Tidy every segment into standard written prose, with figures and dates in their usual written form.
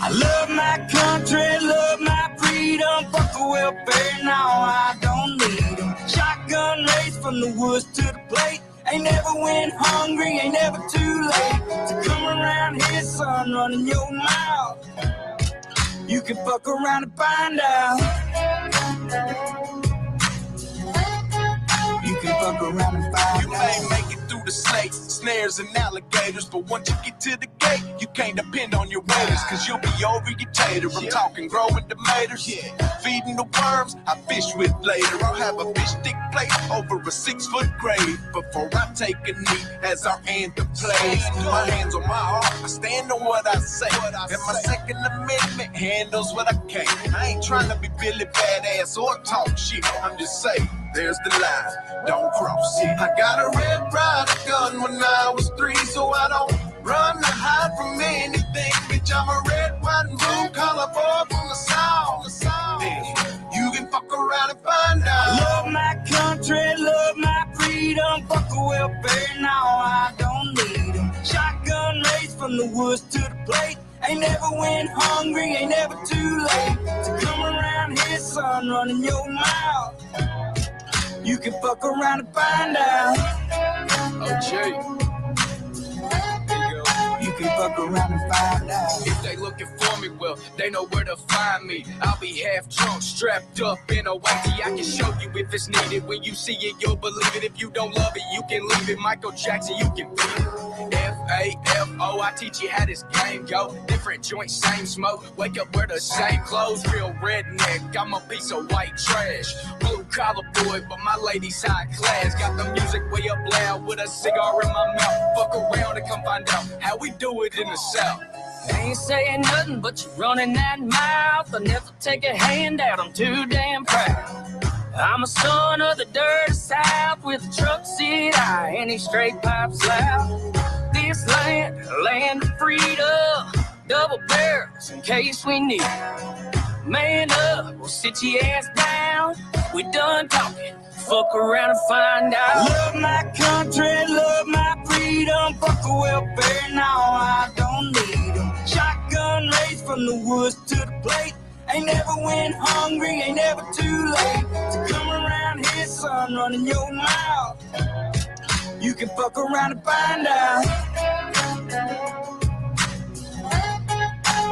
I love my country, love my freedom. Fuck the welfare, now I don't need them. Shotgun race from the woods to the plate. Ain't never went hungry, ain't never too late to come around here, son, running your mouth. You can fuck around and find out. You can fuck around and find out. You may make it through the snakes, snares, and alligators, but once you get to the gate, you can't depend on your waiters, cause you'll be over your tater. I'm talking growing tomatoes, feeding the worms I fish with later. I'll have a fish stick plate over a 6-foot grave before I take a knee as our anthem plays. My hands on my heart, I stand on what I say, and my Second Amendment handles what I can. I ain't trying to be Billy Badass or talk shit, I'm just saying, there's the line, don't cross it. I got a Red Ryder gun when I was 3, so I don't run or hide from anything. Bitch, I'm a red, white, and blue collar boy from the South. You can fuck around and find out. Love my country, love my freedom. Fuck the welfare, now I don't need them. Shotgun race from the woods to the plate. Ain't never went hungry, ain't never too late to come around here, son, running your mouth. You can fuck around and find out. Oh, You can fuck around and find out. If they looking for me, well, they know where to find me. I'll be half drunk, strapped up in a whitey. I can show you if it's needed. When you see it, you'll believe it. If you don't love it, you can leave it. Michael Jackson, you can beat it. F-A-F-O, I teach you how this game go. Different joints, same smoke. Wake up, wear the same clothes. Real redneck, I'm a piece of white trash. Blue collar boy, but my lady's high class. Got the music way up loud with a cigar in my mouth. Fuck around and come find out how we do it in the South. Ain't saying nothing, but you're running that mouth. I never take a handout, I'm too damn proud. I'm a son of the dirty South with a truck seat high and these straight pipes loud. This land of freedom, double barrels in case we need. Man up, we'll sit your ass down. We done talking, fuck around and find out. Love my country, love my freedom. Fuck the welfare, now I don't need them. Shotgun race from the woods to the plate. Ain't never went hungry, ain't never too late to come around here, son, running your mouth. You can fuck around and find out.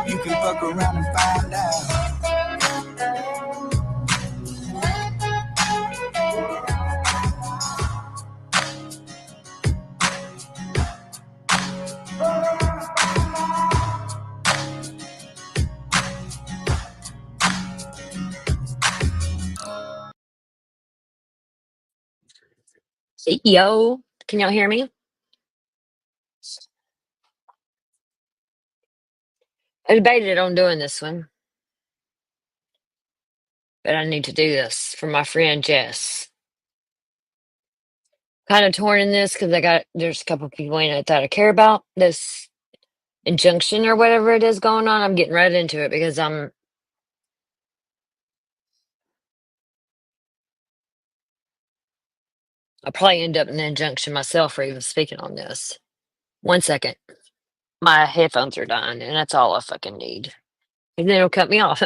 You can fuck around and find out. Yo, can y'all hear me? I debated on doing this one, but I need to do this for my friend Jess. Kind of torn in this because there's a couple people in it that I care about. This injunction or whatever it is going on, I'm getting right into it because I'll probably end up in an injunction myself for even speaking on this. 1 second. My headphones are dying, and that's all I fucking need. And then it'll cut me off.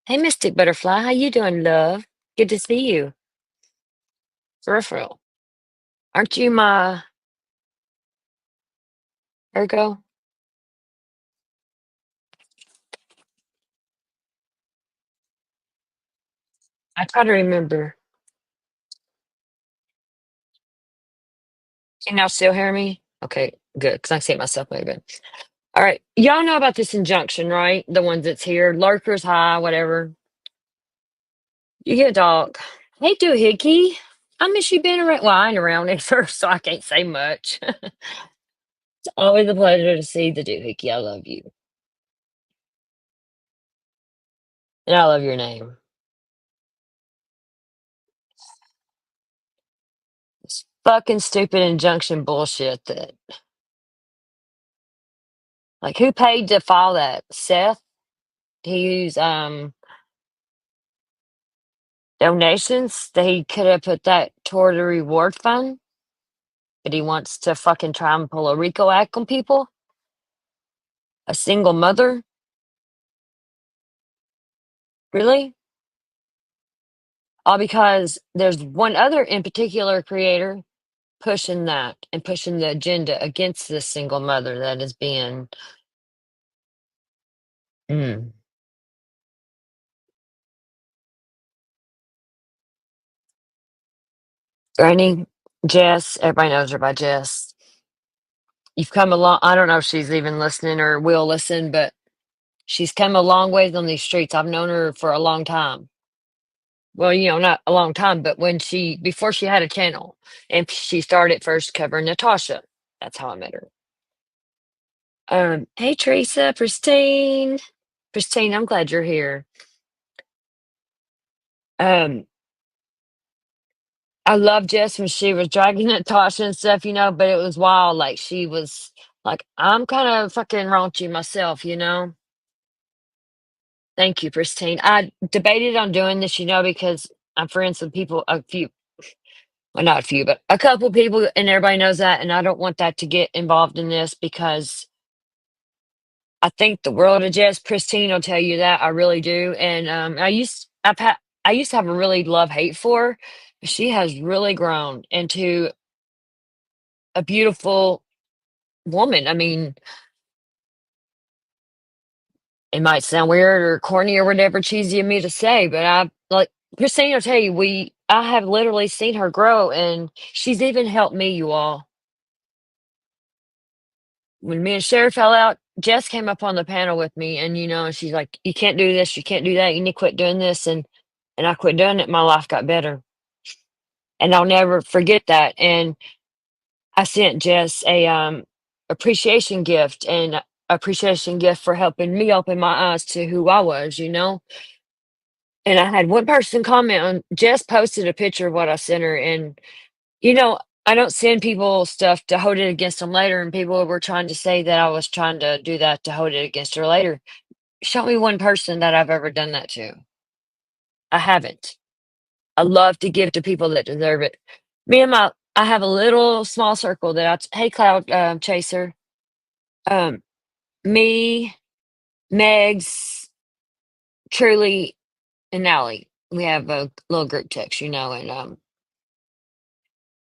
Hey, Mystic Butterfly, how you doing, love? Good to see you. Peripheral. Aren't you my Virgo? I try to remember. Can y'all still hear me? Okay, good, because I see myself moving. All right. Y'all know about this injunction, right? The ones that's here. Lurkers high, whatever. You get a dog. Hey, Doohickey. I miss you being around. Well, I ain't around at first, so I can't say much. It's always a pleasure to see the Doohickey. I love you. And I love your name. It's fucking stupid injunction bullshit that, like, who paid to file that? Seth? He used donations that he could have put that toward the reward fund. but he wants to fucking try and pull a RICO act on people. A single mother? Really? All because there's one other in particular creator pushing that and pushing the agenda against this single mother that is being mm. Granny, Jess, everybody knows her by Jess. You've come along. I don't know if she's even listening or will listen, but she's come a long ways on these streets. I've known her for a long time. Well, not a long time, but before she had a channel, and she started first covering Natasha. That's how I met her. Hey Teresa, Pristine. Pristine, I'm glad you're here. Um, I love Jess when she was dragging Natasha and stuff, but it was wild. Like she was like, I'm kind of fucking raunchy myself. Thank you, Pristine. I debated on doing this, because I'm friends with people, well, not a few, but a couple people, and everybody knows that. And I don't want that to get involved in this because I think the world of Jess. Pristine will tell you that. I really do. And I used to have a really love hate for her. But she has really grown into a beautiful woman. I mean, it might sound weird or corny or whatever cheesy of me to say, but I like Christine will tell you I have literally seen her grow and she's even helped me, you all. When me and Sherry fell out, Jess came up on the panel with me and and she's like, you can't do this, you can't do that, you need to quit doing this and I quit doing it, my life got better. And I'll never forget that. And I sent Jess a appreciation gift and appreciation gift for helping me open my eyes to who I was. And I had one person comment on Jess posted a picture of what I sent her, and I don't send people stuff to hold it against them later. And people were trying to say that I was trying to do that to hold it against her later. Show me one person that I've ever done that to. I haven't. I love to give to people that deserve it. I have a little small circle that hey Cloud Chaser, um, me, Megs, Truly, and Allie. We have a little group text, and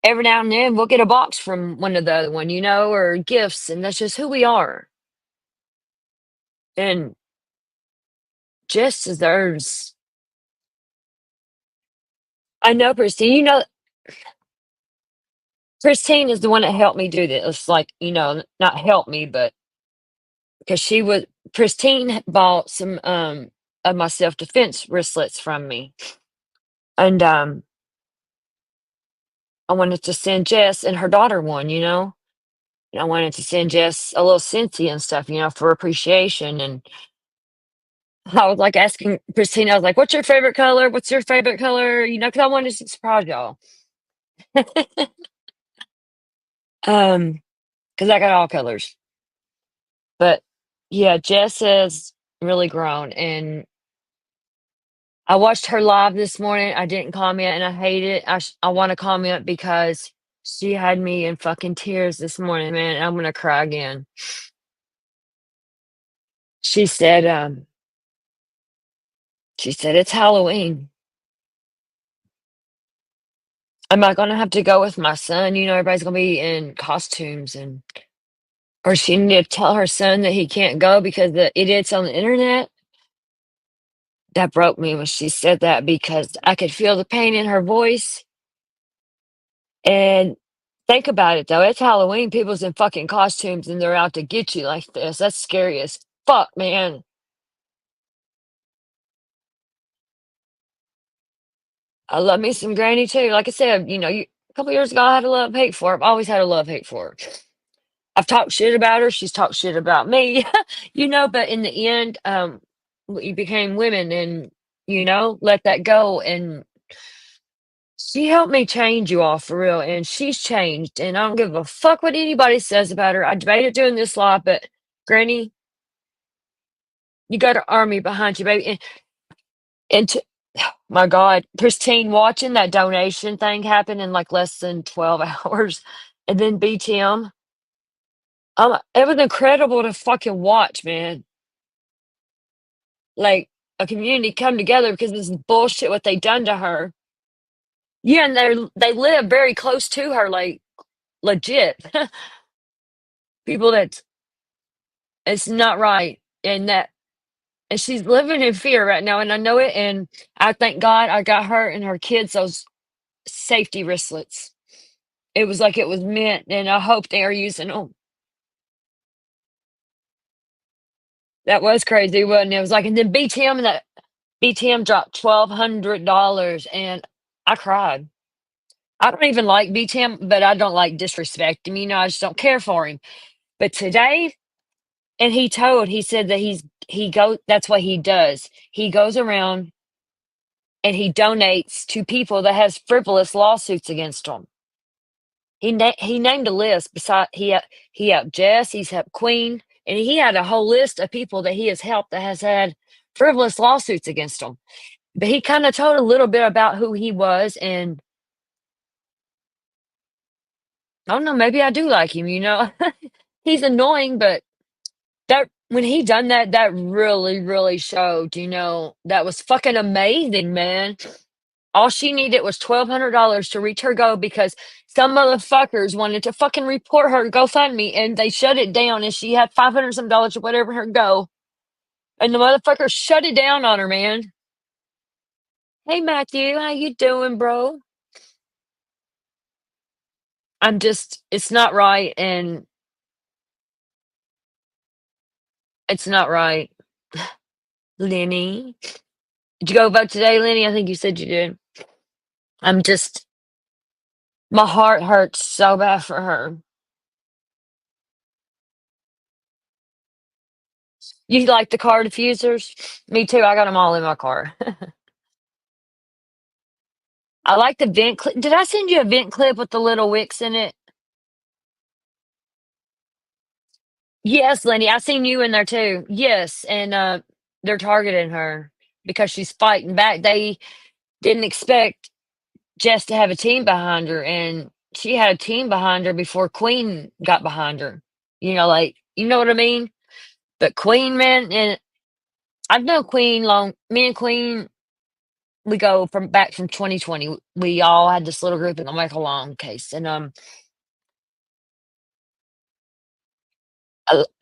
every now and then we'll get a box from one of the other one, or gifts, and that's just who we are. And Jess deserves. I know, Christine. Christine is the one that helped me do this. It's like, not help me, but because Christine bought some of my self defense wristlets from me, and I wanted to send Jess and her daughter one, and I wanted to send Jess a little Scentsy and stuff, for appreciation. And I was like asking Christine, I was like, "What's your favorite color? What's your favorite color?" Because I wanted to surprise y'all. Because I got all colors. But yeah, Jess has really grown, and I watched her live this morning. I didn't comment, and I hate it. I want to comment because she had me in fucking tears this morning, man. And I'm gonna cry again. She said, it's Halloween. Am I gonna have to go with my son? Everybody's gonna be in costumes or she need to tell her son that he can't go because the idiots on the internet. That broke me when she said that because I could feel the pain in her voice. And think about it though, it's Halloween, people's in fucking costumes and they're out to get you like this. That's scary as fuck, man. I love me some Granny too. Like I said, a couple years ago I had a love hate for her. I've always had a love hate for her. I've talked shit about her. She's talked shit about me, but in the end, we became women and, let that go. And she helped me change you all for real. And she's changed. And I don't give a fuck what anybody says about her. I debated doing this live, but Granny, you got an army behind you, baby. My God, Christine, watching that donation thing happen in like less than 12 hours, and then BTM. It was incredible to fucking watch, man. Like a community come together because this is bullshit what they done to her. Yeah, and they live very close to her, like legit. People that it's not right, and she's living in fear right now, and I know it. And I thank God I got her and her kids those safety wristlets. It was like it was meant, and I hope they are using them. That was crazy, wasn't it? It was like, and then BTM dropped $1,200, and I cried. I don't even like BTM, but I don't like disrespect him. I just don't care for him. But today, and he said that he go that's what he does. He goes around and he donates to people that has frivolous lawsuits against them. He named a list. Beside he helped Jess, he's helped Queen, and he had a whole list of people that he has helped that has had frivolous lawsuits against them. But he kind of told a little bit about who he was, and I don't know, maybe I do like him. He's annoying, but that when he done that, that really, really showed, that was fucking amazing, man. All she needed was $1,200 to reach her goal because some motherfuckers wanted to fucking report her GoFundMe and they shut it down and she had 500 some dollars or whatever her go. And the motherfucker shut it down on her, man. Hey Matthew, how you doing, bro? It's not right, and it's not right. Lenny. Did you go vote today, Lenny? I think you said you did. I'm just my heart hurts so bad for her. You like the car diffusers? Me too. I got them all in my car. I like the vent clip. Did I send you a vent clip with the little wicks in it? Yes, Lenny. I seen you in there too. Yes, and they're targeting her because she's fighting back. They didn't expect Jess to have a team behind her, and she had a team behind her before Queen got behind her. Like you know what I mean? But Queen, man, and I've known Queen long. Me and Queen, we go from 2020. We all had this little group in the Michael Long case, and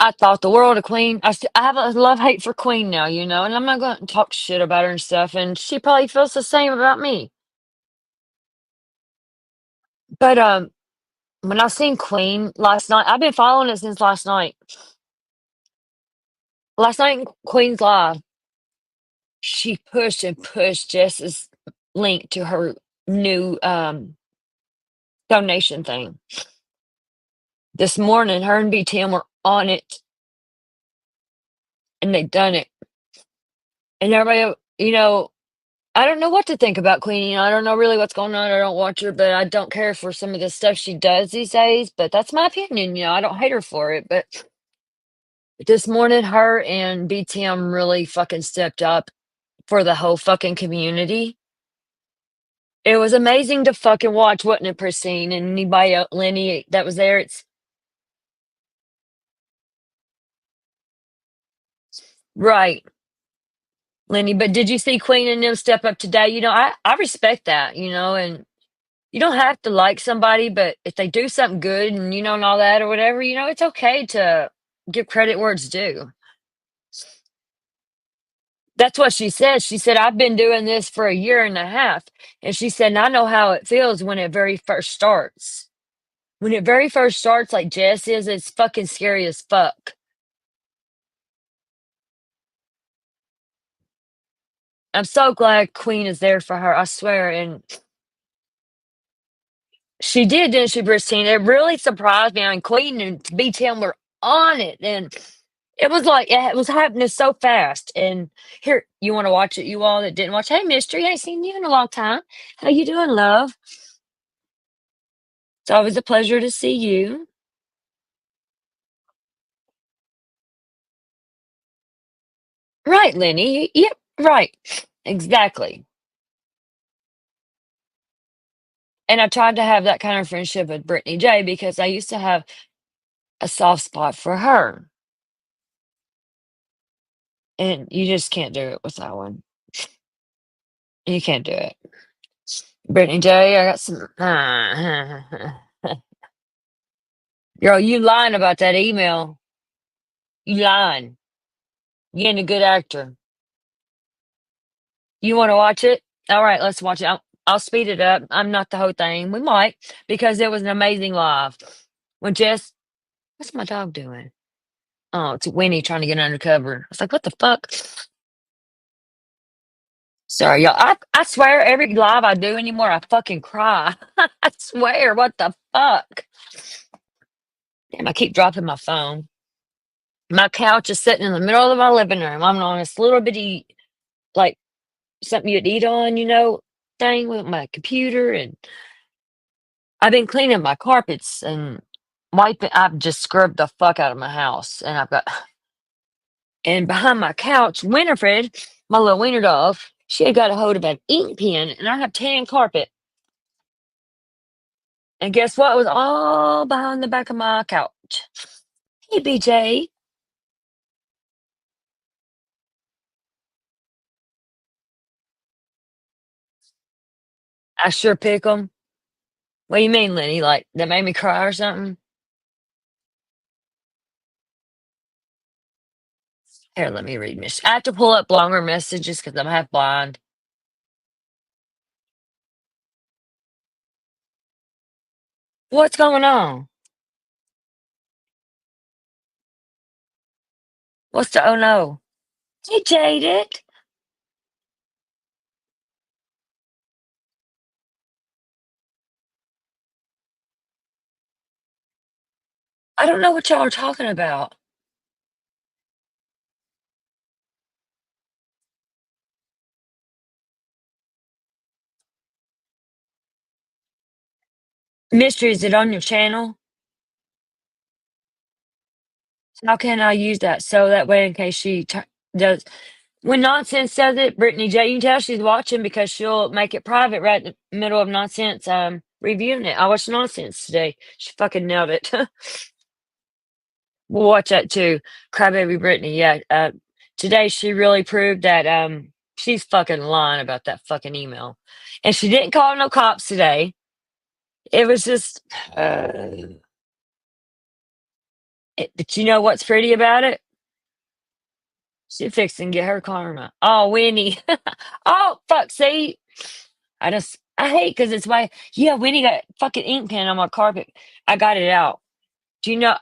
I thought the world of Queen. I have a love hate for Queen now, and I'm not going to talk shit about her and stuff. And she probably feels the same about me. But when I seen Queen last night, I've been following it since last night. Last night in Queen's live, she pushed and pushed Jess's link to her new donation thing. This morning, her and BTM were on it, and they done it. And everybody, I don't know what to think about Queenie. I don't know really what's going on. I don't watch her, but I don't care for some of the stuff she does these days. But that's my opinion. I don't hate her for it. But this morning, her and BTM really fucking stepped up for the whole fucking community. It was amazing to fucking watch, wasn't it, Pristine? And anybody else, Lenny, that was there. It's right, Lenny. But did you see Queen and them step up today? I respect that, and you don't have to like somebody, but if they do something good and all that or whatever, it's okay to give credit where it's due. That's what she said. She said, I've been doing this for a year and a half. And she said, and I know how it feels when it very first starts. When it very first starts, like Jess is, it's fucking scary as fuck. I'm so glad Queen is there for her, I swear. And she did, didn't she, Christine? It really surprised me. I mean, Queen and BTM were on it. And it was like it was happening so fast. And here, you want to watch it? You all that didn't watch, hey, Mystery, I ain't seen you in a long time. How you doing, love? It's always a pleasure to see you. Right, Lenny. Yep, right. Exactly. And I tried to have that kind of friendship with Brittany J because I used to have a soft spot for her. And you just can't do it with that one. You can't do it. Brittany J, I got some. Girl, you lying about that email. You lying. You ain't a good actor. You want to watch it? All right, let's watch it. I'll speed it up. I'm not the whole thing. We might because it was an amazing live. When Jess, what's my dog doing? Oh, it's Winnie trying to get undercover. I was like, what the fuck? Sorry, y'all. I swear every live I do anymore, I fucking cry. I swear, what the fuck? Damn, I keep dropping my phone. My couch is sitting in the middle of my living room. I'm on this little bitty, like something you'd eat on, thing with my computer. And I've been cleaning my carpets and wiping. I've just scrubbed the fuck out of my house. And and behind my couch, Winifred, my little wiener dog, she had got a hold of an ink pen and I have tan carpet. And guess what? It was all behind the back of my couch. Hey, BJ. I sure pick them. What do you mean, Lenny? Like, that made me cry or something? Here, let me read I have to pull up longer messages because I'm half blind. What's going on? What's the oh no? Hey, Jaded. I don't know what y'all are talking about. Mystery, is it on your channel? How can I use that so that way in case she does when Nonsense does it, Brittany J, you can tell she's watching because she'll make it private right in the middle of Nonsense reviewing it. I watched Nonsense today. She fucking nailed it. We'll watch that too. Crybaby Brittany, yeah. Today she really proved that she's fucking lying about that fucking email. And she didn't call no cops today. It was just but you know what's pretty about it? She fixing to get her karma. Oh, Winnie. Oh, fuck. See, I hate because it's yeah, Winnie got fucking ink pen on my carpet. I got it out. Do you know,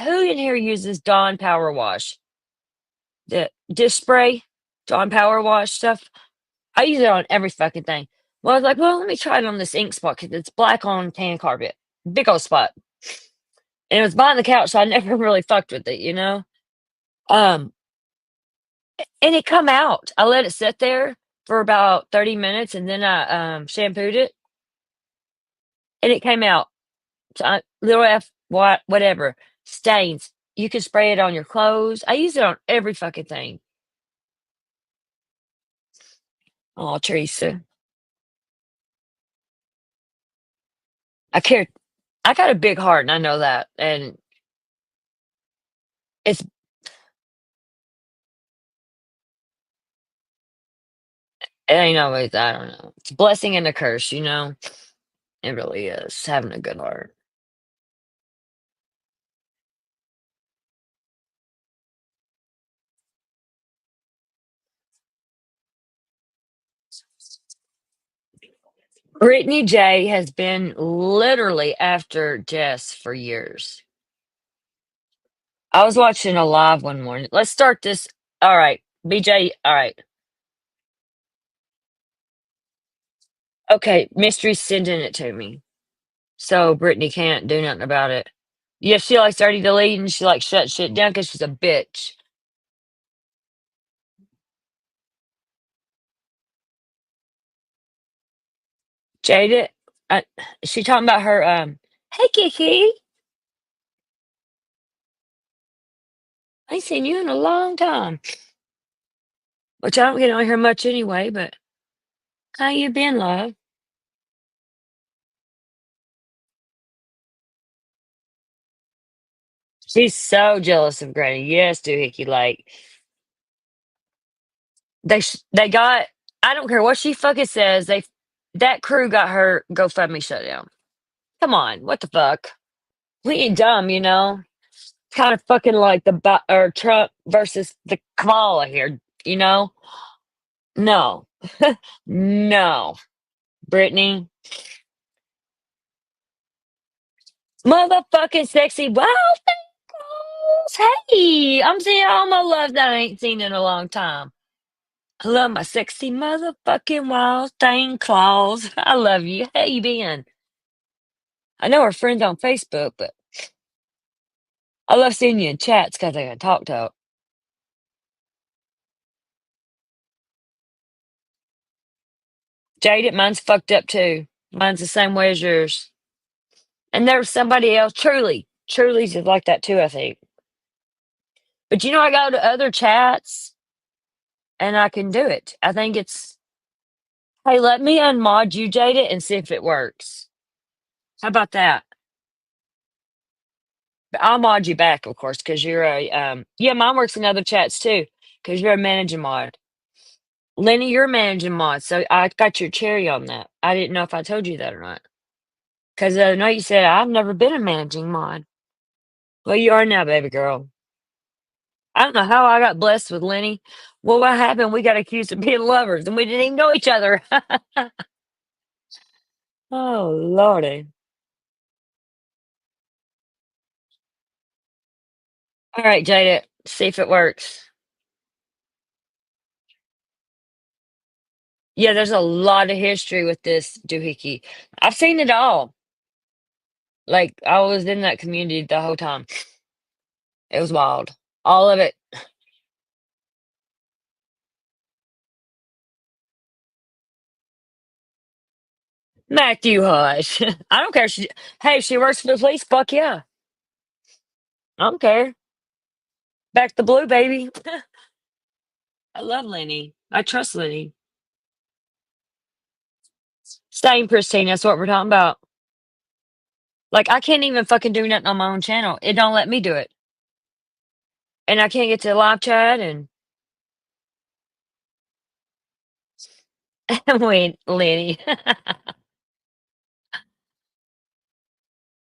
who in here uses Dawn Power Wash? The dish spray, Dawn Power Wash stuff. I use it on every fucking thing. Well, I was like, well, let me try it on this ink spot because it's black on tan carpet. Big old spot. And it was behind the couch, so I never really fucked with it. Um, and it come out. I let it sit there for about 30 minutes and then I shampooed it and it came out. So little whatever stains. You can spray it on your clothes. I use it on every fucking thing. Oh, Teresa. I care. I got a big heart and I know that. And it's it ain't always, I don't know. It's a blessing and a curse. It really is having a good heart. Brittany J has been literally after Jess for years. I was watching a live one morning. Let's start this. All right, BJ. All right. Okay, Mystery's sending it to me. So Brittany can't do nothing about it. Yeah, she likes already deleting. She like shut shit down because she's a bitch. Jada, uh, she talking about her. Hey Kiki, I ain't seen you in a long time. Which I don't get on here much anyway. But how you been, love? She's so jealous of Granny. Yes, Doohickey. Like they got. I don't care what she fucking says. That crew got her GoFundMe shut down. Come on, what the fuck? We ain't dumb, you know. Kind of fucking like or Trump versus the Kamala here, you know. No, no, Brittany, motherfucking sexy. Wow, thanks. Hey, I'm seeing all my love that I ain't seen in a long time. I love my sexy motherfucking wild thing claws. I love you. How you been? I know we're friends on Facebook, but I love seeing you in chats because I can talk. Jaded, mine's fucked up too. Mine's the same way as yours. And there's somebody else, Truly. Truly's is like that too, I think. But you know, I go to other chats and I can do it. I think it's, hey, let me unmod you, Jaded, and see if it works. How about that? But I'll mod you back, of course, because you're yeah, mine works in other chats too, because you're a managing mod. Lenny, you're a managing mod, so I got your cherry on that. I didn't know if I told you that or not. Because I know you said I've never been a managing mod. Well, you are now, baby girl. I don't know how I got blessed with Lenny. Well, what happened? We got accused of being lovers, and we didn't even know each other. Oh, Lordy. All right, Jada, see if it works. Yeah, there's a lot of history with this doohickey. I've seen it all. Like, I was in that community the whole time. It was wild. All of it. Matthew Hush. I don't care. Hey, if she works for the police, fuck yeah. I don't care. Back the blue, baby. I love Lenny. I trust Lenny. Same, Christine. That's what we're talking about. Like, I can't even fucking do nothing on my own channel. It don't let me do it. And I can't get to live chat and wait, Lenny.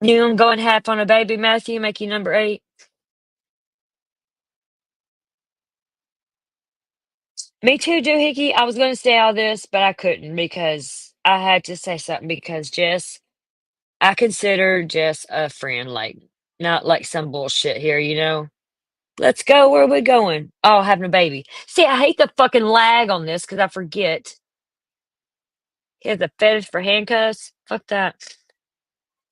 You gonna go and half on a baby, Matthew, make you number 8? Me too, Doohickey. I was gonna say all this, but I couldn't because I had to say something because Jess, I consider Jess a friend, like not like some bullshit here, you know. Let's go. Where are we going? Oh, having a baby. See, I hate the fucking lag on this because I forget. He has a fetish for handcuffs. Fuck that.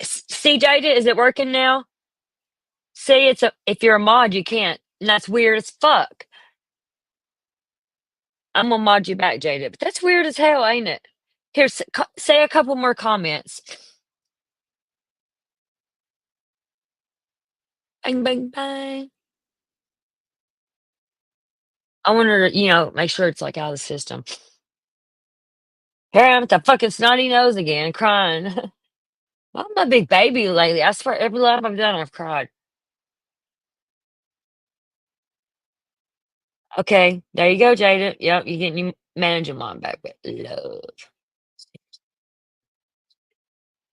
See, Jada, is it working now? See, if you're a mod, you can't, and that's weird as fuck. I'm gonna mod you back, Jada, but that's weird as hell, ain't it? Here, say a couple more comments. Bang, bang, bang. I want her to, make sure it's like out of the system. Here I am with the fucking snotty nose again, crying. I'm a big baby lately. I swear, every live I've done, I've cried. Okay, there you go, Jada. Yep, you're getting your manager mom back with love.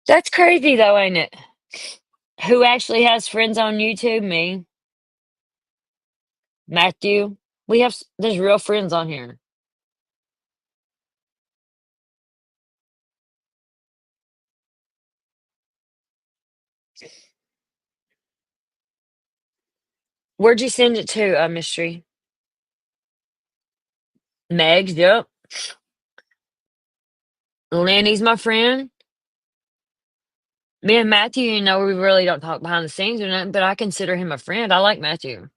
That's crazy, though, ain't it? Who actually has friends on YouTube? Me, Matthew. There's real friends on here. Where'd you send it to, Mystery? Meg's, yep. Lenny's my friend. Me and Matthew, we really don't talk behind the scenes or nothing, but I consider him a friend. I like Matthew.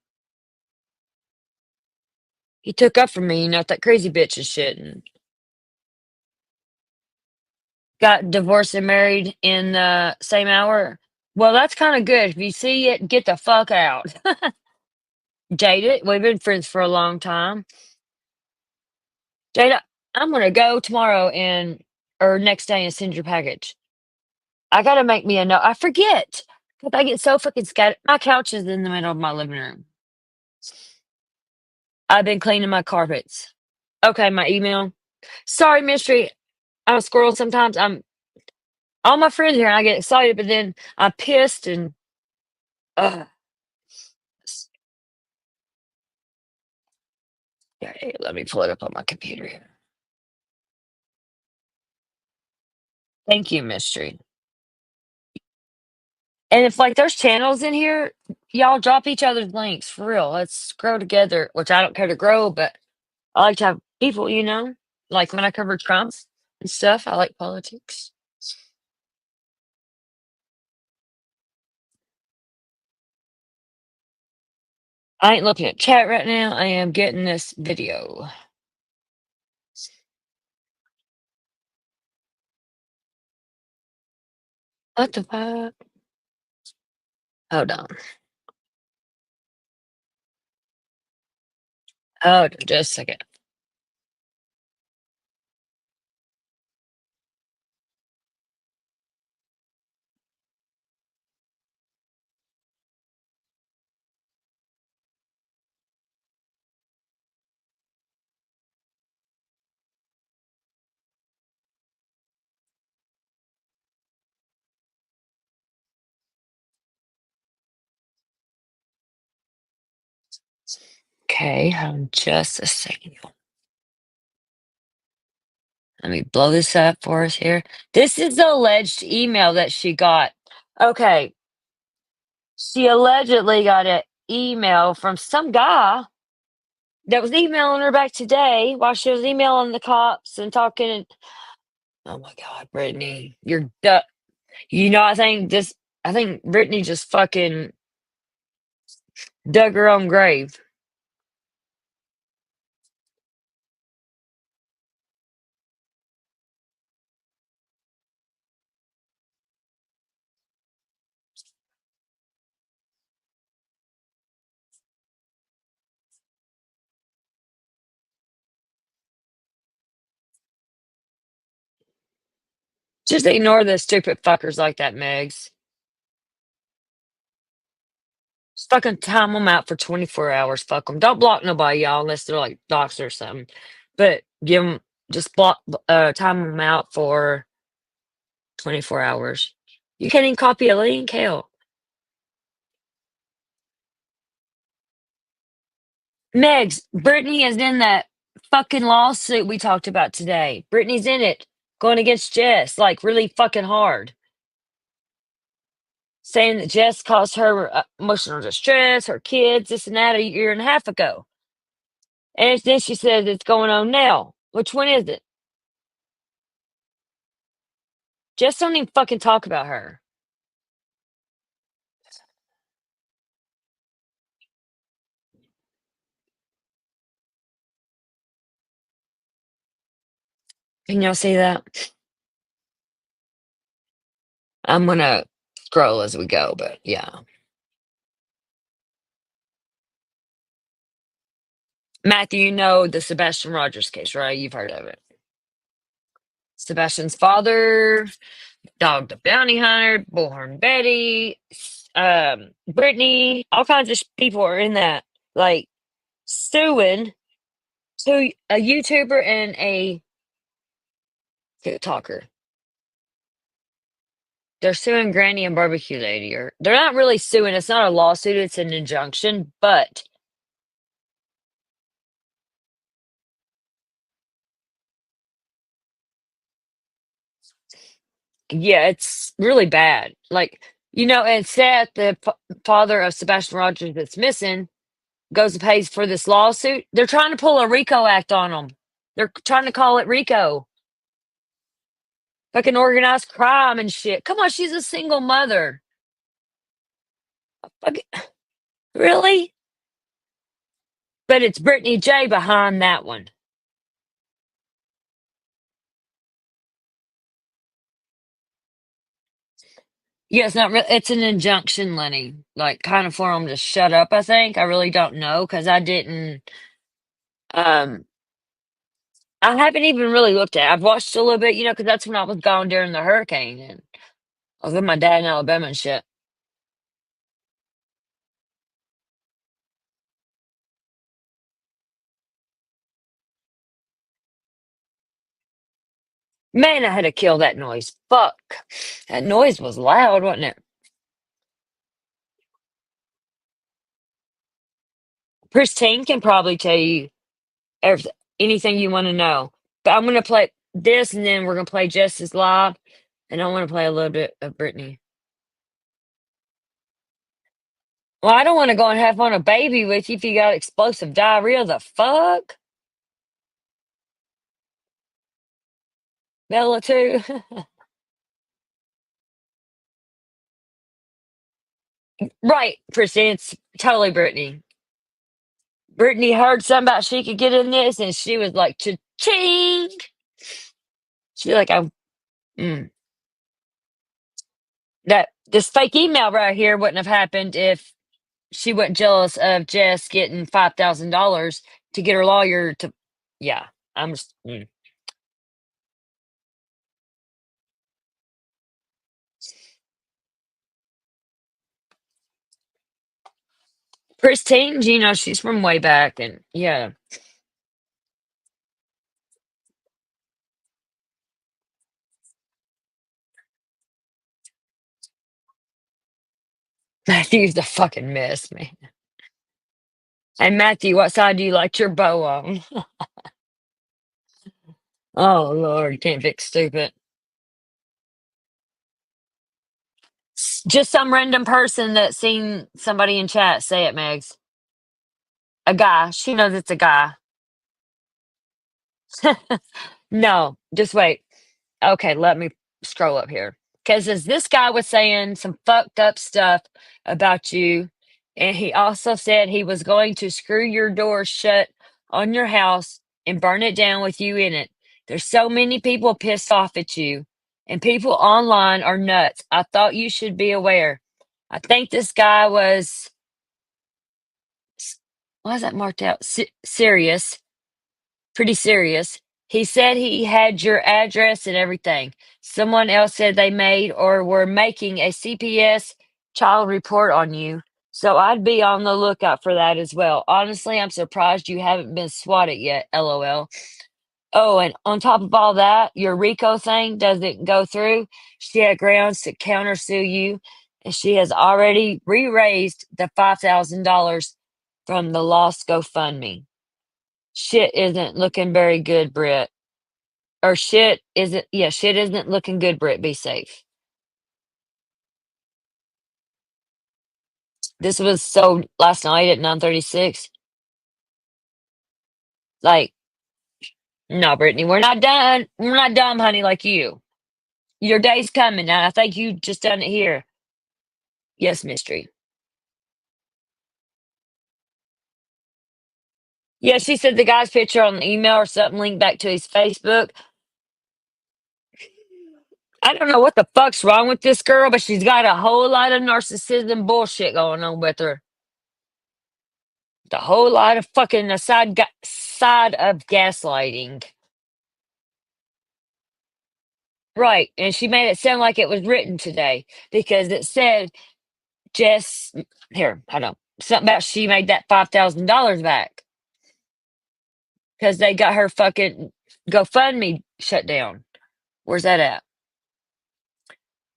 He took up for me, that crazy bitch and shit, and got divorced and married in the same hour. Well, that's kind of good. If you see it, get the fuck out. Jada, we've been friends for a long time. Jada, I'm gonna go tomorrow or next day and send your package. I gotta make me a note. I forget. 'Cause I get so fucking scattered. My couch is in the middle of my living room. I've been cleaning my carpets. Okay, my email. Sorry, mystery. I'm a squirrel sometimes. I'm all my friends here and I get excited, but then I'm pissed and uh okay, let me pull it up on my computer here. Thank you, mystery. And if like there's channels in here, y'all drop each other's links for real. Let's grow together, which I don't care to grow, but I like to have people, you know? Like when I cover Trump and stuff, I like politics. I ain't looking at chat right now. I am getting this video. What the fuck? Hold on. Oh, just a second. Okay, just a second. Let me blow this up for us here. This is the alleged email that she got. Okay, she allegedly got an email from some guy that was emailing her back today while she was emailing the cops and talking. Oh my God, Brittany, you're you know, I think Brittany just fucking dug her own grave. Just ignore the stupid fuckers like that, Megs. Just fucking time them out for 24 hours. Fuck them. Don't block nobody, y'all, unless they're like docs or something. But give them just time them out for 24 hours. You can't even copy a link, hell. Megs, Brittany is in that fucking lawsuit we talked about today. Brittany's in it, going against Jess, like really fucking hard. Saying that Jess caused her emotional distress, her kids, this and that a year and a half ago. And then she says it's going on now. Which one is it? Jess don't even fucking talk about her. Can y'all see that? I'm gonna scroll as we go, but yeah. Matthew, you know the Sebastian Rogers case, right? You've heard of it. Sebastian's father, Dog the Bounty Hunter, Bullhorn Betty, Brittany, all kinds of people are in that, like suing to a YouTuber and a TikToker. They're suing Granny and Barbecue Lady, or they're not really suing. It's not a lawsuit; it's an injunction. But yeah, it's really bad. Like you know, and Seth, the father of Sebastian Rogers that's missing, goes and pays for this lawsuit. They're trying to pull a RICO act on them. They're trying to call it RICO. Fucking organized crime and shit. Come on, she's a single mother. Fuck, really? But it's Brittany J behind that one. Yeah, it's not real. It's an injunction, Lenny. Like, kind of for them to shut up. I think I really don't know because I didn't. Um, I haven't even really looked at it. I've watched a little bit, you know, because that's when I was gone during the hurricane and I was with my dad in Alabama and shit. Man, I had to kill that noise. Fuck. That noise was loud, wasn't it? Christine can probably tell you everything, anything you want to know. But I'm gonna play this, and then we're gonna play Justice Live, and I want to play a little bit of Brittany. Well, I don't want to go and have on a baby with you if you got explosive diarrhea. The fuck, Bella too. Right, Christine. It's totally Brittany. Brittany heard something about she could get in this, and she was like, "Cha-ching!" She like, "I mm. That this fake email right here wouldn't have happened if she wasn't jealous of Jess getting $5,000 to get her lawyer to." Yeah, I'm just. Christine, you know, she's from way back, and yeah, Matthew's a fucking mess, man. And Matthew, what side do you like your bow on? Oh Lord, can't fix stupid. Just some random person that seen somebody in chat say it, Megs. A guy. She knows it's a guy. No, just wait. Okay, let me scroll up here. Because as this guy was saying some fucked up stuff about you, and he also said he was going to screw your door shut on your house and burn it down with you in it. There's so many people pissed off at you, and people online are nuts. I thought you should be aware. I think this guy was, why is that marked out? Serious, pretty serious. He said he had your address and everything. Someone else said they made or were making a CPS child report on you. So I'd be on the lookout for that as well. Honestly, I'm surprised you haven't been swatted yet. LOL. Oh, and on top of all that, your RICO thing doesn't go through. She had grounds to countersue you, and she has already re-raised the $5,000 from the lost GoFundMe. Shit isn't looking very good, Britt. Or shit isn't looking good, Britt. Be safe. This was sold last night at 9:36. Like, no, Brittany, we're not done. We're not dumb, honey, like you. Your day's coming, and I think you just done it here. Yes, mystery. Yeah, she said the guy's picture on the email or something linked back to his Facebook. I don't know what the fuck's wrong with this girl, but she's got a whole lot of narcissism bullshit going on with her. The whole lot of fucking side of gaslighting. Right, and she made it sound like it was written today because it said Jess here, hold on. Something about she made that $5,000 back because they got her fucking GoFundMe shut down. Where's that at?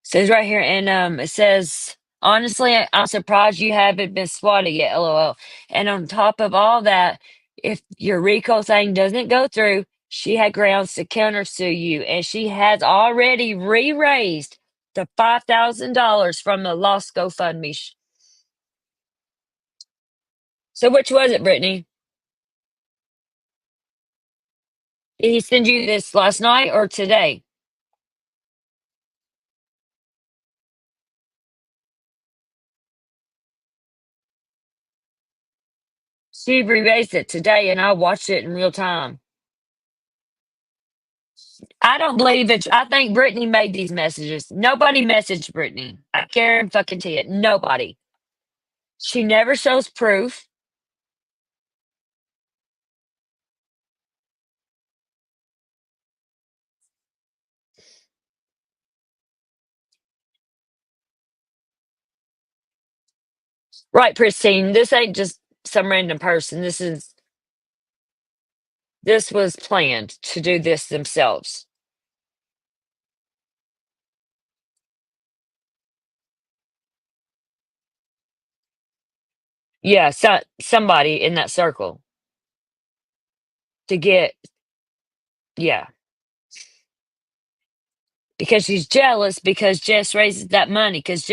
Says right here, and it says, honestly, I'm surprised you haven't been swatted yet, LOL. And on top of all that, if your RICO thing doesn't go through, she had grounds to countersue you, and she has already re-raised the $5,000 from the lost GoFundMe. So which was it, Brittany? Did he send you this last night or today? She re-raised it today, and I watched it in real time. I don't believe it. I think Brittany made these messages. Nobody messaged Brittany. I care and fucking tell you. Nobody. She never shows proof. Right, Pristine. This ain't just some random person. This was planned to do this themselves. Yeah, somebody in that circle to get yeah, because she's jealous because Jess raises that money because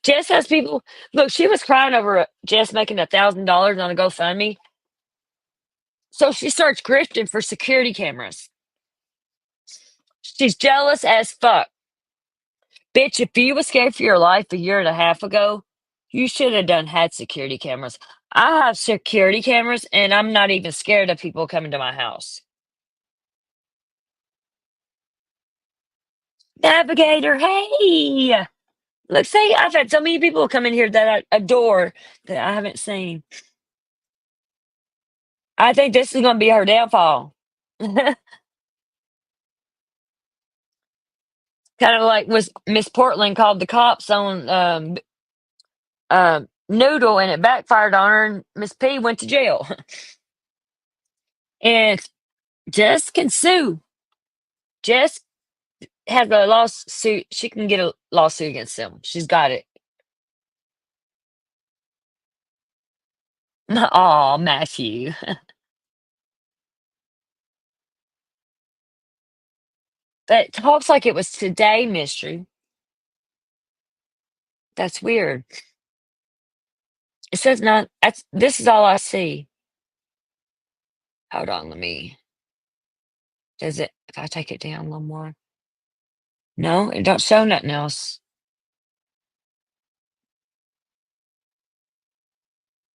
Jess has people. Look, she was crying over Jess making $1,000 on a GoFundMe, so she starts grifting for security cameras. She's jealous as fuck. Bitch, if you was scared for your life a year and a half ago, you should have done had security cameras. I have security cameras and I'm not even scared of people coming to my house. Navigator, hey! Look, say I've had so many people come in here that I adore that I haven't seen. I think this is gonna be her downfall. Kind of like was Miss Portland called the cops on Noodle and it backfired on her and Miss P went to jail. And Jess can sue. Jess has a lawsuit. She can get a lawsuit against them. She's got it. Oh, Matthew. But talks like it was today, mystery. That's weird. It says not. This is all I see. Hold on, let me. Does it? If I take it down a little more. No, it don't show nothing else.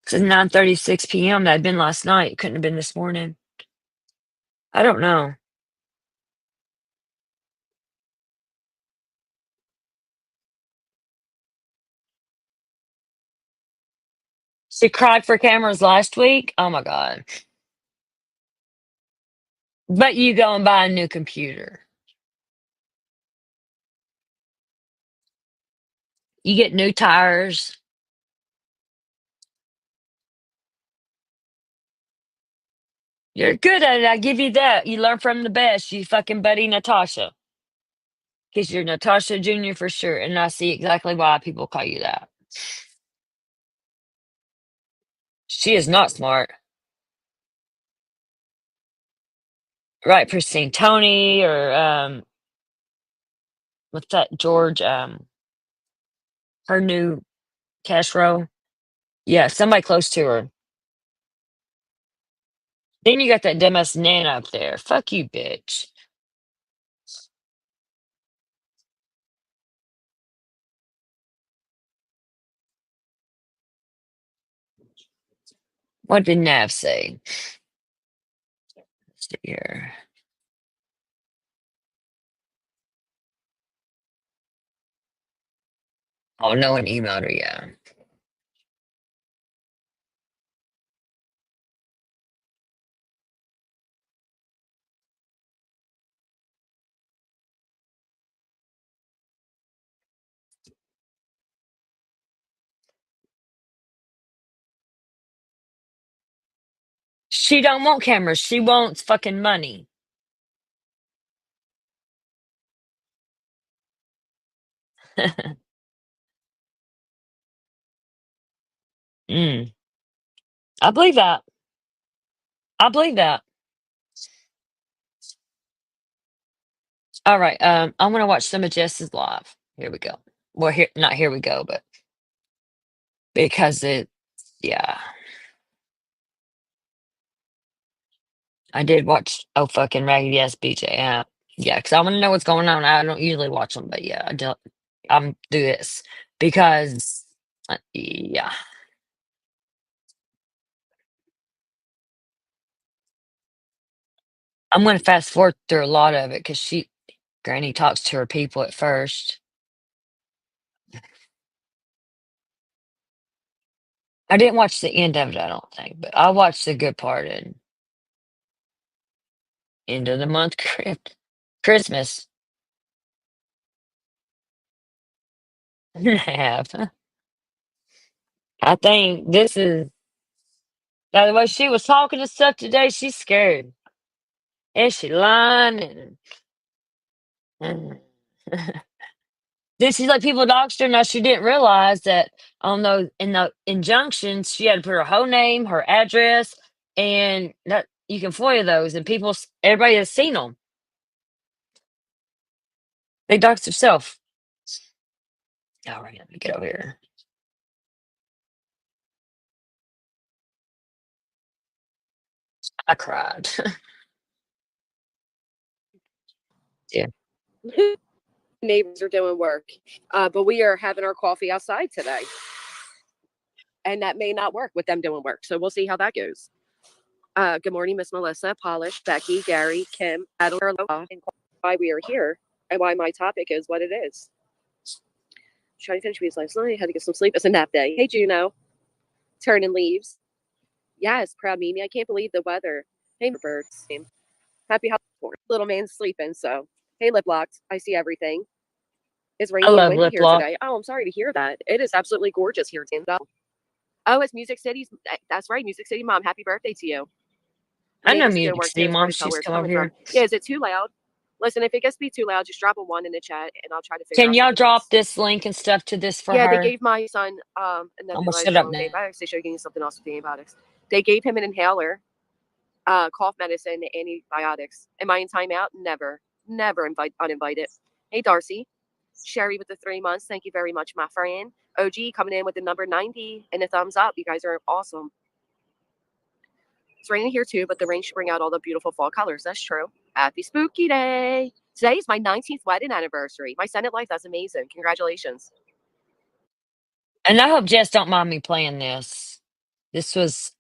It says 9:36 p.m. That'd been last night. It couldn't have been this morning. I don't know. She cried for cameras last week. Oh my god. But you go and buy a new computer. You get new tires. You're good at it. I give you that. You learn from the best. You fucking buddy Natasha. Because you're Natasha Jr. for sure. And I see exactly why people call you that. She is not smart. Right, Pristine Tony or what's that George her new cash row. Yeah, somebody close to her. Then you got that dumbass Nana up there. Fuck you, bitch. What did Nav say? Let's see here. Oh, no one emailed her yet. She don't want cameras. She wants fucking money. Mm. I believe that. I believe that. All right. I'm gonna watch some of Jess's live. Here we go. Well, here, not here we go, but because it, yeah, I did watch. Oh, fucking Raggedy Ass BJ. Yeah, because I want to know what's going on. I don't usually watch them, but yeah, I do. I'm do this because, yeah, I'm gonna fast forward through a lot of it because Granny talks to her people at first. I didn't watch the end of it, I don't think, but I watched the good part and end of the month crypt Christmas. I have. I think this is by the way she was talking and stuff today, she's scared. And she lying and Then she's like, people doxed her. Now she didn't realize that on those in the injunctions, she had to put her whole name, her address, and that you can FOIA those, and everybody has seen them. They doxed herself. All right, let me get over here. I cried. Yeah. Neighbors are doing work, but we are having our coffee outside today, and that may not work with them doing work. So we'll see how that goes. Good morning, Miss Melissa, Polish, Becky, Gary, Kim, Adler, and why we are here and why my topic is what it is. Trying to finish these last night. Had to get some sleep. It's a nap day. Hey, Juno, turning leaves. Yes, proud Mimi. I can't believe the weather. Hey, birds. Happy Halloween. Little man's sleeping. So, hey, lip locked. I see everything. It's I rainy and love windy lip here lock. today. Oh, I'm sorry to hear that. It is absolutely gorgeous here, Tampa. Oh, it's Music City's. That's right, Music City Mom. Happy birthday to you. I know Neighbors are doing Music work City too. It's hard Mom. to tell She's where it's come over coming from. here. Yeah, is it too loud? Listen, if it gets to be too loud, just drop a 1 in the chat, and I'll try to figure Can out y'all something drop else. this link and stuff to this for Yeah, they her? gave my son a I'm gonna nebulizer shut up with now. antibiotics. They should have given you something else with the antibiotics. They gave him an inhaler, cough medicine, antibiotics. Am I in timeout? Never uninvited. Hey, Darcy. Sherry with the 3 months. Thank you very much, my friend. OG coming in with the number 90 and a thumbs up. You guys are awesome. It's raining here too, but the rain should bring out all the beautiful fall colors. That's true. Happy Spooky Day. Today is my 19th wedding anniversary. My Senate life, that's amazing. Congratulations. And I hope Jess don't mind me playing this. This was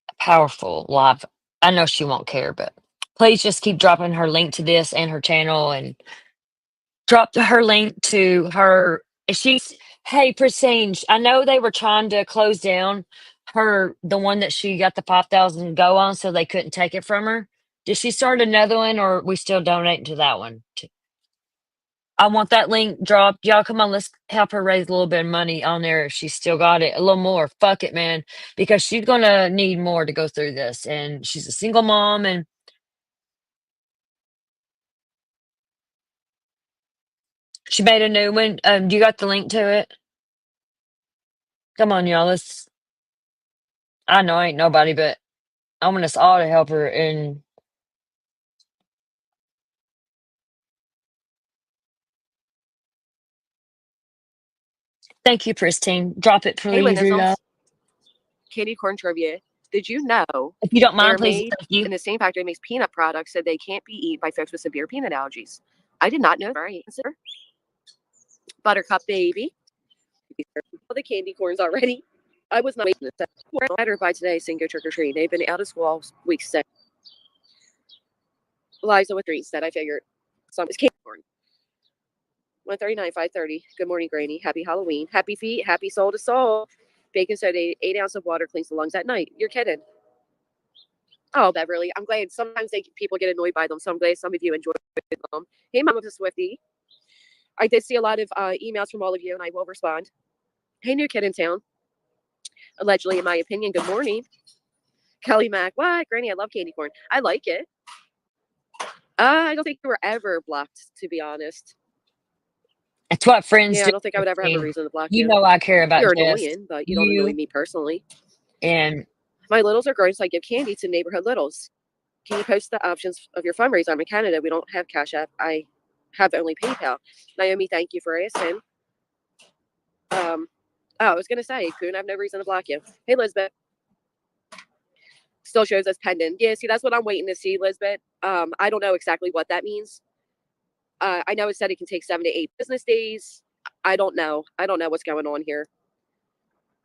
a powerful live. I know she won't care, but please just keep dropping her link to this and her channel, and drop her link to her. She's Hey, Pristine. I know they were trying to close down the one that she got the 5,000 go on, so they couldn't take it from her. Did she start another one, or are we still donating to that one? I want that link dropped. Y'all come on, let's help her raise a little bit of money on there if she's still got it. A little more. Fuck it, man. Because she's gonna need more to go through this. And she's a single mom, and she made a new one. You got the link to it? Come on, y'all. I know I ain't nobody, but I want us all to help her. And thank you, Pristine. Drop it, Hey, please, Rudolph. Candy corn trivia. Did you know If you don't they're mind, please. made Thank you. in the same factory that makes peanut products, so they can't be eaten by folks with severe peanut allergies? I did not know. Right. Buttercup baby. All the candy corns already. I was not waiting to better by today saying go trick or treat. They've been out of school all week 6. Liza with treats that I figured some is candy corn. 139, 530. Good morning, Granny. Happy Halloween. Happy feet. Happy soul to soul. Bacon soda, 8 ounces of water cleans the lungs at night. You're kidding. Oh, Beverly. I'm glad sometimes people get annoyed by them. So I'm glad some of you enjoy them. Hey, Mama Swifty. I did see a lot of emails from all of you, and I will respond. Hey, new kid in town. Allegedly, in my opinion, good morning. Kelly Mack. What? Granny, I love candy corn. I like it. I don't think you were ever blocked, to be honest. That's what friends Yeah, do. I don't think I would ever have a Pristine. reason to block you. You know I care about You're Jess. annoying, but you don't annoy me personally. And My littles are growing, so I give candy to neighborhood littles. Can you post the options of your fundraiser? I'm in Canada. We don't have Cash App. I have only PayPal. Naomi, thank you for asking. I was going to say, Coon, I have no reason to block you. Hey, Lisbeth. Still shows us pending. Yeah, see, that's what I'm waiting to see, Lisbeth. I don't know exactly what that means. I know it said it can take 7 to 8 business days. I don't know. I don't know what's going on here.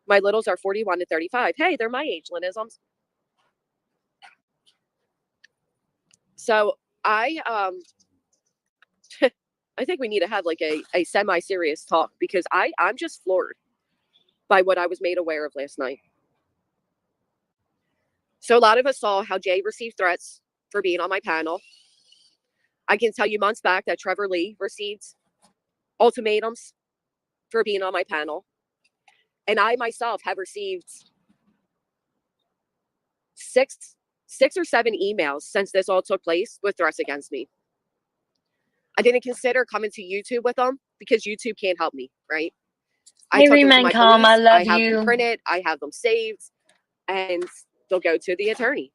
My littles are 41 to 35. Hey, they're my age, Linisms. So I I think we need to have like a semi-serious talk because I'm just floored by what I was made aware of last night. So a lot of us saw how Jay received threats for being on my panel. I can tell you months back that Trevor Lee received ultimatums for being on my panel. And I myself have received six or seven emails since this all took place with threats against me. I didn't consider coming to YouTube with them because YouTube can't help me, right? I Hey, took them to remain my calm. I police. I love have them you. printed. I have them saved, and they'll go to the attorney.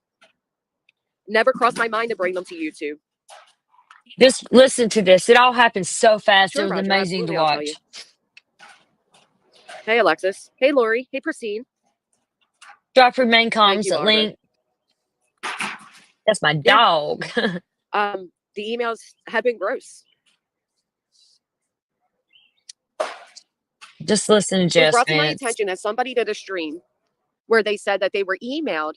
Never crossed my mind to bring them to YouTube. Just listen to this. It all happened so fast. Sure, it was Roger, amazing to absolutely, I'll tell you. watch. Hey, Alexis. Hey, Lori. Hey, Pristine. Drop remain Thank calms you, at Barbara. link. That's my Yeah. dog. The emails have been gross. Just listen to It was Jess brought to my Vance. attention that somebody did a stream where they said that they were emailed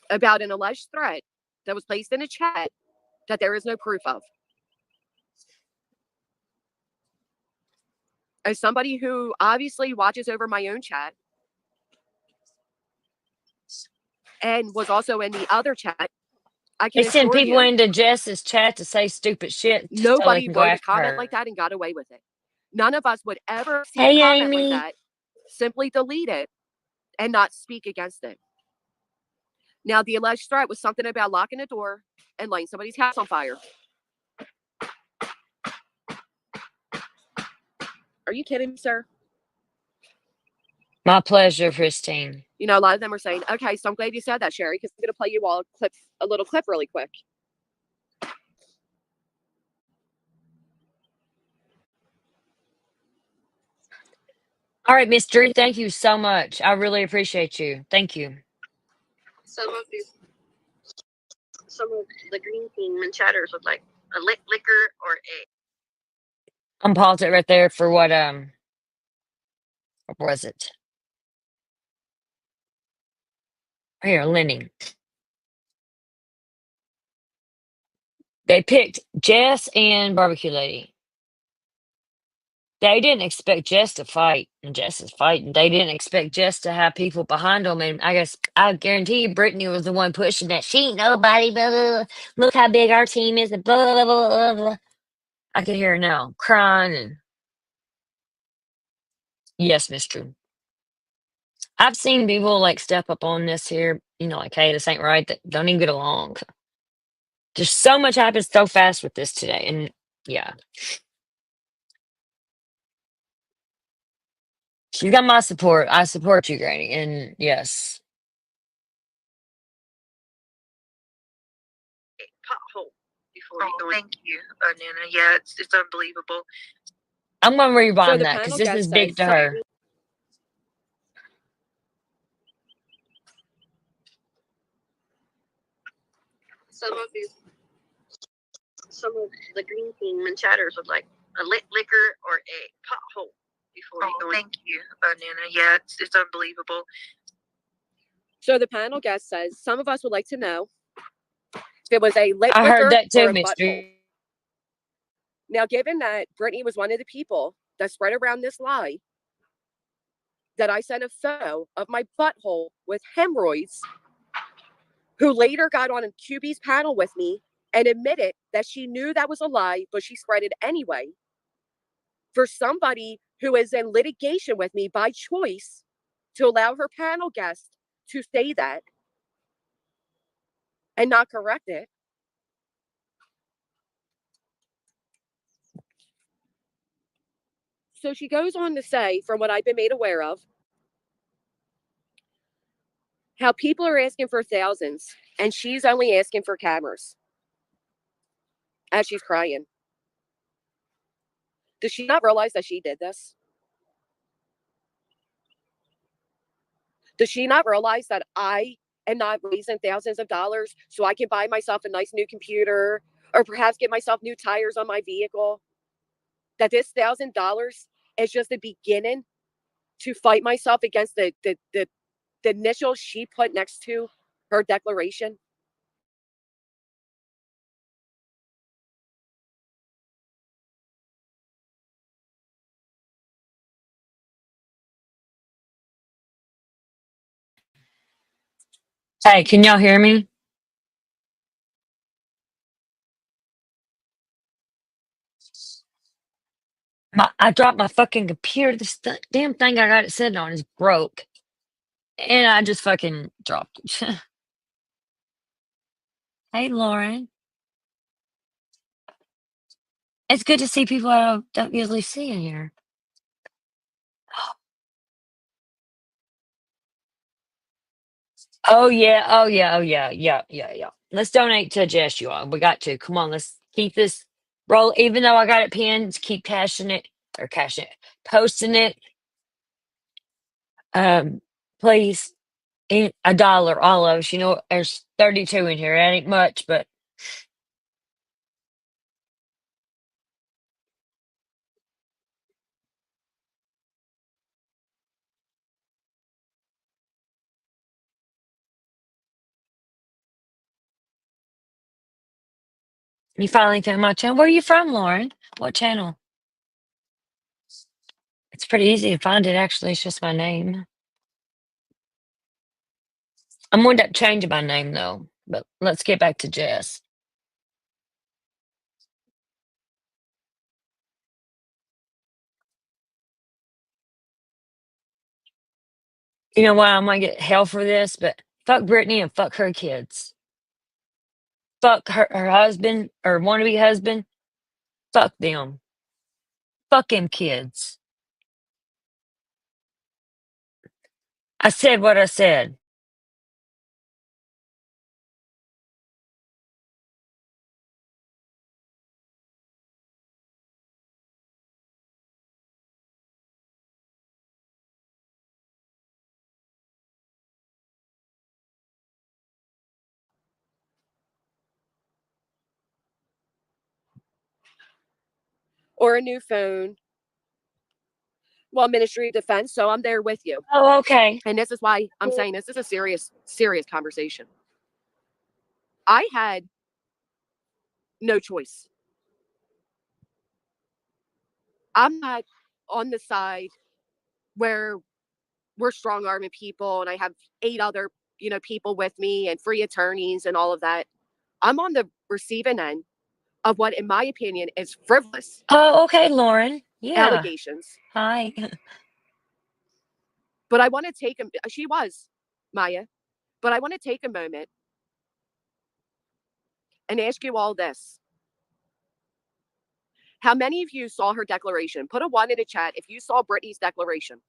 about an alleged threat that was placed in a chat that there is no proof of. As somebody who obviously watches over my own chat and was also in the other chat, I can They send assure people you, into Jess's chat to say stupid shit so they nobody can go wrote a after comment her. like that and got away with it. None of us would ever see Hey, a comment Amy. like that, simply delete it and not speak against it. Now, the alleged threat was something about locking a door and lighting somebody's house on fire. Are you kidding me, sir? My pleasure, Christine. You know, a lot of them are saying, okay, so I'm glad you said that, Sherry, because I'm going to play you all a little clip really quick. All right, Miss Drew, thank you so much. I really appreciate you. Thank you. Some of the green team and chatters would like a liquor or a. I'm pause it right there for what was it? Here, Lenny. They picked Jess and Barbecue Lady. They didn't expect Jess to fight, and Jess is fighting. They didn't expect Jess to have people behind them, and I guarantee you, Brittany was the one pushing that. She ain't nobody, blah, blah, blah. Look how big our team is, and blah, blah, blah, blah, blah. I can hear her now, crying, and yes, Miss Drew. I've seen people, like, step up on this here, like, "Hey, this ain't right," that don't even get along. There's so much happens so fast with this today, and yeah. She's got my support. I support you, Granny, and yes. Pothole before you go. Thank you, Nana. Yeah, it's unbelievable. I'm gonna So rewind the that because panel this guest is big says to her. Some of the green team and chatters would like a liquor or a pothole before you go. Thank you, Nana. Yeah, it's unbelievable. So the panel guest says, some of us would like to know if it was a lip I heard licker that or too, a Miss Drew. butthole. Now, given that Brittany was one of the people that spread around this lie, that I sent a photo of my butthole with hemorrhoids, who later got on a QB's panel with me and admitted that she knew that was a lie, but she spread it anyway. For somebody who is in litigation with me by choice to allow her panel guest to say that and not correct it. So she goes on to say, from what I've been made aware of, how people are asking for thousands and she's only asking for cameras as she's crying. Does she not realize that she did this? Does she not realize that I am not raising thousands of dollars so I can buy myself a nice new computer or perhaps get myself new tires on my vehicle? That this $1,000 is just the beginning to fight myself against the initials she put next to her declaration? Hey, can y'all hear me? I dropped my fucking computer. This damn thing I got it sitting on is broke. And I just fucking dropped it. Hey, Lauren. It's good to see people I don't usually see in here. Oh yeah, oh yeah, oh yeah, yeah, yeah, yeah. Let's donate to Jess, you all. We got to. Come on, let's keep this roll. Even though I got it pinned, keep cashing it, posting it. Please, $1, all of us. You know, there's 32 in here. It ain't much, but you finally found my channel. Where are you from, Lauren? What channel? It's pretty easy to find it, actually. It's just my name. I'm going to end up changing my name, though. But let's get back to Jess. You know why I might get hell for this? But fuck Brittany and fuck her kids. Fuck her husband or wannabe husband. Fuck them. Fuck them kids. I said what I said. Or a new phone. Well, Ministry of Defense. So I'm there with you. Oh, okay. And this is why I'm saying this is a serious conversation. I had no choice. I'm not on the side where we're strong arming people and I have 8 other, people with me and free attorneys and all of that. I'm on the receiving end of what, in my opinion, is frivolous Oh, okay, Lauren. Yeah. allegations. Hi. But I want to take him. She was Maya, but I want to take a moment and ask you all this. How many of you saw her declaration? Put a 1 in the chat if you saw Brittany's declaration.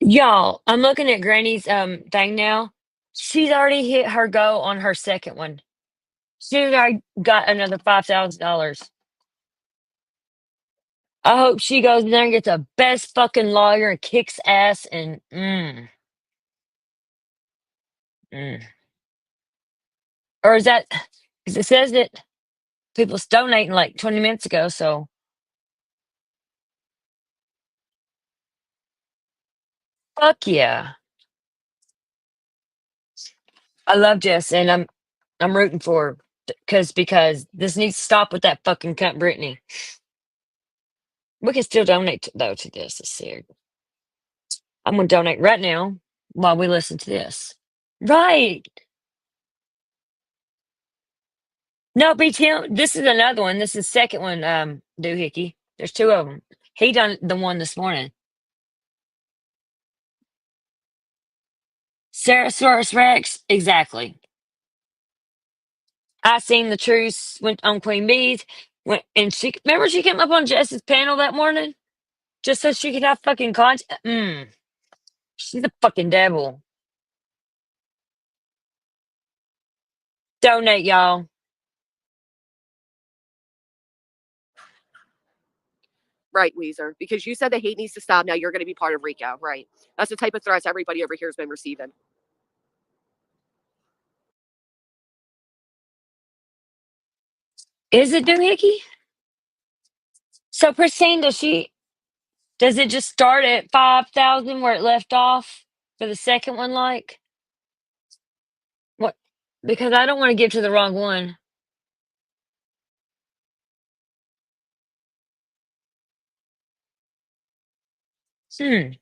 Y'all, I'm looking at Granny's thing now. She's already hit her go on her second one. She's already got another $5,000. I hope she goes in there and gets the best fucking lawyer and kicks ass and Or is that because it says that people's donating like 20 minutes ago, so fuck yeah. I love Jess and I'm rooting for her because this needs to stop with that fucking cunt Brittany. We can still donate though to this. Let's see. I'm gonna donate right now while we listen to this. Right. No, BTM. This is another one. This is the second one, Doohickey. There's 2 of them. He done the one this morning. Sarasaurus Rex, exactly. I seen the truce went on Queen Bee's. Went and she remember she came up on Jess's panel that morning just so she could have fucking content. She's a fucking devil. Donate, y'all. Right, Weezer, because you said the hate needs to stop. Now you're going to be part of RICO, right? That's the type of threats everybody over here has been receiving. Is it Doohickey? So Christine, does it just start at 5,000 where it left off for the second one? Like what? Because I don't want to give to the wrong one. Hmm.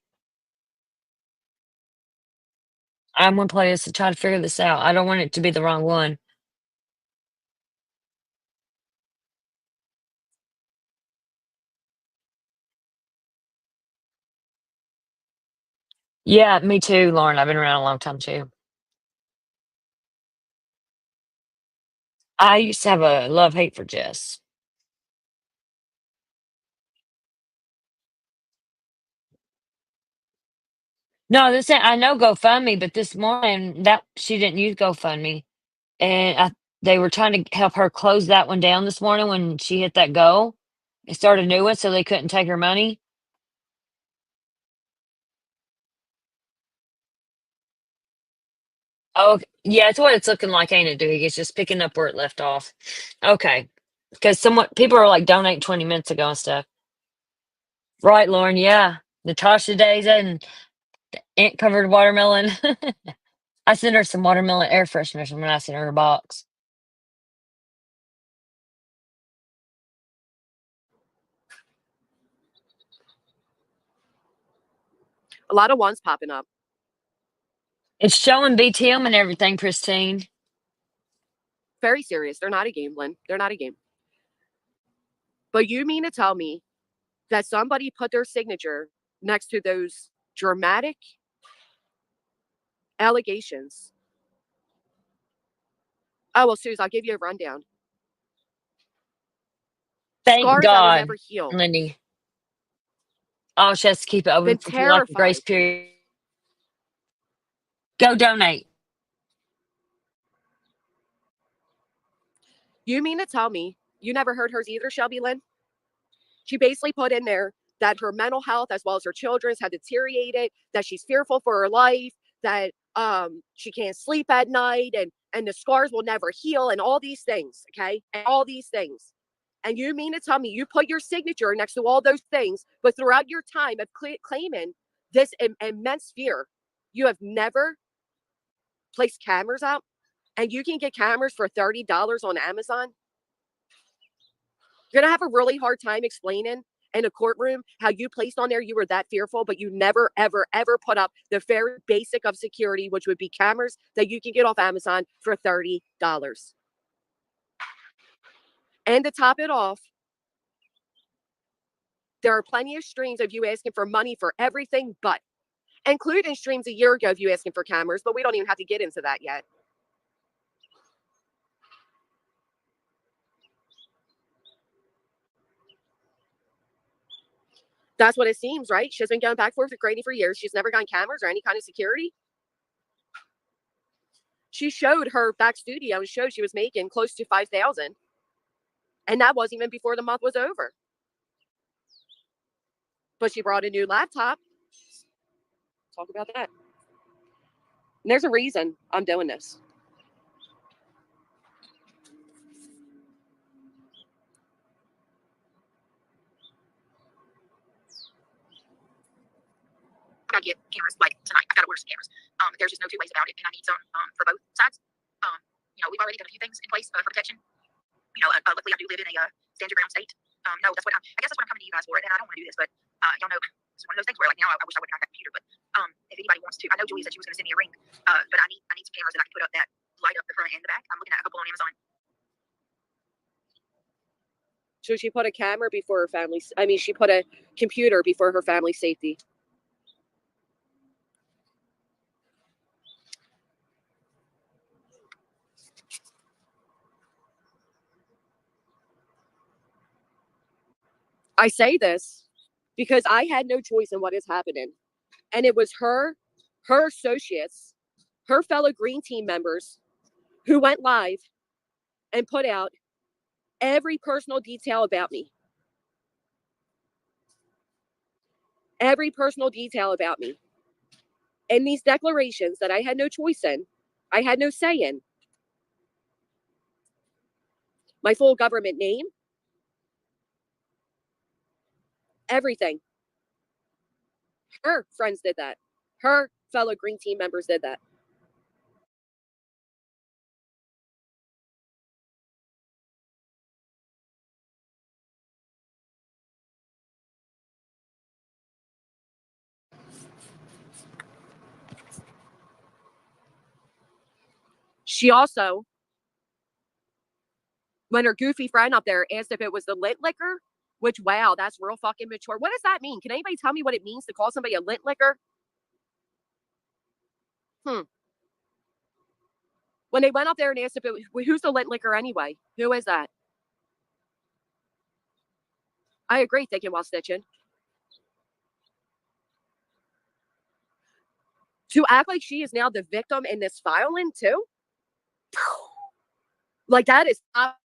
I'm gonna play this to try to figure this out. I don't want it to be the wrong one. Yeah, me too, Lauren. I've been around a long time too. I used to have a love-hate for Jess. No, this ain't I know GoFundMe, but this morning that she didn't use GoFundMe, and they were trying to help her close that one down this morning when she hit that go and start a new one so they couldn't take her money. Oh, yeah, it's what it's looking like, ain't it, Doogie? It's just picking up where it left off. Okay, because someone people are like donate 20 minutes ago and stuff. Right, Lauren? Yeah, Natasha Days and ant covered watermelon. I sent her some watermelon air fresheners when I sent her a box. A lot of ones popping up. It's showing BTM and everything pristine. Very serious. They're not a game, Lynn. They're not a game. But you mean to tell me that somebody put their signature next to those dramatic allegations? Oh, well, Suze, I'll give you a rundown. Thank Scars that will God, never heal. Lindy. Oh, she has to keep it open Been for like a grace terrified. period. Go donate. You mean to tell me you never heard hers either, Shelby Lynn? She basically put in there that her mental health as well as her children's had deteriorated, that she's fearful for her life, that she can't sleep at night, and the scars will never heal, and all these things, okay? And all these things. And you mean to tell me you put your signature next to all those things, but throughout your time of claiming this immense fear, you have never placed cameras out? And you can get cameras for $30 on Amazon? You're going to have a really hard time explaining in a courtroom how you placed on there you were that fearful, but you never, ever, ever put up the very basic of security, which would be cameras that you can get off Amazon for $30. And to top it off, there are plenty of streams of you asking for money for everything but, including streams a year ago of you asking for cameras, but we don't even have to get into that yet. That's what it seems, right? She's been going back and forth with Grady for years. She's never gotten cameras or any kind of security. She showed her back studio and showed she was making close to $5,000. And that wasn't even before the month was over. But she brought a new laptop. Talk about that. And there's a reason I'm doing this. I gotta get cameras like tonight. I gotta order some cameras. There's just no two ways about it, and I need some for both sides. We've already got a few things in place for protection. Luckily I do live in a stand your ground state. No, that's what I guess that's what I'm coming to you guys for, and I don't want to do this, but y'all know it's one of those things where like now I wish I would have got that computer, but if anybody wants to, I know Julie said she was going to send me a ring, but I need some cameras that I can put up that light up the front and the back. I'm looking at a couple on Amazon. So she put a camera before her family. She put a computer before her family's safety. I say this because I had no choice in what is happening. And it was her associates, her fellow green team members who went live and put out every personal detail about me. Every personal detail about me. And these declarations that I had no choice in, I had no say in. My full government name, everything. Her friends did that. Her fellow green team members did that. She also, when her goofy friend up there asked if it was the lint liquor, which, wow, that's real fucking mature. What does that mean? Can anybody tell me what it means to call somebody a lint liquor? When they went up there and asked if it was, who's the lit liquor anyway? Who is that? I agree, thinking while stitching. To act like she is now the victim in this filing too? Like that is not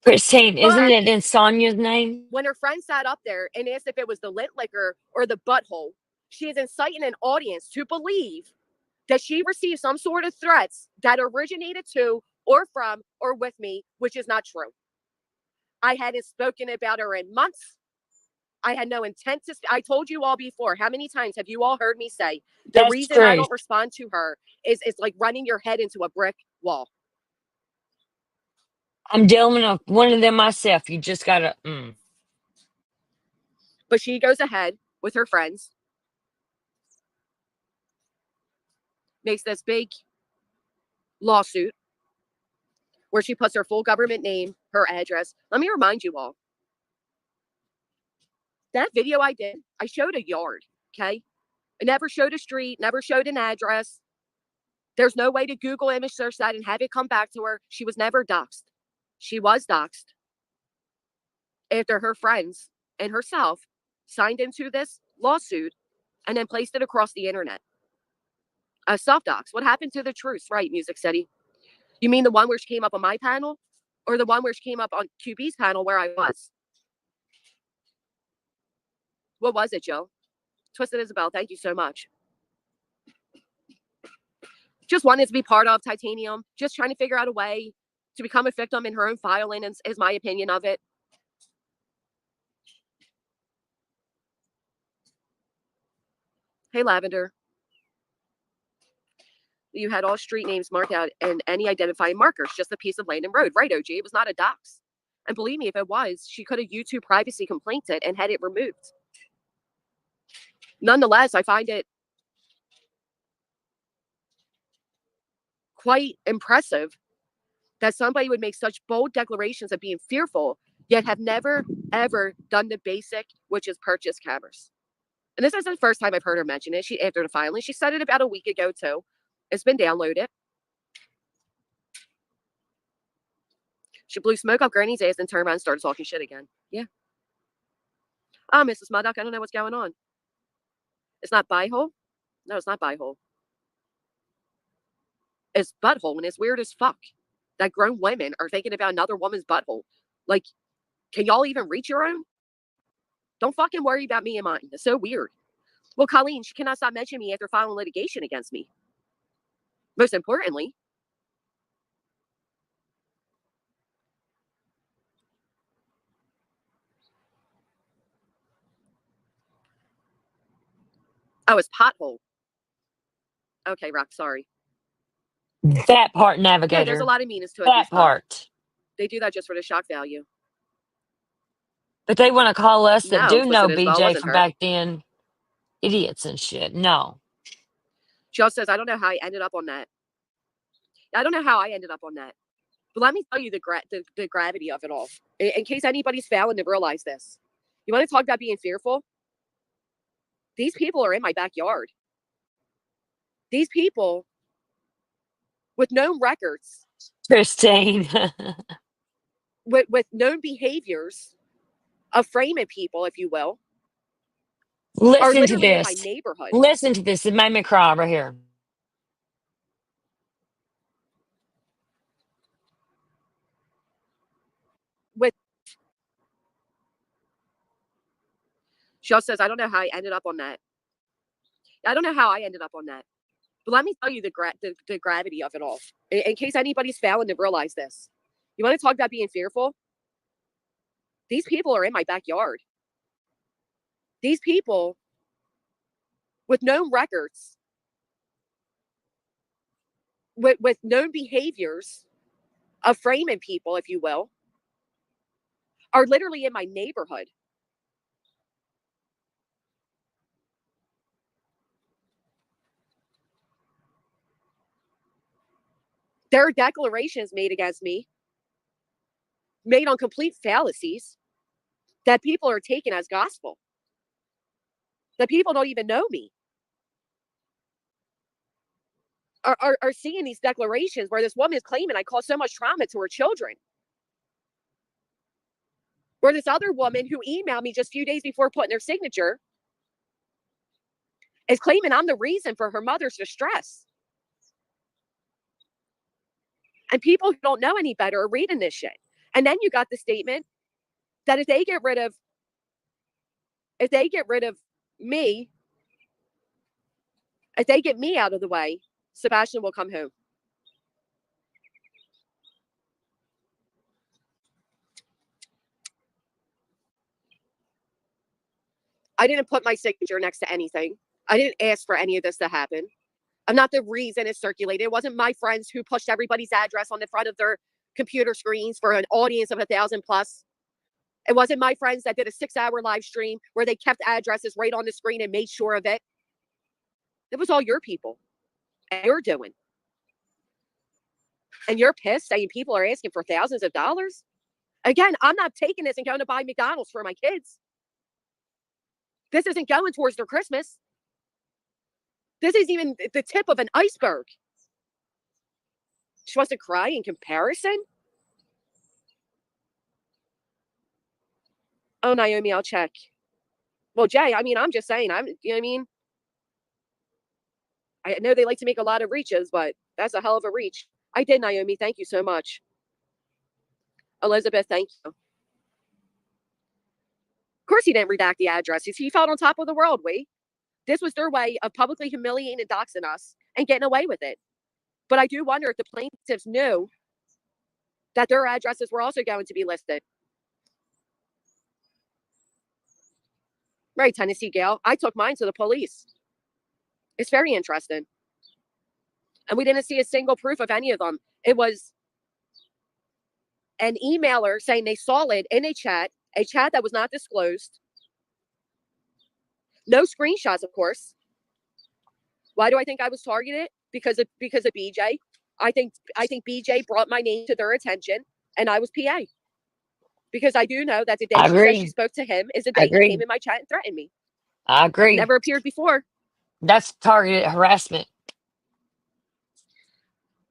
Christine, isn't But- it in Sonia's name? when her friend sat up there and asked if it was the lit liquor or the butthole, she is inciting an audience to believe that she received some sort of threats that originated to or from or with me, which is not true. I hadn't spoken about her in months. I had no intent to. I told you all before. How many times have you all heard me say the That's reason I true. don't respond to her is like running your head into a brick wall? I'm dealing with one of them myself. You just gotta. But she goes ahead with her friends, makes this big lawsuit where she puts her full government name, her address. Let me remind you all. That video I did, I showed a yard, okay? I never showed a street, never showed an address. There's no way to Google image search that and have it come back to her. She was never doxxed. She was doxxed after her friends and herself signed into this lawsuit and then placed it across the internet. Self-dox. What happened to the truth? Right, Music City. You mean the one where she came up on my panel? Or the one where she came up on QB's panel where I was? What was it, Joe? Twisted Isabel, thank you so much. Just wanted to be part of Titanium. Just trying to figure out a way to become a victim in her own filing, is my opinion of it. Hey, Lavender. You had all street names marked out and any identifying markers, just a piece of land and road. Right, OG, it was not a dox. And believe me, if it was, she could have YouTube privacy complained it and had it removed. Nonetheless, I find it quite impressive that somebody would make such bold declarations of being fearful, yet have never, ever done the basic, which is purchase cameras. And this isn't the first time I've heard her mention it. After the filing, she said it about a week ago, too. It's been downloaded. She blew smoke up Granny's ass and turned around and started talking shit again. Yeah. Oh, Mrs. Muddock, I don't know what's going on. It's not butthole? No, it's not butthole. It's butthole, and it's weird as fuck that grown women are thinking about another woman's butthole. Like, can y'all even reach your own? Don't fucking worry about me and mine. It's so weird. Well, Colleen, she cannot stop mentioning me after filing litigation against me. Most importantly, oh, it's pothole. Okay, Rock, sorry. That part, Yeah, Navigator. there's a lot of meanness to it. That part. They do that just for the shock value. But they want to call us that No, do know Twisted Isabel BJ wasn't from her. back then idiots and shit. No. She also says, I don't know how I ended up on that. I don't know how I ended up on that. But let me tell you the gravity of it all. In case anybody's failing to realize this. You want to talk about being fearful? These people are in my backyard. These people with known records, Christine. with known behaviors of framing people, if you will, are Listen to literally in my this. neighborhood. Listen to this. It made me cry right here. She also says, I don't know how I ended up on that. I don't know how I ended up on that. But let me tell you the gravity of it all. In case anybody's failing to realize this. You want to talk about being fearful? These people are in my backyard. These people with known records, with known behaviors of framing people, if you will, are literally in my neighborhood. There are declarations made against me, made on complete fallacies, that people are taking as gospel. That people don't even know me. are seeing these declarations where this woman is claiming I caused so much trauma to her children. Where this other woman who emailed me just a few days before putting her signature is claiming I'm the reason for her mother's distress. And people who don't know any better are reading this shit. And then you got the statement that if they get rid of me, if they get me out of the way, Sebastian will come home. I didn't put my signature next to anything. I didn't ask for any of this to happen. I'm not the reason it circulated. It wasn't my friends who pushed everybody's address on the front of their computer screens for an audience of 1,000 plus. It wasn't my friends that did a 6-hour live stream where they kept addresses right on the screen and made sure of it. It was all your people. And you're doing. And you're pissed saying people are asking for thousands of dollars? Again, I'm not taking this and going to buy McDonald's for my kids. This isn't going towards their Christmas. This is even the tip of an iceberg. She wants to cry in comparison? Oh, Naomi, I'll check. Well, Jay, I mean, I'm just saying, you know what I mean? I know they like to make a lot of reaches, but that's a hell of a reach. I did, Naomi. Thank you so much. Elizabeth, thank you. Of course he didn't redact the addresses. He felt on top of the world, This was their way of publicly humiliating and doxing us and getting away with it. But I do wonder if the plaintiffs knew that their addresses were also going to be listed. Right, Tennessee Gale. I took mine to the police. It's very interesting. And we didn't see a single proof of any of them. It was an emailer saying they saw it in a chat that was not disclosed. No screenshots, of course. Why do I think I was targeted? Because of BJ. I think BJ brought my name to their attention, and I was PA. Because I do know that the day she said she spoke to him is the day he came in my chat and threatened me. I agree. Never appeared before. That's targeted harassment.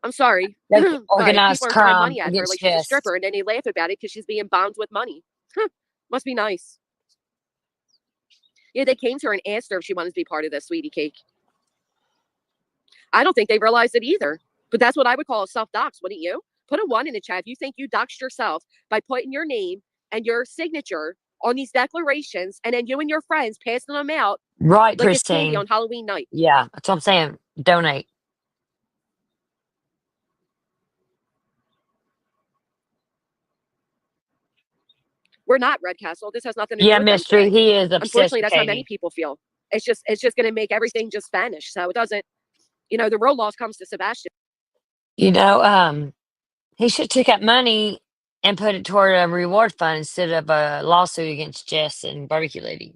I'm sorry. That's But organized people are throwing crime money at her against like she's a Jess. stripper, and then they laugh about it because she's being bombed with money. Must be nice. Yeah, they came to her and asked her if she wanted to be part of this, sweetie cake. I don't think they realized it either. But that's what I would call a self-dox, wouldn't you? Put a 1 in the chat if you think you doxed yourself by putting your name and your signature on these declarations, and then you and your friends passing them out Right, like it's candy Christine. on Halloween night. Yeah, that's what I'm saying. Donate. We're not Red Castle. This has nothing to do Yeah, with them mystery. today. He is obsessed Unfortunately, with that's how many Katie. people feel. It's just going to make everything just vanish. So it doesn't, the real loss comes to Sebastian. You know, he should take that money and put it toward a reward fund instead of a lawsuit against Jess and Barbecue Lady.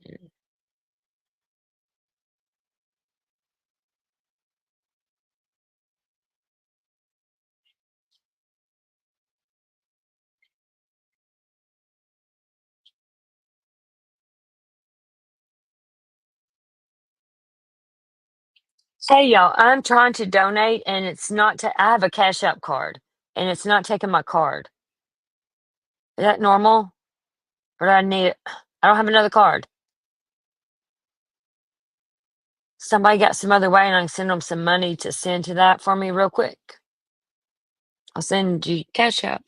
Hey y'all, I'm trying to donate and it's not I have a Cash App card and it's not taking my card. Is that normal? Or do I need it? I don't have another card. Somebody got some other way and I can send them some money to send to that for me real quick. I'll send you Cash App.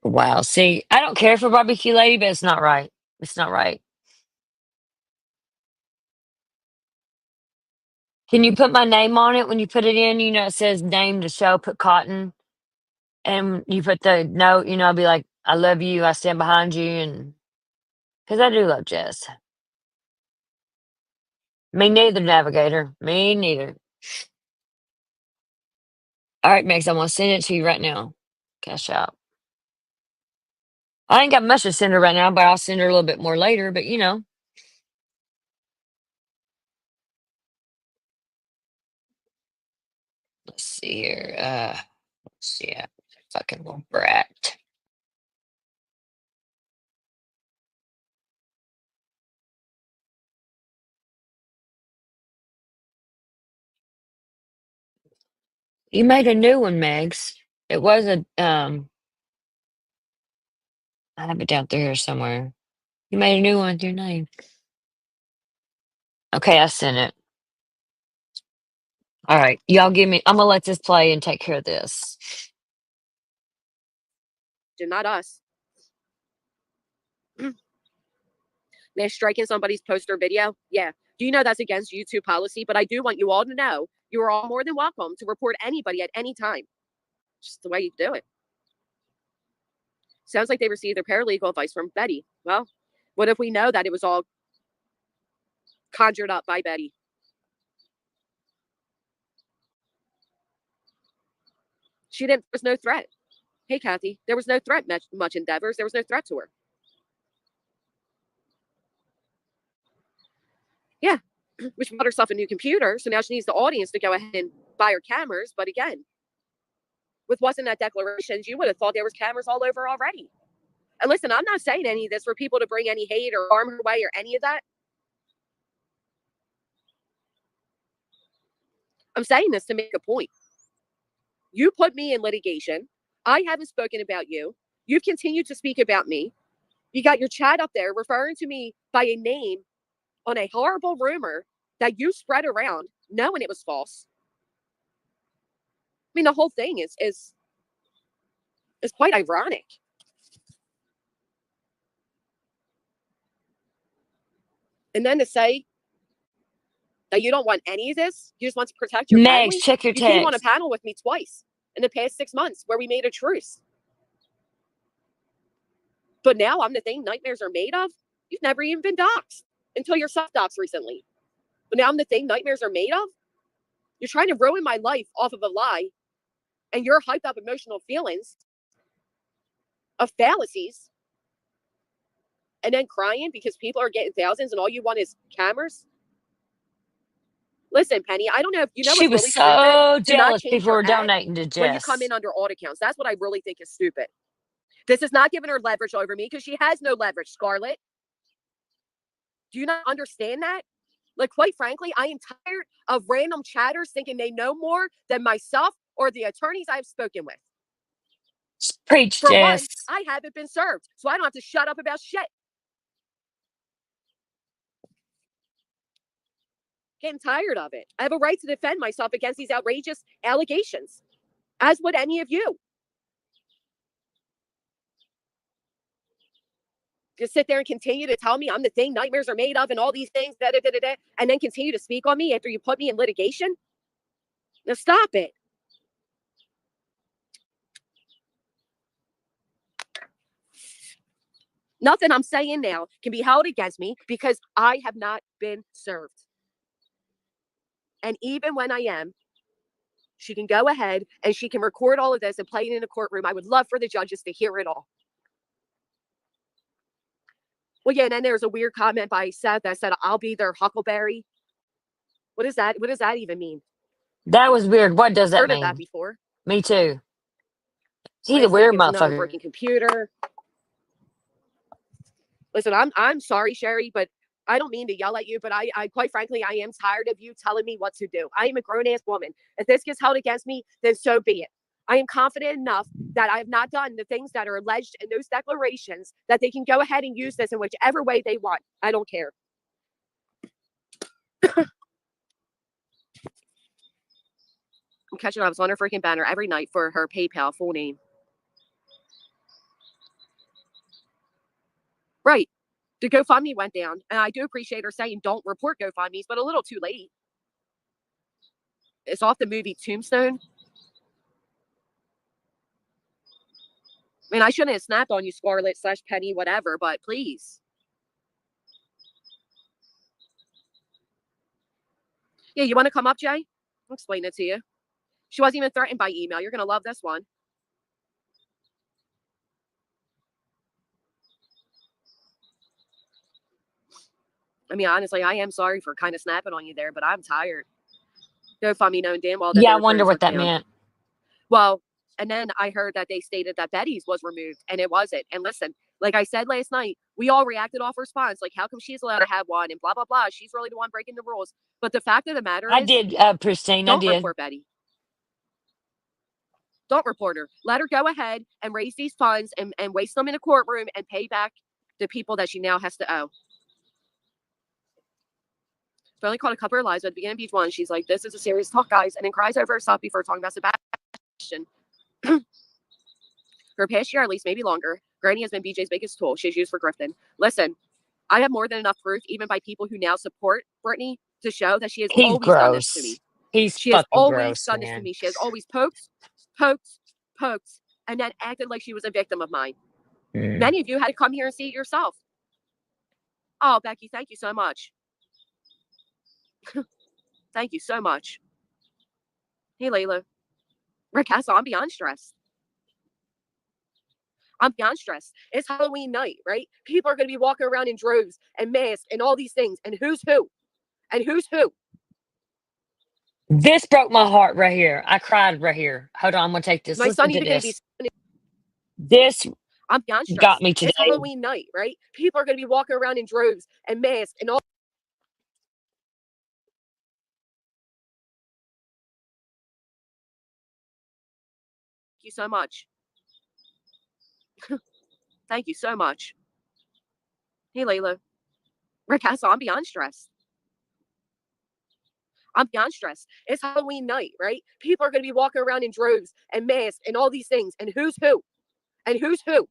Wow. See, I don't care for Barbecue Lady, but it's not right. It's not right. Can you put my name on it when you put it in? You know, it says name to show, put Cotton. And you put the note, I'll be like, I love you. I stand behind you. And because I do love Jess. Me neither, Navigator. Me neither. All right, Max, I'm going to send it to you right now. Cash out. I ain't got much to send her right now, but I'll send her a little bit more later. But, let's see here. Let's see. Fucking little brat. You made a new one, Megs. It was a I have it down through here somewhere. You made a new one with your name. Okay, I sent it. All right, y'all give me. I'm gonna let this play and take care of this. Not us. They're striking somebody's poster video. Yeah. Do you know that's against YouTube policy? But I do want you all to know you are all more than welcome to report anybody at any time. Just the way you do it. Sounds like they received their paralegal advice from Betty. Well, what if we know that it was all conjured up by Betty? She didn't, there was no threat. Hey, Kathy, there was no threat, much endeavors. There was no threat to her. Yeah, which bought herself a new computer. So now she needs the audience to go ahead and buy her cameras. But again, with what's in that declarations, you would have thought there was cameras all over already. And listen, I'm not saying any of this for people to bring any hate or harm her way or any of that. I'm saying this to make a point. You put me in litigation. I haven't spoken about you. You've continued to speak about me. You got your chat up there referring to me by a name on a horrible rumor that you spread around knowing it was false. I mean, the whole thing is quite ironic. And then to say that you don't want any of this, you just want to protect your family. Megs, check your You came on a text. panel with me twice in the past 6 months where we made a truce. But now I'm the thing nightmares are made of. You've never even been doxxed until you're self-doxxed recently. But now I'm the thing nightmares are made of. You're trying to ruin my life off of a lie, and your hyped up emotional feelings of fallacies, and then crying because people are getting thousands and all you want is cameras. Listen, Penny, I don't know if you know She what's was really so stupid. Do not jealous change people were your ad donating to when you come Jess. in under audit accounts. That's what I really think is stupid. This is not giving her leverage over me because she has no leverage, Scarlett. Do you not understand that? Like, quite frankly, I am tired of random chatters thinking they know more than myself or the attorneys I've spoken with. Preach, For Jess. one, I haven't been served, so I don't have to shut up about shit. Getting tired of it. I have a right to defend myself against these outrageous allegations, as would any of you. Just sit there and continue to tell me I'm the thing nightmares are made of and all these things, and then continue to speak on me after you put me in litigation? Now stop it. Nothing I'm saying now can be held against me because I have not been served. And even when I am, she can go ahead and she can record all of this and play it in a courtroom. I would love for the judges to hear it all. Well, yeah, and then there's a weird comment by Seth that said, I'll be their Huckleberry. What is that? What does that even mean? That was weird. What does that Heard mean? of that before. Me too. He's a Listen, weird gives another motherfucker. freaking computer. Listen, I'm sorry, Sherry, but I don't mean to yell at you, but I quite frankly, I am tired of you telling me what to do. I am a grown-ass woman. If this gets held against me, then so be it. I am confident enough that I have not done the things that are alleged in those declarations that they can go ahead and use this in whichever way they want. I don't care. I'm catching up on her freaking banner every night for her PayPal full name. Right. The GoFundMe went down, and I do appreciate her saying don't report GoFundMes, but a little too late. It's off the movie Tombstone. I mean, I shouldn't have snapped on you, Scarlett/Penny, whatever, but please. Yeah, you want to come up, Jay? I'll explain it to you. She wasn't even threatened by email. You're going to love this one. I mean, honestly, I am sorry for kind of snapping on you there, but I'm tired. GoFundMe knowing damn well that Yeah, I their wonder returns what were that down. meant. Well, and then I heard that they stated that Betty's was removed, and it wasn't. And listen, like I said last night, we all reacted off response. Like, how come she's allowed to have one and blah, blah, blah. She's really the one breaking the rules. But the fact of the matter I is, did, Pristine. I don't did. report Betty. Don't report her. Let her go ahead and raise these funds and waste them in a courtroom and pay back the people that she now has to owe. Finally called a couple of lies at the beginning of each one. She's like, this is a serious talk, guys, and then cries over herself before talking about Sebastian. For a past year, at least, maybe longer, Granny has been BJ's biggest tool she's used for grifting. Listen, I have more than enough proof, even by people who now support Brittany, to show that she has He's always done this to me. gross. She has fucking always gross, done this to man. me. She has always poked, and then acted like she was a victim of mine. Many of you had to come here and see it yourself. Oh, Becky, thank you so much. Thank you so much. Hey, Layla. Ricassa, I'm beyond stressed. I'm beyond stressed. It's Halloween night, right? People are going to be walking around in droves and masks and all these things. And who's who? And who's who? This broke my heart right here. I cried right here. Hold on, I'm gonna take this. My son Listen to even going to be. this. This I'm beyond stressed. got me today. It's Halloween night, right? People are going to be walking around in droves and masks and all. Thank you so much. Thank you so much. Hey, Layla. Ricassa, I'm beyond stressed. I'm beyond stressed. It's Halloween night, right? People are going to be walking around in droves and masks and all these things. And who's who? And who's who?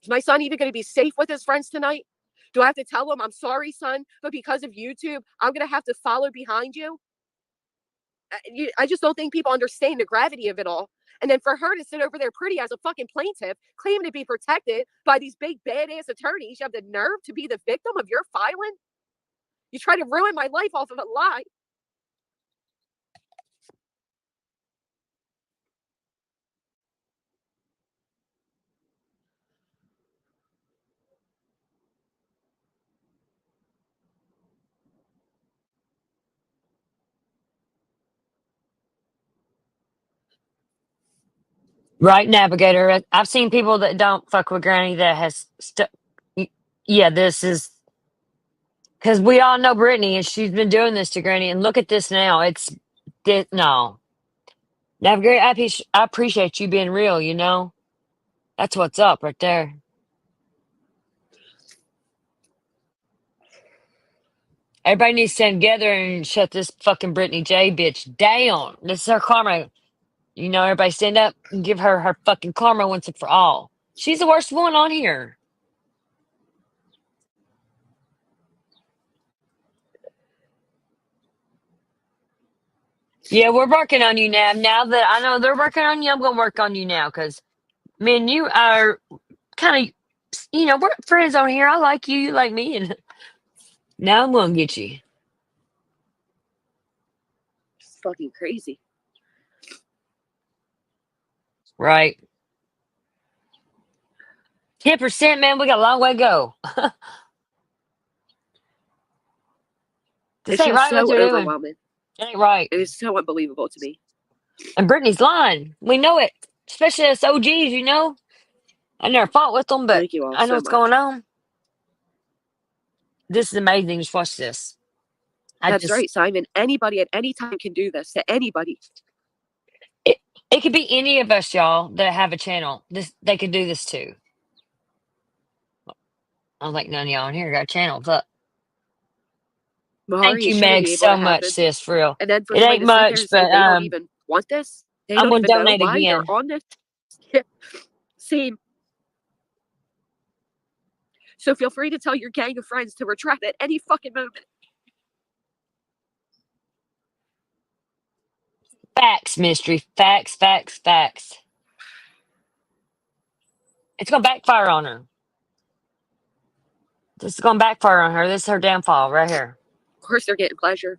Is my son even going to be safe with his friends tonight? Do I have to tell him, I'm sorry, son, but because of YouTube, I'm going to have to follow behind you? I just don't think people understand the gravity of it all. And then for her to sit over there pretty as a fucking plaintiff, claiming to be protected by these big badass attorneys, you have the nerve to be the victim of your filing? You try to ruin my life off of a lie. Right, Navigator. I've seen people that don't fuck with Granny that has yeah, this is because we all know Brittany and she's been doing this to Granny. And look at this now. No. Navigator, I appreciate you being real, you know? That's what's up right there. Everybody needs to stand together and shut this fucking Brittany J bitch down. This is her karma. You know, everybody stand up and give her her fucking karma once and for all. She's the worst one on here. Yeah, we're working on you now. Now that I know they're working on you, I'm going to work on you now because me and you are kind of, you know, we're friends on here. I like you, you like me. And now I'm going to get you. It's fucking crazy. Right. 10%, man. We got a long way to go. This It's ain't just right what so they're doing. overwhelming. It ain't right. It is so unbelievable to me. And Brittany's lying. We know it. Especially us OGs, you know. I never fought with them, but Thank you all I know so what's much. going on. This is amazing. Just watch this. That's right, Simon. Anybody at any time can do this to anybody. It could be any of us, y'all, that have a channel. They could do this too. I don't think none of y'all in here got channels up. Mahari, Thank you, it shouldn't Meg, be able so to much, happen. sis, for real. And then for It somebody ain't to sit there much, and say but they don't even want this, they I'm don't gonna even know donate why again. they're on this. See, so feel free to tell your gang of friends to retract at any fucking moment. Facts, mystery. Facts, facts, facts. It's gonna backfire on her. This is gonna backfire on her. This is her downfall right here. Of course, they're getting pleasure,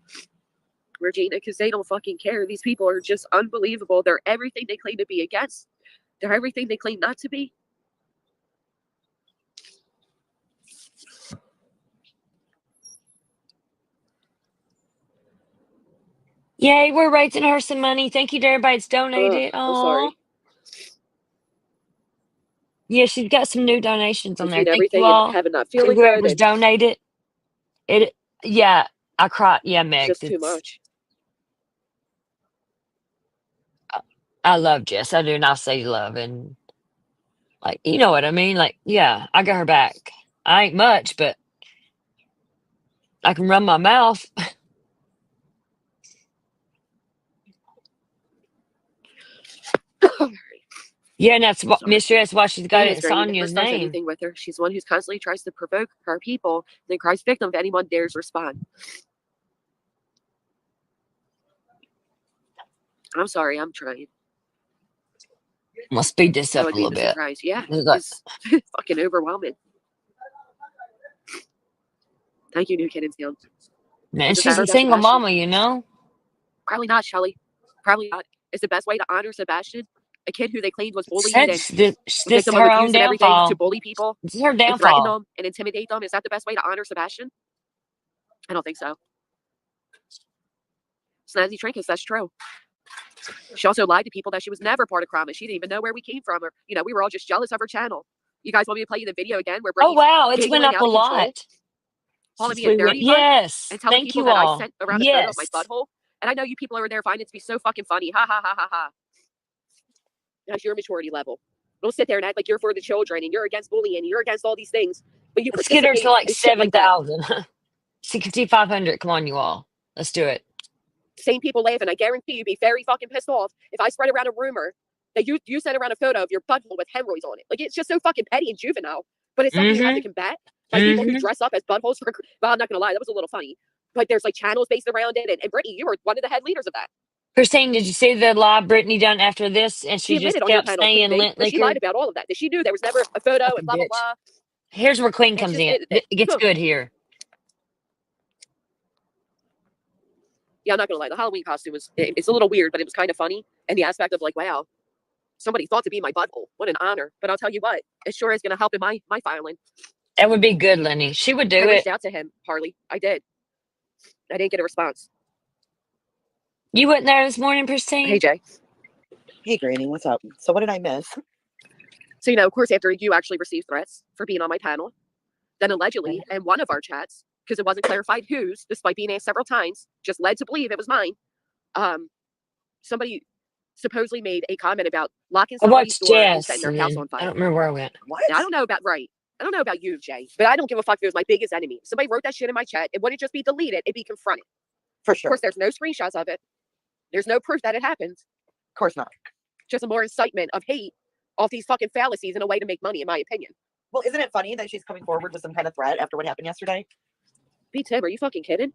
Regina, because they don't fucking care. These people are just unbelievable. They're everything they claim to be against. They're everything they claim not to be. Yay, we're raising her some money. Thank you to everybody that's donated. I'm sorry. Yeah, she's got some new donations on there. Between Thank you everything all. and having not To feeling good, whoever's and donated. Yeah, I cried. Yeah, Meg. it's just too much. I love Jess. I do, and I say love, and like you know what I mean. Like, yeah, I got her back. I ain't much, but I can run my mouth. Yeah, and that's what Sorry. Mister. That's why she's got Thing it is, in Granny never Sonia's starts name. anything with her. She's one who constantly tries to provoke her people, then cries victim if anyone dares respond. I'm sorry, I'm trying. I'm gonna speed this That up a would be little the bit. surprise. Yeah, It's like, it's fucking overwhelming. Thank you, New Kid in Town. man, Is it she's better a than single Sebastian? mama, you know. Probably not, Shelly. Probably not. It's the best way to honor Sebastian, a kid who they claimed was bullied and This is victim of her abuse own and everything, to downfall. bully people This is her and threaten downfall. them and intimidate them. Is that the best way to honor Sebastian? I don't think so. Snazzy Trinkus, that's true. She also lied to people that she was never part of Kramis. She didn't even know where we came from. Or, you know, we were all just jealous of her channel. You guys want me to play you the video again where Oh Brittany's wow, it's went giggling up out a of control, lot. calling Since me a we went, dirty butt, yes. and telling Thank people you that I all. sent around a photo of my butthole. And I know you people over there find it to be so fucking funny. Ha ha ha ha ha. That's your maturity level. Don't sit there and act like you're for the children and you're against bullying and you're against all these things. But you Let's get her participate to like in shit like that. 7,000. 6,500. Come on, you all. Let's do it. Same people laughing. I guarantee you'd be very fucking pissed off if I spread around a rumor that you sent around a photo of your butthole with hemorrhoids on it. Like, it's just so fucking petty and juvenile. But it's something you have to combat by people who dress up as buttholes for. Well, I'm not gonna lie, that was a little funny. But there's like channels based around it, and Brittany, you were one of the head leaders of that. Christine, did you see the live Brittany done after this? And She she just admitted on your kept panel, saying Queen B, lint but she lied liquor. about all of that. That she knew there was never a photo Fucking and blah blah bitch. blah. Here's where Queen It's comes just in. It gets good here. Yeah, I'm not gonna lie. The Halloween costume it's a little weird, but it was kind of funny. And the aspect of like, wow, somebody thought to be my butthole. What an honor. But I'll tell you what, it sure is gonna help in my filing. That would be good, Lenny. She would do I it. reached out to him, Harley. I did. I didn't get a response. You went there this morning, Christine? Hey, Jay. Hey, Granny, what's up? So what did I miss? So, you know, of course, after you actually received threats for being on my panel, then allegedly in one of our chats, because it wasn't clarified whose, despite being asked several times, just led to believe it was mine, somebody supposedly made a comment about locking I somebody's watched door and Jess. setting their And house then on I fire. don't remember where I went. What? Now, I don't know about you, Jay, but I don't give a fuck if it was my biggest enemy. Somebody wrote that shit in my chat. It wouldn't just be deleted, it'd be confronted. For Of sure. course, there's no screenshots of it. There's no proof that it happened. Of course not. Just a more incitement of hate off these fucking fallacies in a way to make money, in my opinion. Well, isn't it funny that she's coming forward with some kind of threat after what happened yesterday? B. Tim, are you fucking kidding?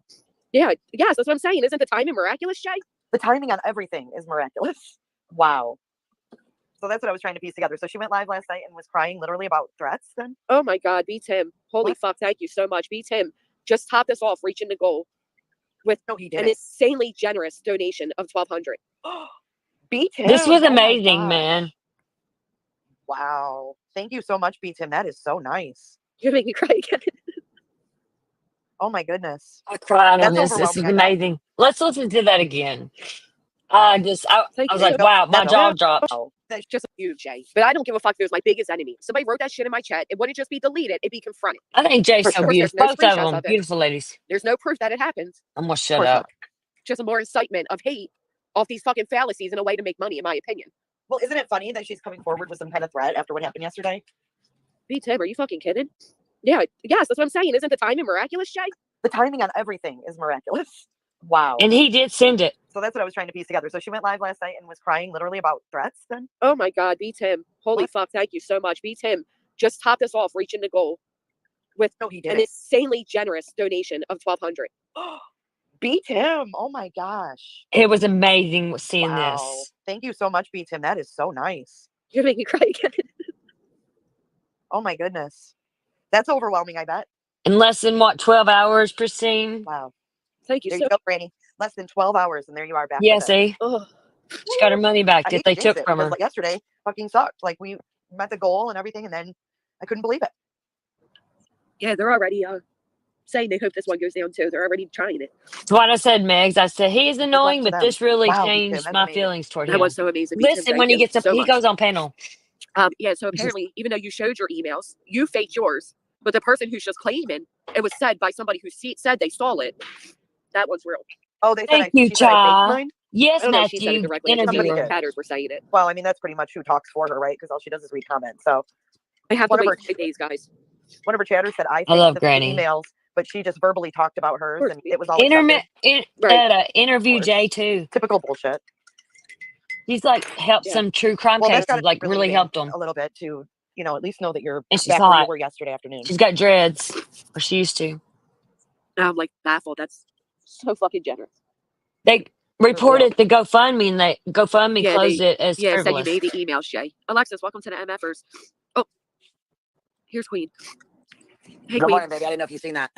Yeah, yes, that's what I'm saying. Isn't the timing miraculous, Jay? The timing on everything is miraculous. Wow. So that's what I was trying to piece together. So she went live last night and was crying literally about threats then? Oh my God, B. Tim. Holy What? fuck, thank you so much. B. Tim, just top this off, reaching the goal with No, he an didn't. insanely generous donation of $1,200. Beat him. This was Oh my amazing, gosh. man. Wow. Thank you so much, Beat him. That is so nice. You're making me cry again. Oh my goodness. I cried on That's this. This is overwhelming, I bet. amazing. Let's listen to that again. Wow. Thank I was you. like, wow, my No. jaw dropped. Oh, That's just you, Jay. But I don't give a fuck if it was my biggest enemy. Somebody wrote that shit in my chat. It wouldn't just be deleted, it'd be confronted. I think Jay's For so sure. beautiful. There's no Both of screenshots them, of it. beautiful ladies. There's no proof that it happened. I'm gonna of shut course up. not. Just a more incitement of hate off these fucking fallacies in a way to make money, in my opinion. Well, isn't it funny that she's coming forward with some kind of threat after what happened yesterday? B. Tim, are you fucking kidding? Yeah, yes, that's what I'm saying. Isn't the timing miraculous, Jay? The timing on everything is miraculous. Wow. And he did send it. So that's what I was trying to piece together. So she went live last night and was crying literally about threats then? Oh my God, B. Tim. Holy What? fuck, thank you so much. B. Tim, just top this off, reaching the goal with No, he an didn't. insanely generous donation of $1,200. Beat him. Oh my gosh. It was amazing seeing Wow. this. Thank you so much, Beat him. That is so nice. You're making me cry again. Oh my goodness. That's overwhelming, I bet. In less than what, 12 hours, Christine? Wow. Thank you There so you go, Granny. Less than 12 hours and there you are back. Yeah, with it. see? Oh, She got her money back I that hate they to jinx took it from because her. like yesterday fucking sucked. Like we met the goal and everything and then I couldn't believe it. yeah, they're already saying they hope this one goes down too. They're already trying it. That's what I said, Megs. I said, he's annoying, to but them. this really Wow, me too. changed That's my amazing. feelings toward That him. was so amazing. B. Tim, Listen thank when he you gets up, so he much. goes on panel. Yeah, so apparently, even though you showed your emails, you faked yours. But the person who's just claiming it was said by somebody who said they saw it, that was real. Oh, they said Thank you, she said I faked Cha. mine? Yes, I don't know if she said it Matthew, directly. I just know Somebody interviewer. did. chatters were saying it. Well, I mean, that's pretty much who talks for her, right? Because all she does is read comments. So I have to one of wait her 5 days, guys. one of her chatters said I I love faked the Granny. emails, but she just verbally talked about hers, course and we it was do. all accepted. Right. Interview course. Jay too. Typical bullshit. He's like helped Yeah. some true crime Well, that's got cases, to like be really relieving helped them. a little bit to, at least know that you're And she's back where you hot. were yesterday afternoon. She's got dreads, or she used to. Now I'm like baffled. That's so fucking generous. They reported the GoFundMe, and the GoFundMe Yeah, closed it as Yeah, said you frivolous. made the email, Shay. Alexis, welcome to the MFers. Oh, here's Queen. Hey, Good Queen. morning, baby. I didn't know if you've seen that,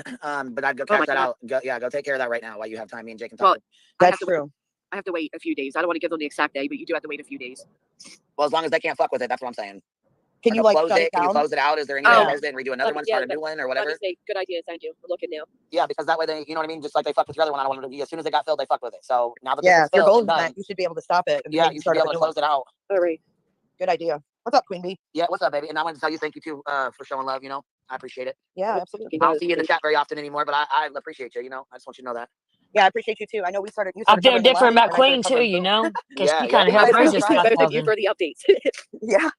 but I'd go Oh my cash that God. out. Go take care of that right now while you have time. Me and Jake can Well, talk. That's true. I have to wait a few days. I don't want to give them the exact day, but you do have to wait a few days. Well, as long as they can't fuck with it, that's what I'm saying. Can you like close shut it? it Can you down? close it out? Is there any Yeah. way resident redo another one, yeah, start a new one, or Let me whatever? say, good idea. Thank you. We're looking now. Yeah, because that way they, you know what I mean. Just like they fucked with your other one, I don't want them to be. As soon as they got filled, they fucked with it. So now that Yeah, this if your is goal filled is and met, done, you should be able to stop it. And yeah, maybe you should start be up able a to new one. close it out. All right. Good idea. What's up, Queen Bee? Yeah, what's up, baby? And I wanted to tell you thank you too for showing love. You know, I appreciate it. Yeah, absolutely. I don't see you in the chat very often anymore, but I appreciate you. You know, I just want you to know that. Yeah, I appreciate you too. I know you started I feel covering the different live, about and I Queen started too, covering you Boom. know, because Yeah, she yeah. kind of I helped I raise appreciate us appreciate both of you 5,000. for the updates. Yeah,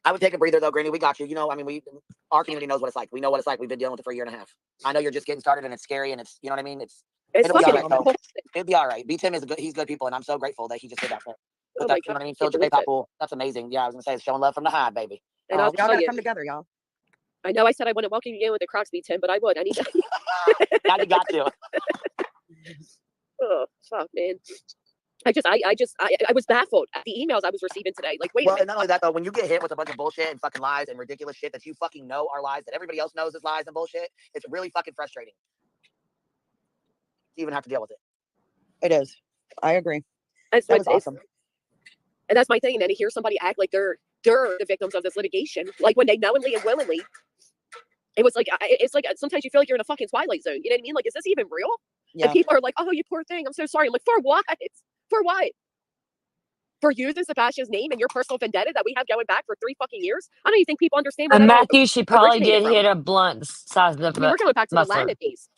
I would take a breather though, Granny. We got you. You know, I mean, our community knows what it's like. We know what it's like. We've been dealing with it for a year and a half. I know you're just getting started, and it's scary, and it's, you know what I mean. It's It'll be all fucking right, though. bullshit. It'll be all right. B Tim is good. He's good people, and I'm so grateful that he just did that. But Oh that, my you know God. what I mean? Can't Filled your believe PayPal it. pool. That's amazing. Yeah, I was gonna say, it's showing love from the hive, baby. And I'll we all tell gotta you, come together, y'all. I know I said I wouldn't welcome you in with the Crocs beat Tim, but I would any day. Now you got to. Oh, fuck, man. I was baffled at the emails I was receiving today. Like, wait a Well, and minute. not only that though, when you get hit with a bunch of bullshit and fucking lies and ridiculous shit that you fucking know are lies, that everybody else knows is lies and bullshit, it's really fucking frustrating. You even have to deal with it. It is. I agree. That's That what was it's- awesome. And that's my thing. And then to hear somebody act like they're the victims of this litigation, like when they knowingly and willingly, it was like it's like sometimes you feel like you're in a fucking Twilight Zone. You know what I mean? Like, is this even real? Yeah. And people are like, "Oh, you poor thing. I'm so sorry." I'm like, for what? For what? For using Sebastian's name and your personal vendetta that we have going back for 3 fucking years? I don't even think people understand where And that all Matthew, she probably originated did from. hit a blunt the size of I mean, we're going back to the muffler. Latin days.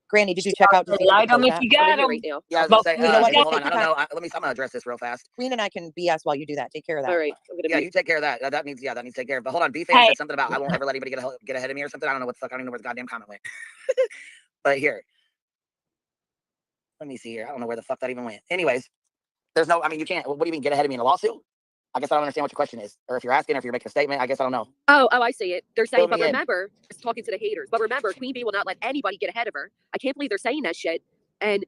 Granny, did you check out to see Light what them the if code you at? I'm got in here them. right now. Yeah, I was Well, gonna say, you know what? hold Take on. I your don't time. know. I'm gonna address this real fast. Queen and I can BS while you do that. Take care of that. All right, I'm gonna Yeah, be. you take care of that. That needs to take care of. But hold on, B fan Hey. said something about I won't ever let anybody get ahead of me or something. I don't know what the fuck. I don't even know where the goddamn comment went. But here, let me see here. I don't know where the fuck that even went. Anyways, there's no. I mean, you can't. What do you mean get ahead of me in a lawsuit? I guess I don't understand what your question is, or if you're asking, or if you're making a statement. I guess I don't know. Oh, I see it. They're saying, Fill but me in. remember, it's talking to the haters. But remember, Queen Bee will not let anybody get ahead of her. I can't believe they're saying that shit. And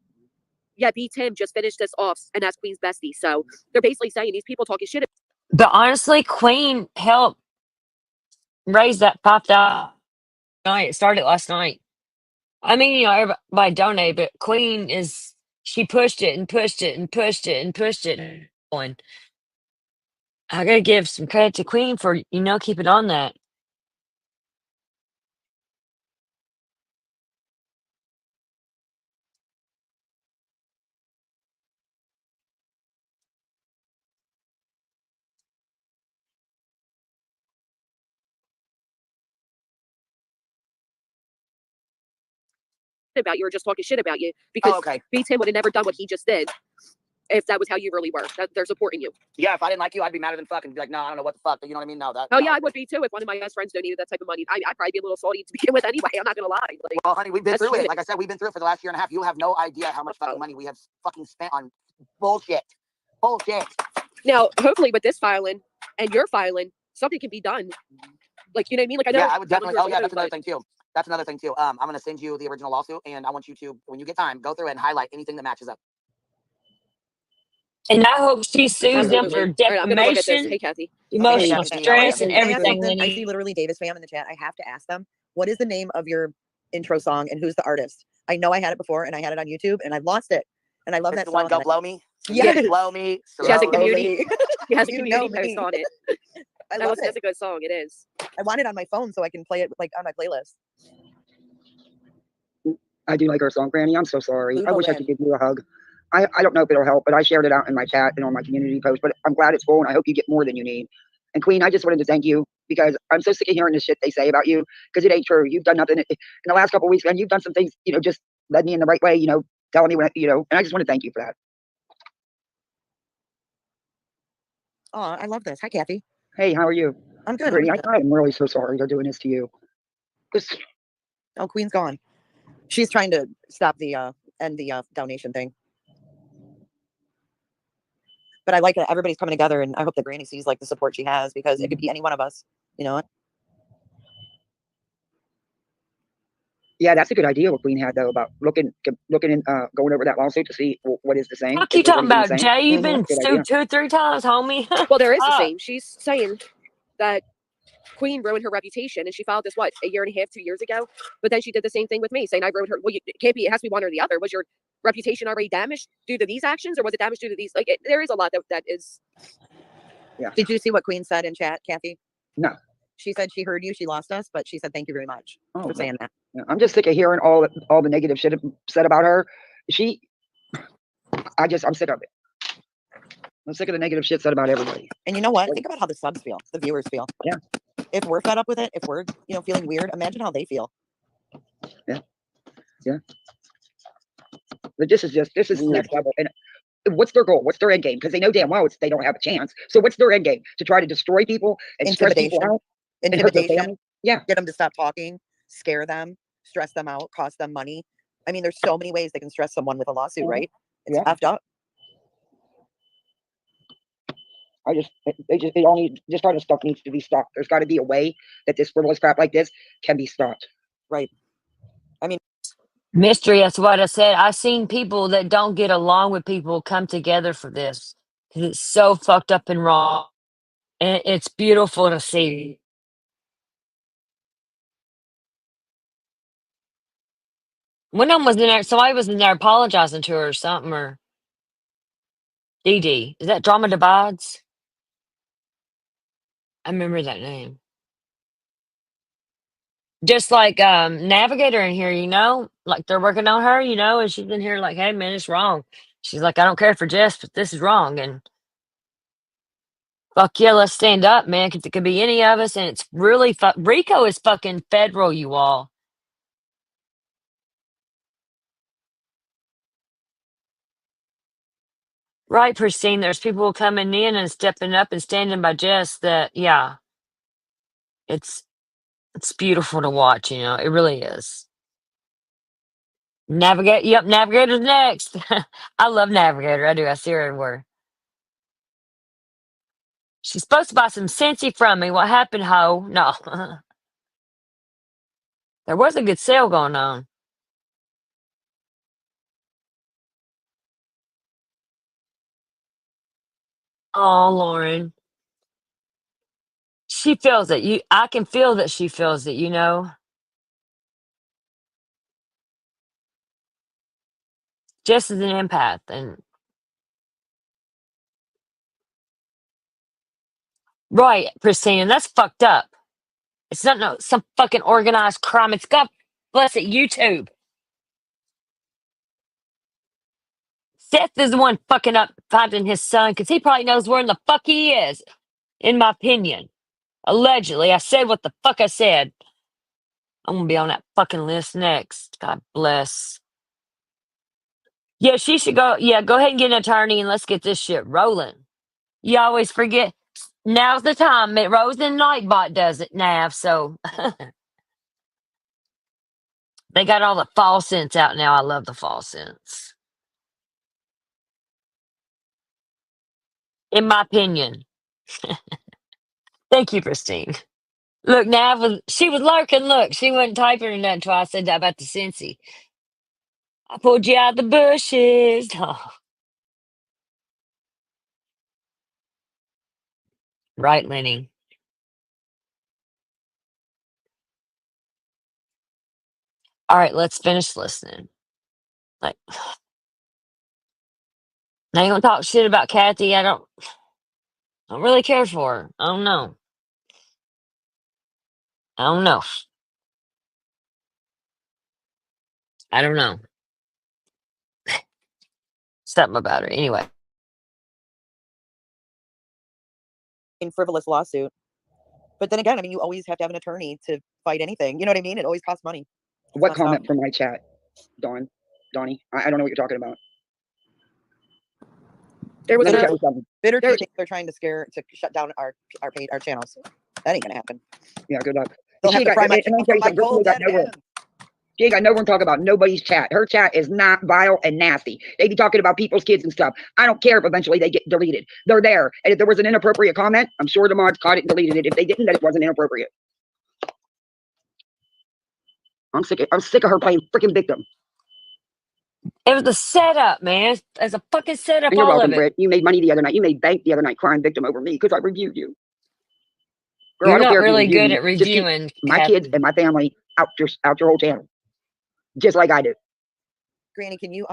yeah, B Tim just finished this off, and that's Queen's bestie. So they're basically saying these people talking shit. But honestly, Queen helped raise that $5,000. It started last night. I mean, you know, everybody donate, but Queen she pushed it and pushed it and pushed it and pushed it. And I gotta give some credit to Queen for, you know, keeping on that. About you or just talking shit about you because Oh, okay. B Tim would have never done what he just did if that was how you really were. That they're supporting you. Yeah, if I didn't like you, I'd be madder than fuck and be like, no, I don't know what the fuck. You know what I mean? No, that. Oh no. yeah, I would be too if one of my best friends donated that type of money. I'd probably be a little salty to begin with anyway. I'm not gonna lie. Like, Well, honey, we've been That's through true. it. Like I said, we've been through it for the last year and a half. You have no idea how much fucking money we have fucking spent on bullshit. Bullshit. now, hopefully, with this filing and your filing, something can be done. Like, you know what I mean? Like, I know. Yeah, I would definitely. someone Oh, yeah, here's that's another but- thing too. That's another thing too. I'm gonna send you the original lawsuit, and I want you to, when you get time, go through it and highlight anything that matches up. And I hope she sues them Absolutely. for All right, I'm gonna look at this. defamation, Hey, Kathy. emotional Kathy, stress, how are and you? Can I ask everything. something? I Lenny. see literally Davis fam in the chat. I have to ask them, what is the name of your intro song and who's the artist? I know I had it before and I had it on YouTube and I've lost it. And I love It's that the song. one, Go and Blow Me. Yes. Blow Me. She has a slowly. community. She has a You community know me. post on it. I love That's it. a good song. It is. I want it on my phone so I can play it like on my playlist. I do like her song, Granny. I'm so sorry. I Luva wish I Lynn. could give you a hug. I don't know if it'll help, but I shared it out in my chat and on my community post. But I'm glad it's full, and I hope you get more than you need. And Queen, I just wanted to thank you because I'm so sick of hearing the shit they say about you because it ain't true. You've done nothing in the last couple of weeks, and you've done some things, just led me in the right way, telling me when, and I just want to thank you for that. Oh, I love this. Hi, Kathy. Hey, how are you? I'm good. Brittany, I'm really so sorry they're doing this to you. This, Oh, Queen's gone. She's trying to stop the end the donation thing. But I like that everybody's coming together, and I hope that Granny sees like the support she has, because it could be any one of us. You know what? yeah, that's a good idea what Queen had though about looking in, going over that lawsuit to see what is the same. Fuck If you there's talking anything the about, same. Jay? You've Mhm. been Good sued idea. 2 or 3 times, homie. Well, there is the Fuck. same. She's saying that Queen ruined her reputation, and she filed this what, a year and a half, 2 years ago. But then she did the same thing with me, saying I ruined her. Well, it can't be. It has to be one or the other. Was your reputation already damaged due to these actions, or was it damaged due to these? Like, there is a lot that is. Did you see what Queen said in chat, Kathy? No. She said she heard you. She lost us, but she said thank you very much for saying that. Yeah, I'm just sick of hearing all the negative shit said about her. I'm sick of it. I'm sick of the negative shit said about everybody. And you know what? Think about how the subs feel, the viewers feel. Yeah. If we're fed up with it, if we're feeling weird, imagine how they feel. Yeah. But this is next level. And what's their goal? What's their end game? Because they know damn well they don't have a chance. So what's their end game? To try to destroy people and stress people out? And hurt their Intimidation. family? Yeah. Get them to stop talking, scare them, stress them out, cost them money. I mean, there's so many ways they can stress someone with a lawsuit, right? It's effed up. This kind of stuff needs to be stopped. There's got to be a way that this frivolous crap like this can be stopped. Right. I mean, Mystery, that's what I said. I've seen people that don't get along with people come together for this, because it's so fucked up and wrong. And it's beautiful to see. One of them was in there, somebody was in there apologizing to her or something, or Dee Dee. Is that Drama Divides? I remember that name. Just like Navigator in here, like they're working on her, and she's in here like, hey man, it's wrong. She's like, I don't care for Jess, but this is wrong. And fuck yeah, let's stand up, man, 'cause it could be any of us, and it's really Rico is fucking federal, you all. Right, Pristine. There's people coming in and stepping up and standing by Jess that, yeah. It's beautiful to watch, it really is. Navigator's next. I love Navigator. I do. I see her everywhere. She's supposed to buy some Scentsy from me. What happened, ho? No. There was a good sale going on. Oh, Lauren. She feels it. I can feel that she feels it, Just as an empath. And right, Christina, that's fucked up. It's not some fucking organized crime. It's God bless it, YouTube. Seth is the one fucking up finding his son because he probably knows where in the fuck he is, in my opinion. Allegedly. I said what the fuck I said. I'm gonna be on that fucking list next. God bless. Yeah, she should go. Yeah, go ahead and get an attorney and let's get this shit rolling. You always forget. Now's the time. Rose and Nightbot does it, Nav. So they got all the fall scents out now. I love the fall scents. In my opinion. Thank you, Christine. Look, Nav she was lurking. Look, she wasn't typing or nothing until I said that about the Cincy. I pulled you out of the bushes. Oh. Right, Lenny. All right, let's finish listening. Like, now you gonna talk shit about Kathy? I don't really care for her. I don't know. I don't know. I don't know. Something about her. Anyway. In frivolous lawsuit. But then again, I mean, you always have to have an attorney to fight anything. You know what I mean? It always costs money. What comment from my chat, Donnie? I don't know what you're talking about. There was Let me no. tell you something. Bitter There- thinks they're trying to shut down our page, our channels. That ain't gonna happen. Yeah, good luck. They'll She have to got- pry my and let me channel tell you from my something, cold Brittany dead got nowhere. hands. She ain't got no one talk about nobody's chat. Her chat is not vile and nasty. They be talking about people's kids and stuff. I don't care if eventually they get deleted. They're there. And if there was an inappropriate comment, I'm sure the mods caught it and deleted it. If they didn't, then it wasn't inappropriate. I'm sick of her playing freaking victim. It was a setup, man. It's a fucking setup, And you're all welcome, of it. Britt. You made money the other night. You made bank the other night crying victim over me because I reviewed you. Girl, I You're don't not care if you really review good me. at Just keep reviewing, my kids Kathy. and my family out your whole channel. Just like I do. Granny, can you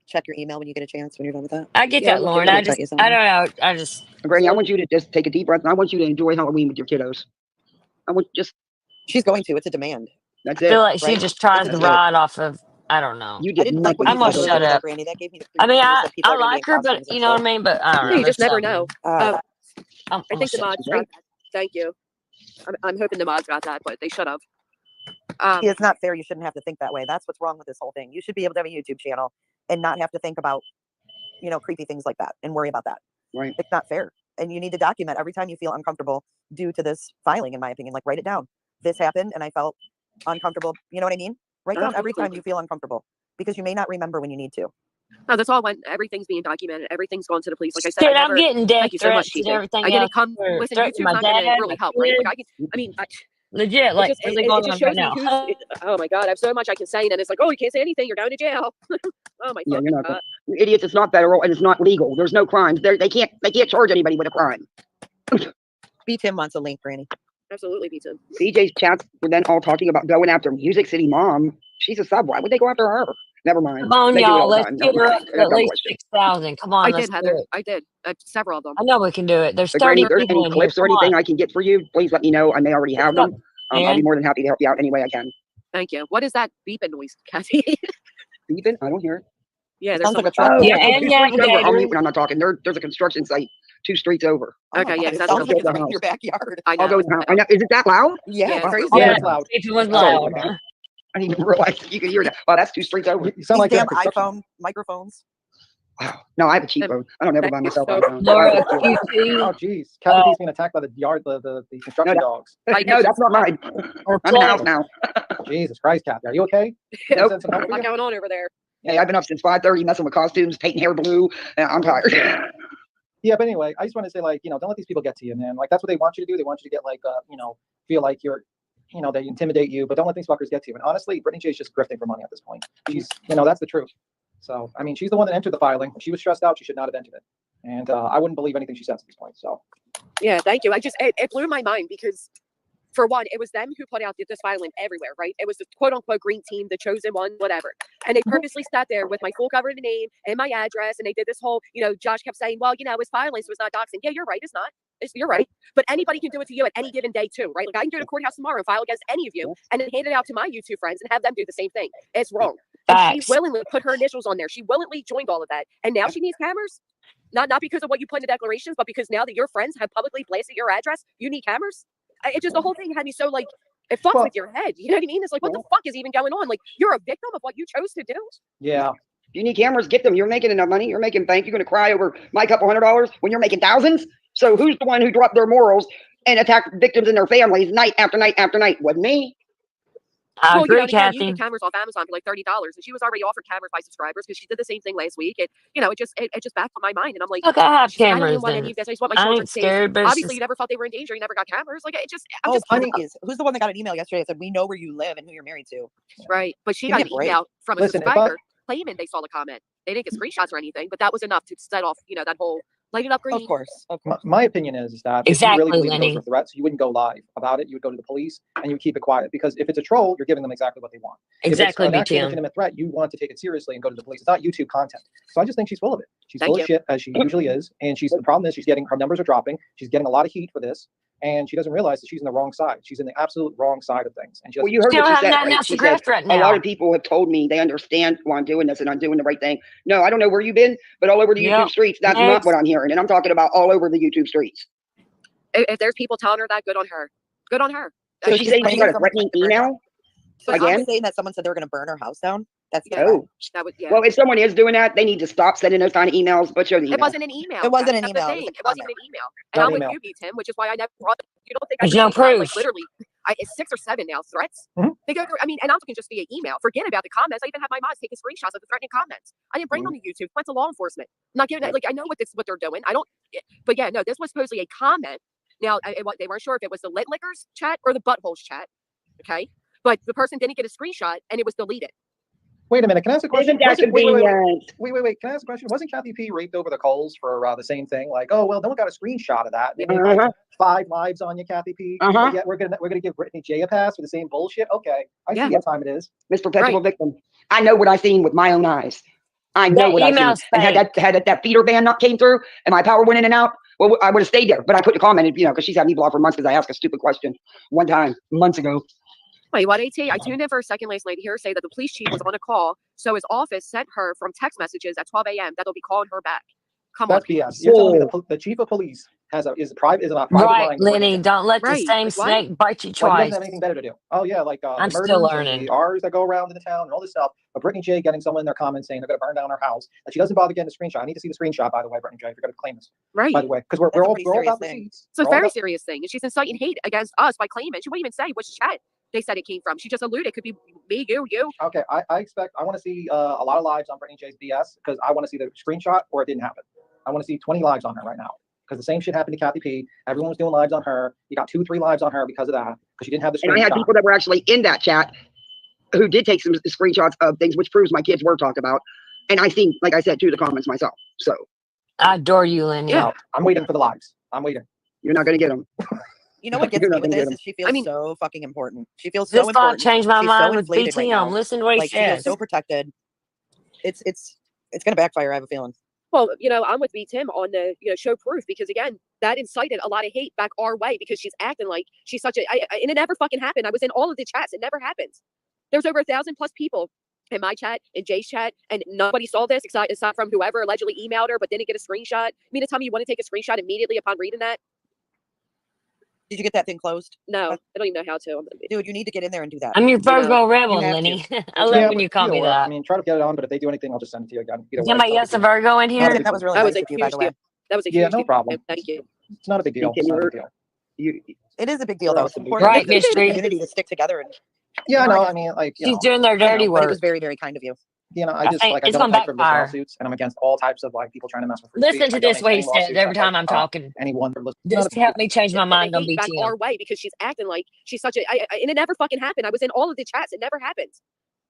check your email when you get a chance when you're done with that? I get Yeah, that, look at Lauren. that. I I'll tell just, you I something. don't know. I just, Granny, I want you to just take a deep breath and I want you to enjoy Halloween with your kiddos. I want just She's going to. It's a demand. that's I it. feel like she right? just tries It's to a joke. ride off of, I don't know. You I did didn't like what nothing. you I'm said gonna earlier, shut though, up. Granny. That gave me the I creeps mean, when you said people I are going to be like in her, but costumes and you know what I stuff. mean? But I don't know. You There's just never something. know. Uh, I'm I gonna think the shut mods Right? got that. Thank you. I'm hoping the mods got that, but they should have. it's not fair. You shouldn't have to think that way. That's what's wrong with this whole thing. You should be able to have a YouTube channel and not have to think about, creepy things like that and worry about that. Right. It's not fair. And you need to document every time you feel uncomfortable due to this filing, in my opinion. Like, write it down. This happened and I felt uncomfortable. You know what I mean? Write down every time you feel uncomfortable because you may not remember when you need to. No, that's all. When everything's being documented, everything's gone to the police. Like I said, Shit, I I'm never. getting death Thank you so much, threats and TJ. everything I didn't else. come. For Listen, threatening YouTube's my not going to dad, really my help, right? kids. Like I mean, Legit, it like just what's it, going it just on right shows me now? who's. Oh my God, I have so much I can say, and then it's like, oh, you can't say anything. You're going to jail. Oh my Yeah, fucking you're not. God. You idiots! It's not federal and it's not legal. There's no crimes. They can't charge anybody with a crime. B Tim wants a link, Granny. Absolutely, pizza. PJ's chats were then all talking about going after Music City Mom. She's a sub. Why would they go after her? Never mind. Come on, They do it y'all. all the Let's time. get Never her mind. up to That's at no least question. 6,000. Come on, I let's did, do Heather. it. I did. Several of them. I know we can do it. There's But 30 Granny, if there's people any in here. clips or Come anything on. I can get for you, please let me know. I may already have What's up, them. I'll be man? more than happy to help you out any way I can. Thank you. What is that beeping noise, Kathy? Beeping? I don't hear it. Yeah, It there's sounds like someone. a truck. Oh, Yeah, that's and two streets over. I'll Navigator. mute when I'm not talking. There's a construction site 2 streets over. Oh Okay, my yeah, God, 'cause it that's sounds like I'll it's go right in house. your backyard. I I'll know. go. I know. Is it that loud? Yeah, Yeah, it's it's crazy. real Yeah, Yeah, it's loud. if it was Sorry loud. about that. I didn't even realize you could hear that. Wow, that's 2 streets over. You sound These like a damn construction. iPhone microphones. Wow. No, I have a cheap phone. I don't ever buy myself So- iPhone. Laura I have a cheap QT Oh, jeez. Kathy P's being attacked by the construction that- dogs. phone. No, that's not mine. or I'm in the house Play. now. Jesus Christ, Kathy. Are you okay? Can I Nope. send some help a for lot you? going on over there. Hey, I've been up since 5:30 messing with costumes, painting hair blue. And I'm tired. Yeah, but anyway, I just want to say, like, don't let these people get to you, man. Like, that's what they want you to do. They want you to get, like, feel like you're, they intimidate you, but don't let these fuckers get to you. And honestly, Brittany J's just grifting for money at this point. She's, that's the truth. So, I mean, she's the one that entered the filing. If she was stressed out, she should not have entered it. And I wouldn't believe anything she says at this point. So, Yeah, thank you. It blew my mind because, for one, it was them who put out this filing everywhere, right? It was the quote unquote green team, the chosen one, whatever. And they purposely sat there with my full cover name and my address. And they did this whole, Josh kept saying, well, it's filing, so it's not doxing. Yeah, you're right. It's not. You're right. But anybody can do it to you at any given day, too, right? Like I can go to the courthouse tomorrow and file against any of you and then hand it out to my YouTube friends and have them do the same thing. It's wrong. And she Facts. willingly put her initials on there. She willingly joined all of that. And now she needs cameras. Not because of what you put in the declarations, but because now that your friends have publicly blasted your address, you need cameras. It just, the whole thing had me so like, it fucks Well- with your head. You know what I mean? It's like, what the fuck is even going on? Like, you're a victim of what you chose to do. yeah. If you need cameras, get them. You're making enough money. You're making bank. You're going to cry over my couple $100 when you're making thousands. So who's the one who dropped their morals and attacked victims and their families night after night after night? Wasn't me. I Well, agree, and again, you Kathy. can get cameras off Amazon for like $30, and she was already offered cameras by subscribers because she did the same thing last week. And it just backed on my mind, and I'm like, Look, I have she's like, I don't cameras even want and any of this. I just want my I children ain't safe. scared, but it's Obviously, just, you never thought they were in danger. You never got cameras. Like, I'm Oh, just please. Who's the one that got an email yesterday that said, we know where you live and who you're married to? right. But she Give got me an a break. email from a Listen, if I- subscriber claiming they saw the comment. They didn't get screenshots or anything, but that was enough to set off, that whole light it up green. Of course. Of My, course. my opinion is that if you Exactly, really believe that those Lenny. were threats, you wouldn't go live about it. You would go to the police and you would keep it quiet. Because if it's a troll, you're giving them exactly what they want. exactly, If it's an actual BTM. legitimate threat, you want to take it seriously and go to the police. It's not YouTube content. So I just think she's full of it. She's Thank full you. of shit, as she usually is. And the problem is her numbers are dropping. She's getting a lot of heat for this. And she doesn't realize that she's in the wrong side. She's in the absolute wrong side of things. And she Well, doesn't you heard She don't what she have said, nothing right? else She to said, grift right a lot now. of people have told me they understand why I'm doing this and I'm doing the right thing. No, I don't know where you've been, but all over the Yep. YouTube streets, that's not Next. what I'm hearing. And I'm talking about all over the YouTube streets. If there's people telling her that, good on her. Good on her. So So she's she's saying she claiming got a someone threatening tried to burn her email? So Again? I'm saying that someone said they were going to burn her house down. That's Yeah. Oh, That was, yeah. well, if someone is doing that, they need to stop sending those kind of emails, but show the It email. wasn't an email. It wasn't That's an the email, it was thing. a It wasn't comment. even an email. And Not I'm with email. you, B Tim, which is why I never brought it. You don't think I There's should no take that, like proof. literally it's 6 or 7 now threats. Mhm. They go through. I mean, and I'm talking just via email. Forget about the comments. I even have my mods taking screenshots of the threatening comments. I didn't bring them to YouTube. Went to law enforcement. I'm not giving that. Like I know what they're doing. I don't. But yeah, no. This was supposedly a comment. Now they weren't sure if it was the lit lickers chat or the buttholes chat. Okay, but the person didn't get a screenshot and it was deleted. Wait a minute. Can I ask a question? Isn't that Wasn't- wait, wait, wait, convenient? wait. Can I ask a question? Wasn't Kathy P raped over the coals for the same thing? Like, oh well, no one got a screenshot of that. They made like Uh-huh. 5 lives on you, Kathy P. Uh-huh. But yet we're gonna give Brittany J a pass for the same bullshit. Okay, I Yeah. see what time it is. Miss Perpetual Victim. I know what I seen with my own eyes. I know That what I seen. email's And had that feeder ban not came through and my power went in and out, well, I would have stayed there. But I put the comment in, because she's had me blocked for months because I asked a stupid question one time months ago. Wait, what, AT? I tuned in for a second last night to hear her say that the police chief was on a call, so his office sent her from text messages at 12 a.m. that they'll be calling her back. Come That's on. BS. You're telling me Whoa. the chief of police is on a private Right, line. Lenny. Don't let the Right, same like what? snake bite you Like he twice. doesn't have anything better to do. Oh yeah, like I'm the still murders and learning. the R's that go around in the town and all this stuff. But Brittany J getting someone in their comments saying they're going to burn down her house, and she doesn't bother getting a screenshot. I need to see the screenshot, by the way, Brittany J. If you're going to claim this, Right. by the way, because we're That's a all pretty we're all serious about thing. receipts. It's a We're all very about- serious thing. And she's inciting hate against us by claiming. She won't even say which chat they said it came from. She just alluded. It could be me, you. Okay, I want to see a lot of lives on Brittany J's BS because I want to see the screenshot or it didn't happen. I want to see 20 lives on her right now because the same shit happened to Kathy P. Everyone was doing lives on her. You got 2, 3 lives on her because of that because she didn't have the And I had screenshot. people that were actually in that chat who did take some screenshots of things, which proves my kids were talked about. And I seen, like I said, too, the comments myself. So I adore you, Lenny. No, I'm waiting for the lives. I'm waiting. you're not going to get them. You know what gets You're me not with gonna this get is she feels mean- so fucking important. She feels so This thought important. changed my She's mind so with inflated right BTM. now. Listen to what he Like she feels says. so protected. It's gonna backfire. I have a feeling. Well, I'm with B Tim on the show proof because again that incited a lot of hate back our way because she's acting like she's such a and it never fucking happened. I was in all of the chats. It never happens. There's over 1,000+ people in my chat, in Jay's chat, and nobody saw this aside from whoever allegedly emailed her but didn't get a screenshot. You mean to tell me you want to take a screenshot immediately upon reading that? Did you get that thing closed? No, I don't even know how to. Dude, you need to get in there and do that. I'm your Virgo rebel, you have Lenny. to. I love Yeah, when but you call either me way, I that. mean, try to get it on, but if they do anything, I'll just send it to you again. Either way, Somebody it's not else a a big deal. Virgo in Not a here? big That was really That was nice a of you, by huge the way. deal. That was a Yeah, huge no deal. problem. Thank you. It's not a big deal. Can It's not a you- big deal. You, It is a big deal, You're though. It's awesome. important Right, for the Mystery? community to stick together. And Yeah, You know, no, I I mean, like, She's doing their I know, dirty but it was work. very, very kind of you. I I just think like I it's don't gonna like frivolous backfire. lawsuits, and I'm against all types of like people trying to mess with free Listen speech. to I this donate way to he any said lawsuits every that time fight, I'm talking. anyone frivolous. Not Just a to big help me change my And the mind on hate back BTM. our way because she's acting like she's such a and it never fucking happened. I was in all of the chats. It never happens.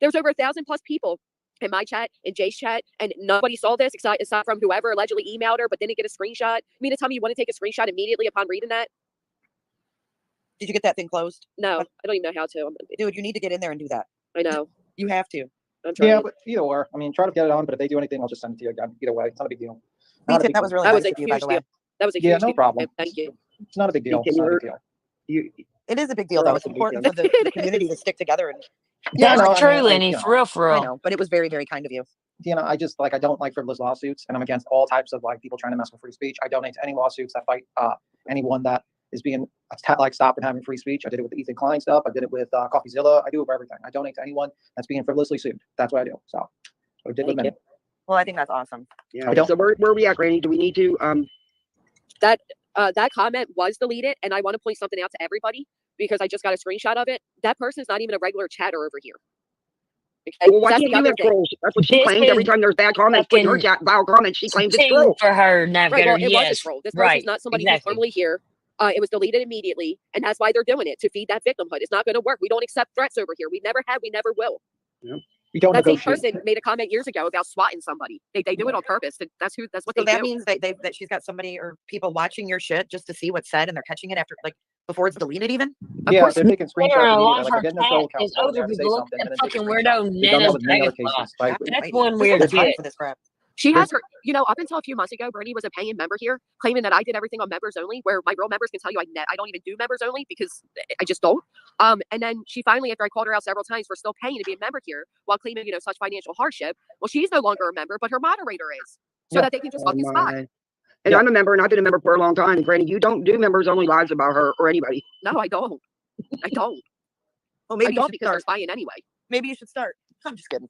There's over 1,000+ people in my chat, in Jay's chat, and nobody saw this aside from whoever allegedly emailed her but didn't get a screenshot. You mean to tell me you want to take a screenshot immediately upon reading that? Did you get that thing closed? No, I don't even know how to. Dude, you need to get in there and do that. I know. You have to. I'm trying. Yeah, but either or. I mean, try to get it on, but if they do anything, I'll just send it to you again. Either way, it's not a big deal. Not a big That was deal. really That nice was a of you, by huge the way. deal. That was a Yeah, huge no deal. problem. Thank you. It's not a big deal. Can It's not a you- big deal. you, It is a big deal, You're though. It's awesome, important BTM. for the community to stick together. And Yeah, That's no, I true, mean, Lenny. For real, for I real. know, but it was very, very kind of you. I just like I don't like frivolous lawsuits, and I'm against all types of like people trying to mess with free speech. I donate to any lawsuits that fight anyone that is being stopped and having free speech. I did it with the Ethan Klein stuff. I did it with CoffeeZilla. I do it for everything. I donate to anyone that's being frivolously sued. That's what I do. So I did with Thank me. Well, I think that's awesome. yeah. I don't- So where are we at, Granny? Do we need to That comment was deleted, and I want to point something out to everybody because I just got a screenshot of it. That person's not even a regular chatter over here. Okay? well, why That's can't the you other have thing. trolls? That's what she This claims every is time there's bad comments. Put in her fucking chat, vile comments. She claims it's Ting true. for her, Right, Navigator. well, it was a Yes. troll. This person's Right. not somebody Exactly. who's normally here. It was deleted immediately, and that's why they're doing it, to feed that victimhood. It's not going to work. We don't accept threats over here. We never have. We never will. We don't That same negotiate. person made a comment years ago about swatting somebody. They do it on purpose. That's what So they that do. means that she's got somebody or people watching your shit just to see what's said, and they're catching it after, like, before it's deleted even? Of Yeah, course, they're taking screenshots Where a immediately. lot of Like her they're getting their troll cat account is going there over to say Google something, that and then take a fucking screenshot. weirdo We've done that Nana's with many other dragonfly. cases. Like, That's one This weird is fine shit. for this crap. she has her. Up until a few months ago, Bernie was a paying member here, claiming that I did everything on members only. Where my real members can tell you I don't even do members only because I just don't. And then she finally, after I called her out several times for still paying to be a member here while claiming such financial hardship, well, she's no longer a member, but her moderator is, so Yeah. that they can just Oh, fucking spot. my. And Yeah. I'm a member, and I've been a member for a long time. And Granny, you don't do members only lives about her or anybody. No, I don't. I don't. Well, I maybe you don't should because I'm start. spying anyway. Maybe you should start. I'm just kidding.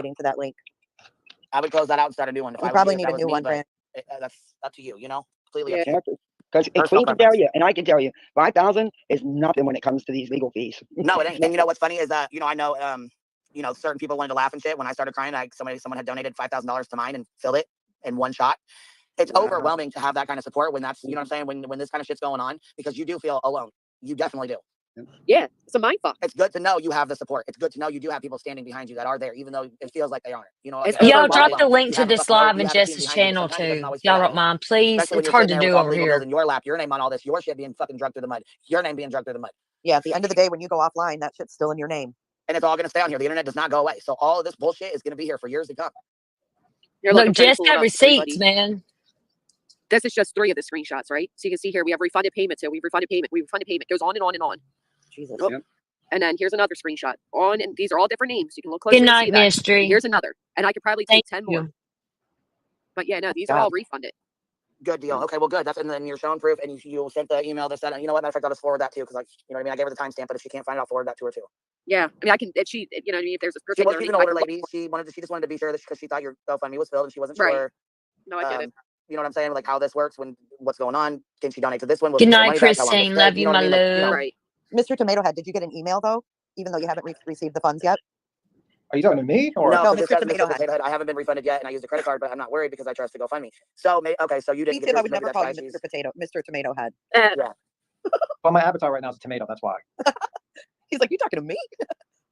donating to that link. I would close that out and start a new one. If We I was probably you, if need that a was new me, one, but Grant. That's up to you. You know, completely up Yeah. to you. Because Personal Queen can tell preference. you, and I can tell you, 5,000 is nothing when it comes to these legal fees. No, it ain't. And you know what's funny is that I know certain people wanted to laugh and shit when I started crying. Someone had donated $5,000 to mine and filled it in one shot. It's Wow. overwhelming to have that kind of support when that's, you know what I'm saying, when this kind of shit's going on, because you do feel alone. You definitely do. Yeah, it's a mind fuck. It's good to know you have the support. It's good to know you do have people standing behind you that are there, even though it feels like they aren't. You know, It's everyone's Y'all not drop the alone. link You to have a this fucking live you in have a team Jess's behind you, but channel sometimes it doesn't too. always Y'all feel that don't way. mind, please. Especially when It's you're hard sitting to there with do all over the legal bills here. in your lap, your name on all this, your shit being fucking drugged through the mud. Your name being drugged through the mud. Yeah, at the end of the day, when you go offline, that shit's still in your name. And it's all going to stay on here. The internet does not go away. So all of this bullshit is going to be here for years to come. Here, Look, I'm trying to Jess pull it got up, receipts, everybody. man. This is just 3 of the screenshots, right? So you can see here we have refunded payment too. We've refunded payment. We refunded payment. Goes on and on and on. Jesus. Oh, Yep. and then here's another screenshot. And these are all different names. You can look Good closer and see night, that. And mystery. here's another. And I could probably take Thank 10 more. you. But yeah, no, these are all refunded. Good deal. Okay, well, good. And then you're showing proof, and you sent the email that said, you know what, matter of fact, I'll just forward that too, because, you know what I mean? I gave her the timestamp, but if she can't find it, I'll forward that to her too. Yeah, I mean, I can. If she, you know what I mean? If there's a She's particular an link, I older can look lady. for- She just wanted to be sure that because she thought your GoFundMe was filled and she wasn't Right. sure. No, I get it. You know what I'm saying? Like how this works, what's going on. Can she donate to this one? Will Good she get her night, money back? How long Christine. does it take? Love you, know what my I mean? Like, love. Right. Mr. Tomato Head, did you get an email though? Even though you haven't received the funds yet? Are you talking to me or? No, No, because Mr. it says Tomato Mr. Head. Potato Head. I haven't been refunded yet, and I used a credit card, but I'm not worried because I trust to GoFundMe. So, okay, so you didn't Me get too. I yours. would Maybe never that's call why you she's. Mr. Tomato Head. Yeah. Well, my avatar right now is a tomato. That's why. He's like, you talking to me?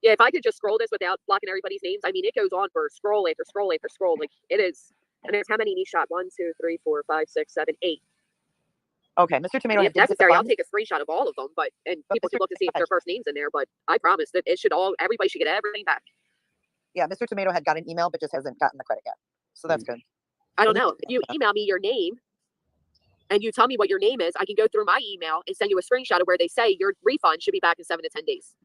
Yeah, if I could just scroll this without blocking everybody's names, I mean, it goes on for scroll after scroll after scroll. Like it is. And there's how many in each shot? 1, 2, 3, 4, 5, 6, 7, 8. Okay, Mr. Tomato If Head did get the necessary, I'll funds. take a screenshot of all of them. But people Mr. should look to see if their first name's in there. But I promise that everybody should get everything back. Yeah, Mr. Tomato Head got an email, but just hasn't gotten the credit yet. So that's good. I don't know. If you email me your name and you tell me what your name is, I can go through my email and send you a screenshot of where they say your refund should be back in 7 to 10 days.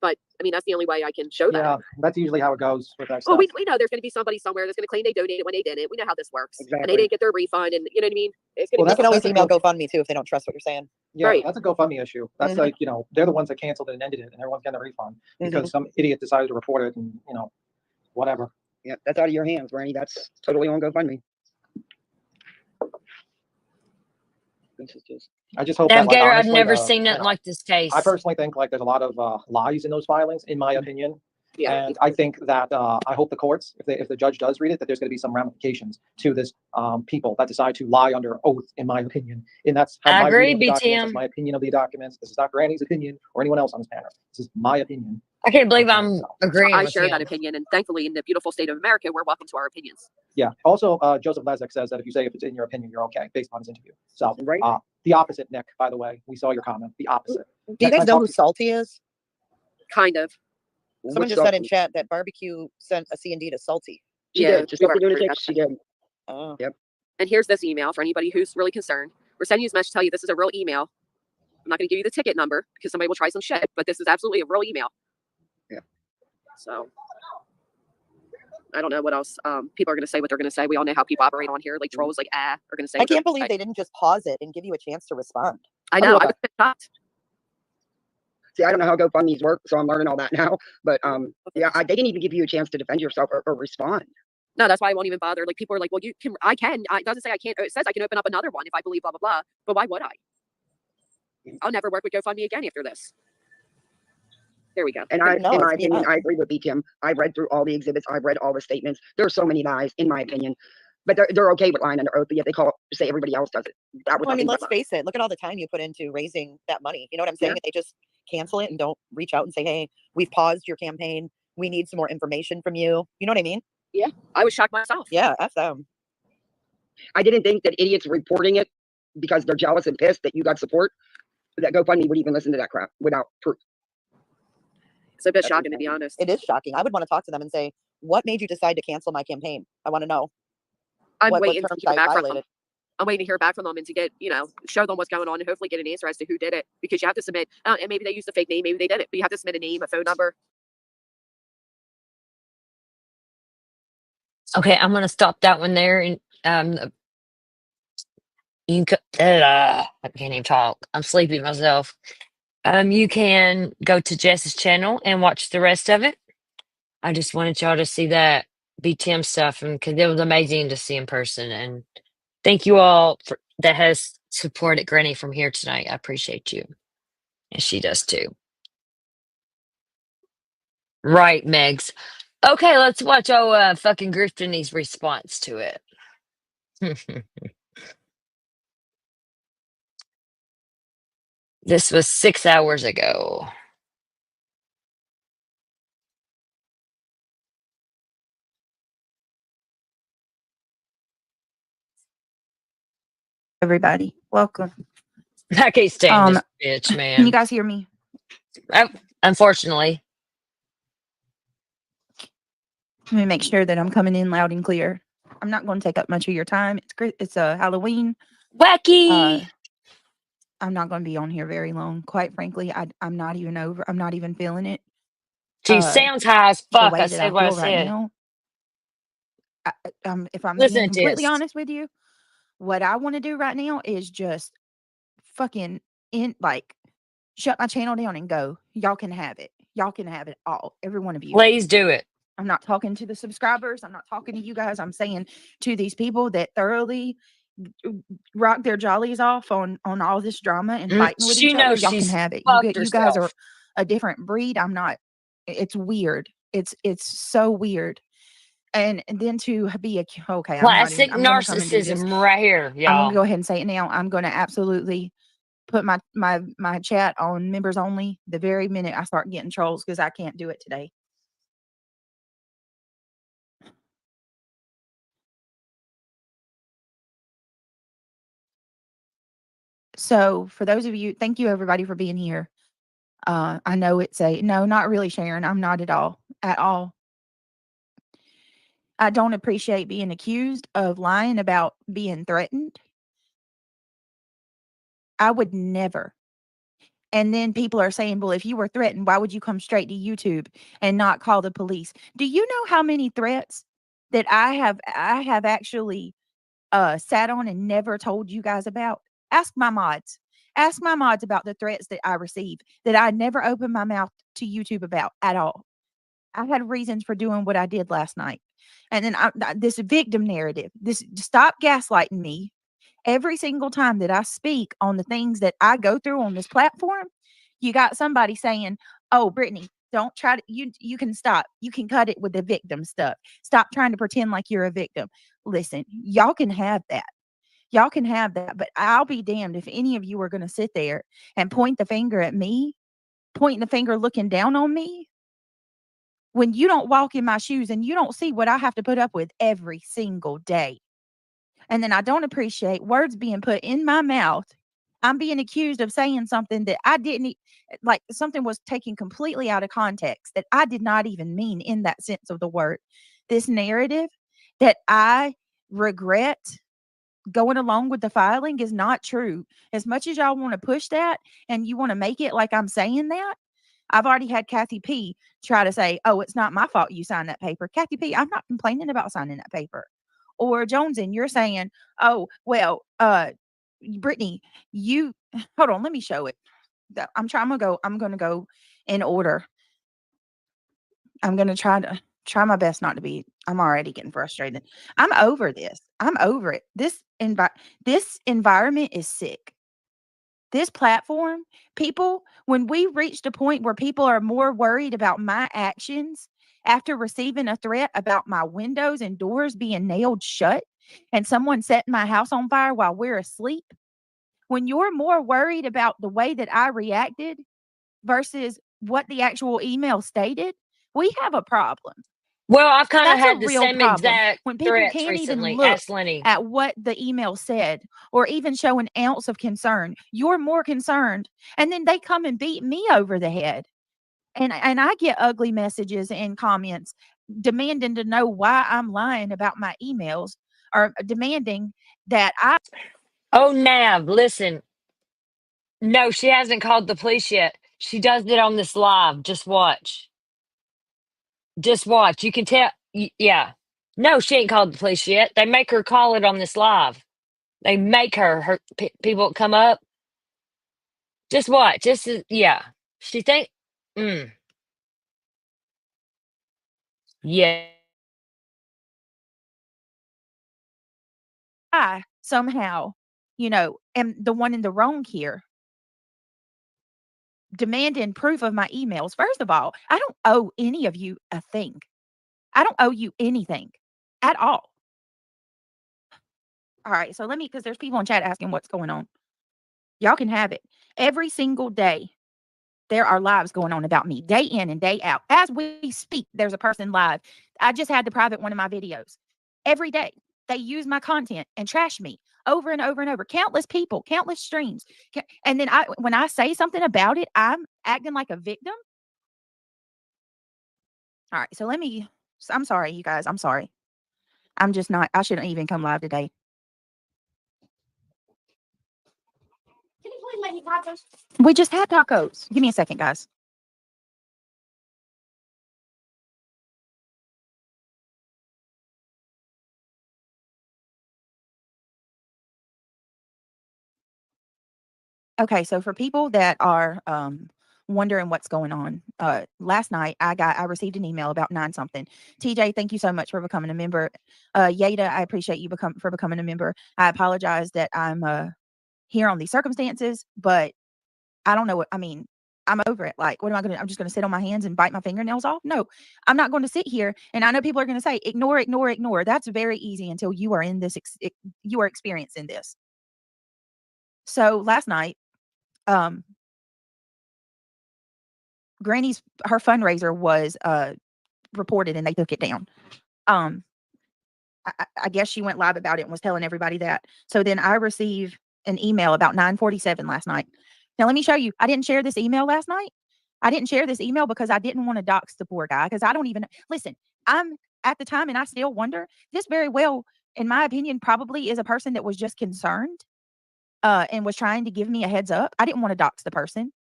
But I mean, that's the only way I can show that. Yeah, that's usually how it goes with that Well, stuff. we know there's going to be somebody somewhere that's going to claim they donated when they didn't. We know how this works. And Exactly. they didn't get their refund. And you know what I mean? It's going Well, to You be can always that's a email good- GoFundMe too if they don't trust what you're saying. Yeah, Right. that's a GoFundMe issue. That's Mhm. like, they're the ones that canceled it and ended it, and everyone's getting a refund because some idiot decided to report it and, whatever. Yeah, that's out of your hands, Bernie. That's totally on GoFundMe. This is just. I just hope that, like, Navigator, I've honestly, never seen nothing like this case. I personally think like there's a lot of lies in those filings, in my opinion. Yeah. And I think that I hope the courts, if the judge does read it, that there's going to be some ramifications to this people that decide to lie under oath, in my opinion. And that's how I my agree, reading of the documents, BTM. that's my opinion of the documents. This is not Granny's opinion or anyone else on this panel. This is my opinion. I can't believe Okay, I'm so- agreeing I with share you. that opinion. And thankfully, in the beautiful state of America, we're welcome to our opinions. Yeah. Also, Joseph Lezek says that if you say if it's in your opinion, you're okay, based on his interview. So Right. the opposite, Nick, by the way. We saw your comment. The opposite. Do you Next guys time know who talk- Salty is? Kind of. Someone What's just said up? in chat that Barbecue sent a C&D to Salty. She Yeah, did. Just we like were we're doing worried a about She that. did. Oh. And here's this email for anybody who's really concerned. We're sending you this message to tell you this is a real email. I'm not going to give you the ticket number because somebody will try some shit, but this is absolutely a real email. Yeah. So I don't know what else people are going to say what they're going to say. We all know how people operate on here. Like trolls, like are going to say. I what they're can't gonna believe say. they didn't just pause it and give you a chance to respond. I know. I Okay. was shocked. See, I don't know how GoFundMe's work, so I'm learning all that now. But yeah, they didn't even give you a chance to defend yourself or respond. No, that's why I won't even bother. Like people are like, well, you can. I can. It doesn't say I can't. It says I can open up another one if I believe blah blah blah. But why would I? I'll never work with GoFundMe again after this. There we go. And No, in my it's opinion, not. I agree with BTM. I read through all the exhibits. I've read all the statements. There are so many lies, in my opinion. But they're okay with lying under oath, but yet they say everybody else does it. That was Well, I mean, nothing but let's lies. face it. Look at all the time you put into raising that money. You know what I'm saying? Yeah. And they just cancel it and don't reach out and say, hey, we've paused your campaign. We need some more information from you. You know what I mean? I was shocked myself. Yeah, F them. I didn't think that idiots reporting it because they're jealous and pissed that you got support, that GoFundMe would even listen to that crap without proof. It's a bit That's shocking to be insane. honest. It is shocking. I would want to talk to them and say, what made you decide to cancel my campaign? I want to know. I'm what waiting to terms hear I back from them. violated. I'm waiting to hear back from them and to get, show them what's going on and hopefully get an answer as to who did it. Because you have to submit, and maybe they used a fake name, maybe they didn't, but you have to submit a name, a phone number. Okay, I'm gonna stop that one there. And you can. I can't even talk. I'm sleepy myself. You can go to Jess's channel and watch the rest of it. I just wanted y'all to see that. BTM stuff, and because it was amazing to see in person. And thank you all that has supported Granny from here tonight. I appreciate you, and she does too. Right, Megs. Okay, let's watch fucking Griftony's response to it. This was 6 hours ago. Everybody, welcome. I can't stand Um, this bitch, Can you man. guys hear me? Unfortunately. Let me make sure that I'm coming in loud and clear. I'm not going to take up much of your time. It's a Halloween. Wacky. I'm not going to be on here very long. Quite frankly, I'm not even feeling it. She sounds high as The fuck. way I that I said what I feel right said. now. If I'm Listen being to completely this. honest with you, what I want to do right now is just fucking shut my channel down and go. Y'all can have it. Y'all can have it all. Every one of you. Please do it. I'm not talking to the subscribers. I'm not talking to you guys. I'm saying to these people that thoroughly rock their jollies off on all this drama and fighting with She each other. knows Y'all can she's have it. fucked You guys are herself. a different breed. I'm not. It's weird. It's so weird. And then to be okay. Classic I'm going to come and do this. narcissism right here, I'm y'all. going to go ahead and say it now. I'm going to absolutely put my chat on members only the very minute I start getting trolls, because I can't do it today. So for those of you, thank you everybody for being here. I know it's no, not really, Sharon. I'm not at all. I don't appreciate being accused of lying about being threatened. I would never. And then people are saying, well, if you were threatened, why would you come straight to YouTube and not call the police? Do you know how many threats that I have actually sat on and never told you guys about? Ask my mods. Ask my mods about the threats that I receive that I never opened my mouth to YouTube about at all. I had reasons for doing what I did last night. And then this victim narrative, stop gaslighting me. Every single time that I speak on the things that I go through on this platform, you got somebody saying, oh, Brittany, don't try to, you can stop. You can cut it with the victim stuff. Stop trying to pretend like you're a victim. Listen, y'all can have that. Y'all can have that, but I'll be damned if any of you are going to sit there and point the finger at me, pointing the finger, looking down on me, when you don't walk in my shoes and you don't see what I have to put up with every single day. And then I don't appreciate words being put in my mouth. I'm being accused of saying something that I didn't, like something was taken completely out of context that I did not even mean in that sense of the word. This narrative that I regret going along with the filing is not true. As much as y'all want to push that and you want to make it like I'm saying that, I've already had Kathy P try to say, oh, it's not my fault you signed that paper. Kathy P, I'm not complaining about signing that paper. Or Joneson, you're saying, oh, well, Brittany, you hold on, let me show it. I'm going to go in order. I'm going to try my best not to be. I'm already getting frustrated. I'm over this. I'm over it. This environment is sick. This platform, people, when we reached a point where people are more worried about my actions after receiving a threat about my windows and doors being nailed shut and someone setting my house on fire while we're asleep, when you're more worried about the way that I reacted versus what the actual email stated, we have a problem. Well, I've kind of That's a had the real same problem. exact When people threats can't even recently. look Ask Lenny. at what the email said or even show an ounce of concern, you're more concerned. And then they come and beat me over the head. And I get ugly messages and comments demanding to know why I'm lying about my emails or demanding that I. Oh, Nav, listen. No, she hasn't called the police yet. She does it on this live. Just watch. Just watch. You can tell. Yeah. No, she ain't called the police yet. They make her call it on this live. They make her people come up. Just watch. This is, yeah. She think, yeah. I somehow, am the one in the wrong here, demanding proof of my emails. First of all, I don't owe any of you a thing. I don't owe you anything at all. All right, so because there's people in chat asking what's going on. Y'all can have it. Every single day, there are lives going on about me, day in and day out. As we speak, there's a person live. I just had to private one of my videos. Every day, they use my content and trash me over and over and over. Countless people, countless streams. And then when I say something about it, I'm acting like a victim. All right, so I'm sorry, you guys. I'm sorry. I'm just not, I shouldn't even come live today. Can you please make me tacos? We just had tacos. Give me a second, guys. Okay, so for people that are wondering what's going on, last night I received an email about 9 something. TJ, thank you so much for becoming a member. Yada, I appreciate you for becoming a member. I apologize that I'm here on these circumstances, but I don't know what I mean. I'm over it. Like, what am I going to? I'm just going to sit on my hands and bite my fingernails off? No, I'm not going to sit here. And I know people are going to say, ignore, ignore, ignore. That's very easy until you are in this. You are experiencing this. So last night, Granny's her fundraiser was reported and they took it down. I guess she went live about it and was telling everybody that. So then I received an email about 9:47 last night. Now let me show you. I didn't share this email last night. I didn't share this email because I didn't want to dox the poor guy, because I don't even listen. I'm at the time, and I still wonder, this very well, in my opinion, probably is a person that was just concerned and was trying to give me a heads up. I didn't want to dox the person.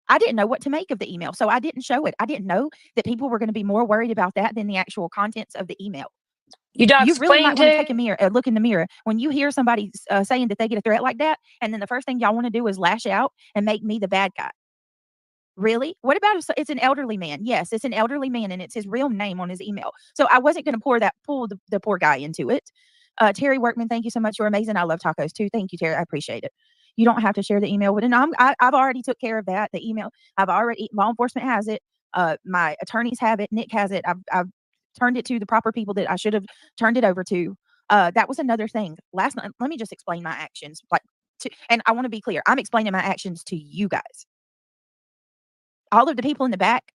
I didn't know what to make of the email, so I didn't show it. I didn't know that people were going to be more worried about that than the actual contents of the email. You You really might explained want to to take a look in the mirror when you hear somebody saying that they get a threat like that, and then the first thing y'all want to do is lash out and make me the bad guy. Really? What about if it's an elderly man? Yes, it's an elderly man, and it's his real name on his email. So I wasn't going to pull the poor guy into it. Terry Workman, thank you so much. You're amazing. I love tacos too. Thank you, Terry. I appreciate it. You don't have to share the email with it. I've already took care of that. The email, law enforcement has it. My attorneys have it. Nick has it. I've turned it to the proper people that I should have turned it over to. That was another thing. Last night, let me just explain my actions. And I want to be clear. I'm explaining my actions to you guys. All of the people in the back,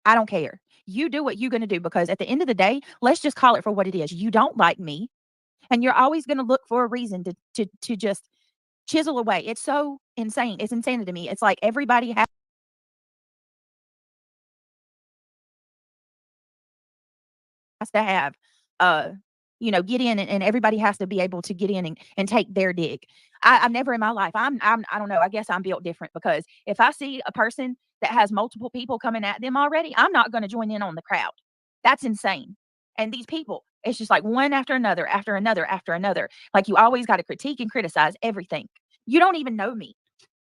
I don't care. You do what you're going to do, because at the end of the day, let's just call it for what it is. You don't like me, and you're always going to look for a reason to just chisel away. It's so insane. It's insanity to me. It's like everybody has to have, get in, and everybody has to be able to get in and take their dig. I've never in my life, I don't know, I guess I'm built different, because if I see a person that has multiple people coming at them already, I'm not going to join in on the crowd. That's insane. And these people, it's just like one after another, after another, after another. Like, you always got to critique and criticize everything. You don't even know me.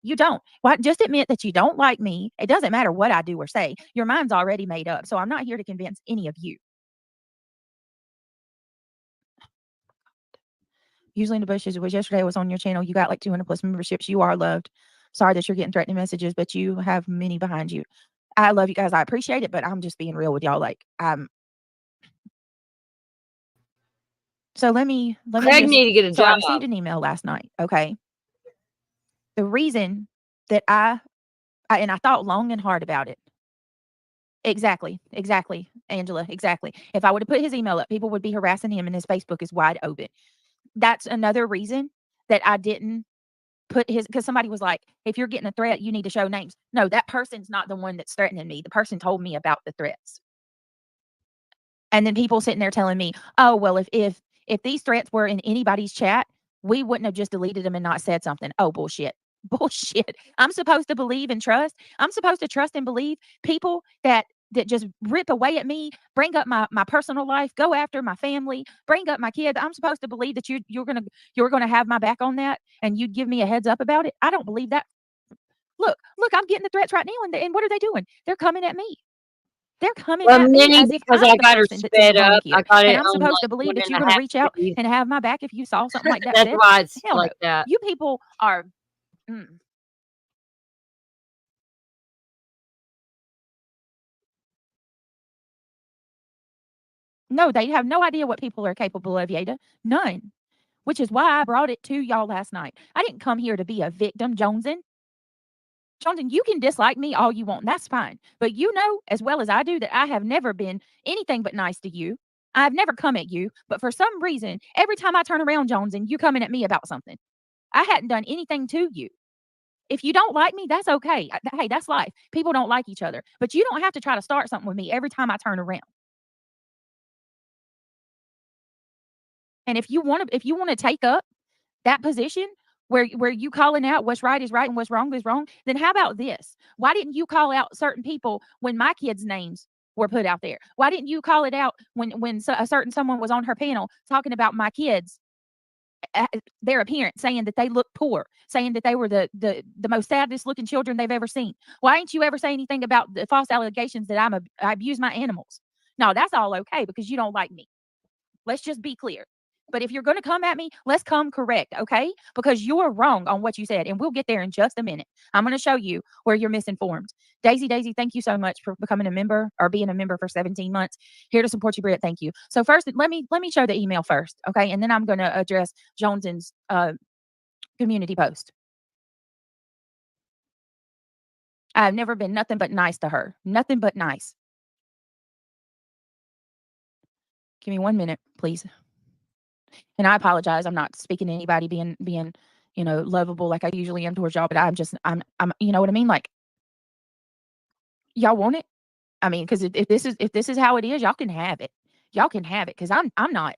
You don't. Well, just admit that you don't like me. It doesn't matter what I do or say. Your mind's already made up. So I'm not here to convince any of you. Usually in the bushes, it was yesterday. I was on your channel. You got like 200 plus memberships. You are loved. Sorry that you're getting threatening messages, but you have many behind you. I love you guys. I appreciate it, but I'm just being real with y'all. Like, so let me Craig need to get a so I job. received an email last night. Okay. The reason that I thought long and hard about it. Exactly, Angela, exactly. If I would have put his email up, people would be harassing him, and his Facebook is wide open. That's another reason that I didn't put because somebody was like, if you're getting a threat, you need to show names. No, that person's not the one that's threatening me. The person told me about the threats. And then people sitting there telling me, oh, well, if these threats were in anybody's chat, we wouldn't have just deleted them and not said something. Oh, bullshit. Bullshit. I'm supposed to believe and trust. I'm supposed to trust and believe people that just rip away at me, bring up my personal life, go after my family, bring up my kids. I'm supposed to believe that you're gonna have my back on that, and you'd give me a heads up about it. I don't believe that. Look, I'm getting the threats right now, and what are they doing? They're coming at me. They're coming Well, at me Minnie, as if because I'm I the got her person that's in sped the wrong up. I here. got And it I'm on supposed to like believe that you're 1.5 going to reach out speed. and have my back if you saw something like that That's said. why it's Hell like no. that. You people are. Mm. No, they have no idea what people are capable of, Yada. None. Which is why I brought it to y'all last night. I didn't come here to be a victim, Joneson. Joneson, you can dislike me all you want. And that's fine. But you know as well as I do that I have never been anything but nice to you. I've never come at you. But for some reason, every time I turn around, Joneson, you coming at me about something. I hadn't done anything to you. If you don't like me, that's okay. Hey, that's life. People don't like each other. But you don't have to try to start something with me every time I turn around. And if you want to take up that position where you calling out what's right is right and what's wrong is wrong, then how about this? Why didn't you call out certain people when my kids' names were put out there? Why didn't you call it out when a certain someone was on her panel talking about my kids, their appearance, saying that they look poor, saying that they were the most saddest looking children they've ever seen? Why ain't you ever say anything about the false allegations that I abuse my animals? No, that's all okay because you don't like me. Let's just be clear. But if you're going to come at me, let's come correct, okay? Because you're wrong on what you said, and we'll get there in just a minute. I'm going to show you where you're misinformed. Daisy, thank you so much for becoming a member or being a member for 17 months. Here to support you, Britt. Thank you. So first, let me show the email first, okay? And then I'm going to address Joneson's community post. I've never been nothing but nice to her. Nothing but nice. Give me 1 minute, please. And I apologize. I'm not speaking to anybody being, lovable like I usually am towards y'all, but I'm you know what I mean? Like, y'all want it? I mean, because if this is how it is, y'all can have it. Y'all can have it because I'm not.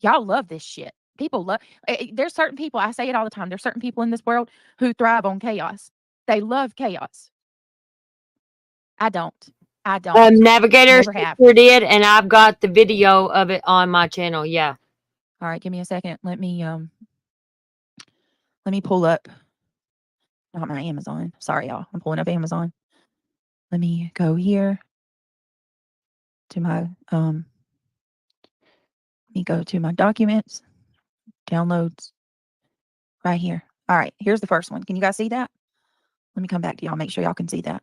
Y'all love this shit. People love. There's certain people. I say it all the time. There's certain people in this world who thrive on chaos. They love chaos. I don't. Navigator Never have. sure did, and I've got the video of it on my channel. Yeah. All right, give me a second. Let me pull up. Not my Amazon. Sorry, y'all. I'm pulling up Amazon. Let me go here to my let me go to my documents, downloads, right here. All right, here's the first one. Can you guys see that? Let me come back to y'all. Make sure y'all can see that.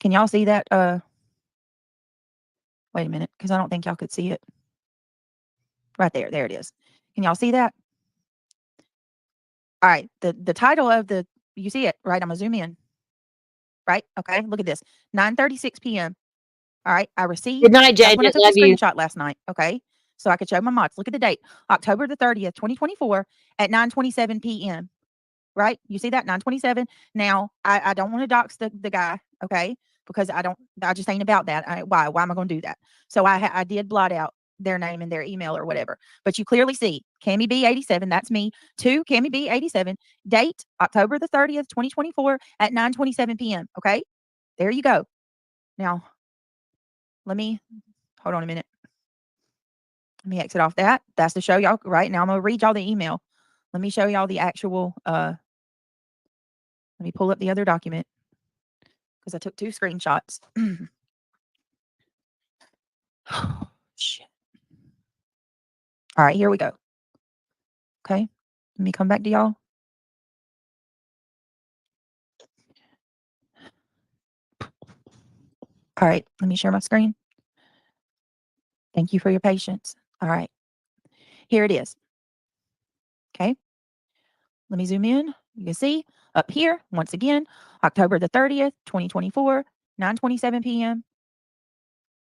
Can y'all see that? Wait a minute, because I don't think y'all could see it. Right there. There it is. Can y'all see that? All right. The title of you see it, right? I'm gonna zoom in. Right? Okay. Look at this. 9:36 p.m. All right. I received. Good night, That's when I JJ. took Love the you. screenshot last night. Okay. So I could show my mods. Look at the date. October the 30th, 2024 at 9:27 p.m. Right? You see that? 9:27. Now, I don't want to dox the guy, okay? Because I just ain't about that. Why am I going to do that? So I did blot out their name and their email or whatever. But you clearly see Cammy B 87, that's me, to Cammy B 87, date October the 30th, 2024 at 9:27 p.m. Okay? There you go. Now, hold on a minute. Let me exit off that. That's to show y'all right now. I'm gonna read y'all the email. Let me show y'all the actual let me pull up the other document because I took 2 screenshots. Oh, shit. All right, here we go. Okay. Let me come back to y'all. All right, let me share my screen. Thank you for your patience. All right. Here it is. Okay. Let me zoom in. You can see up here, once again, October the 30th, 2024, 9:27 p.m.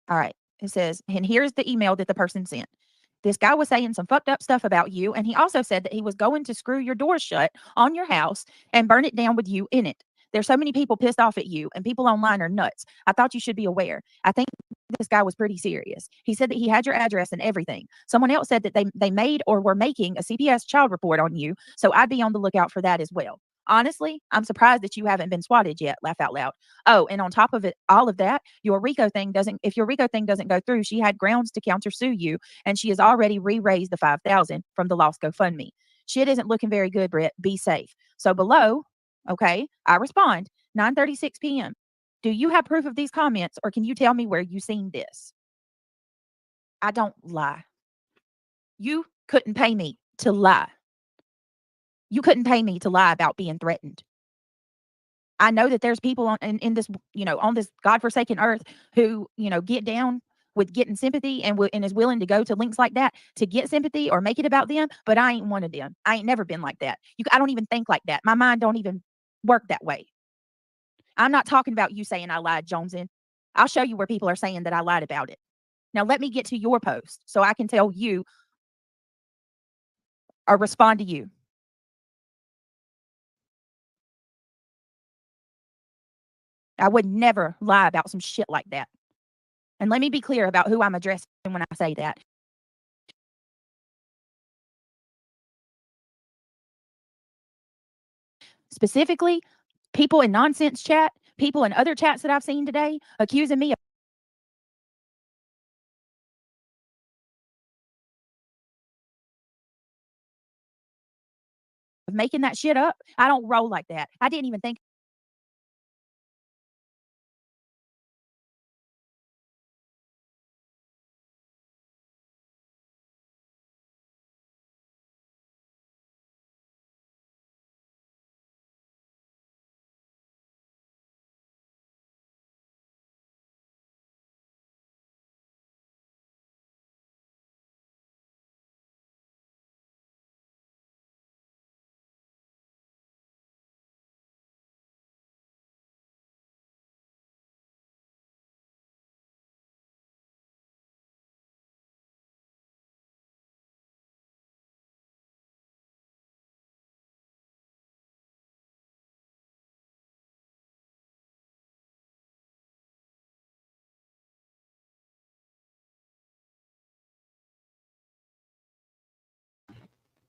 All right. It says, and here's the email that the person sent. This guy was saying some fucked up stuff about you, and he also said that he was going to screw your door shut on your house and burn it down with you in it. There's so many people pissed off at you, and people online are nuts. I thought you should be aware. I think this guy was pretty serious. He said that he had your address and everything. Someone else said that they made or were making a CPS child report on you, so I'd be on the lookout for that as well. Honestly, I'm surprised that you haven't been swatted yet. Laugh out loud. Oh, and on top of it, all of that, if your RICO thing doesn't go through, she had grounds to countersue you, and she has already re-raised the $5,000 from the lost GoFundMe. Shit isn't looking very good, Britt. Be safe. So below, Okay. I respond 9:36 p.m. Do you have proof of these comments or can you tell me where you seen this? I don't lie. You couldn't pay me to lie. You couldn't pay me to lie about being threatened. I know that there's people in this, on this godforsaken earth who, get down with getting sympathy and is willing to go to links like that to get sympathy or make it about them. But I ain't one of them. I ain't never been like that. I don't even think like that. My mind don't even work that way. I'm not talking about you saying I lied, Jonesin. I'll show you where people are saying that I lied about it. Now let me get to your post so I can tell you or respond to you. I would never lie about some shit like that. And let me be clear about who I'm addressing when I say that. Specifically, people in nonsense chat, people in other chats that I've seen today accusing me of making that shit up. I don't roll like that. I didn't even think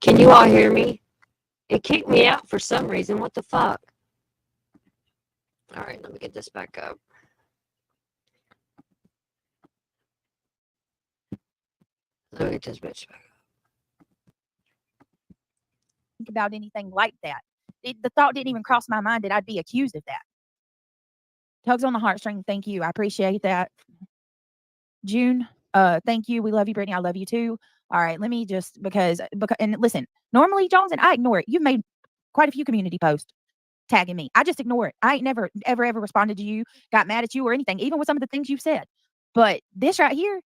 Can you all hear me? It kicked me out for some reason. What the fuck? All right, let me get this back up. Let me get this bitch back up. about anything like that. The thought didn't even cross my mind that I'd be accused of that. Tugs on the heartstring. Thank you. I appreciate that. June, thank you. We love you, Brittany. I love you too. All right, let me just because and listen, normally Jones and I ignore it. You've made quite a few community posts tagging me. I just ignore it. I ain't never ever responded to you, got mad at you or anything, even with some of the things you've said. But this right here,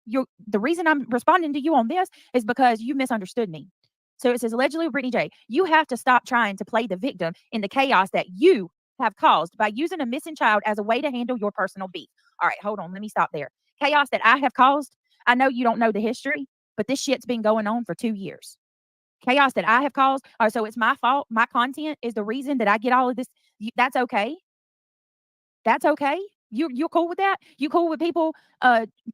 the reason I'm responding to you on this is because you misunderstood me. So it says allegedly Brittany J, you have to stop trying to play the victim in the chaos that you have caused by using a missing child as a way to handle your personal beef. All right, hold on. Let me stop there. Chaos that I have caused. I know you don't know the history, but this shit's been going on for 2 years. Chaos that I have caused. All right, so it's my fault. My content is the reason that I get all of this. That's okay. That's okay. You're cool with that? You cool with people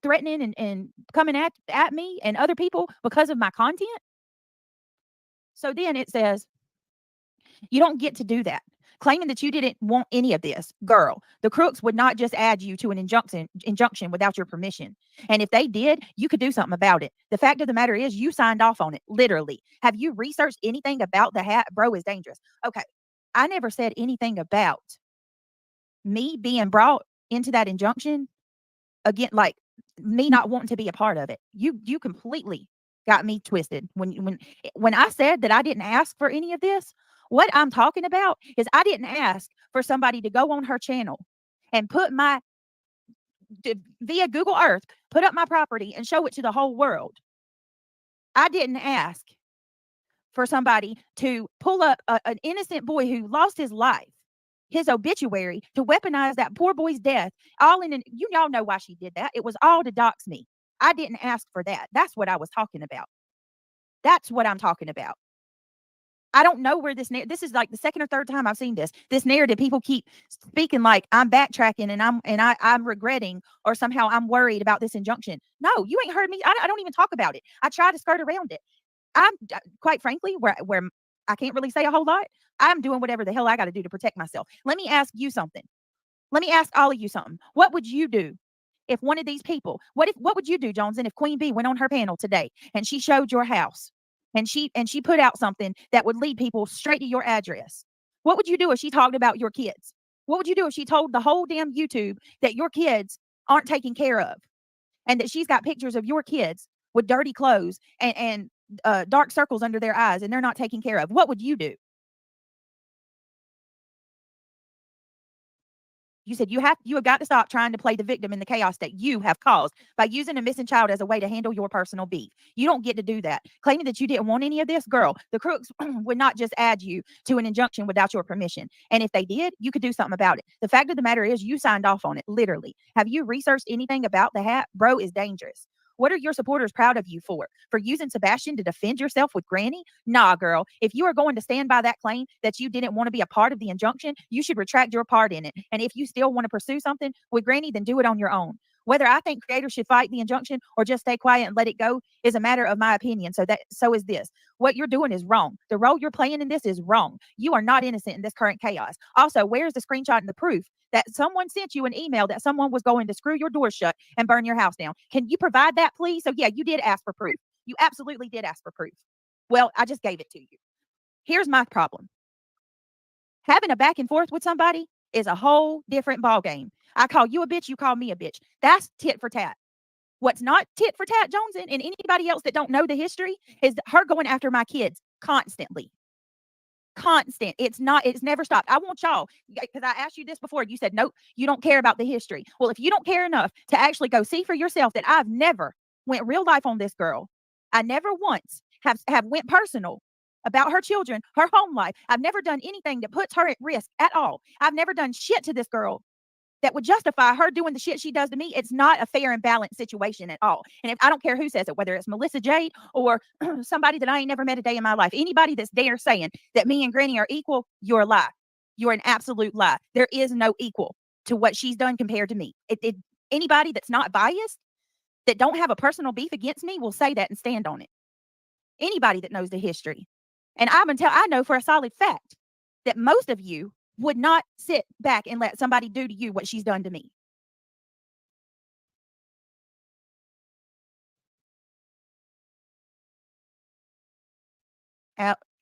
threatening and coming at me and other people because of my content? So then it says, you don't get to do that. Claiming that you didn't want any of this. Girl, the crooks would not just add you to an injunction without your permission. And if they did, you could do something about it. The fact of the matter is you signed off on it, literally. Have you researched anything about the hat? Bro is dangerous. Okay. I never said anything about me being brought into that injunction again, like me not wanting to be a part of it. You completely got me twisted when I said that I didn't ask for any of this. What I'm talking about is I didn't ask for somebody to go on her channel and put via Google Earth, put up my property and show it to the whole world. I didn't ask for somebody to pull up an innocent boy who lost his life, his obituary, to weaponize that poor boy's death. Y'all know why she did that. It was all to dox me. I didn't ask for that. That's what I was talking about. That's what I'm talking about. I don't know where this is like the second or third time I've seen this narrative. People keep speaking like I'm backtracking and I'm regretting or somehow I'm worried about this injunction. No, you ain't heard me. I don't even talk about it. I try to skirt around it. I'm quite frankly where I can't really say a whole lot. I'm doing whatever the hell I got to do to protect myself. Let me ask you something. Let me ask all of you something. What would you do if one of these people, what would you do, Jones? And if Queen Bee went on her panel today and she showed your house and she put out something that would lead people straight to your address, What would you do if she talked about your kids? What would you do if she told the whole damn YouTube that your kids aren't taken care of and that she's got pictures of your kids with dirty clothes and dark circles under their eyes and they're not taken care of? What would you do? You said you have got to stop trying to play the victim in the chaos that you have caused by using a missing child as a way to handle your personal beef. You don't get to do that. Claiming that you didn't want any of this, girl, the crooks would not just add you to an injunction without your permission. And if they did, you could do something about it. The fact of the matter is you signed off on it, literally. Have you researched anything about the hat? Bro is dangerous. What are your supporters proud of you for? For using Sebastian to defend yourself with Granny? Nah, girl. If you are going to stand by that claim that you didn't want to be a part of the injunction, you should retract your part in it. And if you still want to pursue something with Granny, then do it on your own. Whether I think creators should fight the injunction or just stay quiet and let it go is a matter of my opinion. So is this. What you're doing is wrong. The role you're playing in this is wrong. You are not innocent in this current chaos. Also, where's the screenshot and the proof that someone sent you an email that someone was going to screw your door shut and burn your house down? Can you provide that, please? So yeah, you did ask for proof. You absolutely did ask for proof. Well, I just gave it to you. Here's my problem. Having a back and forth with somebody is a whole different ballgame. I call you a bitch, you call me a bitch. That's tit for tat. What's not tit for tat, Joneson, and anybody else that don't know the history, is her going after my kids constantly. Constant. It's never stopped. I want y'all, because I asked you this before. You said, nope, you don't care about the history. Well, if you don't care enough to actually go see for yourself that I've never went real life on this girl. I never once have went personal about her children, her home life. I've never done anything that puts her at risk at all. I've never done shit to this girl that would justify her doing the shit she does to me. It's not a fair and balanced situation at all. And if I don't care who says it, whether it's Melissa Jade or somebody that I ain't never met a day in my life, anybody that's there saying that me and Granny are equal, you're a lie. You're an absolute lie. There is no equal to what she's done compared to me. Anybody that's not biased, that don't have a personal beef against me, will say that and stand on it. Anybody that knows the history. And I know for a solid fact that most of you would not sit back and let somebody do to you what she's done to me.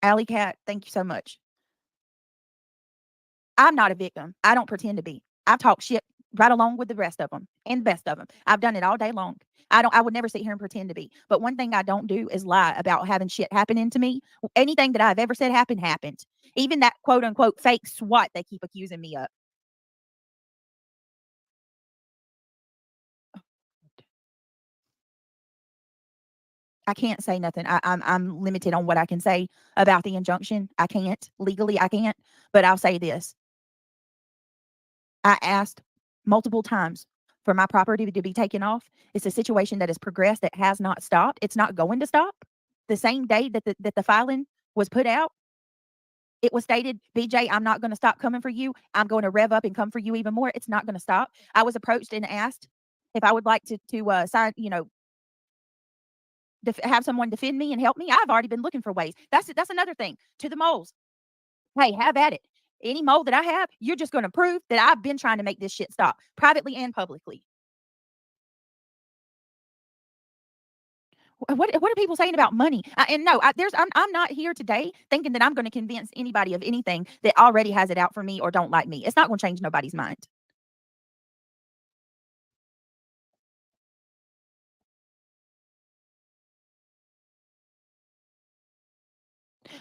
Alley Cat, thank you so much. I'm not a victim. I don't pretend to be. I've talked shit right along with the rest of them and the best of them. I've done it all day long. I would never sit here and pretend to be. But one thing I don't do is lie about having shit happening to me. Anything that I've ever said happened. Even that quote unquote fake SWAT they keep accusing me of. I can't say nothing. I'm limited on what I can say about the injunction. I can't. Legally, I can't. But I'll say this. I asked multiple times for my property to be taken off. It's a situation that has progressed, that has not stopped. It's not going to stop. The same day that the filing was put out, it was stated, BJ, I'm not going to stop coming for you. I'm going to rev up and come for you even more. It's not going to stop. I was approached and asked if I would like to sign, have someone defend me and help me. I've already been looking for ways. That's another thing. To the moles, hey, have at it. Any mole that I have, you're just going to prove that I've been trying to make this shit stop, privately and publicly. What are people saying about money? I'm not here today thinking that I'm going to convince anybody of anything that already has it out for me or don't like me. It's not going to change nobody's mind.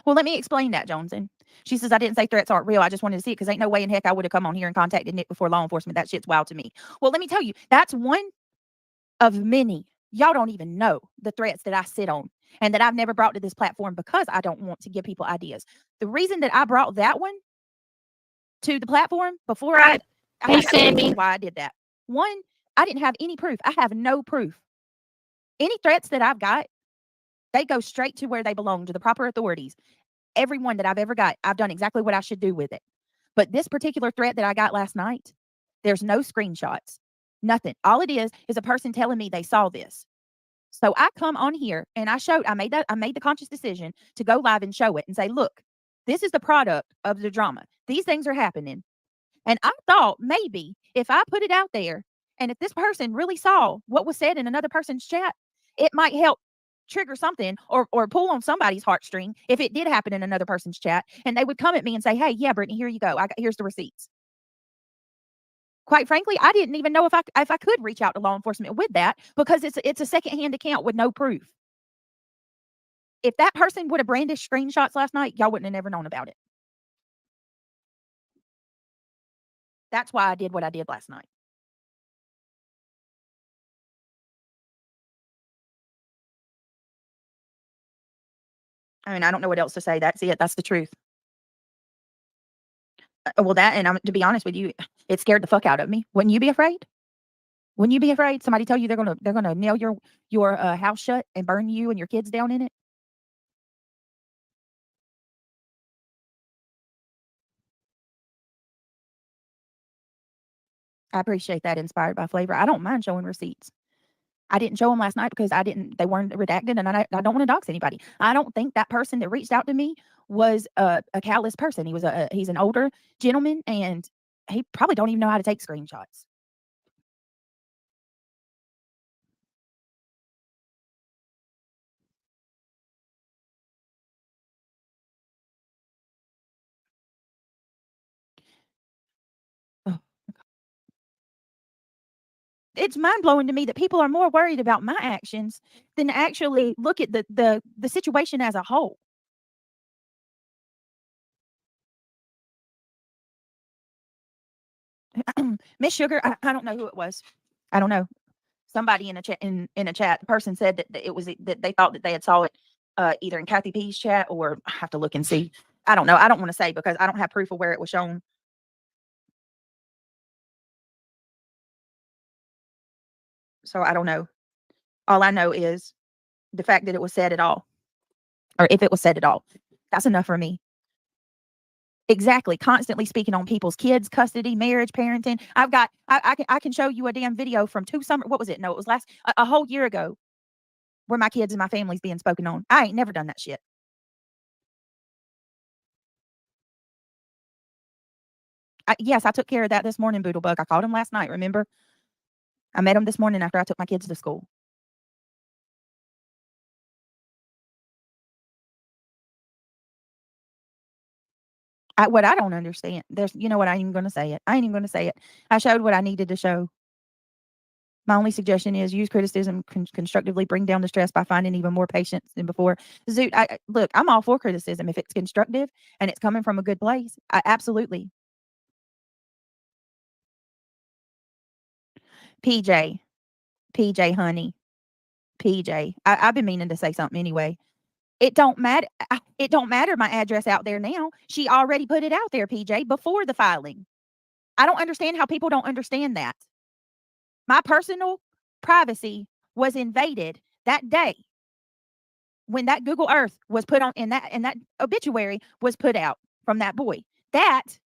Well, let me explain that, Joneson. She says, I didn't say threats aren't real. I just wanted to see it because ain't no way in heck I would have come on here and contacted Nick before law enforcement. That shit's wild to me. Well, let me tell you, that's one of many. Y'all don't even know the threats that I sit on and that I've never brought to this platform because I don't want to give people ideas. The reason that I brought that one to the platform before I Sammy, why I did that. One, I didn't have any proof. I have no proof. Any threats that I've got, they go straight to where they belong, to the proper authorities. Every one that I've ever got, I've done exactly what I should do with it. But this particular threat that I got last night, there's no screenshots, nothing. All it is a person telling me they saw this. So I come on here and I made the conscious decision to go live and show it and say, look, this is the product of the drama. These things are happening. And I thought maybe if I put it out there and if this person really saw what was said in another person's chat, it might help trigger something or pull on somebody's heartstring if it did happen in another person's chat, and they would come at me and say, "Hey, yeah, Brittany, here you go. Here's the receipts." Quite frankly, I didn't even know if I could reach out to law enforcement with that, because it's a secondhand account with no proof. If that person would have brandished screenshots last night, y'all wouldn't have never known about it. That's why I did what I did last night. I mean, I don't know what else to say. That's it. That's the truth. Well, that, and to be honest with you, it scared the fuck out of me. Wouldn't you be afraid? Wouldn't you be afraid? Somebody tell you they're gonna nail your house shut and burn you and your kids down in it? I appreciate that, Inspired by Flavor. I don't mind showing receipts. I didn't show them last night because they weren't redacted, and I don't want to dox anybody. I don't think that person that reached out to me was a callous person. He's an older gentleman, and he probably don't even know how to take screenshots. Oh. It's mind blowing to me that people are more worried about my actions than actually look at the situation as a whole. Miss Sugar, I don't know who it was. I don't know. Somebody in a chat, in a chat, the person said that it was that they thought that they had saw it either in Kathy P's chat, or I have to look and see. I don't know. I don't want to say because I don't have proof of where it was shown. So I don't know. All I know is the fact that it was said at all, or if it was said at all. That's enough for me. Exactly. Constantly speaking on people's kids, custody, marriage, parenting. I can show you a damn video from 2 summer. What was it? No, it was a whole year ago, where my kids and my family's being spoken on. I ain't never done that shit. Yes, I took care of that this morning, Boodlebug. I called him last night, remember? I met him this morning after I took my kids to school. What I don't understand, you know what, I ain't even gonna say it. I ain't even gonna say it. I showed what I needed to show. My only suggestion is use criticism constructively, bring down the stress by finding even more patience than before. Zoot, look, I'm all for criticism if it's constructive and it's coming from a good place. Absolutely. PJ, honey, PJ. I've been meaning to say something anyway. It don't matter. It don't matter my address out there now. She already put it out there, PJ, before the filing. I don't understand how people don't understand that. My personal privacy was invaded that day when that Google Earth was put on, and that obituary was put out from that boy. That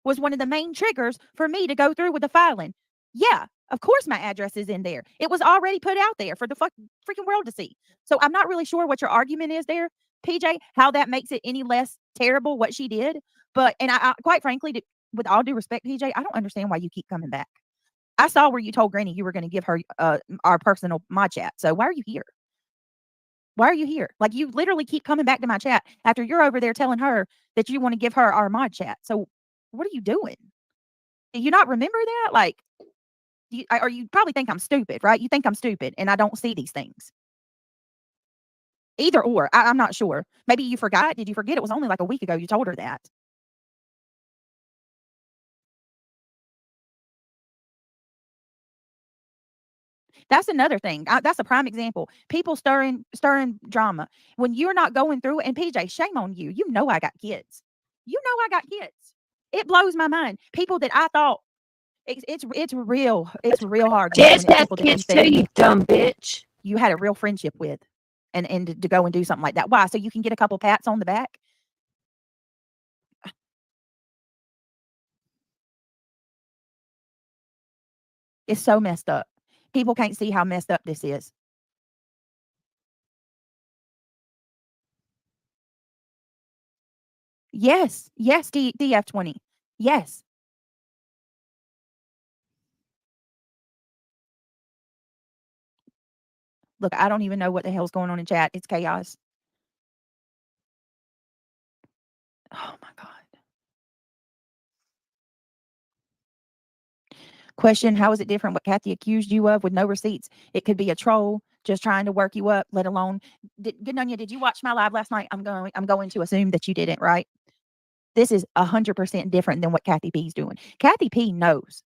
was one of the main triggers for me to go through with the filing. Yeah, of course my address is in there. It was already put out there for the freaking world to see. So I'm not really sure what your argument is there, PJ, how that makes it any less terrible what she did. But, and I quite frankly, with all due respect, PJ, I don't understand why you keep coming back. I saw where you told Granny you were going to give her our personal mod chat. So why are you here? Why are you here? Like, you literally keep coming back to my chat after you're over there telling her that you want to give her our mod chat. So what are you doing? Do you not remember that? Like, or you probably think I'm stupid, right? You think I'm stupid and I don't see these things. Either or, I'm not sure. Maybe you forgot. Did you forget? It was only like a week ago you told her that. That's another thing. That's a prime example. People stirring drama when you're not going through it. And PJ, shame on you. You know I got kids. You know I got kids. It blows my mind. People that I thought it's real. It's real hard. Kids have kids too, you dumb bitch. You had a real friendship with, and to go and do something like that. Why? So you can get a couple pats on the back. It's so messed up. People can't see how messed up this is. Yes, DF20. Yes. Look, I don't even know what the hell's going on in chat. It's chaos. Oh my God. Question, how is it different what Kathy accused you of with no receipts? It could be a troll just trying to work you up, let alone. Good on you. Did you watch my live last night? I'm going to assume that you didn't, right? This is 100% different than what Kathy P's doing. Kathy P knows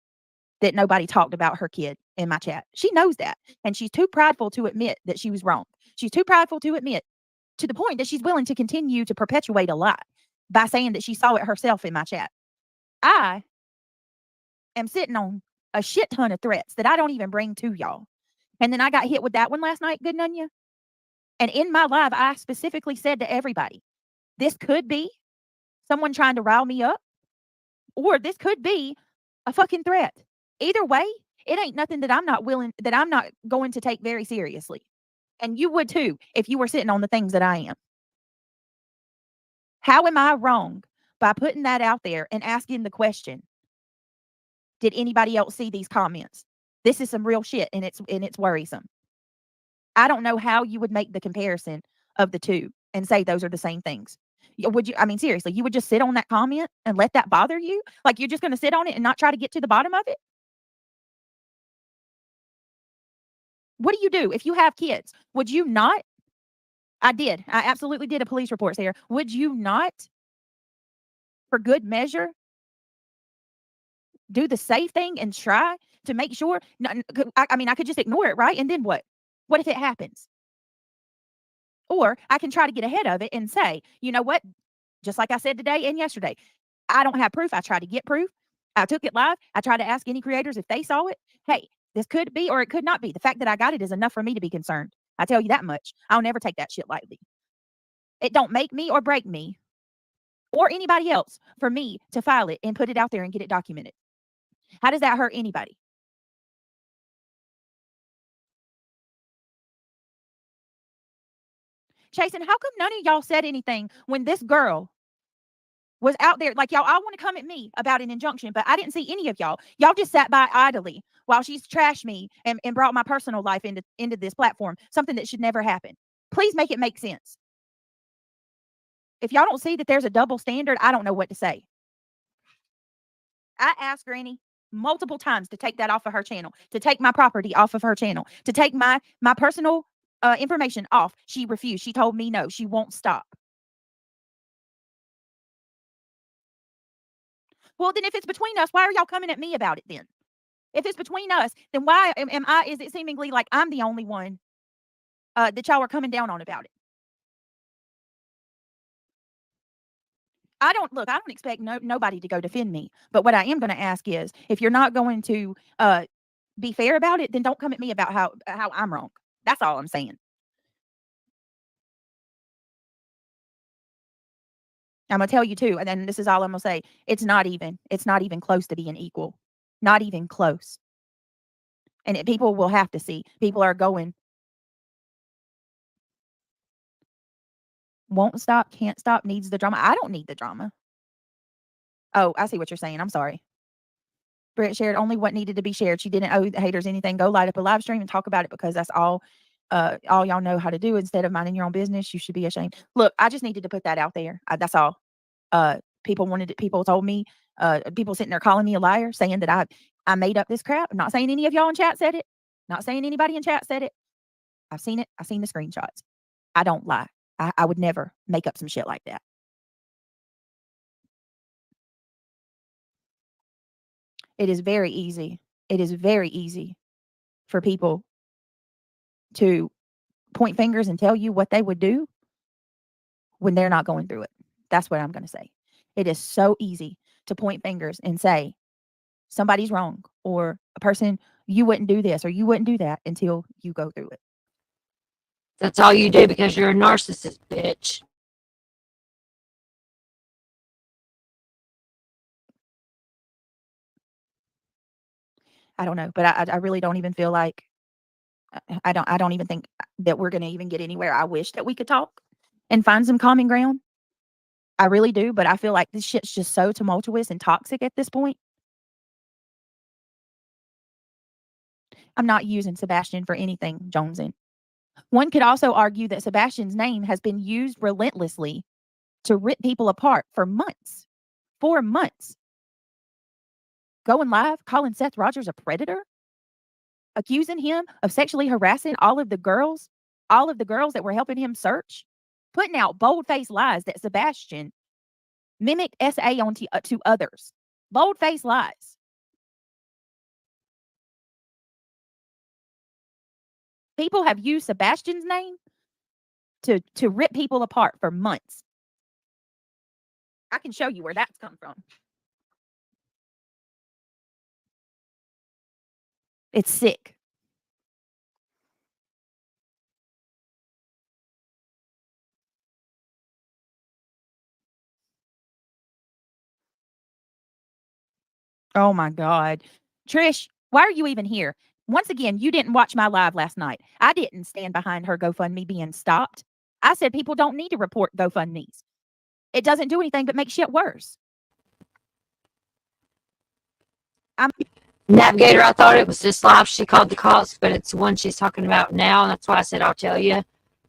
that nobody talked about her kid in my chat. She knows that. And she's too prideful to admit that she was wrong. She's too prideful to admit, to the point that she's willing to continue to perpetuate a lie by saying that she saw it herself in my chat. I am sitting on a shit ton of threats that I don't even bring to y'all. And then I got hit with that one last night, good on you. And in my live, I specifically said to everybody, this could be someone trying to rile me up, or this could be a fucking threat. Either way, it ain't nothing that I'm not going to take very seriously. And you would too, if you were sitting on the things that I am. How am I wrong by putting that out there and asking the question, did anybody else see these comments? This is some real shit, and it's worrisome. I don't know how you would make the comparison of the two and say those are the same things. Would you? I mean, seriously, you would just sit on that comment and let that bother you? Like you're just going to sit on it and not try to get to the bottom of it? What do you do if you have kids? Would you not? I did. I absolutely did a police report, Sarah. Would you not, for good measure, do the safe thing and try to make sure? I mean, I could just ignore it, right? And then what? What if it happens? Or I can try to get ahead of it and say, you know what? Just like I said today and yesterday, I don't have proof. I tried to get proof. I took it live. I tried to ask any creators if they saw it. Hey, this could be or it could not be. The fact that I got it is enough for me to be concerned. I tell you that much. I'll never take that shit lightly. It don't make me or break me or anybody else for me to file it and put it out there and get it documented. How does that hurt anybody? Jason, how come none of y'all said anything when this girl was out there? Like, y'all all want to come at me about an injunction, but I didn't see any of y'all. Y'all just sat by idly while she's trashed me and brought my personal life into this platform, something that should never happen. Please make it make sense. If y'all don't see that there's a double standard, I don't know what to say. I asked Granny multiple times to take that off of her channel, to take my property off of her channel, to take my personal information off. She refused. She told me no, she won't stop. Well, then if it's between us, why are y'all coming at me about it then? If it's between us, then why is it seemingly like I'm the only one that y'all are coming down on about it? I don't expect nobody to go defend me. But what I am going to ask is, if you're not going to be fair about it, then don't come at me about how I'm wrong. That's all I'm saying. I'm going to tell you too, and then this is all I'm going to say. It's not even close to being equal. Not even close. And people will have to see. People are going, won't stop, can't stop, needs the drama. I don't need the drama. Oh, I see what you're saying. I'm sorry. Britt shared only what needed to be shared. She didn't owe the haters anything. Go light up a live stream and talk about it, because that's all y'all know how to do. Instead of minding your own business, you should be ashamed. Look, I just needed to put that out there. That's all. People wanted it. People told me, people sitting there calling me a liar, saying that I made up this crap. I'm not saying any of y'all in chat said it. Not saying anybody in chat said it. I've seen it. I've seen the screenshots. I don't lie. I would never make up some shit like that. It is very easy. It is very easy for people to point fingers and tell you what they would do when they're not going through it. That's what I'm going to say. It is so easy to point fingers and say somebody's wrong, or a person, you wouldn't do this or you wouldn't do that until you go through it. That's all you do because you're a narcissist, bitch. I don't know, but I really don't even feel like I don't even think that we're going to even get anywhere. I wish that we could talk and find some common ground. I really do, but I feel like this shit's just so tumultuous and toxic at this point. I'm not using Sebastian for anything, Jonesin. One could also argue that Sebastian's name has been used relentlessly to rip people apart for months. 4 months. Going live, calling Seth Rogers a predator, accusing him of sexually harassing all of the girls that were helping him search, putting out bold-faced lies that Sebastian mimicked SA onto to others. Bold-faced lies. People have used Sebastian's name to rip people apart for months. I can show you where that's come from. It's sick. Oh my God. Trish, why are you even here? Once again, you didn't watch my live last night. I didn't stand behind her GoFundMe being stopped. I said people don't need to report GoFundMes. It doesn't do anything but make shit worse. Navigator, I thought it was this live she called the cops, but it's the one she's talking about now. And that's why I said I'll tell you.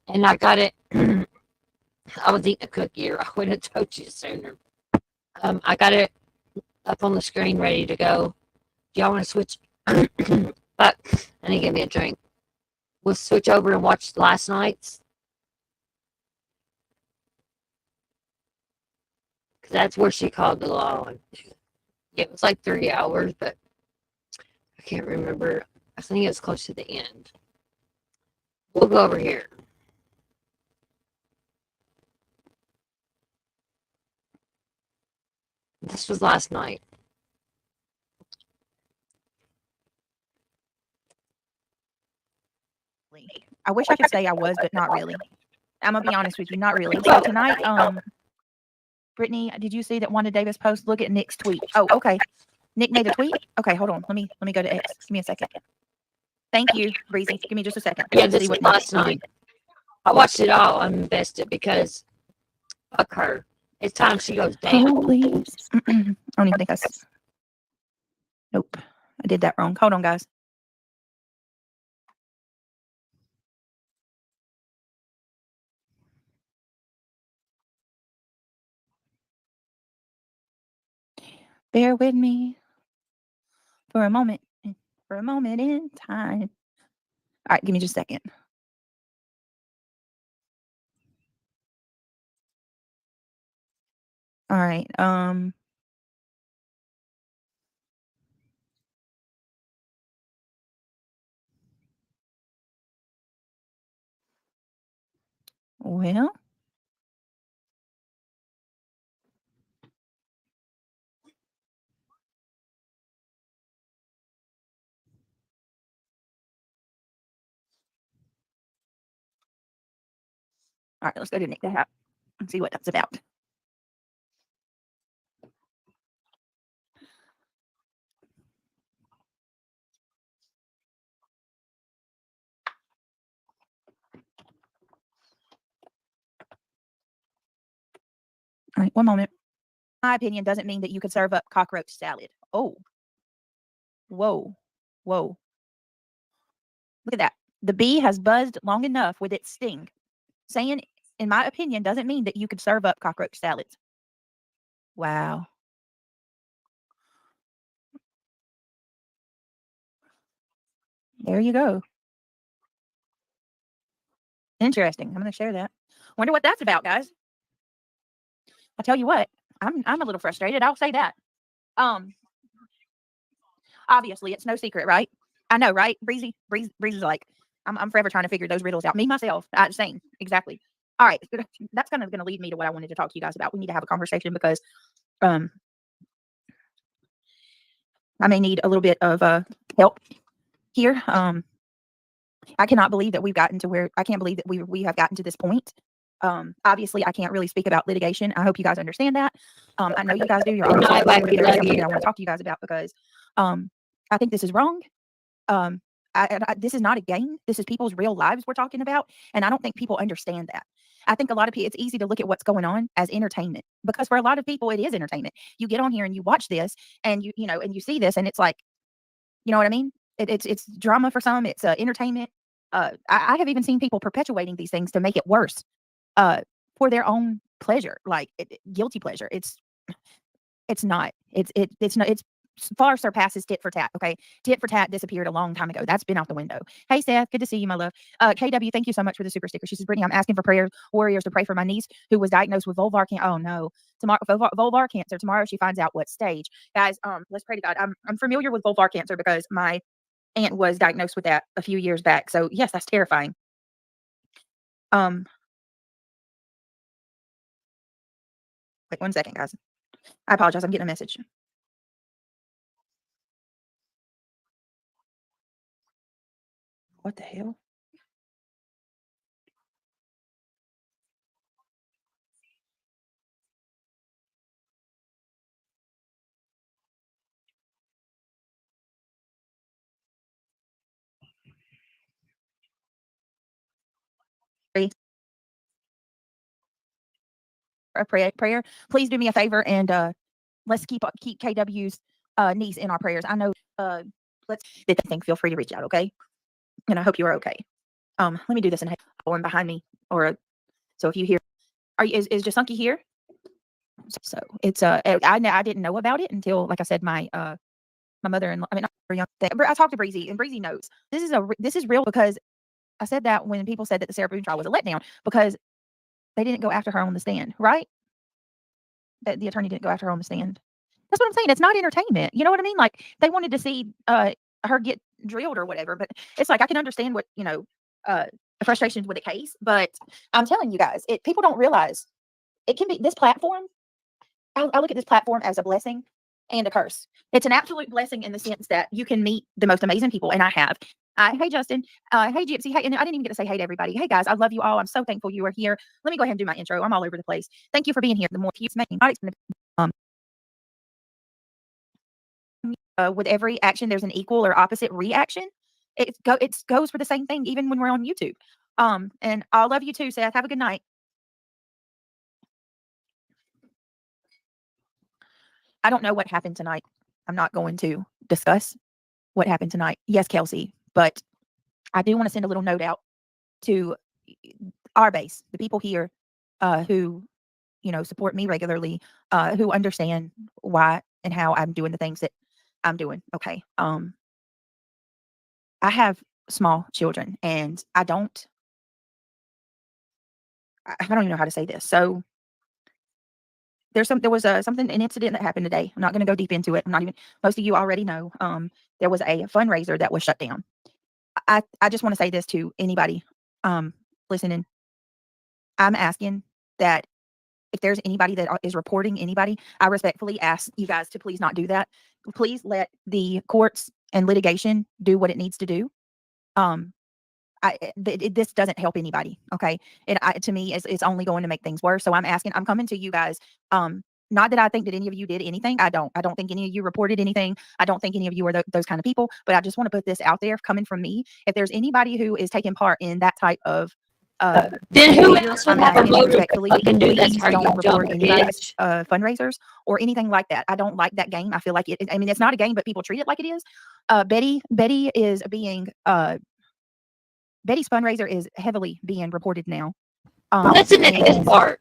And I got it. I was eating a cookie, or I would have told you sooner. I got it up on the screen ready to go. Do y'all want to switch? But I need to get me a drink. We'll switch over and watch last night's. Because that's where she called the law. It was like 3 hours, but I can't remember. I think it was close to the end. We'll go over here. This was last night. I wish I could say I was, but not really. I'm gonna be honest with you, not really. So tonight, Brittany, did you see that Wanda Davis post? Look at Nick's tweet. Oh, okay. Nick made a tweet. Okay, hold on. Let me go to X. Give me a second. Thank you, Breezy. Give me just a second. Yeah, this was last night. I watched it all. I'm invested because fuck her. It's time she goes down. Oh, please. I don't even think Nope. I did that wrong. Hold on, guys. Bear with me for a moment in time. All right, give me just a second. All right. Well, all right, let's go to Nick that and see what that's about. All right, one moment. My opinion doesn't mean that you could serve up cockroach salad. Oh. Whoa. Whoa. Look at that. The bee has buzzed long enough with its sting. Saying, in my opinion, doesn't mean that you could serve up cockroach salads. Wow. There you go. Interesting. I'm going to share that. Wonder what that's about, guys. I'll tell you what. I'm a little frustrated. I'll say that. Obviously, it's no secret, right? I know, right? Breezy's like, I'm forever trying to figure those riddles out. Me, myself, same. Exactly. All right. That's kind of going to lead me to what I wanted to talk to you guys about. We need to have a conversation because I may need a little bit of help here. I cannot believe that we've gotten to where I can't believe that we have gotten to this point. Obviously, I can't really speak about litigation. I hope you guys understand that. I know you guys do. You're obviously something that I want to talk to you guys about because I think this is wrong. This is not a game. This is people's real lives we're talking about, and I don't think people understand that. I think a lot of people, it's easy to look at what's going on as entertainment because for a lot of people, it is entertainment. You get on here and you watch this, and you see this, and it's like, you know what I mean? It's drama for some. It's entertainment. I have even seen people perpetuating these things to make it worse, for their own pleasure, like guilty pleasure. It's not. It's not. It's far surpasses tit for tat. Okay, tit for tat disappeared a long time ago. That's been out the window. Hey Seth, good to see you, my love. KW, thank you so much for the super sticker. She says, Brittany, I'm asking for prayer warriors to pray for my niece who was diagnosed with vulvar cancer. Oh no, tomorrow vulvar cancer. Tomorrow she finds out what stage. Guys, let's pray to God. I'm familiar with vulvar cancer because my aunt was diagnosed with that a few years back. So yes, that's terrifying. Wait 1 second, guys. I apologize. I'm getting a message. What the hell? A prayer. Please do me a favor and let's keep KW's niece in our prayers. I know let's think feel free to reach out, okay? And I hope you are okay. Let me do this and one behind me or so if you hear is Jasunki here? So it's I didn't know about it until, like I said, my mother and I mean not her young thing. I talked to Breezy and Breezy knows this is real because I said that when people said that the Sarah Boone trial was a letdown because they didn't go after her on the stand, right? That the attorney didn't go after her on the stand. That's what I'm saying. It's not entertainment. You know what I mean? Like they wanted to see her get drilled or whatever, but it's like I can understand what, frustrations with the case, but I'm telling you guys, people don't realize it can be this platform. I look at this platform as a blessing and a curse. It's an absolute blessing in the sense that you can meet the most amazing people, and I have. Hey, Justin. Hey, Gypsy. Hey, and I didn't even get to say hey to everybody. Hey, guys, I love you all. I'm so thankful you are here. Let me go ahead and do my intro. I'm all over the place. Thank you for being here. The more views make, with every action, there's an equal or opposite reaction. It goes for the same thing, even when we're on YouTube. And I love you too, Seth. Have a good night. I don't know what happened tonight. I'm not going to discuss what happened tonight. Yes, Kelsey, but I do want to send a little note out to our base, the people here who, support me regularly, who understand why and how I'm doing the things that I'm doing. Okay. I have small children and I don't even know how to say this. So there was an incident that happened today. I'm not going to go deep into it. Most of you already know. There was a fundraiser that was shut down. I just want to say this to anybody listening. I'm asking that if there's anybody that is reporting anybody, I respectfully ask you guys to please not do that. Please let the courts and litigation do what it needs to do. This doesn't help anybody. Okay. And to me, it's only going to make things worse. So I'm coming to you guys. Not that I think that any of you did anything. I don't think any of you reported anything. I don't think any of you are those kind of people, but I just want to put this out there coming from me. If there's anybody who is taking part in that type of then who else would have a motive to fucking do that? Don't report anybody's fundraisers or anything like that. I don't like that game. I feel like it's not a game, but people treat it like it is. Betty is being Betty's fundraiser is heavily being reported now. That's the negative part.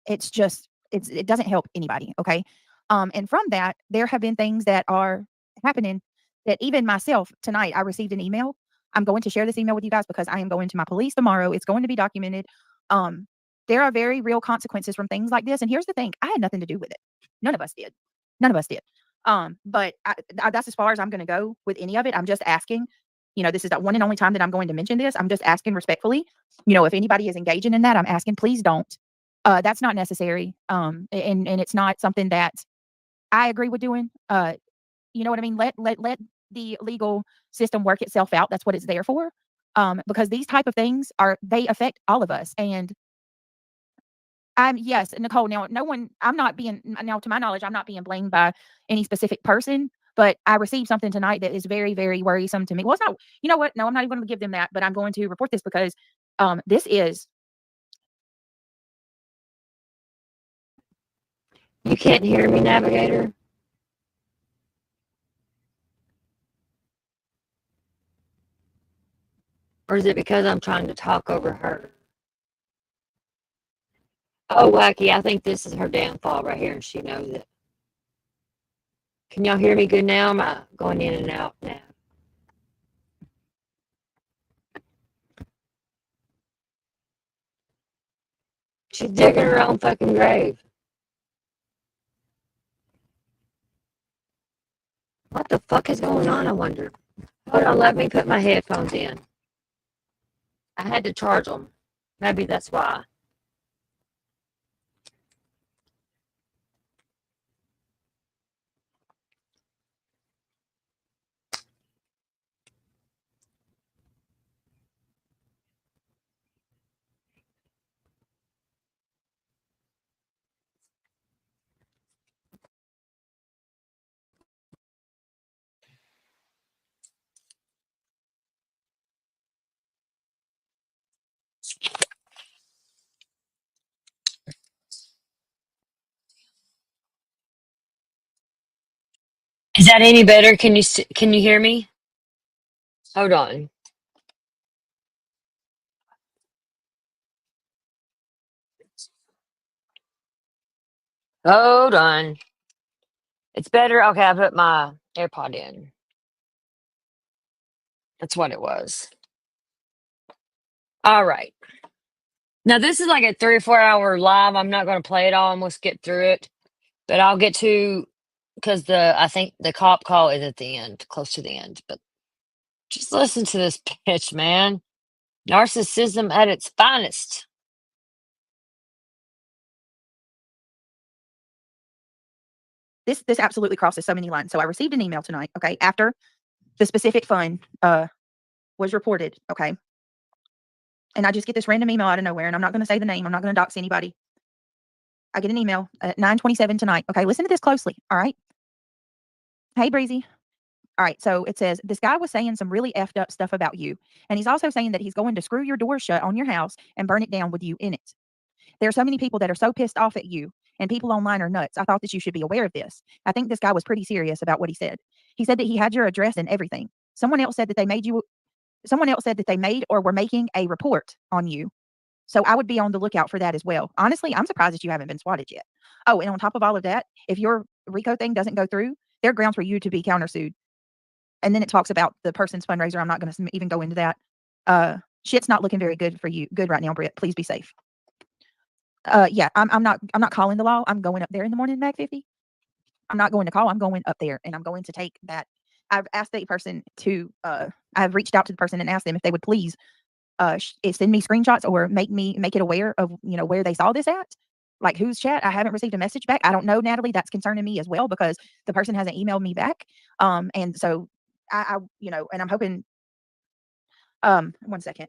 It's just it doesn't help anybody. Okay. And from that, there have been things that are happening that even myself tonight, I received an email. I'm going to share this email with you guys because I am going to my police tomorrow. It's going to be documented. There are very real consequences from things like this. And here's the thing. I had nothing to do with it. None of us did. But that's as far as I'm going to go with any of it. I'm just asking, this is the one and only time that I'm going to mention this. I'm just asking respectfully, if anybody is engaging in that, I'm asking, please don't. That's not necessary. And it's not something that I agree with doing. You know what I mean? Let the legal system work itself out. That's what it's there for. Because these type of things they affect all of us. And yes, Nicole, now to my knowledge, I'm not being blamed by any specific person, but I received something tonight that is very, very worrisome to me. Well, it's not, you know what? No, I'm not even going to give them that, but I'm going to report this because this is. You can't hear me, Navigator? Or is it because I'm trying to talk over her? Oh, Wacky, I think this is her downfall right here, and she knows it. Can y'all hear me good now? Am I going in and out now? She's digging her own fucking grave. What the fuck is going on, I wonder? Hold on, let me put my headphones in. I had to charge them. Maybe that's why. Is that any better? Can you hear me? Hold on. Hold on. It's better. Okay, I put my AirPod in. That's what it was. All right. Now this is like a 3 or 4 hour live. I'm not going to play it all. I'm going to skip through it, but I'll get to because I think the cop call is at the end, close to the end. But just listen to this bitch, man. Narcissism at its finest. This absolutely crosses so many lines. So I received an email tonight, okay, after the specific fund was reported, okay. And I just get this random email out of nowhere, and I'm not going to say the name. I'm not going to dox anybody. I get an email at 9:27 tonight. Okay, listen to this closely. All right. Hey, Breezy. All right. So it says this guy was saying some really effed up stuff about you, and he's also saying that he's going to screw your door shut on your house and burn it down with you in it. There are so many people that are so pissed off at you, and people online are nuts. I thought that you should be aware of this. I think this guy was pretty serious about what he said. He said that he had your address and everything. Someone else said that they made or were making a report on you. So I would be on the lookout for that as well. Honestly, I'm surprised that you haven't been swatted yet. Oh, and on top of all of that, if your RICO thing doesn't go through, there are grounds for you to be countersued. And then it talks about the person's fundraiser. I'm not going to even go into that. Shit's not looking very good for you. Good right now, Britt. Please be safe. Yeah, I'm not calling the law. I'm going up there in the morning, Mag 50. I'm not going to call. I'm going up there, and I'm going to take that. I've asked the person to. I've reached out to the person and asked them if they would please send me screenshots or make it aware of where they saw this at, like whose chat. I haven't received a message back. I don't know, Natalie. That's concerning me as well because the person hasn't emailed me back. And so I and I'm hoping. 1 second.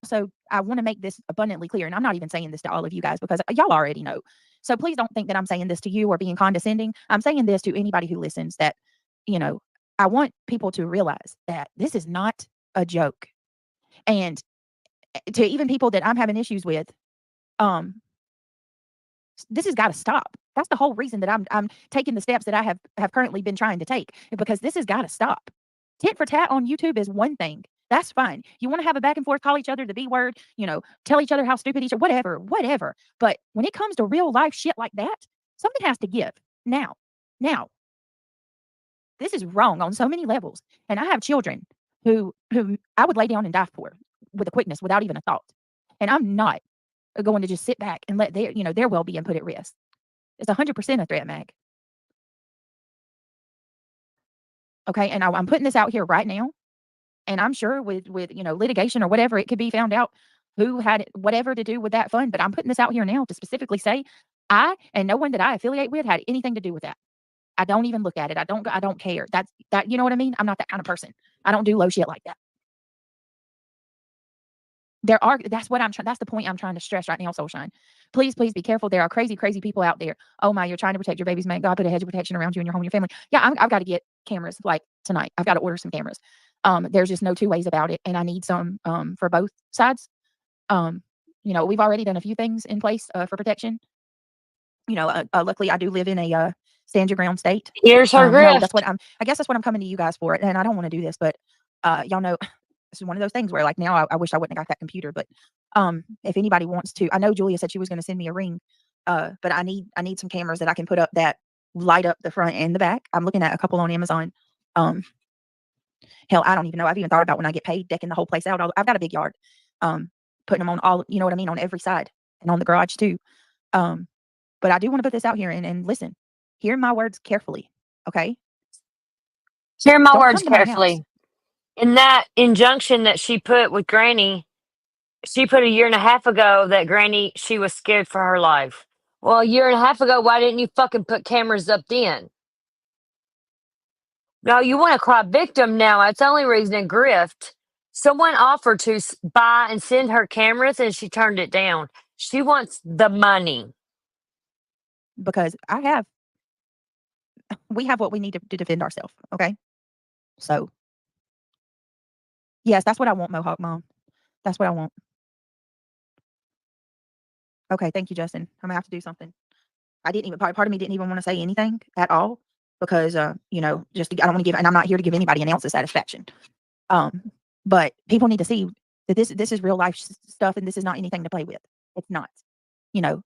So I want to make this abundantly clear, and I'm not even saying this to all of you guys because y'all already know. So please don't think that I'm saying this to you or being condescending. I'm saying this to anybody who listens that, I want people to realize that this is not a joke. And to even people that I'm having issues with, this has got to stop. That's the whole reason that I'm taking the steps that I have currently been trying to take, because this has got to stop. Tit for tat on YouTube is one thing. That's fine. You want to have a back and forth, call each other the B word, tell each other how stupid each other, whatever. But when it comes to real life shit like that, something has to give. Now, this is wrong on so many levels. And I have children who I would lay down and die for with a quickness without even a thought. And I'm not going to just sit back and let their well-being put at risk. It's 100% a threat, Mag. Okay, and I'm putting this out here right now. And I'm sure with litigation or whatever, it could be found out who had whatever to do with that fund. But I'm putting this out here now to specifically say I and no one that I affiliate with had anything to do with that. I don't even look at it. I don't care. That's you know what I mean? I'm not that kind of person. I don't do low shit like that. That's the point I'm trying to stress right now, Soulshine. Please be careful. There are crazy people out there. Oh my, you're trying to protect your babies, man. God put a hedge of protection around you and your home and your family. Yeah, I've got to get cameras like tonight. I've got to order some cameras. There's just no two ways about it. And I need some for both sides. You know, we've already done a few things in place for protection. You know, luckily I do live in a stand your ground state. Here's her No, that's grift. what I guess that's what I'm coming to you guys for. And I don't want to do this, but y'all know this is one of those things where like now I wish I wouldn't have got that computer. But if anybody wants to, I know Julia said she was going to send me a ring. But I need some cameras that I can put up that light up the front and the back. I'm looking at a couple on Amazon. Hell, I don't even know. I've even thought about when I get paid decking the whole place out. I've got a big yard. Putting them on all, you know what I mean, on every side and on the garage too. But I do want to put this out here and listen, hear my words carefully. Okay. Hear my Don't words come to my house. carefully. In that injunction that she put with Granny, she put 1.5 years ago that Granny, she was scared for her life. Well, 1.5 years ago, why didn't you fucking put cameras up then? No, you want to cry victim now. That's the only reason in grift. Someone offered to buy and send her cameras and she turned it down. She wants the money. Because we have what we need to defend ourselves. Okay. So yes, that's what I want, Mohawk Mom. That's what I want. Okay. Thank you, Justin. I'm gonna have to do something. I didn't even, part of me didn't even want to say anything at all because, you know, I don't want to give, and I'm not here to give anybody an ounce of satisfaction. But people need to see that this is real life stuff and this is not anything to play with. It's not, you know,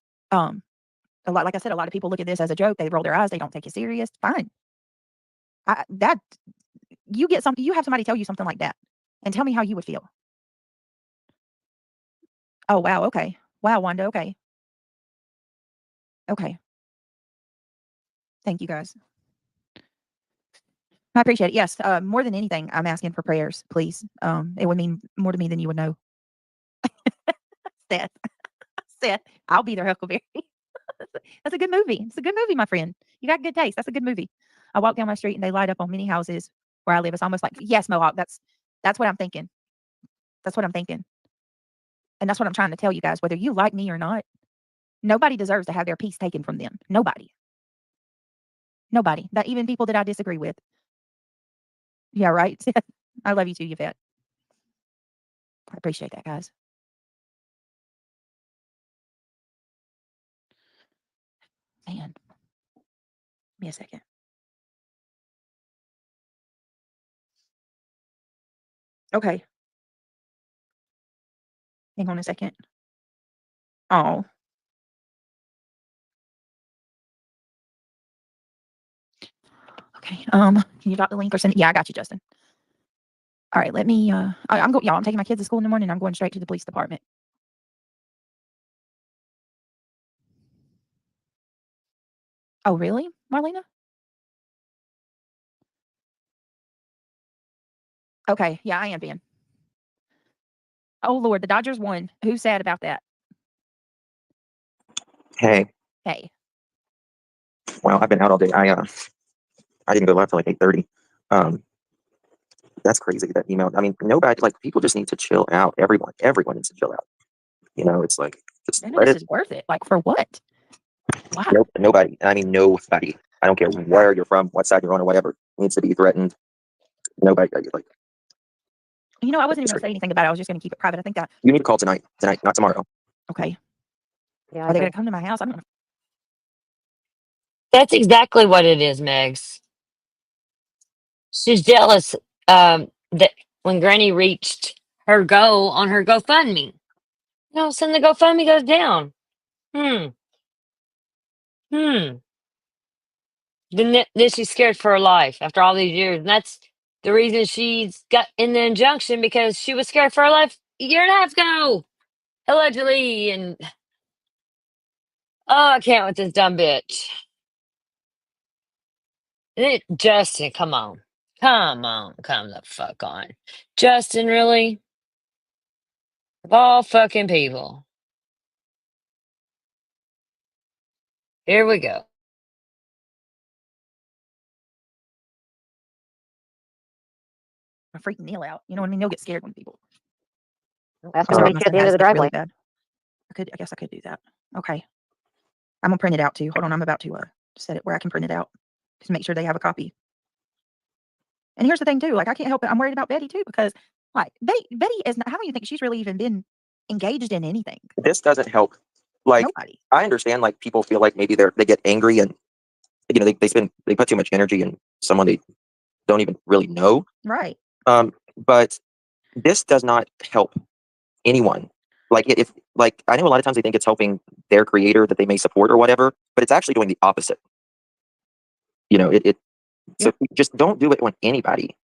like I said, a lot of people look at this as a joke. They roll their eyes. They don't take it serious. Fine. You have somebody tell you something like that and tell me how you would feel. Oh, wow. Okay. Wow, Wanda. Okay. Okay. Thank you guys. I appreciate it. Yes. More than anything, I'm asking for prayers, please. It would mean more to me than you would know. Seth, I'll be their Huckleberry. That's a good movie. It's a good movie, my friend. You got good taste. That's a good movie. I walk down my street and they light up on many houses where I live. It's almost like, yes, Mohawk. That's what I'm thinking. That's what I'm thinking. And that's what I'm trying to tell you guys. Whether you like me or not, nobody deserves to have their peace taken from them. Nobody. That even people that I disagree with. Yeah, right. I love you too, Yvette. I appreciate that, guys. Man. Give me a second. Okay. Hang on a second. Oh. Okay. Can you drop the link or send it? Yeah, I got you, Justin. All right, let me y'all, I'm taking my kids to school in the morning. I'm going straight to the police department. Oh, really, Marlena? Okay, yeah, I am being. Oh Lord, the Dodgers won. Who's sad about that? Hey, Hey. well, I've been out all day. I didn't go live till like 8:30. That's crazy, that email. I mean, nobody, like, people just need to chill out. Everyone needs to chill out. You know, it's like, just None of let this it. is worth it. Like for what? Why? Nope, nobody. I mean, nobody. I don't care where you're from, what side you're on, or whatever needs to be threatened. Nobody. Like, You know, I wasn't it's even gonna crazy. say anything about it. I was just gonna keep it private. I think that You need to call tonight, not tomorrow. okay. Yeah, Are they gonna come to my house? I don't know. That's exactly what it is, Megs. She's jealous that when Granny reached her goal on her GoFundMe. No, sudden the GoFundMe goes down. Hmm. Then she's scared for her life after all these years. And that's the reason she's got in the injunction because she was scared for her life 1.5 years ago, allegedly. And oh, I can't with this dumb bitch. Justin, come on. Come the fuck on. Justin, really? Of all fucking people. Here we go. I'm freaking Neil out. You know what I mean? He'll get scared when people. Ask I'm him to sorry, meet my you at son the end has of the it's really driveway. bad. I guess I could do that. Okay. I'm gonna print it out too. Hold on, I'm about to set it where I can print it out. Just make sure they have a copy. And here's the thing too, like I can't help it. I'm worried about Betty too, because like Betty is not, how do you think she's really even been engaged in anything. This doesn't help. Like, Nobody. I understand, like, people feel like maybe they get angry and, you know, they put too much energy in someone they don't even really know. Right. But this does not help anyone. Like, if, like, I know a lot of times they think it's helping their creator that they may support or whatever, but it's actually doing the opposite. You know, so just don't do it on anybody.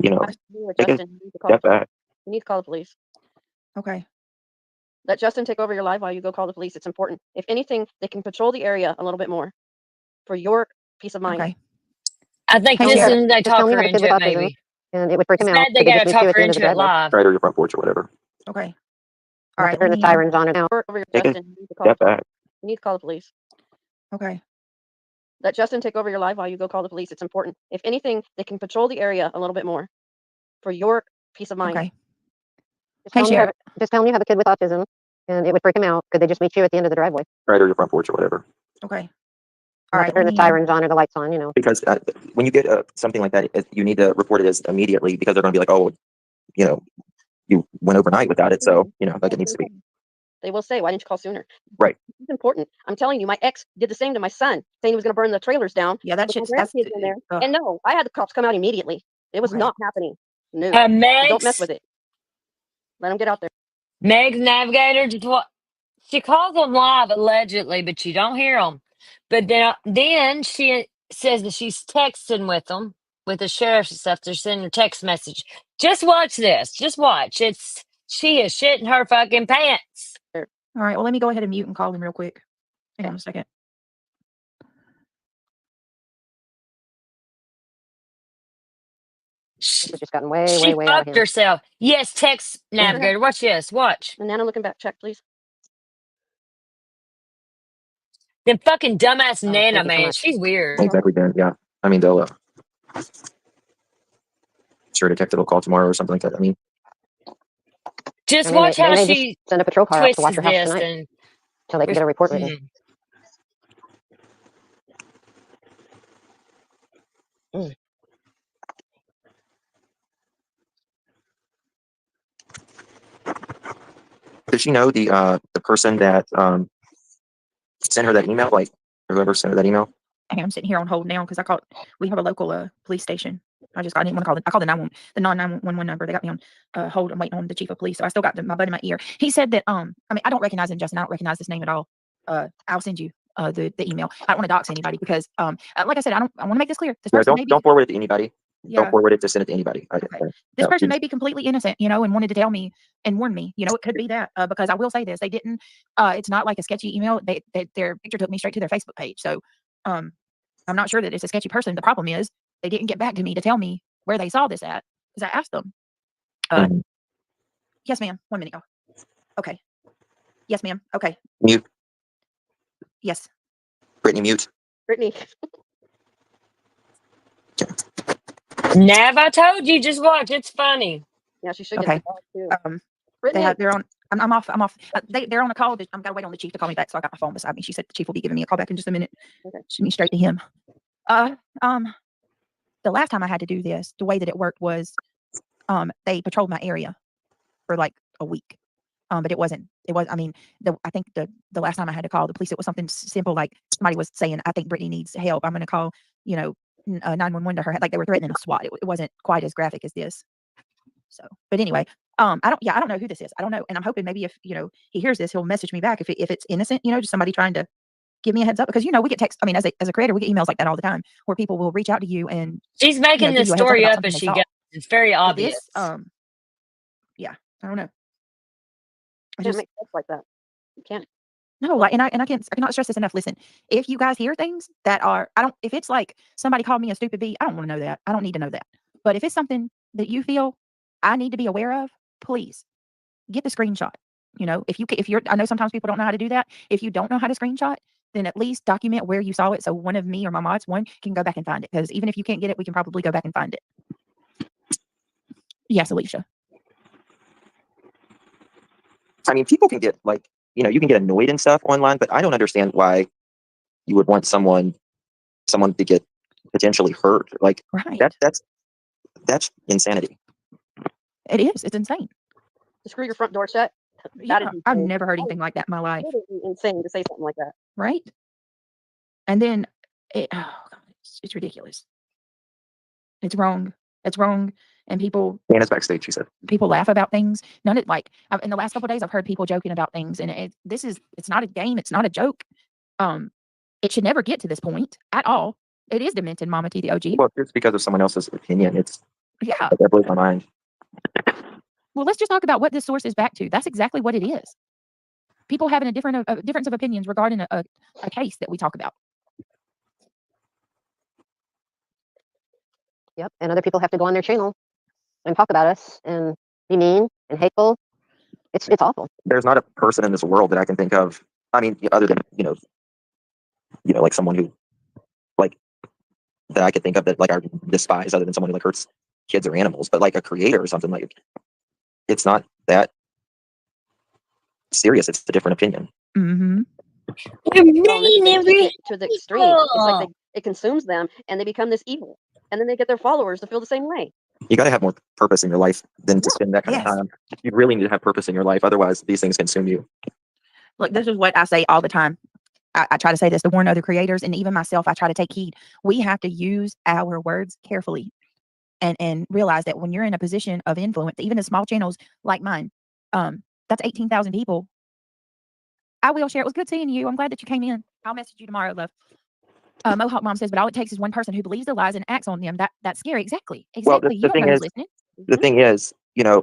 You know, take a Justin, you need to step back. You need to call the police. Okay. Let Justin take over your life while you go call the police. It's important. If anything, they can patrol the area a little bit more for your peace of mind. Okay. I think Hey, just Sharon, as they just tell talk me her you have a kid into with it, autism. maybe. And it would freak him Instead, out. they Could they gotta just meet you talk at her the end of the into it driveway? live. Right, or your front porch or whatever. Okay. All All right, right. turn the Let me, sirens on and out. Over your Take a Justin, you need to call step the police. back. You need to call the police. okay. Let Justin take over your life while you go call the police. It's important. If anything, they can patrol the area a little bit more for your peace of mind. Okay. Just Hey, tell, him you Sharon. have, just tell him you have a kid with autism, and it would freak him out. Could they just meet you at the end of the driveway? Right, or your front porch or whatever. Okay. All All right, right. turn Let the me, sirens on or the lights on, you know. Because when you get something like that, you need to report it as immediately, because they're going to be like, oh, you know, you went overnight without it, so you know, like, it needs to be They will say, why didn't you call sooner? right. It's important. I'm telling you, my ex did the same to my son, saying he was going to burn the trailers down. yeah, that with my shit's, that's, grandkids in there. And no, I had the cops come out immediately. It was Okay. not happening. No. Uh, So don't mess Meg's with it. Let them get out there. Meg's Navigator just what she calls them live allegedly, but you don't hear them. But then she says that she's texting with them, with the sheriff's and stuff. They're sending a text message. Just watch this. Just watch. She is shitting her fucking pants. all right. Well, let me go ahead and mute and call him real quick. Hang on a second. This has just gotten way, She way out of fucked hand. herself. Yes, text Navigator. Watch this. Watch. And Nana, looking back, check, please. Then fucking dumbass Oh, Nana, thank you so man. much. She's weird. Exactly, Ben. Yeah, I mean, they'll sure detective will call tomorrow or something like that. I mean, Just I mean, watch they how may just she send a patrol car out to watch twists your house this tonight and until they can get a report written. does she know the person that sent her that email? Like, whoever sent her that email? Hey, I'm sitting here on hold now because we have a local police station. I didn't want to call I called the 911 number. They got me on hold. I'm waiting on the chief of police. So I still got my bud in my ear. He said that, I mean, I don't recognize him, Justin. I don't recognize this name at all. I'll send you the email. I don't want to dox anybody because, like I said, I want to make this clear. This Yeah, person may be, don't forward it to anybody. yeah, Don't forward it to send it to anybody. okay. This no, person please. may be completely innocent, you know, and wanted to tell me and warn me. You know, it could be that because I will say this: they didn't. It's not like a sketchy email. Their picture took me straight to their Facebook page. So, I'm not sure that it's a sketchy person. The problem is they didn't get back to me to tell me where they saw this at because I asked them. Mhm. Yes, ma'am. 1 minute, y'all. Okay. Yes, ma'am. Okay. Mute. Yes. Brittany, mute. Brittany. Nav, I told you, just watch. It's funny. Yeah, she should Okay. get the dog too. They're Brittany. on. I'm off. They're on a call. I'm gotta wait on the chief to call me back. So I got my phone beside me. She said the chief will be giving me a call back in just a minute. Okay. Send me straight to him. The last time I had to do this, the way that it worked was, they patrolled my area for like a week. But it was, I mean, I think the last time I had to call the police, it was something simple like somebody was saying, I think Brittany needs help. I'm going to call, 911 to her. Like they were threatening a SWAT. It wasn't quite as graphic as this. So, but anyway, I don't know who this is. I don't know. And I'm hoping maybe if, he hears this, he'll message me back if it's innocent, just somebody trying to give me a heads up because, we get text. I mean, as a creator, we get emails like that all the time where people will reach out to you and She's making give this you a heads up story about up something as they she saw. goes. It's very But obvious. this, yeah, I don't know. I Can't just make stuff like that. You can't. no, like, and I cannot stress this enough. Listen, if you guys hear things that are, if it's like somebody called me a stupid bee, I don't want to know that. I don't need to know that. But if it's something that you feel I need to be aware of, please get the screenshot. If you're, I know sometimes people don't know how to do that. If you don't know how to screenshot, then at least document where you saw it. So one of me or my mods, can go back and find it. Because even if you can't get it, we can probably go back and find it. Yes, Alicia. I mean, people can get like, you can get annoyed and stuff online, but I don't understand why you would want someone to get potentially hurt. Like Right. that's insanity. It is. It's insane. to screw your front door shut. Yeah, That is I've insane. never heard That anything is like that in my life, literally insane to say something like that. right? And then oh God, it's ridiculous. It's wrong. It's wrong. And people Anna's backstage, she said. laugh about things. None of like in the last couple of days, I've heard people joking about things, and it's not a game. It's not a joke. It should never get to this point at all. It is demented, Mama T, the OG. Well, it's because of someone else's opinion. Yeah. That blows my mind. Well, let's just talk about what this source is back to. That's exactly what it is. People having a difference of opinions regarding a case that we talk about. Yep. And other people have to go on their channel and talk about us and be mean and hateful. It's awful. There's not a person in this world that I can think of. I mean, other than like someone who, like, that I could think of that like I despise, other than someone who like hurts kids or animals. But like a creator or something, like, it's not that serious. It's a different opinion. Mm-hmm. Well, they take it to the extreme. It's like it consumes them, and they become this evil. And then they get their followers to feel the same way. You got to have more purpose in your life than to spend that kind of Yes. time. You really need to have purpose in your life. Otherwise, these things consume you. Look, this is what I say all the time. I try to say this to warn other creators, and even myself, I try to take heed. We have to use our words carefully and realize that when you're in a position of influence, even in small channels like mine, that's 18,000 people. I will share. It was good seeing you. I'm glad that you came in. I'll message you tomorrow, love. Mohawk Mom says, but all it takes is one person who believes the lies and acts on them. That's scary. Exactly. Well, Exactly. the You don't thing know is- who's listening. The thing is,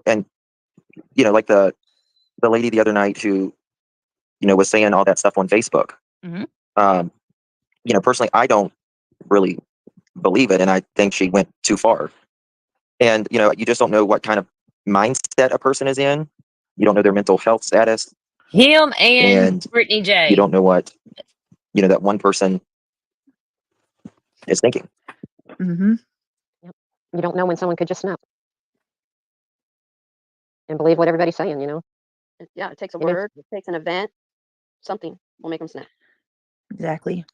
and like the lady the other night who, was saying all that stuff on Facebook. Mhm. Personally, I don't really believe it, and I think she went too far. And you just don't know what kind of mindset a person is in. You don't know their mental health status. Him and And Brittany J. You don't know what that one person is thinking. Mm-hmm. You don't know when someone could just snap and believe what everybody's saying. It takes a word, it takes an event, something will make them snap. Exactly.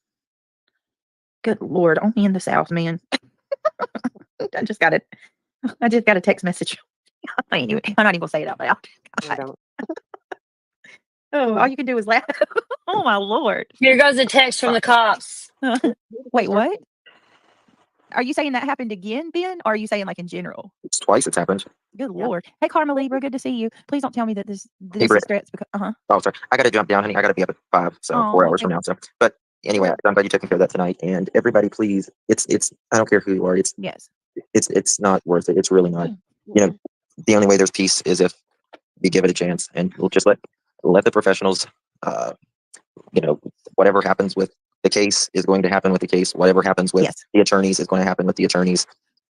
Good Lord, only in the South, man. I just got a text message. I'm not even gonna say it out loud. I don't. Oh, all you can do is laugh. Oh my Lord. Here goes a text from the cops. Wait, what? Are you saying that happened again, Ben? Or are you saying like in general? It's twice it's happened. Good Yeah. Lord. Hey, Karma Libra, good to see you. Please don't tell me that this is Britt. threats because Oh, sorry. I got to jump down, honey. I got to be up at 5, so 4 Aw, hours from now. So, but anyway, I'm glad you took care of that tonight. And everybody, please, it's. I don't care who you are. yes. It's not worth it. It's really not. The only way there's peace is if you give it a chance, and we'll just let the professionals. Whatever happens with the case is going to happen with the case. Whatever happens with Yes. the attorneys is going to happen with the attorneys.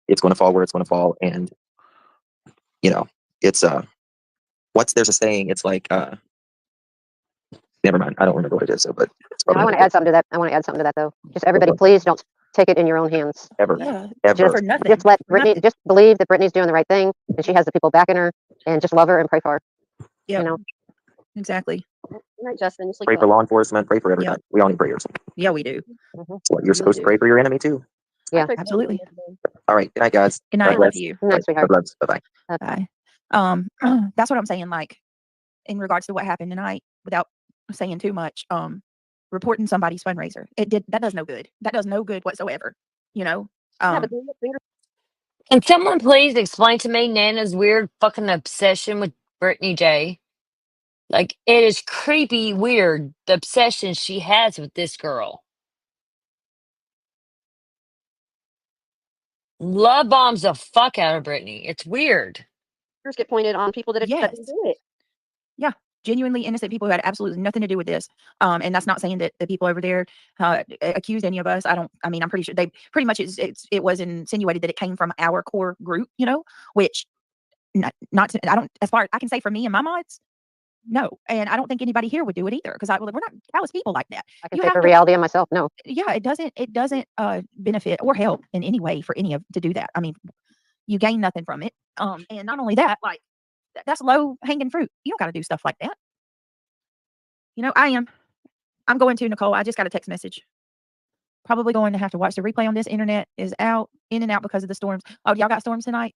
It's going to fall where it's going to fall, and it's there's a saying. It's like never mind. I don't remember what it is. So, but it's Now, probably I want to add something to that. Though. Just everybody, please don't take it in your own hands. ever, Yeah. ever. For nothing. Just let Brittany. Nothing. Just believe that Brittany's doing the right thing, and she has the people backing her, and just love her and pray for her. Yeah. Exactly. Good night, Justin. You sleep Pray for well. law enforcement. Pray for everybody. We all need prayers. Yeah, we do. What you're supposed to pray for your enemy too. Yeah. Mm-hmm. Absolutely. All right. Good night, guys. Good God night. Love bless. you. Good night, sweetheart. God bless. Bye bye. Bye. That's what I'm saying. Like in regards to what happened tonight, without saying too much, reporting somebody's fundraiser. That does no good. That does no good whatsoever. Yeah, but Can someone please explain to me Nana's weird fucking obsession with Brittany J? Like, it is creepy weird, the obsession she has with this girl. Love bombs the fuck out of Brittany. It's weird. fingers get pointed on people that Yes. didn't do it. Genuinely innocent people who had absolutely nothing to do with this. And that's not saying that the people over there accused any of us. I'm pretty sure they pretty much it was insinuated that it came from our core group, which not to, I don't, as far as I can say for me and my mods, no. And I don't think anybody here would do it either because we're not callous people like that. I can You say have for to- reality and myself, no. Yeah, it doesn't benefit or help in any way for any of to do that. I mean, you gain nothing from it. And not only that, like that's low hanging fruit. You don't got to do stuff like that. I'm going to Nicole. I just got a text message. Probably going to have to watch the replay on this. Internet is in and out because of the storms. Oh, y'all got storms tonight?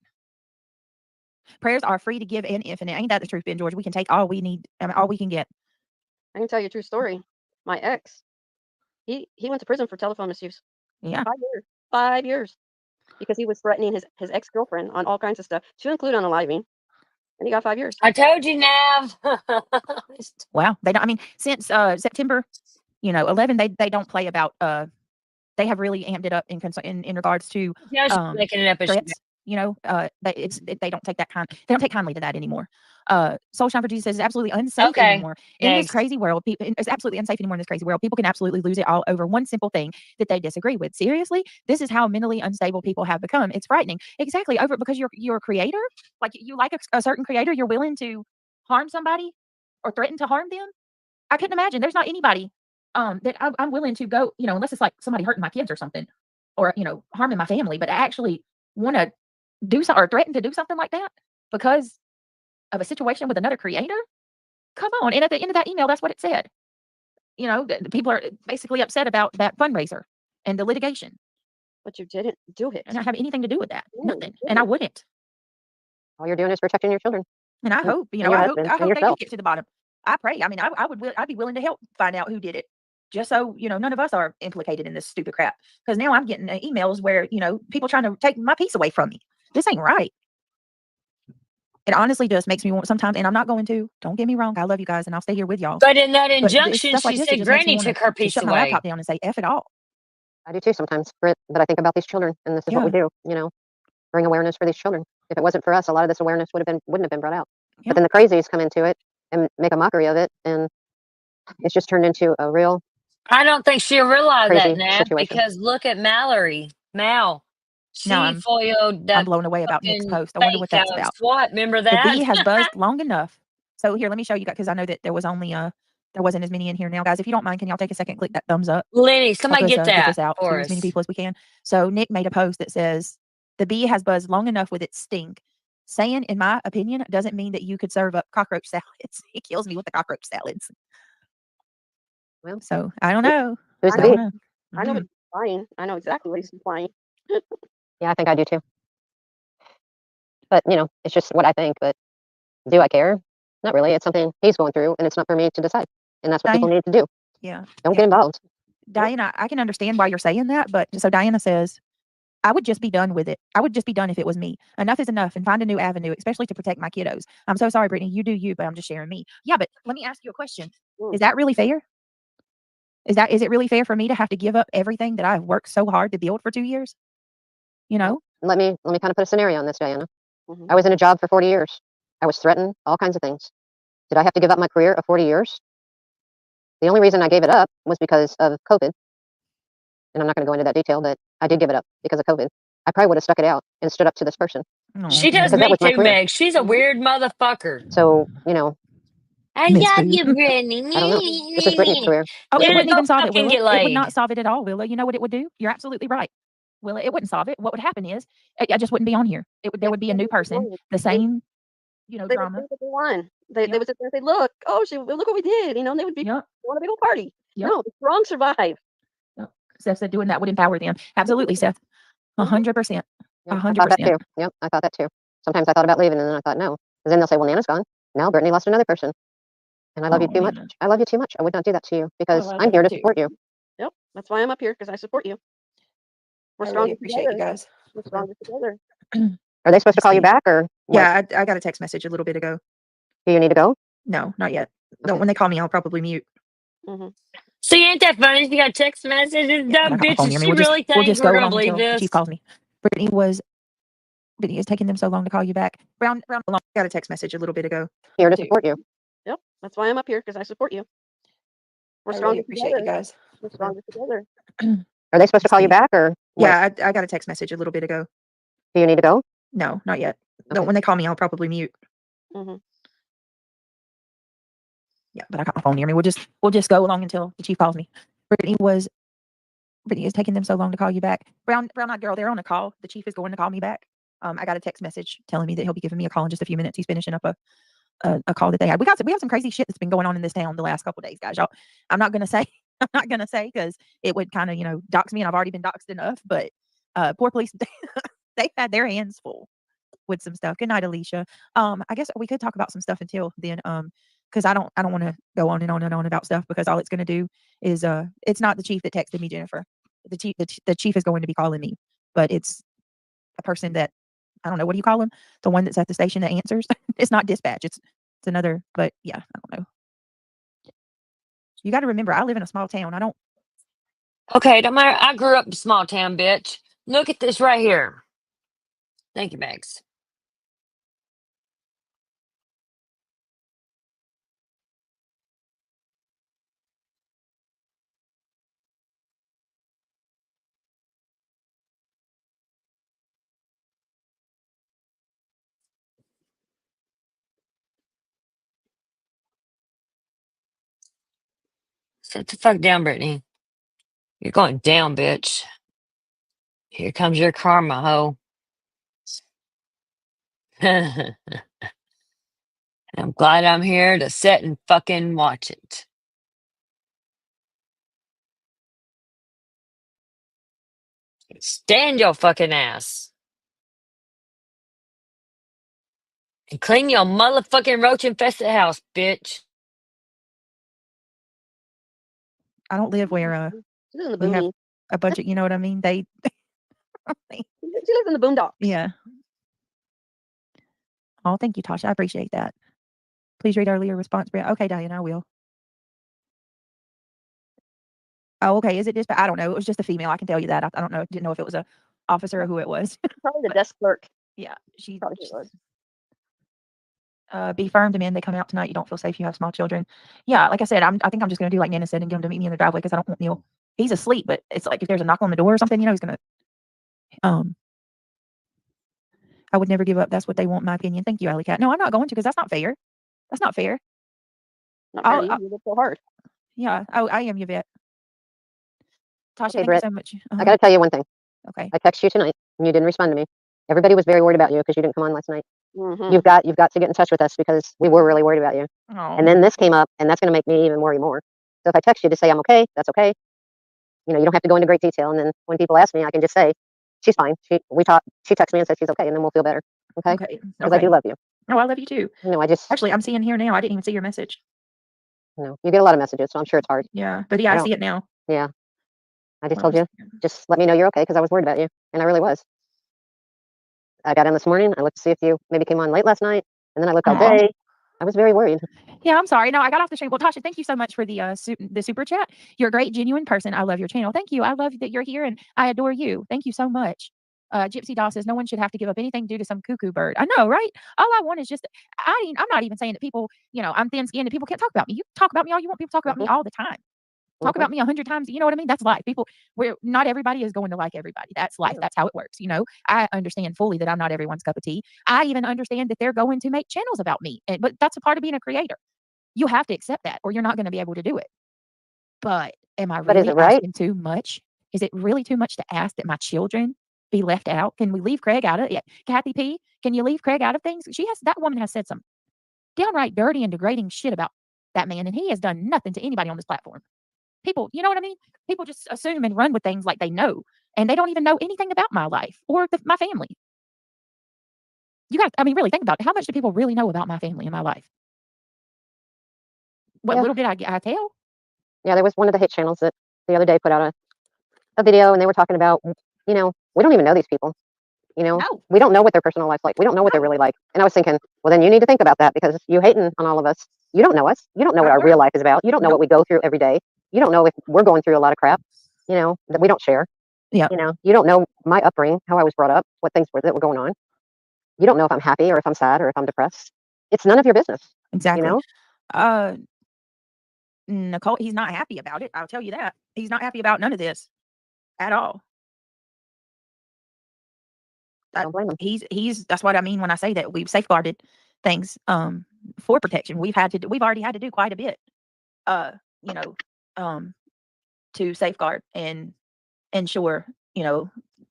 Prayers are free to give and infinite. Ain't that the truth, Ben George? We can take all we need, all we can get. I can tell you a true story. My ex, he went to prison for telephone misuse. Yeah. 5 years. 5 years. Because he was threatening his ex-girlfriend on all kinds of stuff, to include unaliving. And he got 5 years. I told you, Nav. Wow. They don't. I mean, since September, 11, they don't play about. They have really amped it up in regards to Yeah, she's making it up as she threats. They don't take that they don't take kindly to that anymore. Soulshine for Jesus says it's absolutely unsafe Okay, anymore in this next. crazy world. It's absolutely unsafe anymore in this crazy world. People can absolutely lose it all over one simple thing that they disagree with. Seriously, this is how mentally unstable people have become. It's frightening. Exactly, over because you're a creator, like you like a certain creator, you're willing to harm somebody or threaten to harm them. I couldn't imagine. There's not anybody that I'm willing to go, unless it's like somebody hurting my kids or something, or harming my family. But I actually want to do something or threaten to do something like that because of a situation with another creator. Come on. And at the end of that email, that's what it said. The people are basically upset about that fundraiser and the litigation. But you didn't do it. And I have anything to do with that. No, Nothing. you And I didn't. wouldn't. All you're doing is protecting your children. And I And- hope, and your I hope husband I and hope they do yourself. get to the bottom. I pray. I mean, I'd be willing to help find out who did it. Just so, none of us are implicated in this stupid crap. Because now I'm getting emails where, people trying to take my peace away from me. This ain't right. It honestly just makes me want sometimes, and I'm not going to. Don't get me wrong. I love you guys, and I'll stay here with y'all. But in that But injunction, stuff like she this, it said just makes me Granny wanna took her to piece shut my away. laptop down and say F it all. I do too sometimes, Britt, but I think about these children, and this is what we do, bring awareness for these children. If it wasn't for us, a lot of this awareness wouldn't have been brought out. Yeah. But then the crazies come into it and make a mockery of it, and it's just turned into a real I don't think she'll realize that, crazy Nav, situation. because look at Mallory. Mal. She No, I'm foiled that blown away about Nick's fucking post. I wonder what fake that's out of about. SWAT. Remember The that? bee has buzzed long enough. So here, let me show you guys, because I know that there was only there wasn't as many in here now. Guys, if you don't mind, can y'all take a second, click that thumbs up? Lenny, somebody Help us get get that this out for to as many us. people as we can. So Nick made a post that says, the bee has buzzed long enough with its sting. Saying, in my opinion, doesn't mean that you could serve up cockroach salads. It kills me with the cockroach salads. Well, So I don't know. who's I the don't bee? know. I know Mhm. what he's implying. I know exactly what he's implying. Yeah, I think I do too. But, it's just what I think. But do I care? Not really. It's something he's going through, and it's not for me to decide. And that's what people need to do. Yeah. Don't Yeah. get involved. Diana, I can understand why you're saying that, but so Diana says, I would just be done with it. I would just be done if it was me. Enough is enough, and find a new avenue, especially to protect my kiddos. I'm so sorry, Brittany. You do you, but I'm just sharing me. Yeah, but let me ask you a question. Mm. Is that really fair? Is it really fair for me to have to give up everything that I've worked so hard to build for 2 years? Let me kind of put a scenario on this, Diana. I was in a job for 40 years. I was threatened, all kinds of things. Did I have to give up my career of 40 years? The only reason I gave it up was because of COVID. And I'm not going to go into that detail, but I did give it up because of COVID. I probably would have stuck it out and stood up to this person. She does Because that me was my too, career. Meg. She's a weird motherfucker. So, I Miss love Boo. you, Brittany. I don't know. This is Brittany's career. Oh, it Yeah, wouldn't go even solve it, fucking Willa. get It would laid. not solve it at all, Willa. You know what it would do? You're absolutely right. Willa, it wouldn't solve it. What would happen is I just wouldn't be on here. There would be a new person, the same, They drama. would think that they won. They Yep. would sit there and say, look, look what we did. And they would be Yep. on a big old party. Yep. No, the strong survive. Yep. Seth said doing that would empower them. Absolutely, Seth. 100%. Yeah, I thought that 100%. too. Yep, I thought that too. Sometimes I thought about leaving, and then I thought, no. Because then they'll say, well, Nana's gone. Now Brittany lost another person. And I love you Oh, too much. Nana. I love you too much. I would not do that to you because I I'm love here you to too. support you. Yep, that's why I'm up here, because I support you. We're I stronger really appreciate you together. guys. We're stronger together. Are they supposed to call you See. back, or what? Yeah, I got a text message a little bit ago. Do you need to go? No, not yet. No, when they call me, I'll probably mute. See, ain't that funny? She got text messages. Yeah, Dumb but I got my bitch. phone Does near me. she We'll really think just we're go gonna along believe until the this? chief calls me. Brittany is taking them so long to call you back. Brown, got a text message a little bit ago. Here to too. support you. Yep, that's why I'm up here, because I support you. We're I stronger really appreciate you together. guys. We're stronger together. Are they supposed to call you See. back, or what? Yeah, I got a text message a little bit ago. Do you need to go? No, not yet. No, Okay. when they call me, I'll probably mute. Yeah, but I got my phone near me. We'll just go along until the chief calls me. Brittany is taking them so long to call you back. Brown eyed girl, they're on a call. The chief is going to call me back. I got a text message telling me that he'll be giving me a call in just a few minutes. He's finishing up a call that they had. We have some crazy shit that's been going on in this town the last couple of days, guys. Y'all, I'm not gonna say because it would kind of dox me, and I've already been doxed enough. But poor police, they've had their hands full with some stuff. Good night, Alicia. I guess we could talk about some stuff until then. Because I don't want to go on and on and on about stuff because all it's going to do is it's not the chief that texted me, Jennifer. The chief is going to be calling me, but it's a person that I don't know, what do you call him? The one that's at the station that answers. It's not dispatch. It's another. But yeah, I don't know. You got to remember, I live in a small town. I don't. Okay, don't matter. I grew up in a small town, bitch. Look at this right here. Thank you, Max. Sit the fuck down, Brittany. You're going down, bitch. Here comes your karma, hoe. I'm glad I'm here to sit and fucking watch it. Stand your fucking ass. And clean your motherfucking roach infested house, bitch. I don't live where She lives in the we have boonies. a bunch of, you know what I mean? They. She lives in the boondocks. Yeah. Oh, thank you, Tasha. I appreciate that. Please read earlier response. Okay, Diana, I will. Oh, okay. Is it dispatch? I don't know. It was just a female. I can tell you that. I don't know. Didn't know if it was a officer or who it was. Probably the desk clerk. Yeah, she Probably who it was. be firm. Demand they come out tonight. You don't feel safe. You have small children. Yeah, like I said, I think I'm just gonna do like Nana said and get him to meet me in the driveway because I don't want Neil. He's asleep, but it's like if there's a knock on the door or something, he's gonna. I would never give up. That's what they want, in my opinion. Thank you, Alley Cat. No, I'm not going to because that's not fair. That's not fair. Not fair. You did so hard. Yeah. Oh, I am Yvette. Tasha, Okay, thank Britt, you so much. I got to tell you one thing. Okay. I texted you tonight and you didn't respond to me. Everybody was very worried about you because you didn't come on last night. Mm-hmm. You've got to get in touch with us because we were really worried about you. Oh. And then this came up and that's going to make me even worry more. So if I text you to say I'm okay, that's okay. You don't have to go into great detail. And then when people ask me, I can just say, she's fine. She texts me and says she's okay, and then we'll feel better. Okay? Okay. Because I do love you. Oh, I love you too. Actually, I'm seeing here now. I didn't even see your message. you get a lot of messages, so I'm sure it's hard. Yeah, but yeah, I see it now. Yeah. I just Well, told you, just let me know you're okay because I was worried about you, and I really was. I got in this morning. I looked to see if you maybe came on late last night, and then I looked all Aw. day. I was very worried. Yeah, I'm sorry. No, I got off the stream. Well, Tasha, thank you so much for the super chat. You're a great, genuine person. I love your channel. Thank you. I love that you're here, and I adore you. Thank you so much. Gypsy Doll says no one should have to give up anything due to some cuckoo bird. I know, right? All I want is just. I'm not even saying that people, I'm thin-skinned and people can't talk about me. You talk about me all you want. People talk about me all the time. Talk about me 100 times. You know what I mean? That's life. Not everybody is going to like everybody. That's life. That's how it works. I understand fully that I'm not everyone's cup of tea. I even understand that they're going to make channels about me. But that's a part of being a creator. You have to accept that or you're not going to be able to do it. But am I really asking too much? Is it really too much to ask that my children be left out? Can we leave Craig out of it? Yeah. Kathy P, can you leave Craig out of things? That woman has said some downright dirty and degrading shit about that man. And he has done nothing to anybody on this platform. People, you know what I mean? People just assume and run with things like they know, and they don't even know anything about my life or my family. Really think about it. How much do people really know about my family and my life? What little did I tell? Yeah, there was one of the hate channels that the other day put out a video, and they were talking about, we don't even know these people. No. We don't know what their personal life's like. We don't know what they're really like. And I was thinking, well, then you need to think about that because you hating on all of us. You don't know us. You don't know what our real life is about. You don't know what we go through every day. You don't know if we're going through a lot of crap, that we don't share. Yeah. You don't know my upbringing, how I was brought up, what things that were going on. You don't know if I'm happy or if I'm sad or if I'm depressed. It's none of your business. Exactly. Nicole, he's not happy about it. I'll tell you that. He's not happy about none of this at all. I don't blame him. That's what I mean when I say that we've safeguarded things for protection. We've already had to do quite a bit to safeguard and ensure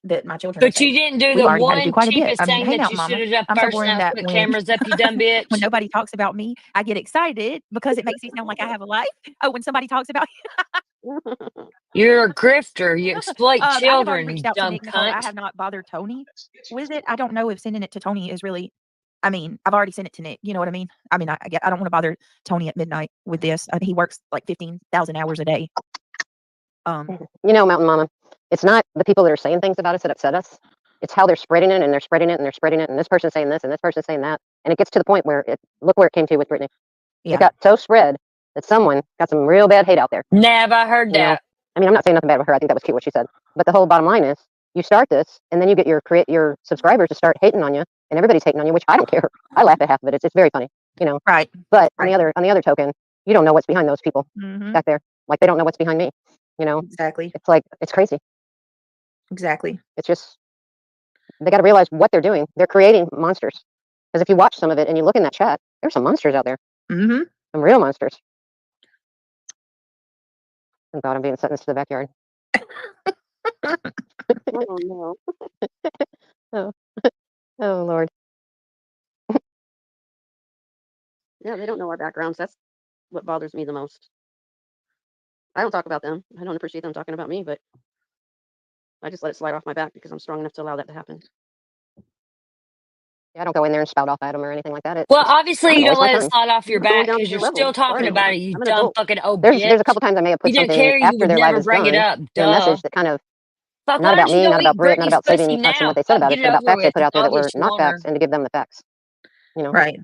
that my children But you didn't do the one cheapest thing hey, that you should have done first, now put cameras up, you dumb bitch. When nobody talks about me, I get excited because it makes me sound like I have a life. Oh, when somebody talks about You're a grifter. You exploit I have already children, reached you out to dumb Nick, Nicole. I cunt. have not bothered Tony with it. I don't know if sending it to Tony is really. I mean, I've already sent it to Nick. You know what I mean? I mean, I don't want to bother Tony at midnight with this. He works like 15,000 hours a day. You know, Mountain Mama, it's not the people that are saying things about us that upset us. It's how they're spreading it and they're spreading it and they're spreading it. And this person's saying this and this person's saying that. And it gets to the point where look where it came to with Brittany. Yeah. It got so spread that someone got some real bad hate out there. Never heard You know, that. I mean, I'm not saying nothing bad about her. I think that was cute what she said. But the whole bottom line is, you start this, and then you get your subscribers to start hating on you, and everybody's hating on you, which I don't care. I laugh at half of it. It's very funny, you know. Right. But Right. on the other token, you don't know what's behind those people Mhm. back there. Like they don't know what's behind me. You know, Exactly. it's like it's crazy. Exactly. It's just they got to realize what they're doing. They're creating monsters. Because if you watch some of it and you look in that chat, there's some monsters out there. Mm-hmm. Some real monsters. Oh God, I'm being sentenced to the backyard. Oh no. Oh, oh Lord. Yeah, they don't know our backgrounds. That's what bothers me the most. I don't talk about them. I don't appreciate them talking about me, but I just let it slide off my back because I'm strong enough to allow that to happen. Yeah, I don't go in there and spout off at them or anything like that. It's Well, just, obviously I'm you gonna don't waste my let it time. slide off your I'm going back down to because your you're still level. talking Sorry. about it, you I'm an dumb adult. fucking old There's a bitch. couple times I may have put You didn't something care, you after would their live never is bring it done up. in a Duh. message that kind of Fuck, not why about don't you me, go not eat about Britt, not Brittany's about saving pussy any facts and now? what they said Fuck, about get us, it but about over facts they with. put out there that Dog, you were not squanner. facts and to give them the facts. You know, Right.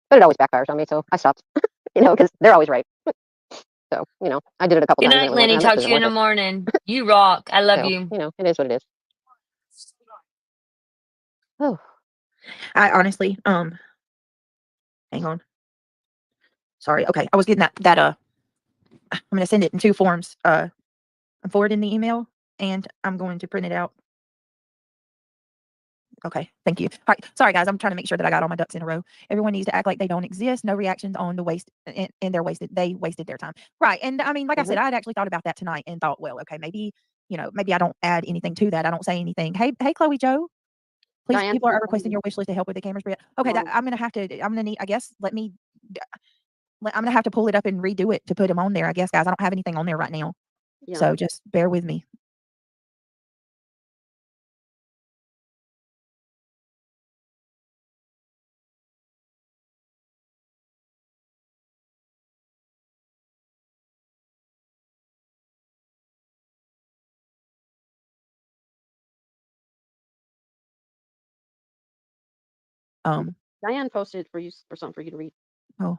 but it always backfires on me, so I stopped. You know, because they're always right. So you know, I did it a couple Good times and night, it was like, Lenny. oh, this Talk to isn't you in worth the it. morning. You rock. I love So you. you know, it is what it is. Oh, I honestly, hang on. Sorry. Okay. I was getting that I'm gonna send it in two forms. I'm forwarding the email and I'm going to print it out. Okay, thank you. All right, sorry guys, I'm trying to make sure that I got all my ducks in a row. Everyone needs to act like they don't exist. No reactions on the waste, and they wasted their time. Right, and I mean, like I said, I had actually thought about that tonight and thought, well, okay, maybe maybe I don't add anything to that. I don't say anything. Hey, Chloe Joe, please, Diane, people are requesting your wish list to help with the cameras. Okay, that, um, I'm gonna need. I guess I'm gonna have to pull it up and redo it to put them on there. I guess, guys, I don't have anything on there right now, yeah. so just bear with me. Diane posted for you for something for you to read. Oh,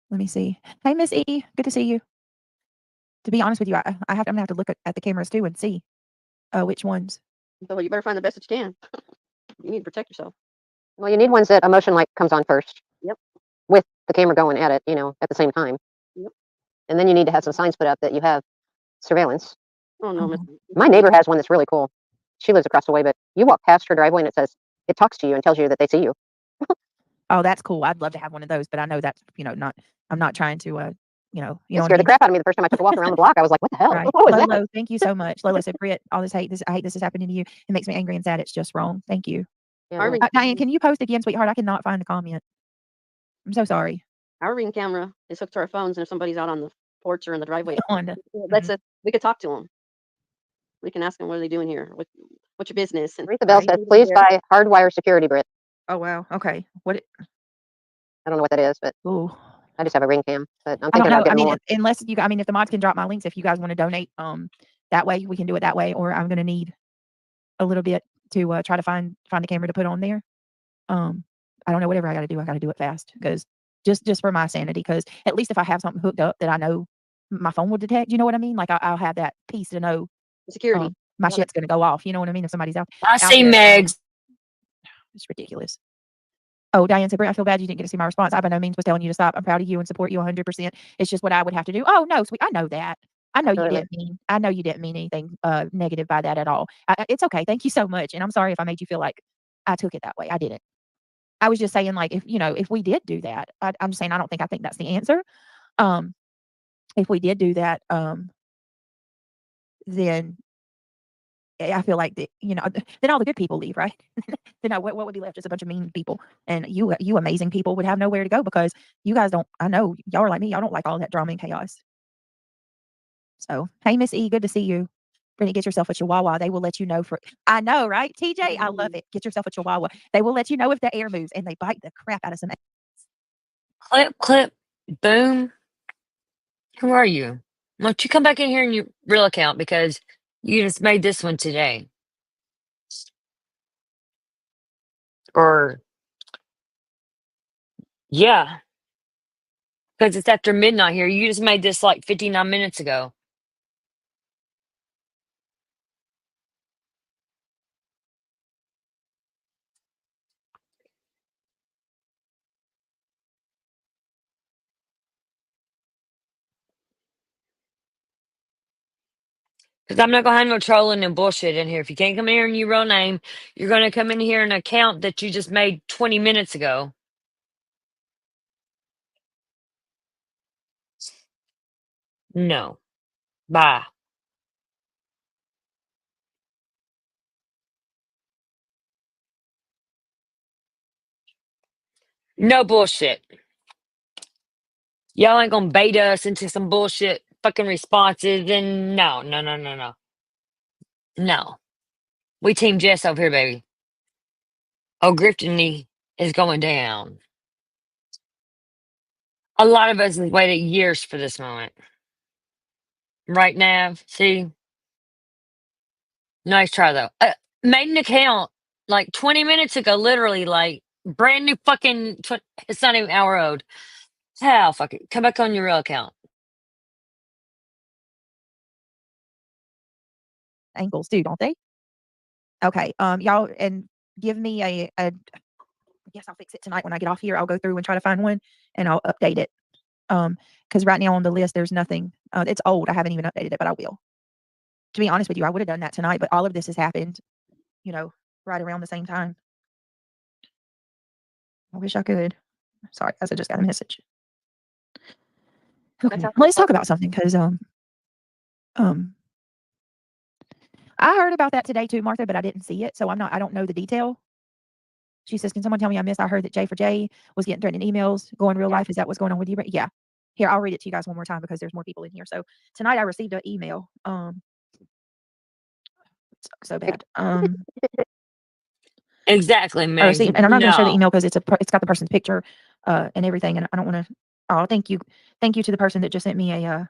let me see. Hey, Miss E, good to see you. To be honest with you, I'm gonna have to look at the cameras too and see which ones. So you better find the best that you can. You need to protect yourself. well, you need ones that a motion light comes on first. Yep. With the camera going at it, you know, at the same time. Yep. And then you need to have some signs put up that you have surveillance. Oh no, Oh. Miss. My neighbor has one that's really cool. She lives across the way, but you walk past her driveway and it says it talks to you and tells you that they see you. Oh, that's cool. I'd love to have one of those, but I know that's not. I'm not trying to you know It what I scared the mean. crap out of me the first time I took a walk around the block. I was like, what the hell? Right. What was that? Lolo, thank you so much. Lolo said, Britt, all this hate. I hate this is happening to you. It makes me angry and sad. It's just wrong. Thank you. Yeah, Our well, ring, Diane, can you post again, sweetheart? I cannot find the comment. I'm so sorry. our ring camera is hooked to our phones, and if somebody's out on the porch or in the driveway, Wanda. that's it. We could talk to them. We can ask them, what are they doing here? What's your business? And Aretha Bell Right. says, please buy hardwire security, Britt. Oh wow. Okay. What? I don't know what that is, but Ooh. I just have a ring cam. But I'm I don't thinking know. about I getting mean, more. unless you, I mean, if the mods can drop my links, if you guys want to donate, that way we can do it that way, or I'm gonna need a little bit to try to find the camera to put on there. I don't know. Whatever I got to do, I got to do it fast because just for my sanity. Because at least if I have something hooked up that I know my phone will detect, you know what I mean? Like I'll have that piece to know security. my Love it. shit's gonna go off. You know what I mean? If somebody's out I see there, Megs. it's ridiculous. Oh, Diane said, Britt, I feel bad you didn't get to see my response. I by no means was telling you to stop. I'm proud of you and support you 100%. It's just what I would have to do. Oh no, sweet. I know that. I know Absolutely. you didn't mean anything negative by that at all. It's okay. Thank you so much. And I'm sorry if I made you feel like I took it that way. I didn't. I was just saying, like, if we did do that, I'm just saying I think that's the answer. If we did do that, then I feel like then all the good people leave, right? Then what would be left? Just a bunch of mean people, and you amazing people would have nowhere to go because you guys don't. I know y'all are like me. Y'all don't like all that drama and chaos. So, hey, Miss E, good to see you. Brittany, get yourself a Chihuahua. They will let you know I know, right? TJ, I love it. Get yourself a Chihuahua. They will let you know if the air moves, and they bite the crap out of some. Clip, clip, boom. Who are you? Why don't you come back in here in your real account because you just made this one today. Or, yeah, because it's after midnight here. You just made this like 59 minutes ago. Because I'm not going to have no trolling and bullshit in here. If you can't come in here in your real name, you're going to come in here in an account that you just made 20 minutes ago. No. Bye. No bullshit. Y'all ain't gonna bait us into some bullshit fucking responses. And no, no, no, no, no. No. We team Jess over here, baby. Oh, Griftony is going down. A lot of us have waited years for this moment. Right, Nav? See? Nice try, though. Made an account like 20 minutes ago, literally, like brand new fucking. It's not even an hour old. Hell, fuck it. Come back on your real account. Angles too, don't they? Okay. Y'all, and give me I guess I'll fix it tonight when I get off here. I'll go through and try to find one, and I'll update it. Because right now on the list, there's nothing. It's old. I haven't even updated it, but I will. To be honest with you, I would have done that tonight, but all of this has happened, right around the same time. I wish I could. Sorry, guys, I just got a message. Okay, let's talk about something because I heard about that today too, Martha, but I didn't see it, so I don't know the detail. She says, "Can someone tell me I missed? I heard that J4J was getting threatening emails. Going real life. Is that what's going on with you?" Yeah. Here, I'll read it to you guys one more time because there's more people in here. So tonight I received an email. So bad. Exactly, I man. received, and I'm not going to show the No. email because it's got the person's picture, and everything, and I don't want to. Oh, thank you to the person that just sent me a.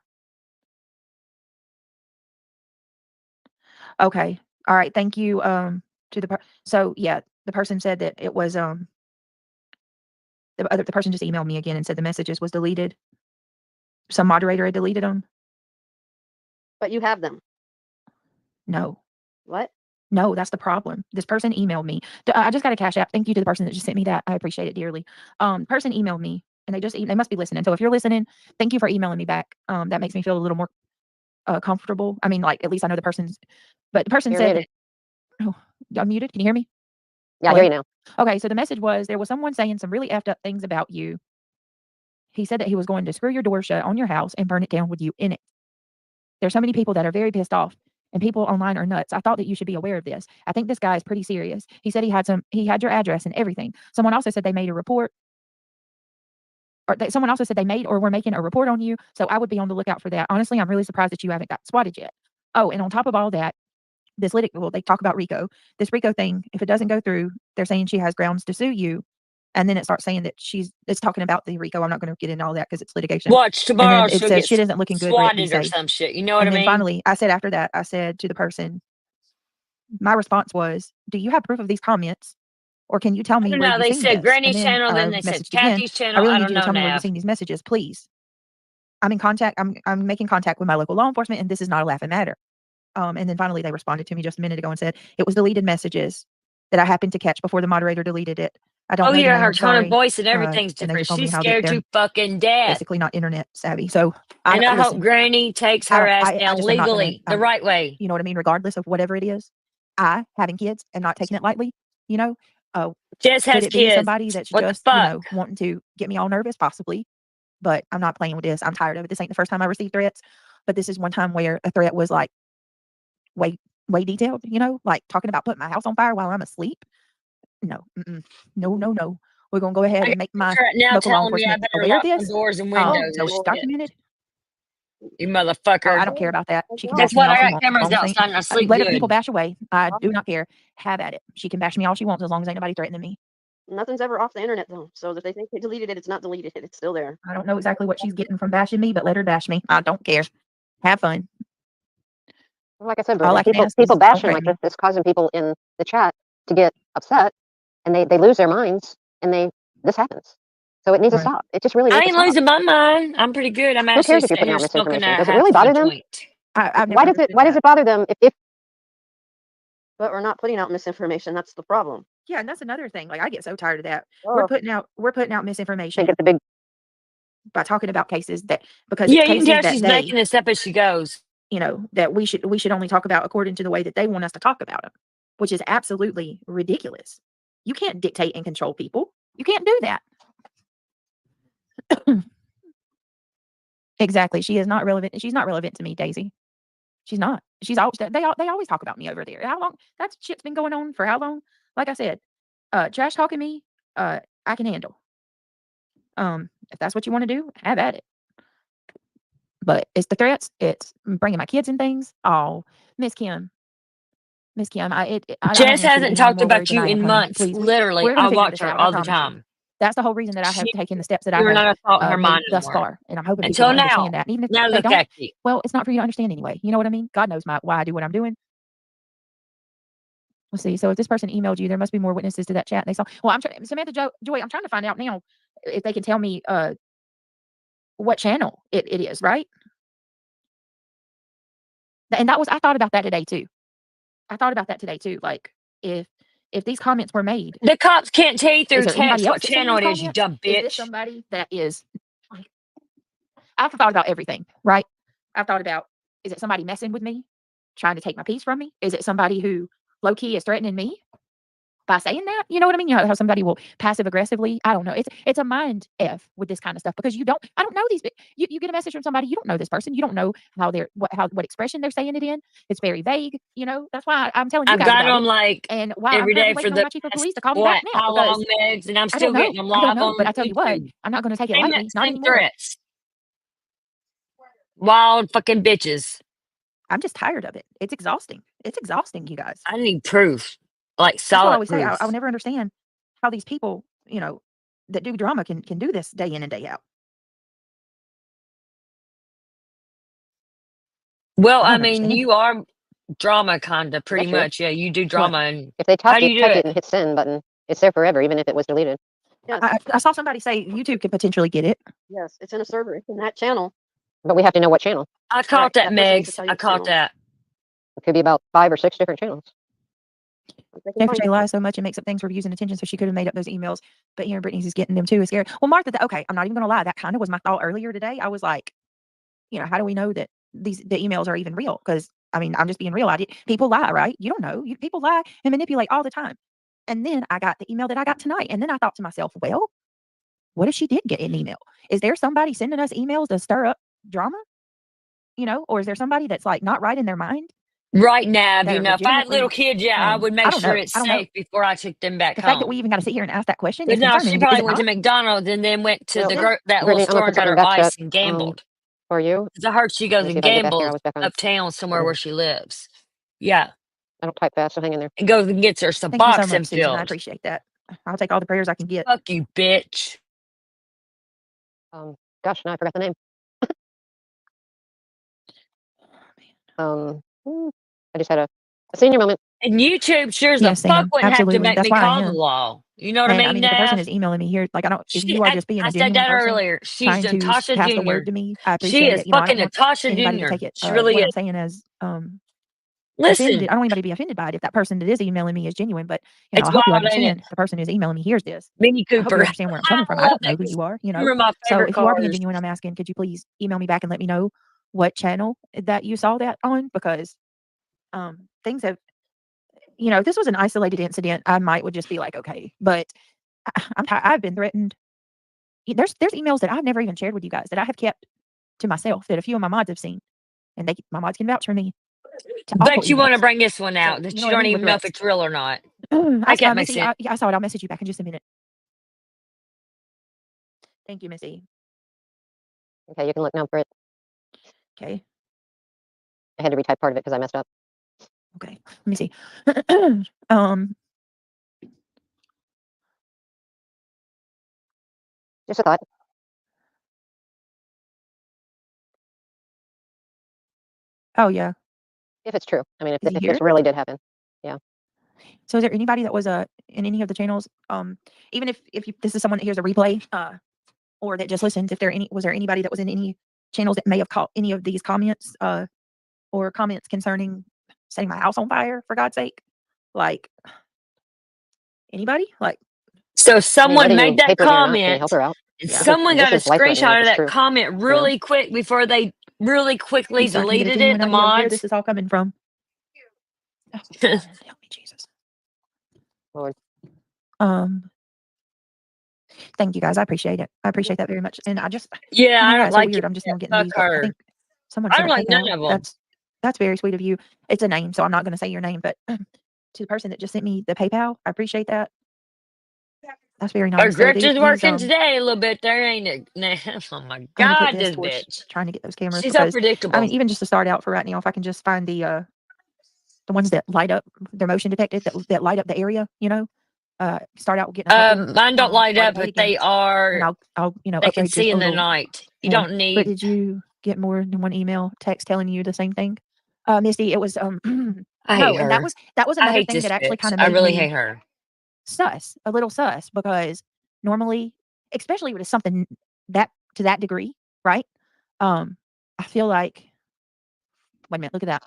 Okay, all right, thank you to the so yeah, the person said that it was the person just emailed me again and said the messages was deleted. Some moderator had deleted them. But you have them. No. What? No, that's the problem. This person emailed me. I just got a Cash App. Thank you to the person that just sent me that. I appreciate it dearly. Person emailed me, and they must be listening. So if you're listening, thank you for emailing me back. That makes me feel a little more comfortable. I mean, like at least I know the person's. But the person You're said, muted. "Oh, I'm muted. Can you hear me?" Yeah, I hear you now. Okay, so the message was there was someone saying some really effed up things about you. He said that he was going to screw your door shut on your house and burn it down with you in it. There's so many people that are very pissed off, and people online are nuts. I thought that you should be aware of this. I think this guy is pretty serious. He said he had your address and everything. Someone also said they made a report, or someone also said they made or were making a report on you. So I would be on the lookout for that. Honestly, I'm really surprised that you haven't got swatted yet. Oh, and on top of all that, they talk about RICO. This RICO thing, if it doesn't go through, they're saying she has grounds to sue you. And then it starts saying that it's talking about the RICO. I'm not going to get into all that because it's litigation. Watch tomorrow. And then it says shit isn't looking good. Brett, be Swatted or safe. some shit. You know what And I then mean? finally, I said after that, I said to the person, my response was, "Do you have proof of these comments, or can you tell I me don't where know. you've They seen said this?" Granny's And then channel, I then they said messaged again. Kathy's channel. I really I need don't you to know, tell me where you've Nav. seen these messages, please. I'm in contact. I'm making contact with my local law enforcement, and this is not a laughing matter. And then finally, they responded to me just a minute ago and said it was deleted messages that I happened to catch before the moderator deleted it. I don't Oh know the yeah, name. her I'm tone of sorry. voice and everything's And they different. just told me She's how scared they're to fucking death. basically not internet savvy. So And I hope listen. Granny takes her ass I down just am not gonna, legally, the right way. you know what I mean? Regardless of whatever it is, having kids and not taking it lightly, Jess could has it be kids. somebody that's What the just, fuck? wanting to get me all nervous? Possibly. But I'm not playing with this. I'm tired of it. This ain't the first time I received threats, but this is one time where a threat was like way, way detailed, like talking about putting my house on fire while I'm asleep. No, no. We're going to go ahead I and got make my her now local law telling me I enforcement better aware of lock my this. doors and windows So and it's shit. documented. You Oh, motherfucker. I don't care about that. She can That's bash me what all I she got wants. As cameras long as outside and I sleep let people good. bash away. I do not care. Have at it. She can bash me all she wants as long as ain't nobody threatening me. Nothing's ever off the internet though. So if they think they deleted it, it's not deleted. It's still there. I don't know exactly what she's getting from bashing me, but let her bash me. I don't care. Have fun. Like I said, All Brittany, I can people ask is people don't bashing like threaten me. this is causing people in the chat to get upset, and they lose their minds, and this happens. So it needs to Right. stop. It just really I needs to ain't stop. losing my mind. I'm pretty good. I'm Who actually cares if you're sitting putting here out smoking misinformation? a Does it half really of a bother them? joint. I've Why never does understood it that. bother them if but we're not putting out misinformation? That's the problem. Yeah, and that's another thing. Like I get so tired of that. Oh, We're putting out think misinformation it's a big by talking about cases that because Yeah, it's you can cases tell that she's they, making this up as she goes. you know, that we should only talk about according to the way that they want us to talk about them, which is absolutely ridiculous. You can't dictate and control people. You can't do that. Exactly. She is not relevant. She's not relevant to me, Daisy. She's not. She's always they always talk about me over there. How long that shit's been going on for how long? Like I said, trash talking me, I can handle. If that's what you want to do, have at it. But it's the threats. It's bringing my kids and things. Oh, Miss Kim, I don't Jess want you to hasn't be any talked more worried about than you I am, in honey. months. Please, Literally, we're gonna I figure watch this her out. I all the promise you. time. That's the whole reason that I have She, taken the steps that I you're have not a thought in her made mind thus anymore. far, and I'm hoping people Until will now. understand that. And even if Now they look don't, at you. well, it's not for you to understand anyway. You know what I mean? God knows why I do what I'm doing. Let's see. So if this person emailed you, there must be more witnesses to that chat. They saw. Well, I'm trying. Samantha Joy. I'm trying to find out now if they can tell me what channel it is. Right. And that was I thought about that today too. Like if these comments were made, The cops can't tell you is through there anybody text else what that's seeing channel these it is, you comments? dumb Is this bitch. somebody that is? Like, I've thought about everything. Right. I've thought about is it somebody messing with me, trying to take my peace from me? Is it somebody who low key is threatening me? By saying that, you know what I mean? You know how somebody will passive aggressively. I don't know. It's a mind f with this kind of stuff because I don't know these. You get a message from somebody you don't know this person. You don't know how they're what expression they're saying it in. It's very vague. You know that's why I'm telling you I've guys got about them it. like And why I'm every day currently for waiting on the my chief of past police to call me back now how because long, Megs, and I'm I still don't know. getting them I don't live know. on But I tell you what, YouTube. I'm not going to take it Same lightly. Not same anymore. threats. Wild fucking bitches. I'm just tired of it. It's exhausting. It's exhausting, you guys. I need proof, like That's what I solid always say. I proof. will never understand how these people, that do drama can do this day in and day out. Well, I I don't mean, understand it. you are drama kinda pretty that's true. much. Yeah, you do What? drama and If they how typed do it, you do typed it it? and hit send button, it's there forever, even if it was deleted. Yes, I saw somebody say YouTube could potentially get it. yes, it's in a server. It's in that channel. But we have to know what channel. I caught that, That person needs to Megs. tell you I what caught channel. that. It could be about 5 or 6 different channels. If they can Jennifer find J it. lies so much and makes up things for views and attention, so she could have made up those emails. But here, Brittany's is getting them too. Is scary. Well, Martha, okay, I'm not even going to lie. That kind of was my thought earlier today. I was like, how do we know that the emails are even real? Because I mean, I'm just being real. People lie, right? You don't know. People lie and manipulate all the time. And then I got the email that I got tonight, and then I thought to myself, well, what if she did get an email? Is there somebody sending us emails to stir up drama? Or is there somebody that's like not right in their mind? Right now, That are if I had little legitimately, kids, yeah, I would I make don't sure know. it's I don't know. safe before I took them back The fact that we home. even got to sit here and ask that question But is no, concerning. she Is probably it went to not? McDonald's and then went to Well, the Yeah. that little Brittany, I'm store gonna and put got something her back chat ice and gambled. for you. 'Cause I heard she goes Let me and see if I get back here. I gambles was back on. uptown somewhere Yeah. where she lives. Yeah, I don't type fast, so hang in there. and goes and gets her Thank you so Suboxone much, Susan. I filled. appreciate that. I'll take all the prayers I can get. Fuck you, bitch. Gosh, now I forgot the name. I just had a senior moment. And YouTube sure as the Yes, fuck Sam. wouldn't have to Absolutely. make That's me why I call the am. law. You know what I And I mean, mean, if a person Nav? is emailing me here, like if you are just being I a said genuine that person earlier. She's trying to Natasha pass the Jr. word to me, I She appreciate is it. I fucking don't want Natasha anybody to Jr. take it. She really What is. I'm saying is Listen, offended. I don't want anybody to be offended by it if that person that is emailing me is genuine. But it's I hope you wild, ain't it? understand. The person who's emailing me hears this. Mini I hope you Cooper. understand where I'm coming from. I I love don't know that. who you are. Those are my So favorite if you are being cars. genuine, I'm asking, could you please email me back and let me know what channel that you saw that on? Because things have, if this was an isolated incident, I would just be like, okay. But I've been threatened. There's emails that I've never even shared with you guys that I have kept to myself that a few of my mods have seen, and my mods can vouch for me. But you want to Emails. bring this one out So that you you know what I don't mean with even know if threats. it's real or not. Make that make Missy, sense. I saw it. I'll message you back in just a minute. Thank you, Missy. Okay, you can look now for it. Okay. I had to retype part of it because I messed up. Okay. Let me see. um. Just a thought. Oh yeah. If it's true. I mean, Is he if here? this really did happen. So is there anybody that was in any of the channels? Even if this is someone that hears a replay, or that just listens, was there anybody that was in any channels that may have caught any of these comments, or comments concerning setting my house on fire, for God's sake? Like anybody? Like So I mean, someone whether made you that hate it or not, can you help comment, her out? and Yeah. someone got a This is life threatening screenshot if of it's that true. comment really quick before they really quickly I'm starting to get a deleted it, genuine the idea of where mods. this is all coming from. Oh, help me, Jesus. Lord. Thank you guys. I appreciate it. I appreciate that very much. And I just, Yeah, I yeah, don't it's so like it. weird. I'm just now getting Fuck these, but I her. think someone I said don't a like none PayPal. of them. That's very sweet of you. It's a name, so I'm not going to say your name, but to the person that just sent me the PayPal, I appreciate that. That's very Our nice. So grift is these, working today a little bit. There ain't it. Oh my I'm gonna put God, this this towards bitch. trying to get those cameras She's because I unpredictable. mean, even just to start out for right now, if I can just find the ones that light up, they're motion detected that light up the area, start out getting a couple. Mine don't light start up, today but they and are. I'll They can upgrade see just a in the little. night. You Yeah. don't But need. did you get more than one email text telling you the same thing? Misty, it was I no, hate and that her. was I another hate thing this that actually bitch. kind of I made really me hate her. a little sus, because normally, especially when it's something that to that degree, right? I feel like, wait a minute, look at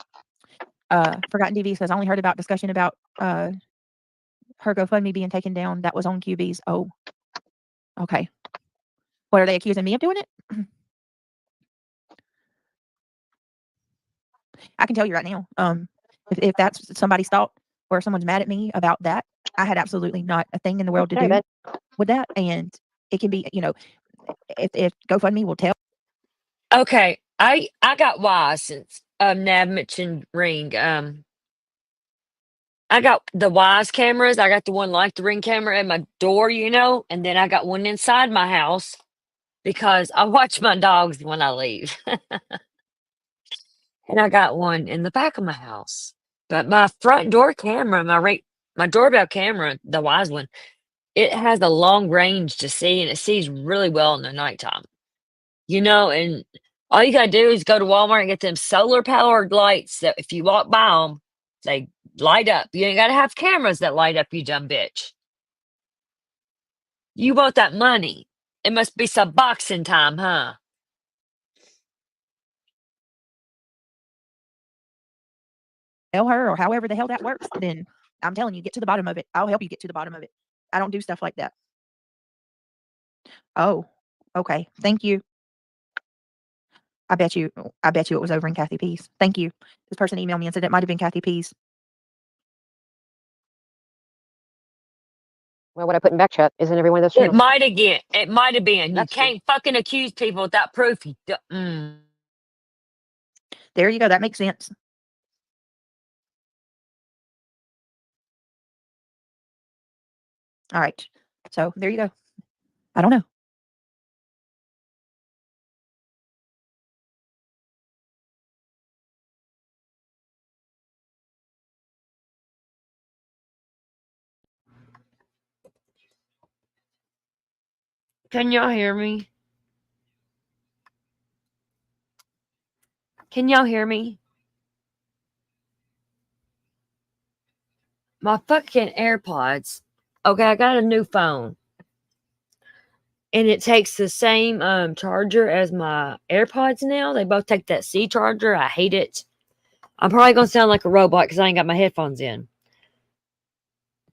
that. Forgotten TV says, I only heard about discussion about her GoFundMe being taken down. That was on QB's. Oh, okay. What, are they accusing me of doing it? I can tell you right now. If that's somebody's thought, or someone's mad at me about that, I had absolutely not a thing in the world to Sorry, do bud. with that. And it can be, if GoFundMe will tell. Okay, I got wise since Nav mentioned Ring. I got the Wise cameras. I got the one like the Ring camera at my door, and then I got one inside my house because I watch my dogs when I leave. And I got one in the back of my house. But my front door camera, my doorbell camera, the Wise one, it has a long range to see, and it sees really well in the nighttime. And all you gotta do is go to Walmart and get them solar powered lights that if you walk by them, they light up. You ain't gotta have cameras that light up, you dumb bitch. You want that money. It must be some boxing time, huh? Tell her, or however the hell that works, then I'm telling you, get to the bottom of it. I'll help you get to the bottom of it. I don't do stuff like that. Oh, okay. Thank you. I bet you it was over in Kathy P's. Thank you. This person emailed me and said it might have been Kathy P's. Well, what I put in back chat isn't every one of those It channels. might again. It might have been. You That's true. can't fucking accuse people without proof. There you go. That makes sense. All right. So there you go. I don't know. Can y'all hear me? Can y'all hear me? My fucking AirPods. Okay, I got a new phone. And it takes the same charger as my AirPods now. They both take that C charger. I hate it. I'm probably going to sound like a robot because I ain't got my headphones in.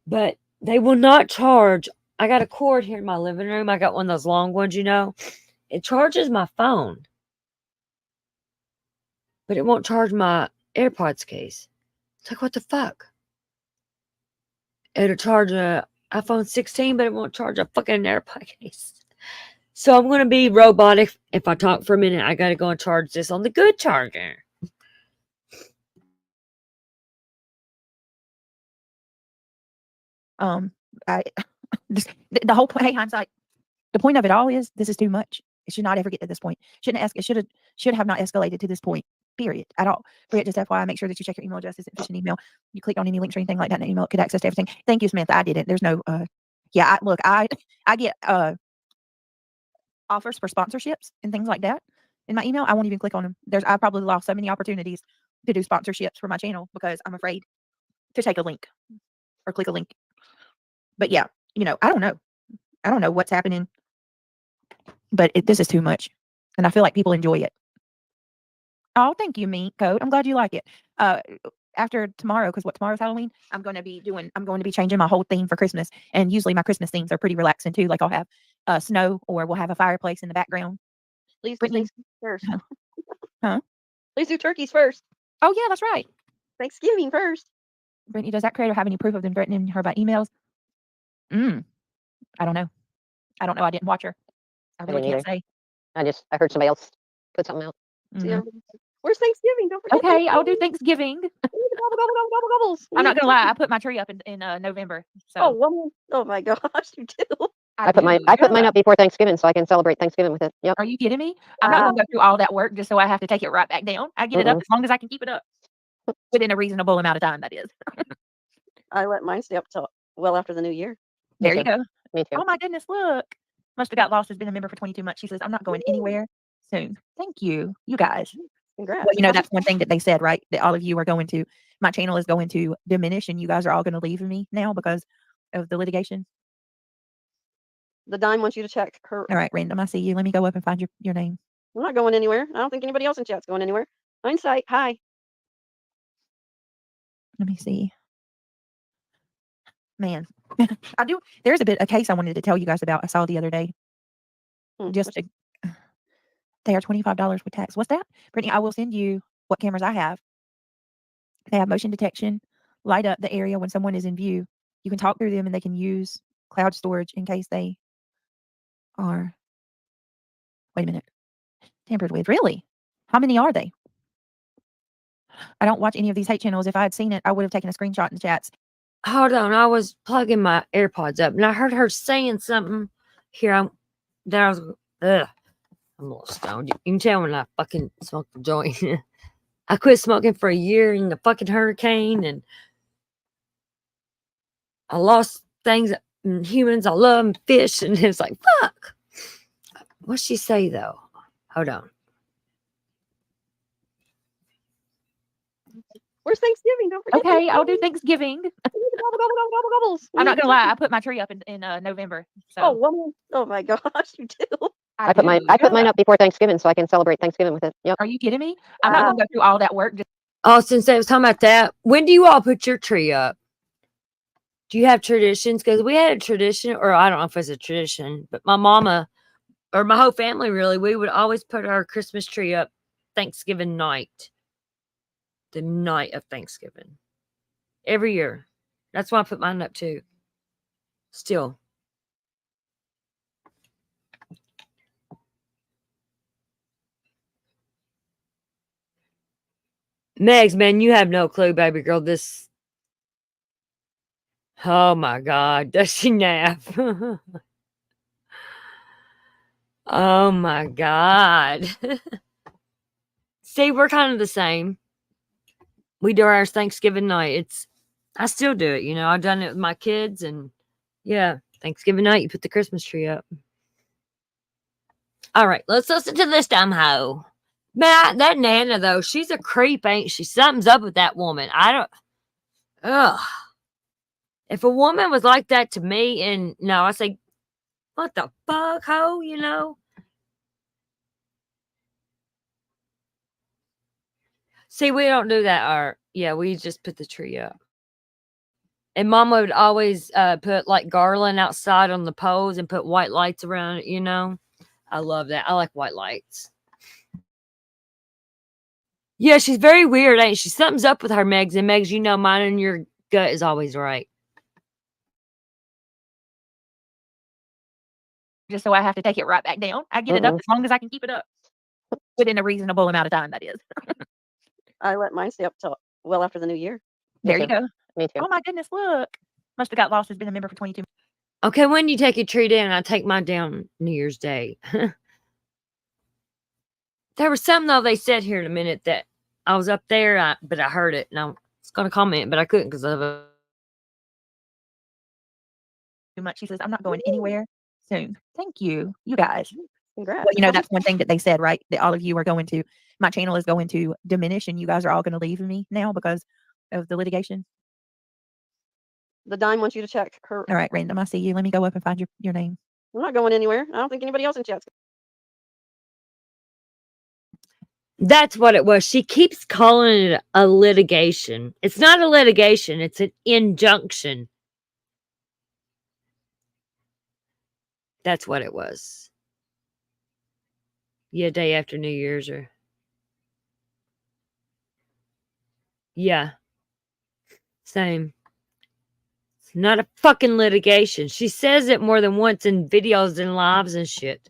But they will not charge. I got a cord here in my living room. I got one of those long ones, It charges my phone. But it won't charge my AirPods case. It's like, what the fuck? It'll charge a iPhone 16, but it won't charge a fucking AirPod case. So I'm going to be robotic. If I talk for a minute, I got to go and charge this on the good charger. I the whole point. Hey, hindsight. The point of it all is this is too much. It should not ever get to this point. Should have not escalated to this point. Period. At all. Brit, just FYI, make sure that you check your email address. It's a phishing email. You clicked on any links or anything like that in the email, it could access to everything. Thank you, Samantha. I didn't. There's no yeah, I get offers for sponsorships and things like that in my email. I won't even click on them. I probably lost so many opportunities to do sponsorships for my channel because I'm afraid to take a link or click a link. But yeah, I don't know. I don't know what's happening, but this is too much, and I feel like people enjoy it. Oh, thank you, Meat Coat. I'm glad you like it. After tomorrow, because tomorrow's Halloween, I'm going to be changing my whole theme for Christmas. And usually my Christmas themes are pretty relaxing too. Like I'll have snow, or we'll have a fireplace in the background. Please do Brittany? Thanksgiving first. Huh? Please do turkeys first. Oh yeah, that's right. Thanksgiving first. Brittany, does that creator have any proof of them threatening her by emails? I don't know. I didn't watch her. I really didn't can't either. say. I heard somebody else put something out. Mhm. Where's Thanksgiving? Don't forget. Okay, I'll do Thanksgiving. Gobble, gobble, gobble, gobble, gobbles. I'm not gonna lie. I put my tree up in November. So Oh, woman. Oh my gosh, you do. I put mine up before Thanksgiving so I can celebrate Thanksgiving with it. Yep. Are you kidding me? I'm not gonna go through all that work just so I have to take it right back down. I get it up as long as I can keep it up within a reasonable amount of time. That is. I let mine stay up till well after the new year. There you go. Me too. Oh my goodness, look. Must have got lost. Has been a member for 22 months. She says, I'm not going anywhere soon. Thank you, you guys. Congrats. Well, that's one thing that they said, right? That all of you are going to, my channel is going to diminish and you guys are all going to leave me now because of the litigation. The Dime wants you to check her. All right, Random, I see you. Let me go up and find your name. I'm not going anywhere. I don't think anybody else in chat's going anywhere. Hindsight. Hi. Let me see. Man, there's a case I wanted to tell you guys about. I saw the other day. They are $25 with tax. What's that? Brittany, I will send you what cameras I have. They have motion detection, light up the area when someone is in view. You can talk through them and they can use cloud storage in case they are, wait a minute, tampered with. Really? How many are they? I don't watch any of these hate channels. If I had seen it, I would have taken a screenshot in the chats. Hold on, I was plugging my AirPods up and I heard her saying something here. I'm a little stoned. You can tell when I fucking smoke the joint. I quit smoking for a year in the fucking hurricane and I lost things and humans I love and fish, and it's like, fuck. What'd she say though? Hold on. Where's Thanksgiving? Don't forget. Okay, I'll do Thanksgiving. Gobble, gobble, gobble, gobble, gobbles. I'm not gonna lie. I put my tree up in November. So. Oh, woman. Oh my gosh, you do. I put mine up before Thanksgiving so I can celebrate Thanksgiving with it. Yep. Are you kidding me? I'm not gonna go through all that work. Since I was talking about that, when do you all put your tree up? Do you have traditions? Because we had a tradition, or I don't know if it's a tradition, but my mama or my whole family really, we would always put our Christmas tree up Thanksgiving night. The night of Thanksgiving. Every year. That's why I put mine up too. Still. Megs, man, you have no clue, baby girl. Oh my God. Does she nap? Oh my God. See, we're kind of the same. We do ours Thanksgiving night. I still do it, I've done it with my kids, and yeah, Thanksgiving night, you put the Christmas tree up. All right, let's listen to this dumb hoe. Man, that Nana, though, she's a creep, ain't she? Something's up with that woman. If a woman was like that to me, and no, I say, what the fuck, hoe, See, we don't do that. We just put the tree up. And Mama would always put like garland outside on the poles and put white lights around it, I love that. I like white lights. Yeah, she's very weird, ain't she? Something's up with her, Megs. And Megs, mine and your gut is always right. Just so I have to take it right back down. I get it up as long as I can keep it up within a reasonable amount of time. That is. I let mine stay up till well after the new year. There you go. Me too. Oh my goodness, look. Must have got lost. Has been a member for 22. Okay, when you take your tree down, I take mine down New Year's Day. There was something though they said here in a minute that I was up there, but I heard it, and I was going to comment, but I couldn't because of too much. She says, I'm not going anywhere soon. Thank you, you guys. Congrats. Well, you know, that's one thing that they said, right? That all of you are going to, my channel is going to diminish, and you guys are all going to leave me now because of the litigation. The Dime wants you to check her. All right, Random, I see you. Let me go up and find your name. I'm not going anywhere. I don't think anybody else in chat's. That's what it was. She keeps calling it a litigation. It's not a litigation, it's an injunction. That's what it was. Yeah, day after New Year's or. Yeah. Same. It's not a fucking litigation. She says it more than once in videos and lives and shit.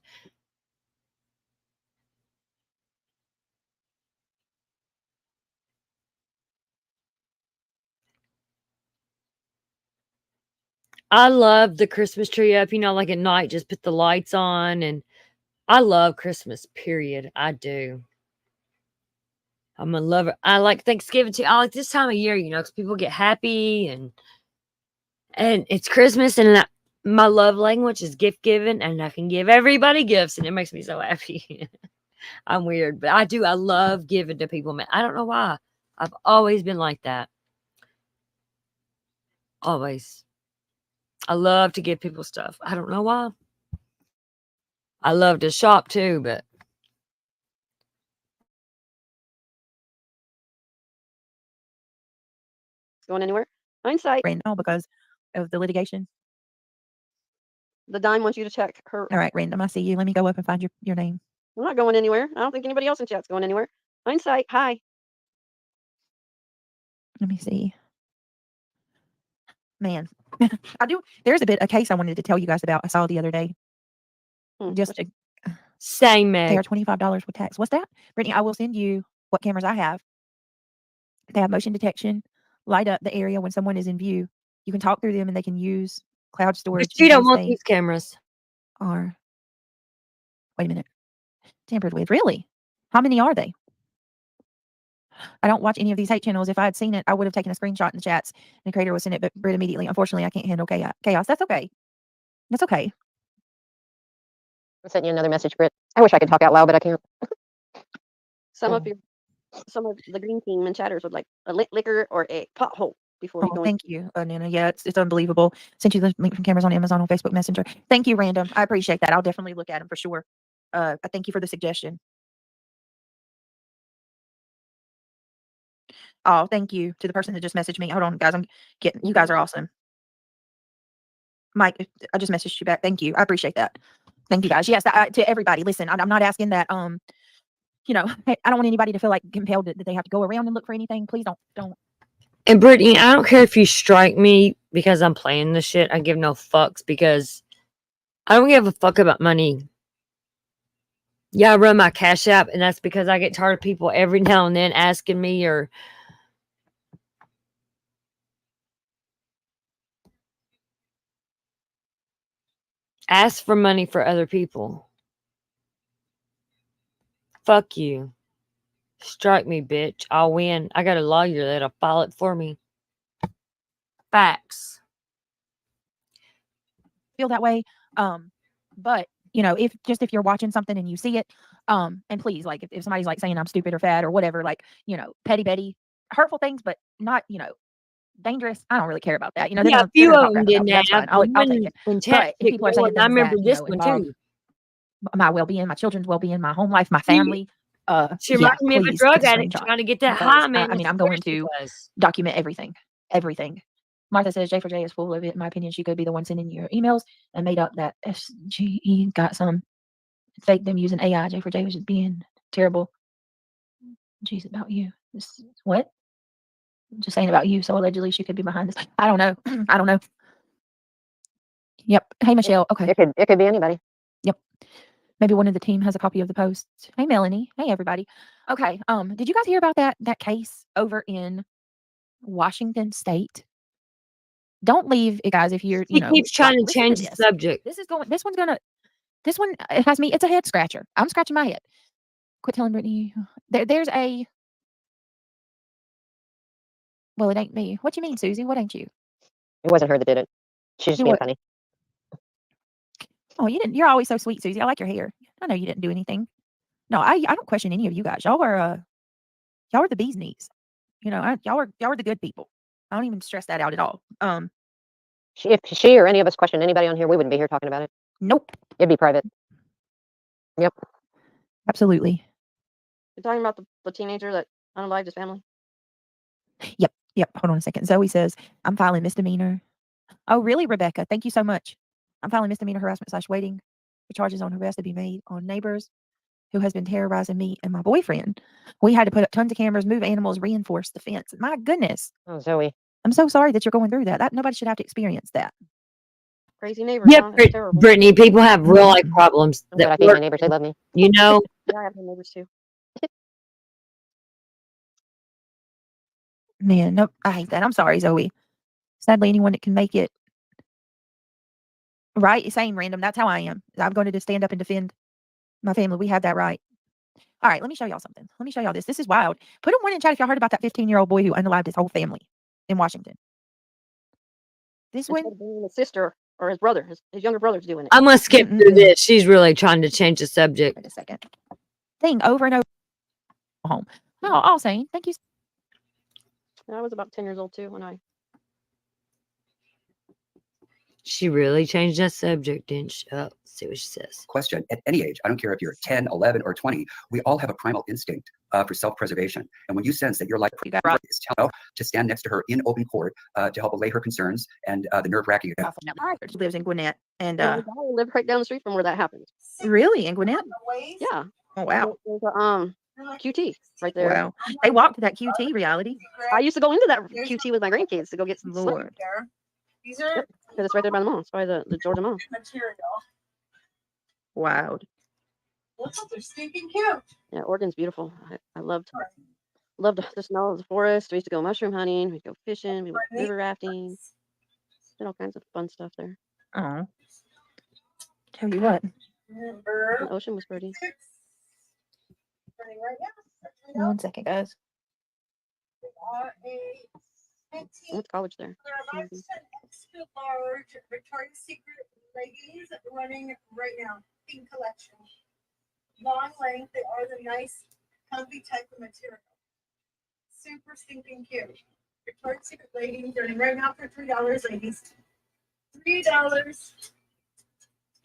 I love the Christmas tree up, you know, like at night, just put the lights on. And I love Christmas, period. I do. I'm a lover. I like Thanksgiving too. I like this time of year, you know, because people get happy and it's Christmas. And my love language is gift giving, and I can give everybody gifts, and it makes me so happy. I'm weird, but I do. I love giving to people, man. I don't know why. I've always been like that. Always. I love to give people stuff. I don't know why. I love to shop too, but Going anywhere? Hindsight. Random, because of the litigation. The Dime wants you to check her. All right, Random, I see you. Let me go up and find your name. I'm not going anywhere. I don't think anybody else in chat's going anywhere. Hindsight. Hi. Let me see. Man, I do. There's a case I wanted to tell you guys about. I saw the other day. Just to same, they Meg. are $25 with tax. What's that, Brittany? I will send you what cameras I have. They have motion detection, light up the area when someone is in view. You can talk through them, and they can use cloud storage. But you don't in case want they these cameras. are. Wait a minute. Tampered with. Really? How many are they? I don't watch any of these hate channels. If I had seen it, I would have taken a screenshot in the chats, and the creator would send it, but Britt immediately. Unfortunately, I can't handle chaos. That's okay. That's okay. I sent you another message, Britt. I wish I could talk out loud, but I can't. Some of the green team and chatters would like a lit liquor or a pothole before you Oh, go. thank you, Nana. Yeah, it's unbelievable. Sent you the link from cameras on Amazon on Facebook Messenger. Thank you, Random. I appreciate that. I'll definitely look at them for sure. I thank you for the suggestion. Oh, thank you to the person that just messaged me. Hold on, guys. You guys are awesome. Mike, I just messaged you back. Thank you. I appreciate that. Thank you, guys. Yes, to everybody. Listen, I'm not asking that. You know, I don't want anybody to feel like compelled that they have to go around and look for anything. Please don't. And Brittany, I don't care if you strike me because I'm playing this shit. I give no fucks because I don't give a fuck about money. Yeah, I run my Cash App, and that's because I get tired of people every now and then asking me or ask for money for other people. Fuck you. Strike me, bitch. I'll win. I got a lawyer that'll file it for me. Facts. Feel that way. But you know, if you're watching something and you see it, and please, like, if somebody's like saying I'm stupid or fat or whatever, like, you know, petty Betty, hurtful things, but not, you know, dangerous. I don't really care about that. You know, Yeah, a few of them did That's fine. that. I'll take it. When But if people are saying I things remember that, this you know, one involve too. my well-being, my children's well-being, my home life, my family. She reminded me of a please drug take a addict screenshot, trying to get that because, high, man. I mean, I'm going to document everything. Martha says J4J is full of it. In my opinion, she could be the one sending your emails and made up that SGE got some fake them using AI. J4J was just being terrible. Jeez, about you. What? Just saying about you. So allegedly she could be behind this. I don't know. I don't know. Yep. Hey, Michelle. Okay. It could be anybody. Yep. Maybe one of the team has a copy of the post. Hey, Melanie. Hey, everybody. Okay. Did you guys hear about that case over in Washington State? Don't leave it, guys, if you're, He keeps trying to change the subject. This one, it has me, it's a head scratcher. I'm scratching my head. Quit telling Brittany. There's a. Well, it ain't me. What you mean, Susie? What ain't you? It wasn't her that did it. She's just Do being what? funny. Oh, you didn't. You're always so sweet, Susie. I like your hair. I know you didn't do anything. No, I don't question any of you guys. Y'all are the bee's knees. You know, y'all are the good people. I don't even stress that out at all. If she or any of us questioned anybody on here, we wouldn't be here talking about it. Nope. It'd be private. Yep. Absolutely. You're talking about the teenager that unalived his family? Yep. Hold on a second. Zoe says, I'm filing misdemeanor. Oh, really, Rebecca? Thank you so much. I'm filing misdemeanor harassment / waiting for charges on arrest to be made on neighbors who has been terrorizing me and my boyfriend. We had to put up tons of cameras, move animals, reinforce the fence. My goodness. Oh, Zoe. I'm so sorry that you're going through that. Nobody should have to experience that. Crazy neighbors, Yep, huh? That's terrible. Brittany, people have real life problems I'm glad I that feed my work, neighbors. They love me. you know. Yeah, I have no neighbors too. Man, nope. I hate that. I'm sorry, Zoe. Sadly, anyone that can make it right, same random. That's how I am. I'm going to just stand up and defend my family. We have that right. All right, let me show y'all something. Let me show y'all this. This is wild. Put a 1 in chat if y'all heard about that 15-year-old boy who unalived his whole family in Washington. This one? Instead of being his sister or his brother, his younger brother's doing it. I'm gonna skip through this. She's really trying to change the subject. Wait a second. Thing over and over. Home. No, all saying. Thank you. I was about 10 years old too when I. She really changed that subject, didn't she? Oh, let's see what she says. Question. At any age, I don't care if you're 10, 11, or 20, we all have a primal instinct for self-preservation. And when you sense that your life is telling you to stand next to her in open court to help allay her concerns and the nerve-wracking. She lives in Gwinnett. And the guy lived right down the street from where that happened. Really? In Gwinnett? Yeah. Oh, wow. There's a QT right there. Wow. They walked to that QT reality. I used to go into that QT with my grandkids to go get some Lord. These are. Yep. Because it's right there by the mall. It's by the Georgia Mall. Material. Wow. They're stinking cute. Yeah, Oregon's beautiful. I loved the smell of the forest. We used to go mushroom hunting. We'd go fishing. We went river rafting. Did all kinds of fun stuff there. Oh. Tell you what. The ocean was pretty. 1 second, guys. I went to college there. Extra large Victoria's Secret leggings running right now. Pink collection. Long length. They are the nice, comfy type of material. Super stinking cute. Victoria's Secret leggings running right now for $3, ladies. $3.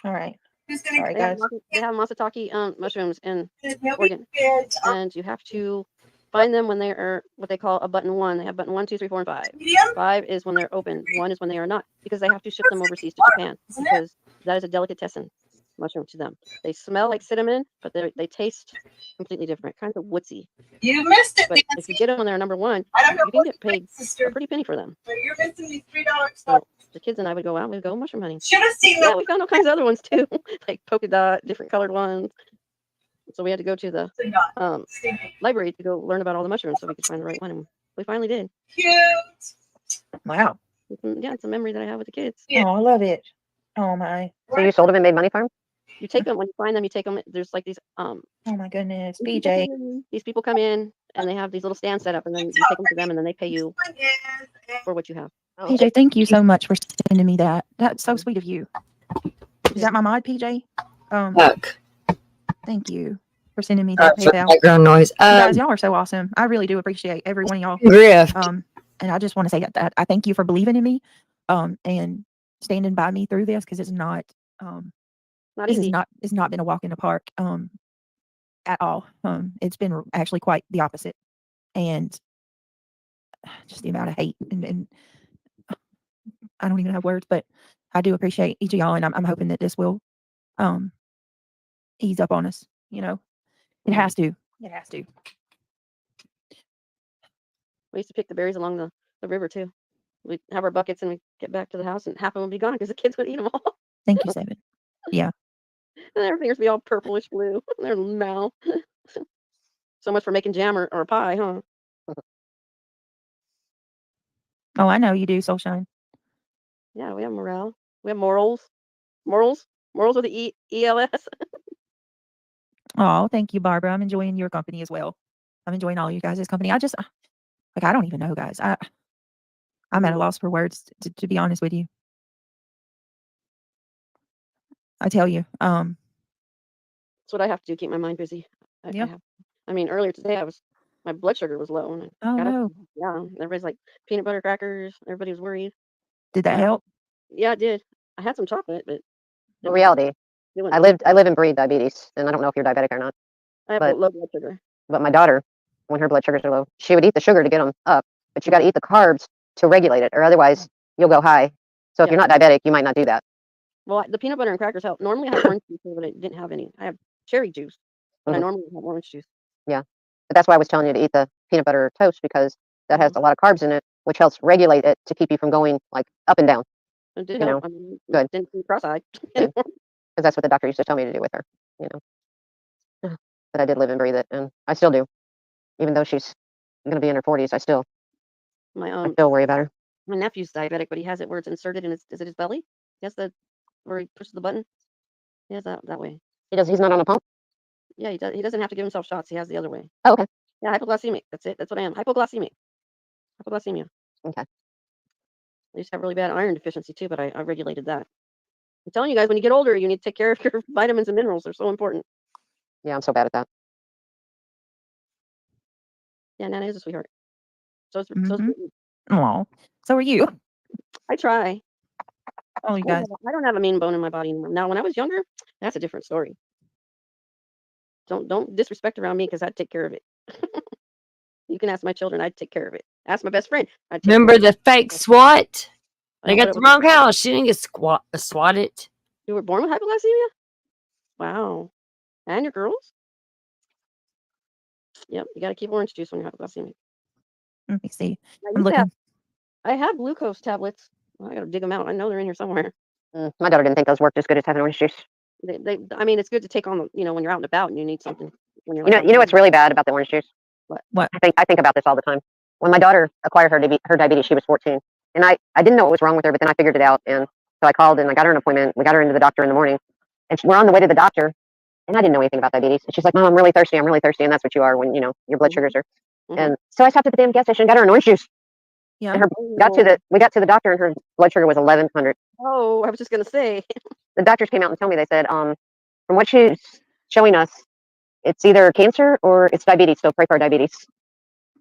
All right. Who's gonna? Sorry, guys. They have Masataki mushrooms in Nobody Oregon, bids. and you have to find them when they are what they call a button 1. They have button 1, 2, 3, 4, and 5. Medium? 5 is when they're open. 1 is when they are not, because they have to ship them overseas to Japan, because that is a delicatessen mushroom to them. They smell like cinnamon, but they taste completely different, kind of woodsy. You missed it, But if you get them when they're number 1, I don't know you can what get paid a pretty penny for them. but you're missing these $3 So the kids and I would go out. We'd go mushroom hunting. Should have seen Yeah, that. we found all kinds of other ones too, like polka dot, different colored ones. So we had to go to the library to go learn about all the mushrooms so we could find the right one, and we finally did. Cute. Wow. Yeah, it's a memory that I have with the kids. Oh, I love it. Oh my. So you sold them and made money from them? You take them when you find them. You take them. There's like these Oh my goodness. these people BJ. come in- These people come in and they have these little stands set up, and then you take them to them, and then they pay you for what you have. PJ, thank you so much for sending me that. That's so sweet of you. Is that my mod, PJ? Look. Thank you for sending me that For PayPal. background noise. You guys, y'all are so awesome. I really do appreciate every one of y'all. Griff. And I just want to say that I thank you for believing in me, and standing by me through this, because it's not this easy. it's not been a walk in the park at all. It's been actually quite the opposite, and just the amount of hate and I don't even have words, but I do appreciate each of y'all, and I'm hoping that this will ease up on us. You know, it has to. It has to. We used to pick the berries along the river too. We'd have our buckets and we'd get back to the house, and half of them would be gone because the kids would eat them all. Thank you, Seven. Yeah. And everything would be all purplish blue in their mouth. So much for making jam or pie, huh? Oh, I know you do, Soulshine. Yeah, we have morale. We have morals. Morals with the ELS. Oh, thank you, Barbara. I'm enjoying your company as well. I'm enjoying all you guys' company. I don't even know, guys. I'm at a loss for words, to be honest with you. I tell you. That's what I have to do, keep my mind busy. Yeah. I mean, earlier today, my blood sugar was low, and I Oh, got up. no. Yeah, everybody's like peanut butter crackers. Everybody was worried. Did that Yeah. help? Yeah, it did. I had some chocolate, but In reality, it I live and breathe diabetes, and I don't know if you're diabetic or not. I have But low blood sugar. but my daughter, when her blood sugars are low, she would eat the sugar to get them up, but you got to eat the carbs to regulate it, or otherwise you'll go high. So if Yeah. you're not diabetic, you might not do that. Well, the peanut butter and crackers help. Normally, I have orange juice, but I didn't have any. I have cherry juice, but I Mhm. normally have orange juice. Yeah, but that's why I was telling you to eat the peanut butter toast, because that has a lot of carbs in it, which helps regulate it to keep you from going like up and down. It did You help. know, I mean, good. didn't see cross-eyed Good. anymore. Because that's what the doctor used to tell me to do with her. You know, but I did live and breathe it, and I still do, even though she's going to be in her 40s. I still worry about her. My nephew's diabetic, but he has it where it's inserted in is it his belly? He has where he pushes the button. He has that way. He's not on a pump? Yeah, he does. He doesn't have to give himself shots. He has the other way. Oh, okay. Yeah, hypoglycemic. That's it. That's what I am. Hypoglycemic. Hypoglycemia. Okay. I used to have really bad iron deficiency too, but I regulated that. I'm telling you guys, when you get older, you need to take care of your vitamins and minerals. They're so important. Yeah, I'm so bad at that. Yeah, Nana is a sweetheart. So's Mhm. Brittany. Aw, so are you. I try. Oh, you guys. I don't have a mean bone in my body anymore. Now, when I was younger, that's a different story. Don't disrespect around me because I'd take care of it. You can ask my children, I'd take care of it. Ask my best friend. I'd take Remember care of the it. fake SWAT? I They don't got put the up with wrong house. She didn't get swatted. You were born with hypoglycemia? Wow. And your girls? Yep, you got to keep orange juice when you're hypoglycemic. Let me see. I I'm used to have, looking. I have glucose tablets. Well, I got to dig them out. I know they're in here somewhere. My daughter didn't think those worked as good as having orange juice. I mean, it's good to take on the, when you're out and about and you need something. When you're You like, know what's really bad about the orange juice? What? I think about this all the time. When my daughter acquired her diabetes, she was 14, and I didn't know what was wrong with her, but then I figured it out, and so I called and I got her an appointment. We got her into the doctor in the morning, and we're on the way to the doctor, and I didn't know anything about diabetes. And she's like, "Mom, I'm really thirsty, and that's what you are when your blood sugars are." And so I stopped at the damn gas station and got her an orange juice. Yeah. And we got to the doctor, and her blood sugar was 1100. Oh, I was just gonna say. The doctors came out and told me, they said, from what she's showing us, it's either cancer or it's diabetes. So pray for her diabetes.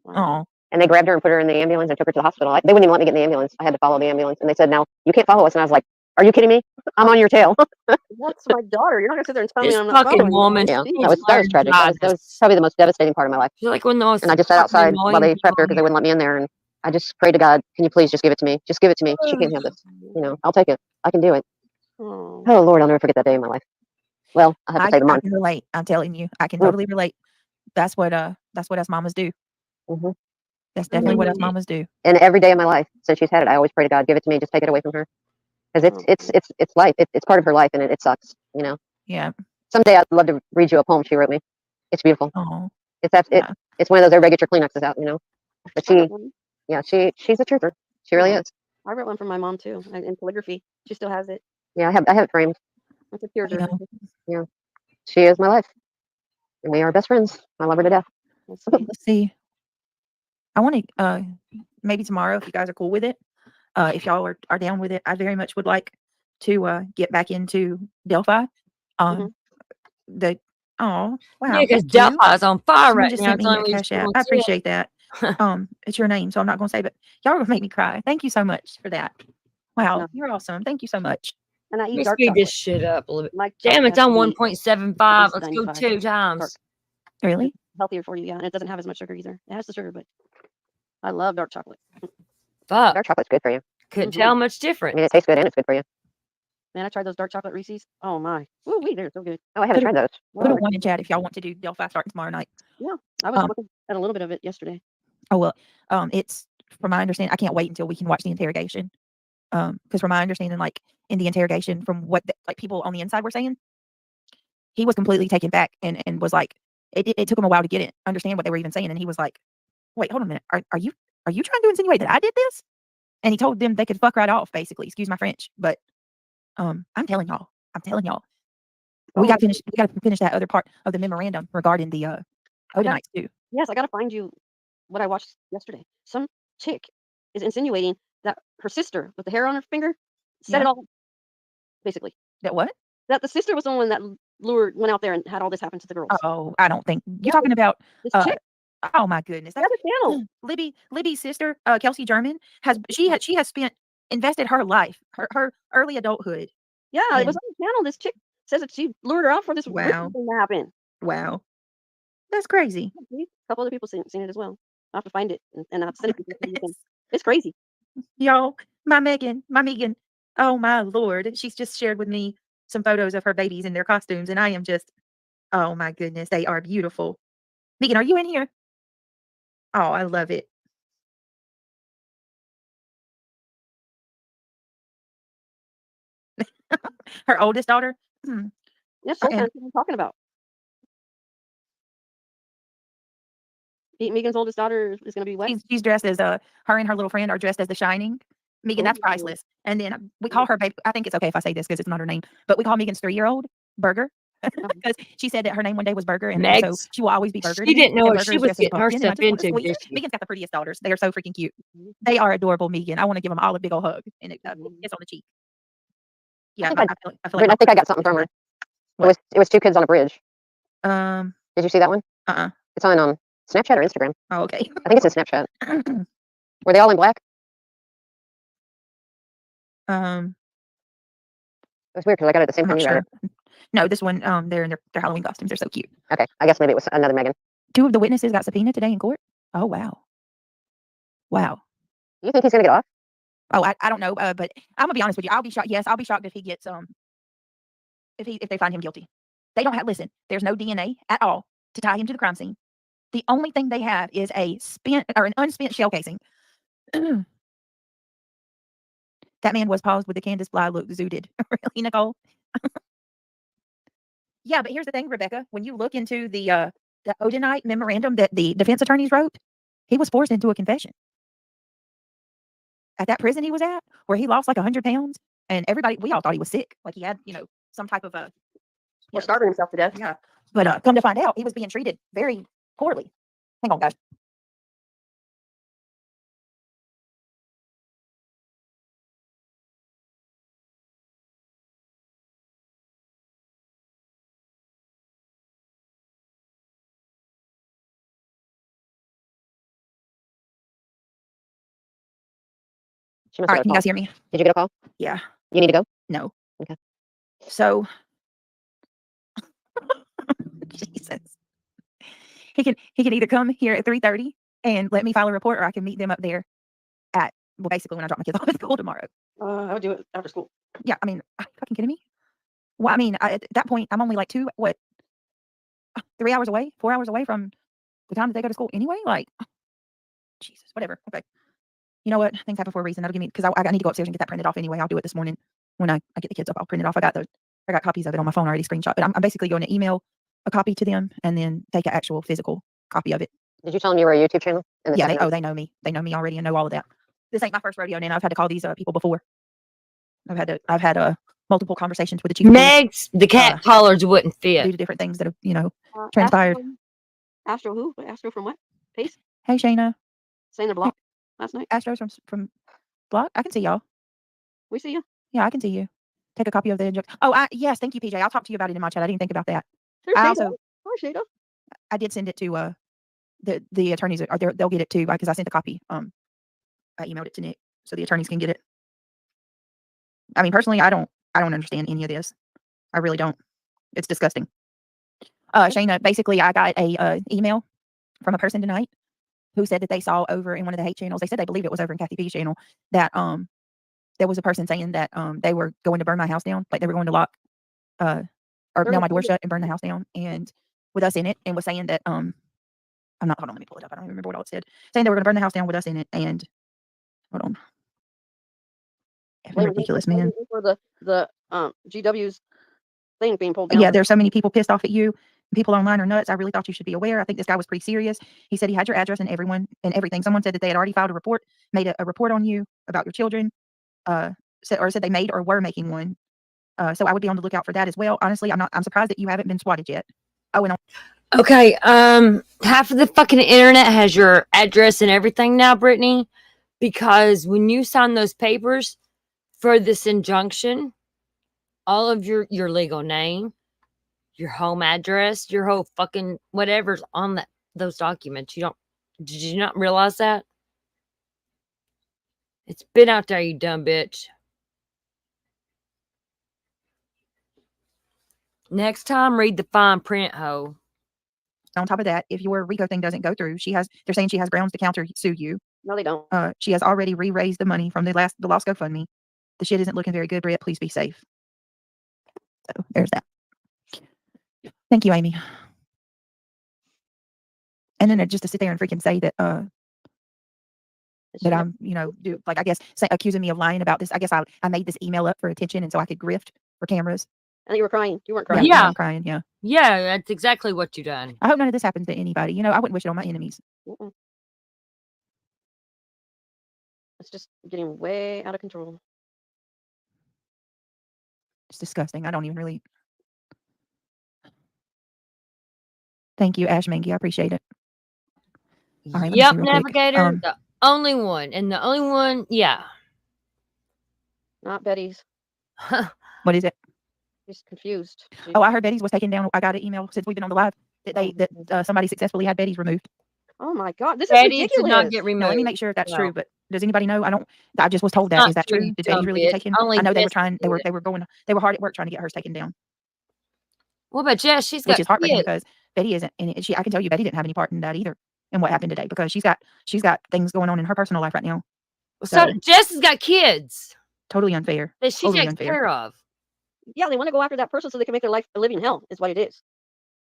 Oh. And they grabbed her and put her in the ambulance and took her to the hospital. They wouldn't even let me get in the ambulance. I had to follow the ambulance. And they said, "No, you can't follow us." And I was like, "Are you kidding me? I'm on your tail." That's my daughter. You're not gonna sit there and tell me This I'm not fucking following you. woman. Yeah, she that was tragic. That was probably the most devastating part of my life. She's like one of the most And I just sat fucking outside while annoying they prepped people her because they wouldn't let me in there. And I just prayed to God, "Can you please just give it to me? Just give it to me. She can't have this. I'll take it. I can do it." Oh. Oh Lord, I'll never forget that day in my life. Well, I have to say the I month. can relate. I'm telling you, I can Mm. totally relate. That's what us mamas do. Mm-hmm. That's definitely what us mamas do. And every day of my life since she's had it, I always pray to God, "Give it to me. Just take it away from her," because it's life. It's part of her life, and it sucks. Yeah. Someday I'd love to read you a poem she wrote me. It's beautiful. Oh. It's one of those everybody get your Kleenexes out, But I wrote one. she's a trooper. She really is. I wrote one for my mom too, in calligraphy. She still has it. Yeah, I have it framed. It's a tearjerker. Yeah, she is my life, and we are best friends. I love her to death. Let's see. I want to maybe tomorrow, if you guys are cool with it, if y'all are down with it, I very much would like to get back into Delphi. Oh wow! Yeah, because thank you. Delphi's on fire Someone right just now. sent me It's a only cash app. people I see it. appreciate that. It's your name, so I'm not going to say, but y'all are going to make me cry. Thank you so much for that. Wow, you're awesome. Thank you so much. And I Let eat me dark speed chocolate. this shit up a little bit. My Damn, chocolate it's has on to be 1.75. at Let's least go 95 2 times. dark. Really? It's healthier for you, yeah. And it doesn't have as much sugar either. It has the sugar, but I love dark chocolate. Fuck. Dark chocolate's good for you. Couldn't tell much I different. mean, it tastes good and it's good for you. Man, I tried those dark chocolate Reese's. Oh my. Woo wee, they're so good. Oh, I haven't tried those. Put a 1 in chat if y'all want to do Delphi starting tomorrow night. Yeah, I was looking at a little bit of it yesterday. Oh well, it's from my understanding. I can't wait until we can watch the interrogation. Because from my understanding, like in the interrogation, from what people on the inside were saying, he was completely taken back and was like, it took him a while to understand what they were even saying, and he was like, "Wait, hold on a minute. Are you trying to insinuate that I did this?" And he told them they could fuck right off, basically. Excuse my French, but I'm telling y'all, We Oh, got to finish. We got to finish that other part of the memorandum regarding the I got Odinites too. yes, I gotta find you what I watched yesterday. Some chick is insinuating that her sister with the hair on her finger set Yeah. it all up, basically. That what? That the sister was the one that went out there and had all this happen to the girls. Oh, I don't think Yeah, you're talking about. this chick, Oh my goodness, the that's other channel. Libby's sister, Kelsey German has she has invested her life, her early adulthood. Yeah, it was in on the channel. This chick says that she lured her out for this ritual wow, thing to happen. wow, that's crazy. See, a couple other people seen it as well. I have to find it and I'll send it to you so you can. Goodness. It's crazy. Y'all, my Megan, oh my Lord, she's just shared with me some photos of her babies in their costumes, and I am just, oh my goodness, they are beautiful. Megan, are you in here? Oh, I love it. Her oldest daughter. Hmm. Yes, and that's what I'm talking about. Megan's oldest daughter is gonna be what? she's dressed as her and her little friend are dressed as The Shining. Megan, that's Oh, priceless. And then we call her baby. I think it's okay if I say this because it's not her name, but we call Megan's 3-year-old Burger because she said that her name one day was Burger, and so Megs, she will always be Burger. she to me, didn't know and what Burger she is was dressed as a getting pumpkin, and I herself just want to into, squeeze did her. she? Megan's got the prettiest daughters. They are so freaking cute. They are adorable, Megan. I want to give them all a big old hug and a kiss on the cheek. Yeah, think I, I feel like Brittany, I think I got something from her. What? It was two kids on a bridge. Um. Did you see that one? It's on Snapchat or Instagram. Oh, okay. I think it's in Snapchat. Were they all in black? It was weird because I got it at the same I'm time not you got sure. it. No, this one, they're in their Halloween costumes. They're so cute. Okay, I guess maybe it was another Megan. 2 of the witnesses got subpoenaed today in court. Oh, wow. Wow. You think he's gonna get off? Oh, I don't know, but I'm gonna be honest with you. I'll be shocked. Yes, I'll be shocked if he gets if they find him guilty. They don't have. Listen, there's no DNA at all to tie him to the crime scene. The only thing they have is an unspent shell casing. That man was paused with the Candace Bly look zooted. Really, Nicole? Yeah, but here's the thing, Rebecca. When you look into the Odinite memorandum that the defense attorneys wrote, he was forced into a confession. At that prison he was at, where he lost like 100 pounds, and we all thought he was sick. Like he had, some type of Or starving himself to death. yeah. But come to find out, he was being treated very poorly. Hang on, guys. She must All have right, got a can you call. guys hear me? Did you get a call? Yeah. You need to go? No. Okay. So, Jesus. He can either come here at 3:30 and let me file a report, or I can meet them up there at basically when I drop my kids off at school tomorrow. I would do it after school. Yeah, I mean, are you fucking kidding me? Well, I mean, at that point, I'm only like 3 hours away, 4 hours away from the time that they go to school anyway. Like, Jesus, whatever. Okay. You know what? Things happen for a reason. That'll give me, because I need to go upstairs and get that printed off anyway. I'll do it this morning when I get the kids up. I'll print it off. I got copies of it on my phone already screenshot, but I'm basically going to email a copy to them and then take an actual physical copy of it. Did you tell them you were a YouTube channel? Yeah, they know me. They know me already and know all of that. This ain't my first rodeo, Nana. I've had to call these people before. I've had multiple conversations with the chief. Megs, the cat collars wouldn't Due fit. to different things that have, transpired. Astro who? Astro from what? Pace? Hey, Shayna. Saying they're blocked last night. Astro's from Block. I can see y'all. We see you. Yeah, I can see you. Take a copy of the inject. Yes, thank you, PJ. I'll talk to you about it in my chat. I didn't think about that. There's I Shada. also Hi, Shada. I did send it to the attorneys. They'll get it too because I sent a copy. I emailed it to Nick so the attorneys can get it. I mean, personally, I don't understand any of this. I really don't. It's disgusting. Shayna, basically, I got a email from a person tonight who said that they saw over in one of the hate channels. They said they believed it was over in Kathy P's channel that there was a person saying that they were going to burn my house down, like they were going to lock or nail my door shut and burn the house down, and with us in it, and was saying that I'm not. Hold on, let me pull it up. I don't even remember what all it said. Saying they were going to burn the house down with us in it, and hold on. Ridiculous, man. For the GW's thing being pulled down. Yeah, there's so many people pissed off at you. People online are nuts. I really thought you should be aware. I think this guy was pretty serious. He said he had your address and everything. Someone said that they had already filed a report, made a report on you about your children. Said they made or were making one. So I would be on the lookout for that as well. Honestly, I'm surprised that you haven't been swatted yet. Oh, and Okay, half of the fucking internet has your address and everything now, Brittany, because when you sign those papers for this injunction, all of your legal name, your home address, your whole fucking whatever's on those documents. Did you not realize that? It's been out there, you dumb bitch. Next time, read the fine print, ho. on top of that, if your RICO thing doesn't go through, they're saying she has grounds to counter sue you. No, they don't. She has already re-raised the money from the lost GoFundMe. The shit isn't looking very good, Britt. Please be safe. So there's that. Thank you, Amy. And then just to sit there and freaking say that that I'm, I guess accusing me of lying about this. I guess I made this email up for attention and so I could grift for cameras. And you were crying. You weren't crying. Yeah. I'm crying. Yeah. Yeah, that's exactly what you done. I hope none of this happens to anybody. I wouldn't wish it on my enemies. Mm-mm. It's just getting way out of control. It's disgusting. I don't even really. Thank you, Ash Mangy. I appreciate it. All right, Yep, let me see real quick. Navigator, the only one, and the only one, yeah. Not Betty's. What is it? She's confused. Oh, I heard Betty's was taken down. I got an email since we've been on the live that somebody successfully had Betty's removed. Oh my God, this is Betty's ridiculous. did not get removed. Now, let me make sure if that's No. true. But does anybody know? I just was told that. Not Is that true, true? you Did Betty's dumb really get bitch. taken? Only I know they were Jess trying. did it. They were hard at work trying to get hers taken down, What about Jess? She's got which is heartbreaking kids. because Betty isn't. And I can tell you, Betty didn't have any part in that either. In what happened today, because she's got things going on in her personal life right now. So Jess has got kids Totally unfair. that she Totally takes unfair. care of. Yeah, they want to go after that person so they can make their life a living hell, is what it is.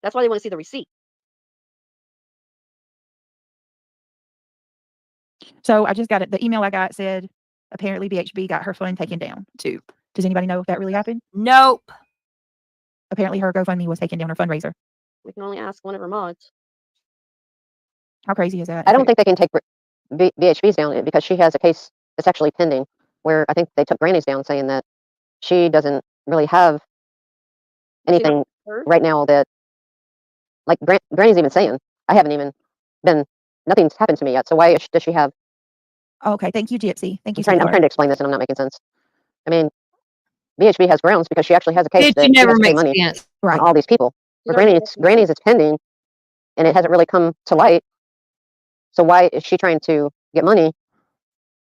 That's why they want to see the receipt. So I just got it. The email I got said apparently BHB got her fund taken down too. Does anybody know if that really happened? Nope. Apparently her GoFundMe was taken down, her fundraiser. We can only ask one of her mods. How crazy is that? I don't think they can take BHB's down because she has a case that's actually pending where I think they took Granny's down saying that she doesn't really have anything right now that, like Granny's even saying, I haven't even been, nothing's happened to me yet. So why does she have? Okay, thank you, Gypsy. Thank you. I'm trying to explain this and I'm not making sense. I mean, BHB has grounds because she actually has a case that she never has to pay makes money sense. on all these people. But Granny's is pending and it hasn't really come to light. So why is she trying to get money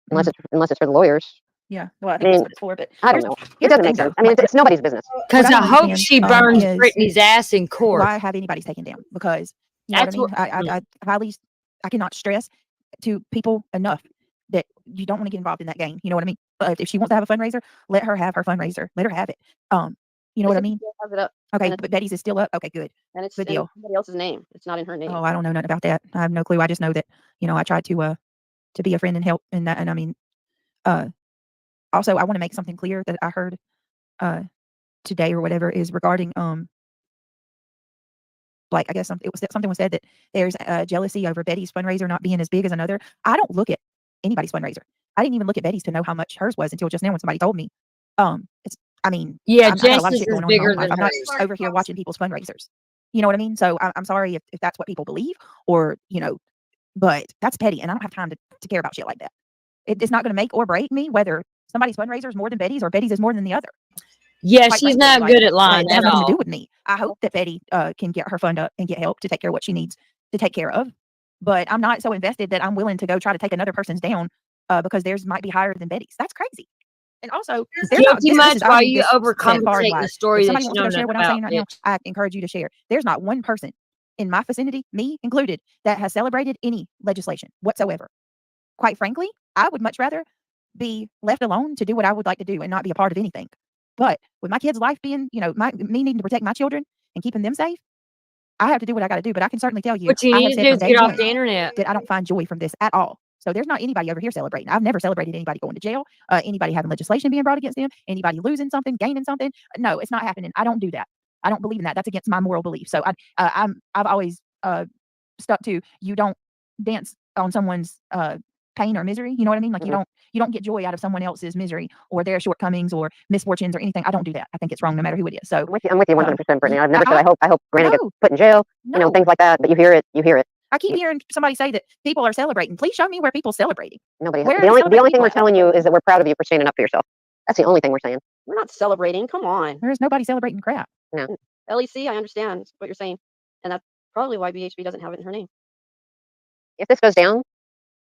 unless it's for the lawyers? Yeah, well, I think that's what it's for, but I don't know. It doesn't make sense. I mean, it's nobody's business. Because What I I don't hope understand, she burns is Brittany's ass in court. why have anybody's taken down? Because you know That's what I mean. I cannot stress to people enough that you don't want to get involved in that game. You know what I mean? But if she wants to have a fundraiser, let her have her fundraiser. Let her have it. You know what I mean? Has it up, Okay, but Betty's is still up. Okay, good. and it's Good in deal. somebody else's name. It's not in her name. Oh, I don't know nothing about that. I have no clue. I just know that I tried to be a friend and help in that. And I mean, also I want to make something clear that I heard today or whatever is regarding like I guess something was said that there's jealousy over Betty's fundraiser not being as big as another. I don't look at anybody's fundraiser. I didn't even look at Betty's to know how much hers was until just now when somebody told me. I got a lot of shit going on in my own life. I'm not over here watching people's fundraisers. You know what I mean? So I'm sorry if that's what people believe or, but that's petty and I don't have time to care about shit like that. It's not going to make or break me whether somebody's fundraiser is more than Betty's or Betty's is more than the other. Yeah, Quite she's frankly, not good at lying It has at nothing to do all. with me. I hope that Betty can get her fund up and get help to take care of what she needs to take care of. But I'm not so invested that I'm willing to go try to take another person's down because theirs might be higher than Betty's. That's crazy. And also, Guilty much while you overcomplicate the story if that somebody you wants know to go share what I'm nothing saying right about, now, I encourage you to share. There's not one person in my vicinity, me included, that has celebrated any legislation whatsoever. Quite frankly, I would much rather be left alone to do what I would like to do and not be a part of anything. But with my kid's life being, me needing to protect my children and keeping them safe, I have to do what I got to do. But I can certainly tell you, What you I need have to said do from is day get off one the internet. that I don't find joy from this at all. So there's not anybody over here celebrating. I've never celebrated anybody going to jail, anybody having legislation being brought against them, anybody losing something, gaining something. No, it's not happening. I don't do that. I don't believe in that. That's against my moral belief. So I've always stuck to you don't dance on someone's pain or misery. You know what I mean? Like you don't get joy out of someone else's misery or their shortcomings or misfortunes or anything. I don't do that. I think it's wrong no matter who it is. So I'm with you 100%, Brittany. I've never said I I hope Granny gets no, put in jail, you know, no. things like that. But you hear it. I keep hearing somebody say that people are celebrating. Please show me where people celebrating. Nobody. Where are The only celebrating thing we're people at? telling you is that we're proud of you for standing up for yourself. That's the only thing we're saying. We're not celebrating. Come on. There's nobody celebrating crap. No. LEC, I understand what you're saying, and that's probably why BHB doesn't have it in her name. If this goes down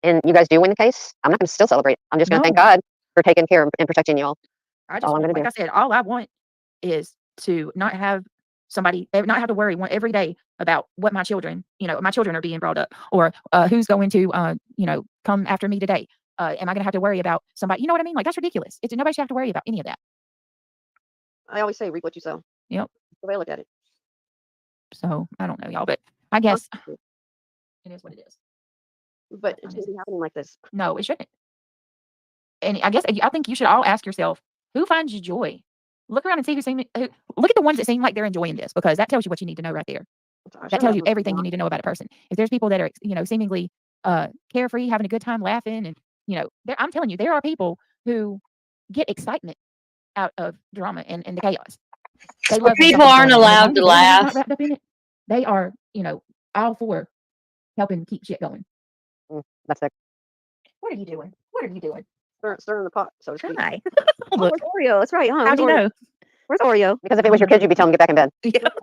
and you guys do win the case, I'm not going to still celebrate. I'm just going to thank No. God for taking care and protecting you all. I That's just all I'm want, going like to do. I said, all I want is to not have not have to worry every day about what my children are being brought up or who's going to, come after me today. Am I going to have to worry about somebody? You know what I mean? Like, that's ridiculous. Nobody should have to worry about any of that. I always say reap what you sow. Yep. That's the way I look at it. So I don't know, y'all, but I guess it is what it is. But it shouldn't be happening like this. No, it shouldn't. And I think you should all ask yourself, who finds you joy? Look around and see look at the ones that seem like they're enjoying this, because that tells you what you need to know right there. That tells you everything you need to know about a person. If there's people that are, seemingly carefree, having a good time, laughing, and I'm telling you, there are people who get excitement out of drama and the chaos. They love when People something's aren't going on. allowed And to as long as they're laugh. not wrapped up in it, they are, all for helping keep shit going. That's it. What are you doing? What are you doing? Stirring the pot, so to speak. Hi. Oh, Look, where's Oreo? That's right, huh? how'd you know? Where's Oreo? Because if it was your kid, you'd be telling them to get back in bed.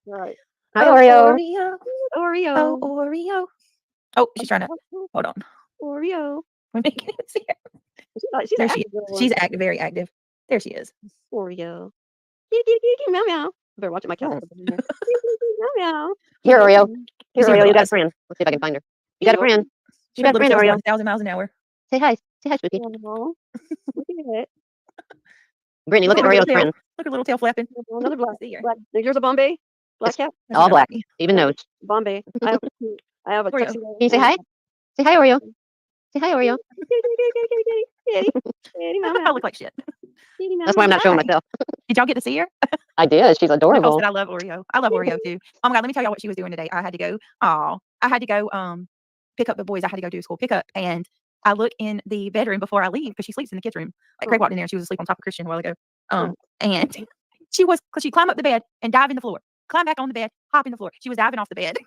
Yeah. Right. Hi, Oh, Oreo. Oreo. Oreo. Oh, Oreo. Oh, she's trying to. Hold on. Oreo. We're making it see her. She's There an she active little is. one. She's active, very active. There she is. Oreo. Kitty, kitty, kitty, kitty, meow, meow. I better watch my cat. Meow, meow. Here, Oreo. Here, see her Oreo. little You got a eyes. friend. Let's see if I can find her. You got a friend. She You got got a friend, little tails Oreo. going 1,000 miles an hour. Say hi. Say hi, Spooky. Oh, look at it. Brittany, look at her little Oreo's tail. friend. Look at her little tail flapping. Another black. See her. Black. There's a Bombay. Black It's cat. That's all another black. one. Even nose. Bombay. I have a Oreo. tuxedo. Can you say hi? Say hi, Oreo. Say hi, Oreo. Kitty, kitty, kitty, kitty, kitty, kitty, kitty. Kitty, meow, I meow. look like shit. Kitty, meow, That's why I'm meow. not showing Hi. myself. Did y'all get to see her? I did. She's Nicole adorable. said I love Oreo. I love Oreo too. Oh my God, let me tell y'all what she was doing today. I had to go. Pick up the boys. I had to go do a school pickup, and I look in the bedroom before I leave because she sleeps in the kids' room. Like Craig walked in there, and she was asleep on top of Christian a while ago. And she'd climb up the bed and dive in the floor, climb back on the bed, hop in the floor. She was diving off the bed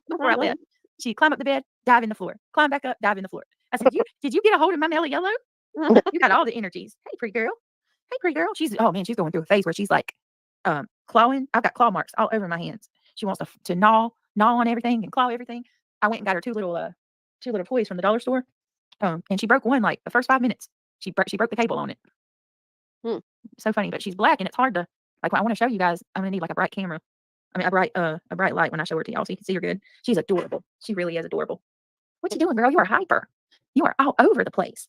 before I left. She'd climb up the bed, dive in the floor, climb back up, dive in the floor. I said, did you get a hold of my Melly Yellow? You got all the energies. Hey, pretty girl. Hey, pretty girl. She's going through a phase where she's like clawing. I've got claw marks all over my hands. She wants to gnaw on everything and claw everything. I went and got her two little toys from the dollar store. And she broke one like the first 5 minutes. She broke the cable on it. So funny, but she's black and it's hard to like. When I want to show you guys, I'm gonna need like a bright camera. I mean, a bright light when I show her to y'all so you can see her good. She's adorable. She really is adorable. What you doing, girl? You are hyper. You are all over the place.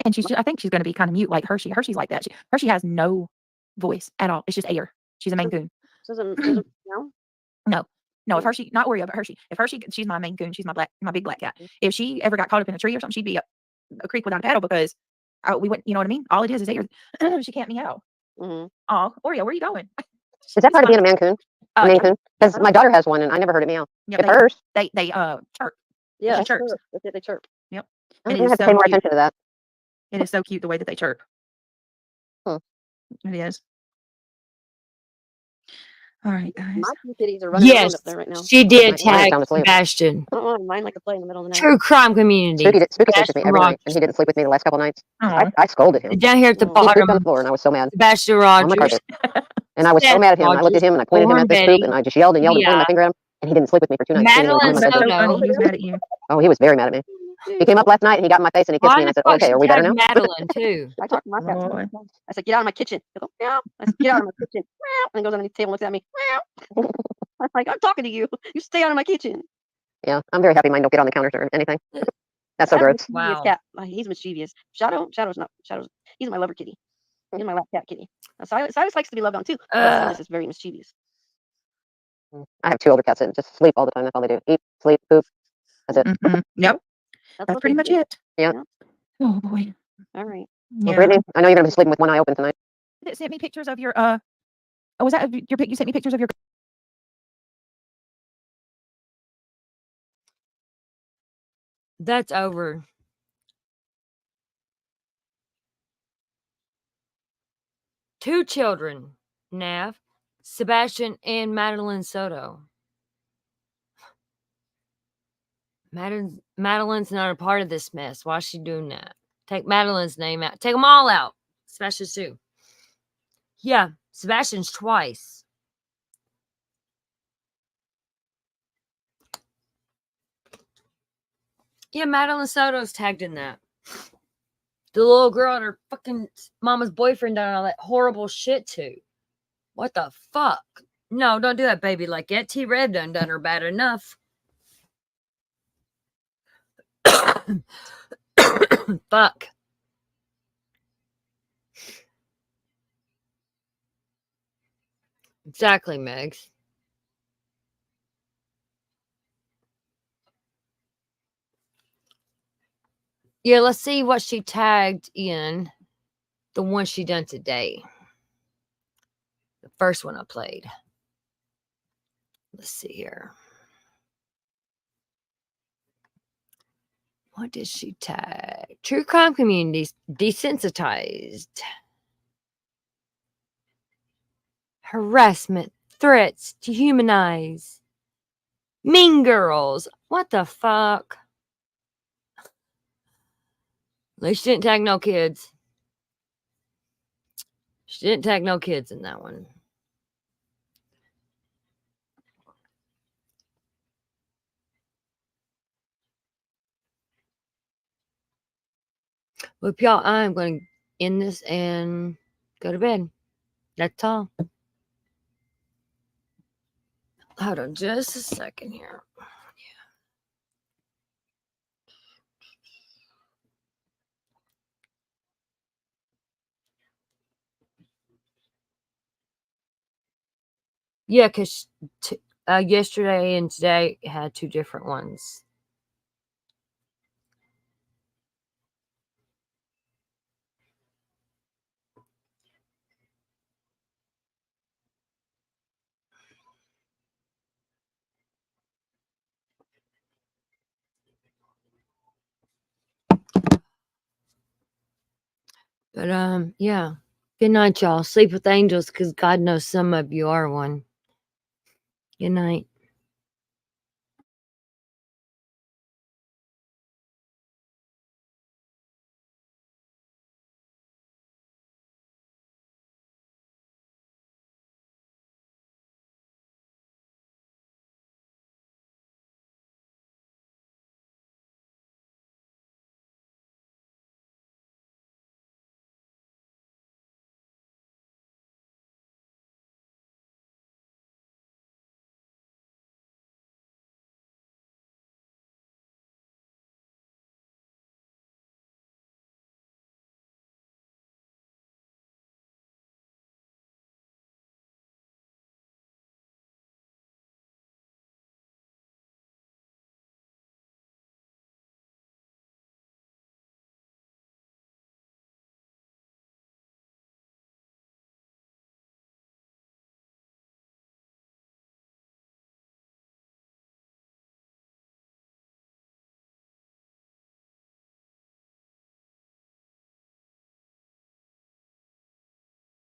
And I think she's going to be kind of mute like Hershey. Hershey's like that. Hershey has no voice at all. It's just air. She's a Maine Coon. Doesn't no? No, if Hershey, not Oreo, but Hershey. If Hershey, she's my Maine Coon. She's my big black cat. If she ever got caught up in a tree or something, she'd be up a creek without a paddle because we went. You know what I mean? All it is air. She can't meow. Mm-hmm. Oh, Oreo, where are you going? Is that part of being a Maine Coon? Maine Yeah. Coon? Because my daughter has one and I never heard it meow. Yeah, It's hers. They chirp. Yeah, She chirps. that's it. They chirp. Yep. I'm And going it to is have to so pay more cute. attention to that. It is so cute the way that they chirp. Hmm. It is. All right, guys. My two kitties are running around Yes, up there right now. she did Mine's tag sound asleep. Sebastian. I don't want mine like to play in the middle of the night. True crime community. Spooky sleeps with me Sebastian every night, Rogers. and he didn't sleep with me the last couple nights. Aw. I scolded him. Down here at the He He slept on the bottom, floor, and I was so mad. Sebastian On my Rogers. carpet. And I was so Seth mad at him. And I looked at Rogers. him, and I pointed him Lauren at this poop, Betty. and I just yelled and yelled and pointed my Yeah. finger at him. And he didn't sleep with me for 2 nights. He didn't even Madeline come in my That's bedroom. so Soto. funny. He was mad at you. Oh, he was very mad at me. He came up last night, and he got in my face, and he kissed me, and I said, Why okay, she are we better tagged now? Madeline too? I talked to my cat. Lord. I said, get out of my kitchen. He'll go, meow. I said, get out of my kitchen. Meow. And he goes underneath the table and looks at me. Meow. I'm like, I'm talking to you. You stay out of my kitchen. Yeah, I'm very happy mine don't get on the counters or anything. That's so That's a gross. mischievous Wow. cat. Like, he's mischievous. Shadow's not. He's my lover kitty. He's my lap cat kitty. Silas likes to be loved on too. But Silas is very mischievous. I have 2 older cats that just sleep all the time. That's all they do. Eat, sleep, poop. That's it. Yep. That's That's what pretty they much do. it. Yeah. Oh boy. All right. Well, Yeah. Brittany, I know you're going to be sleeping with one eye open tonight. It sent me pictures of your was that your pic? You sent me pictures of your That's over. Two children, Nav, Sebastian and Madeline Soto. Madeline's not a part of this mess. Why is she doing that? Take Madeline's name out. Take them all out. Sebastian's too. Yeah, Sebastian's twice. Yeah, Madeline Soto's tagged in that. The little girl and her fucking mama's boyfriend done all that horrible shit too. What the fuck? No, don't do that, baby, like that. T-Rev done her bad enough. Fuck. Exactly, Megs. Yeah, let's see what she tagged in. The one she done today. The first one I played. Let's see here. What did she tag? True crime communities desensitized. Harassment, threats, dehumanize. Mean girls. What the fuck? At least she didn't tag no kids. She didn't tag no kids in that one. Well, y'all, I'm going to end this and go to bed. That's all. Hold on just a second here. Yeah, because yesterday and today had two different ones. But yeah. Good night, y'all. Sleep with angels, because God knows some of you are one. Good night.